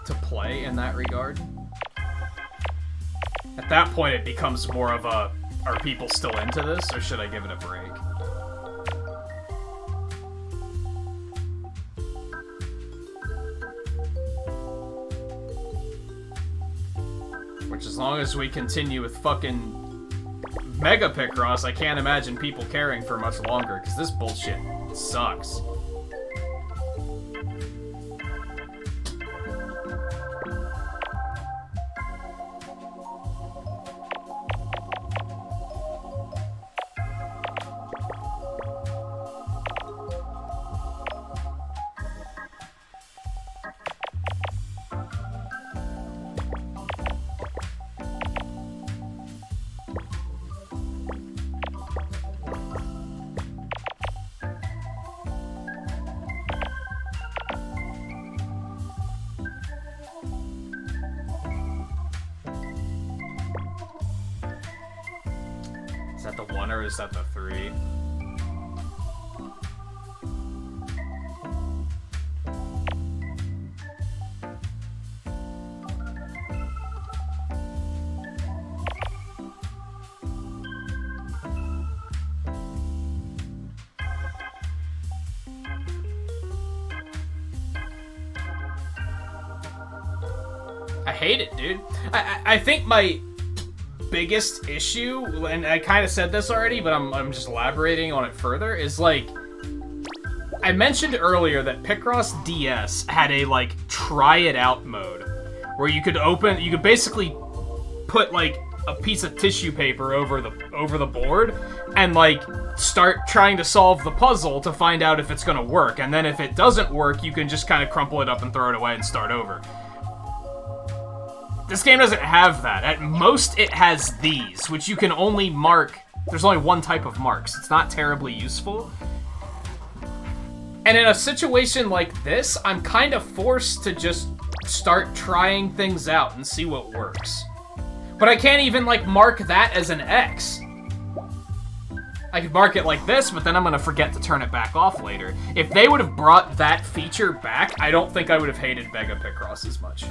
to play in that regard. At that point, it becomes more of a, are people still into this, or should I give it a break? Which, as long as we continue with fucking Mega Picross, I can't imagine people caring for much longer, because this bullshit sucks. Is that the 1 or is that the 3? I hate it, dude. I think my biggest issue, and I kind of said this already, but I'm just elaborating on it further, is like, I mentioned earlier that Picross DS had a, like, try it out mode, where you could basically put, like, a piece of tissue paper over the board, and, like, start trying to solve the puzzle to find out if it's gonna work, and then if it doesn't work, you can just kind of crumple it up and throw it away and start over. This game doesn't have that. At most, it has these, which you can only mark. There's only one type of marks. It's not terribly useful. And in a situation like this, I'm kind of forced to just start trying things out and see what works. But I can't even, like, mark that as an X. I could mark it like this, but then I'm gonna forget to turn it back off later. If they would have brought that feature back, I don't think I would have hated Mega Picross as much.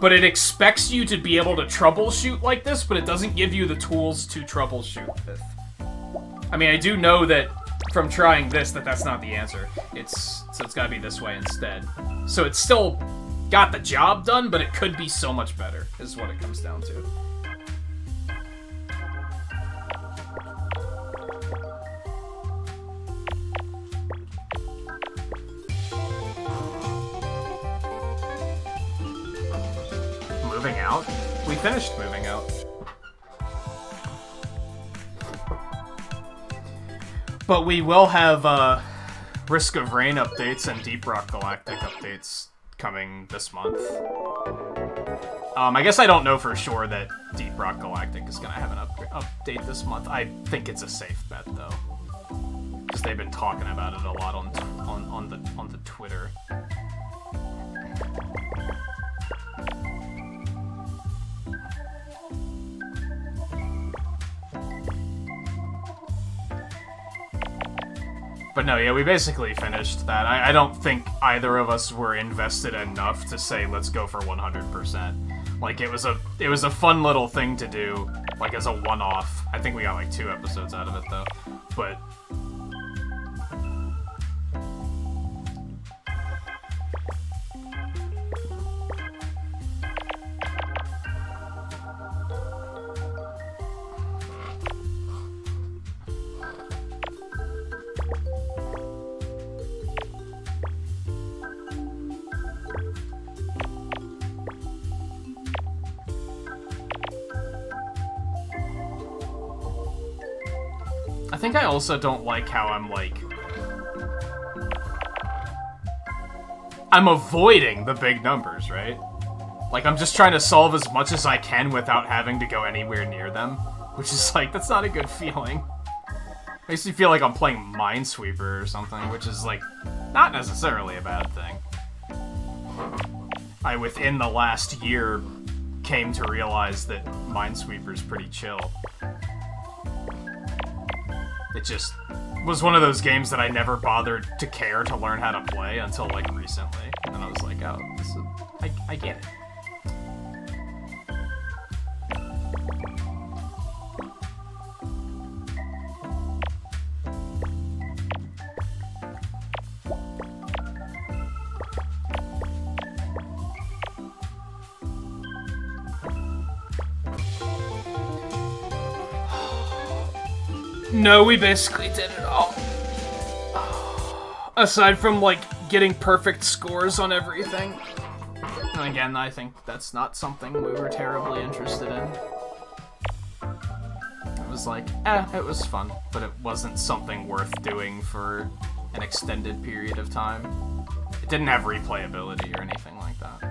But it expects you to be able to troubleshoot like this, but it doesn't give you the tools to troubleshoot with.
I mean, I do know that from trying this that that's not the answer. So it's gotta be this way instead. So it's still got the job done, but it could be so much better, is what it comes down to.
Moving out? We finished moving out. But we will have Risk of Rain updates and Deep Rock Galactic updates coming this month. I guess I don't know for sure that Deep Rock Galactic is going to have an update this month. I think it's a safe bet, though. Because they've been talking about it a lot on the Twitter. But no, yeah, we basically finished that. I don't think either of us were invested enough to say, let's go for 100%. Like, it was a fun little thing to do, like, as a one-off. I think we got, like, 2 episodes out of it, though. But... I think I also don't like how I'm avoiding the big numbers, right? Like, I'm just trying to solve as much as I can without having to go anywhere near them. Which is, like, that's not a good feeling. Makes me feel like I'm playing Minesweeper or something, which is, like, not necessarily a bad thing. I, within the last year, came to realize that Minesweeper's pretty chill. It just was one of those games that I never bothered to care to learn how to play until, like, recently. And I was like, oh, this is, I get it.
No, we basically did it all. Aside from, like, getting perfect scores on everything.
And again, I think that's not something we were terribly interested in. It was like, it was fun, but it wasn't something worth doing for an extended period of time. It didn't have replayability or anything like that.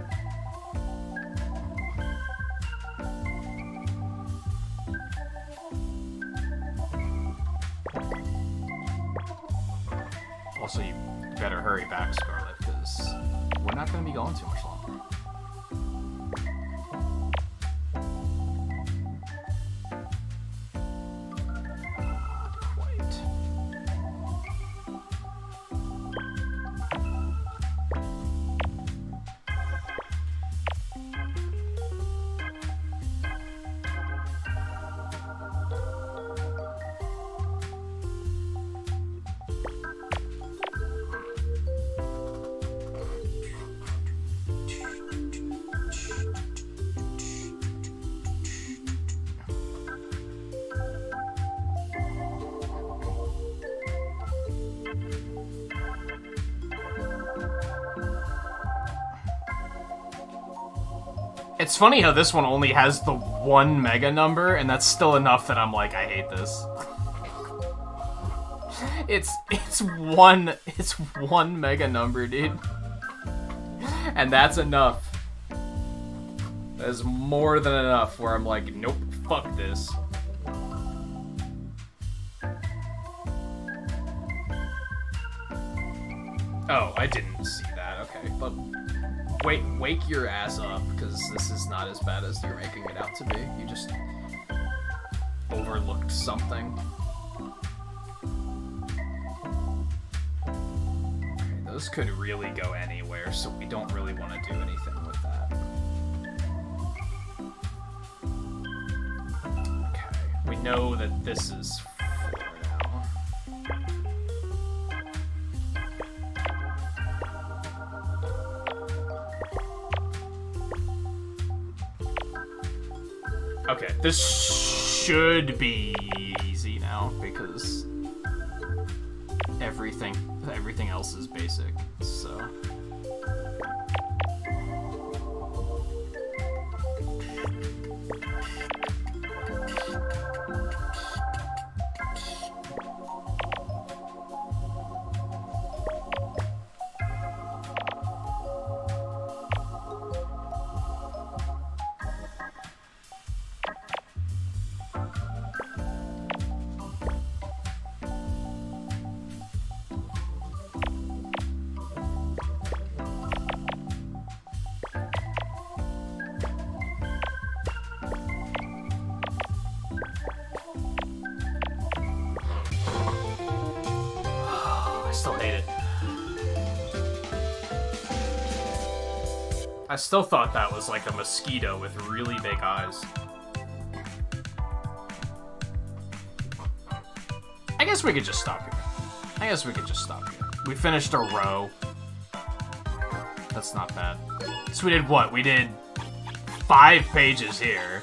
Also, you better hurry back, Scarlet, because we're not going to be going too much longer. Not quite. It's funny how this one only has the 1 mega number, and that's still enough that I'm like, I hate this. It's one mega number, dude. And that's enough. That is more than enough where I'm like, nope, fuck this. Oh, I didn't see that, okay, but... Wake your ass up, because this is not as bad as you're making it out to be. You just overlooked something. Okay, those could really go anywhere, so we don't really want to do anything with that. Okay, we know that this is 4 now. Okay, this should be easy now, because everything else is basic, so... I still thought that was like a mosquito with really big eyes. I guess we could just stop here. We finished a row. That's not bad. So we did what? We did 5 pages here.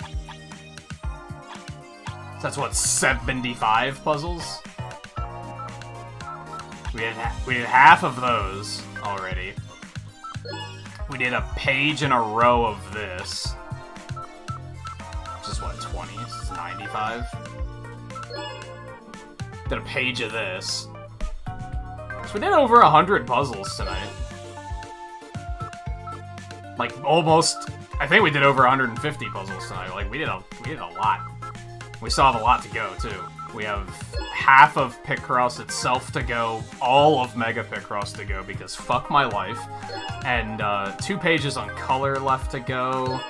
That's what, 75 puzzles? We did half of those already. We did a page in a row of this. Which is what, 20? It's 95. Did a page of this. So we did over 100 puzzles tonight. Like, almost... I think we did over 150 puzzles tonight. Like, we did a lot. We still have a lot to go, too. We have half of Picross itself to go, all of Mega Picross to go, because fuck my life. And 2 pages on color left to go.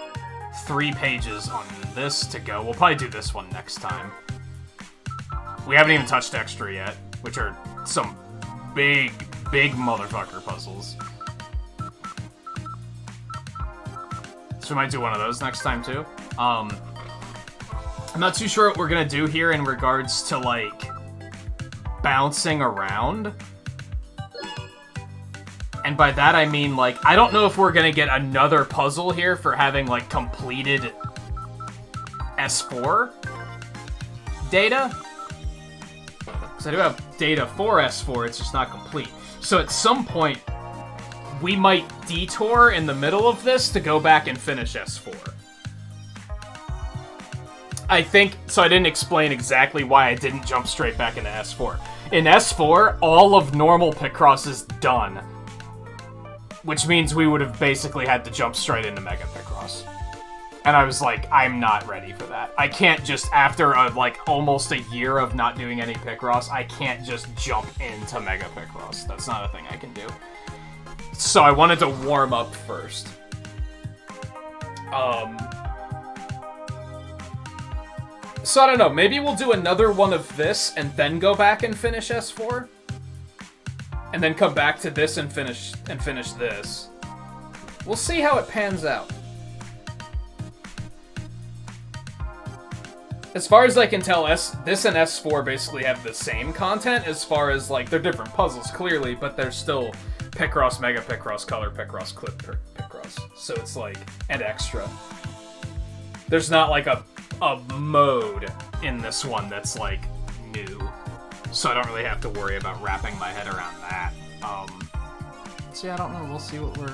3 pages on this to go. We'll probably do this one next time. We haven't even touched Extra yet, which are some big motherfucker puzzles. So we might do one of those next time, too. I'm not too sure what we're gonna do here in regards to, like, bouncing around. And by that I mean, like, I don't know if we're gonna get another puzzle here for having, like, completed S4 data. Because I do have data for S4, it's just not complete. So at some point, we might detour in the middle of this to go back and finish S4. I think, so I didn't explain exactly why I didn't jump straight back into S4. In S4, all of normal Picross is done. Which means we would have basically had to jump straight into Mega Picross. And I was like, I'm not ready for that. I can't just, after like almost a year of not doing any Picross, I can't just jump into Mega Picross. That's not a thing I can do. So I wanted to warm up first. So I don't know, maybe we'll do another one of this and then go back and finish S4? And then come back to this and finish this. We'll see how it pans out. As far as I can tell, this and S4 basically have the same content as far as, like, they're different puzzles, clearly, but they're still Picross, Mega Picross, Color Picross, Clip Picross. So it's like, and Extra. There's not, like, a mode in this one that's, like, new. So I don't really have to worry about wrapping my head around that. So yeah, I don't know. We'll see what we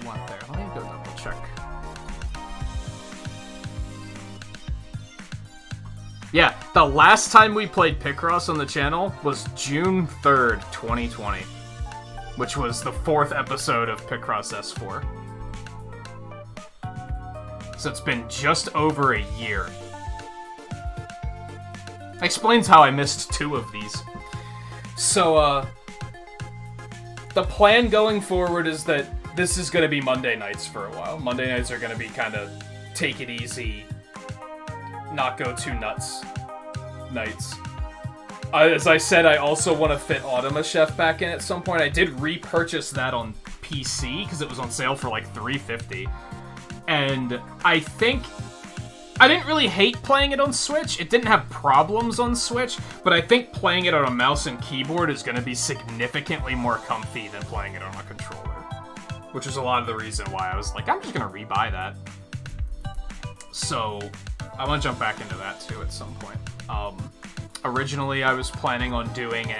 want there. Let me go double check. Yeah, the last time we played Picross on the channel was June 3rd, 2020. Which was the 4th episode of Picross S4. So it's been just over a year. Explains how I missed 2 of these. So, the plan going forward is that this is going to be Monday nights for a while. Monday nights are going to be kind of take it easy, not go too nuts nights. As I said, I also want to fit Automa Chef back in at some point. I did repurchase that on PC because it was on sale for like $3.50. And I think... I didn't really hate playing it on Switch. It didn't have problems on Switch, but I think playing it on a mouse and keyboard is going to be significantly more comfy than playing it on a controller. Which is a lot of the reason why I was like, I'm just going to rebuy that. So I want to jump back into that too at some point. Originally, I was planning on doing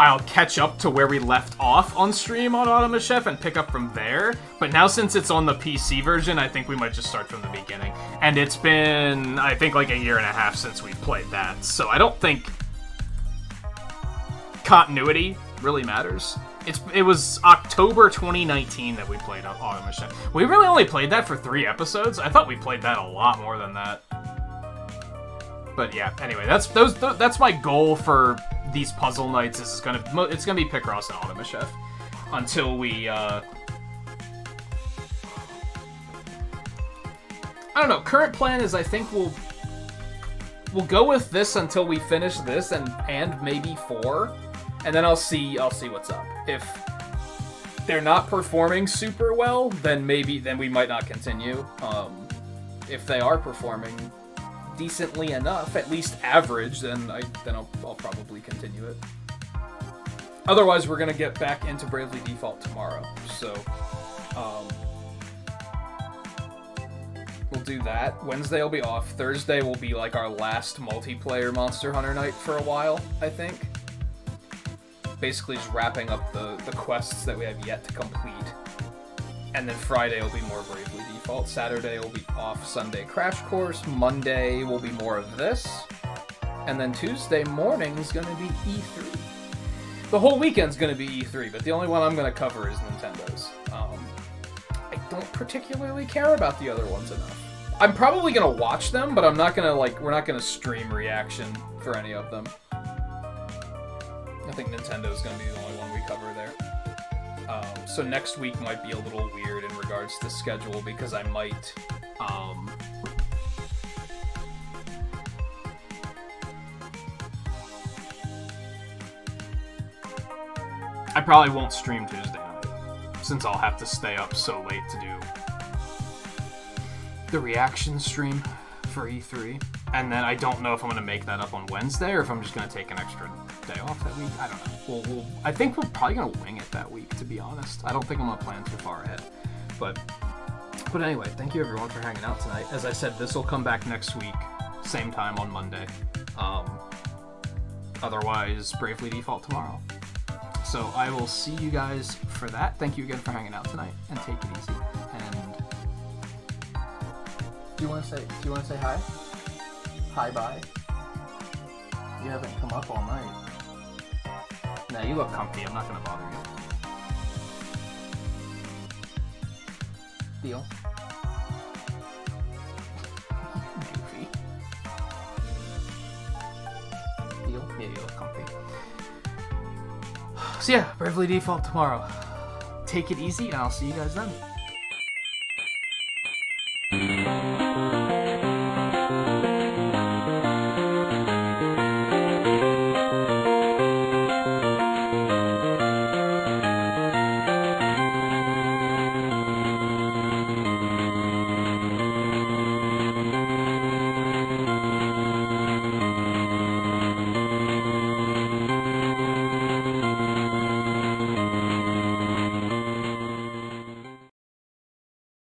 I'll catch up to where we left off on stream on Automa Chef and pick up from there. But now since it's on the PC version, I think we might just start from the beginning. And it's been, I think, like a year and a half since we played that. So I don't think continuity really matters. It was October 2019 that we played Automa Chef. We really only played that for 3 episodes. I thought we played that a lot more than that. But yeah, anyway, that's my goal for these puzzle nights. It's gonna be Picross and Automa Chef until we I don't know. Current plan is I think we'll go with this until we finish this and maybe 4, and then I'll see what's up. If they're not performing super well, then we might not continue. If they are performing decently enough, at least average, then I'll probably continue it. Otherwise, we're gonna get back into Bravely Default tomorrow, so we'll do that. Wednesday will be off. Thursday will be like our last multiplayer Monster Hunter night for a while, I think. Basically just wrapping up the quests that we have yet to complete. And then Friday will be more Bravely Default. Saturday will be off. Sunday Crash Course. Monday will be more of this. And then Tuesday morning is going to be E3. The whole weekend's going to be E3, but the only one I'm going to cover is Nintendo's. I don't particularly care about the other ones enough. I'm probably going to watch them, but I'm not going to, we're not going to stream reaction for any of them. I think Nintendo's going to be the only one we cover there. So next week might be a little weird in regards to schedule because I might, I probably won't stream Tuesday night, since I'll have to stay up so late to do the reaction stream for E3. And then I don't know if I'm going to make that up on Wednesday or if I'm just going to take an extra day off that week. I don't know. I think we're probably going to wing it that week, to be honest. I don't think I'm going to plan too far ahead. But anyway, thank you everyone for hanging out tonight. As I said, this will come back next week, same time on Monday. Otherwise, Bravely Default tomorrow. So I will see you guys for that. Thank you again for hanging out tonight, and take it easy. And do you want to say hi? Hi, bye. You haven't come up all night. Nah, you look comfy. I'm not gonna bother you. Deal. Goofy. Deal? Yeah, you look comfy. So yeah, Bravely Default tomorrow. Take it easy, and I'll see you guys then.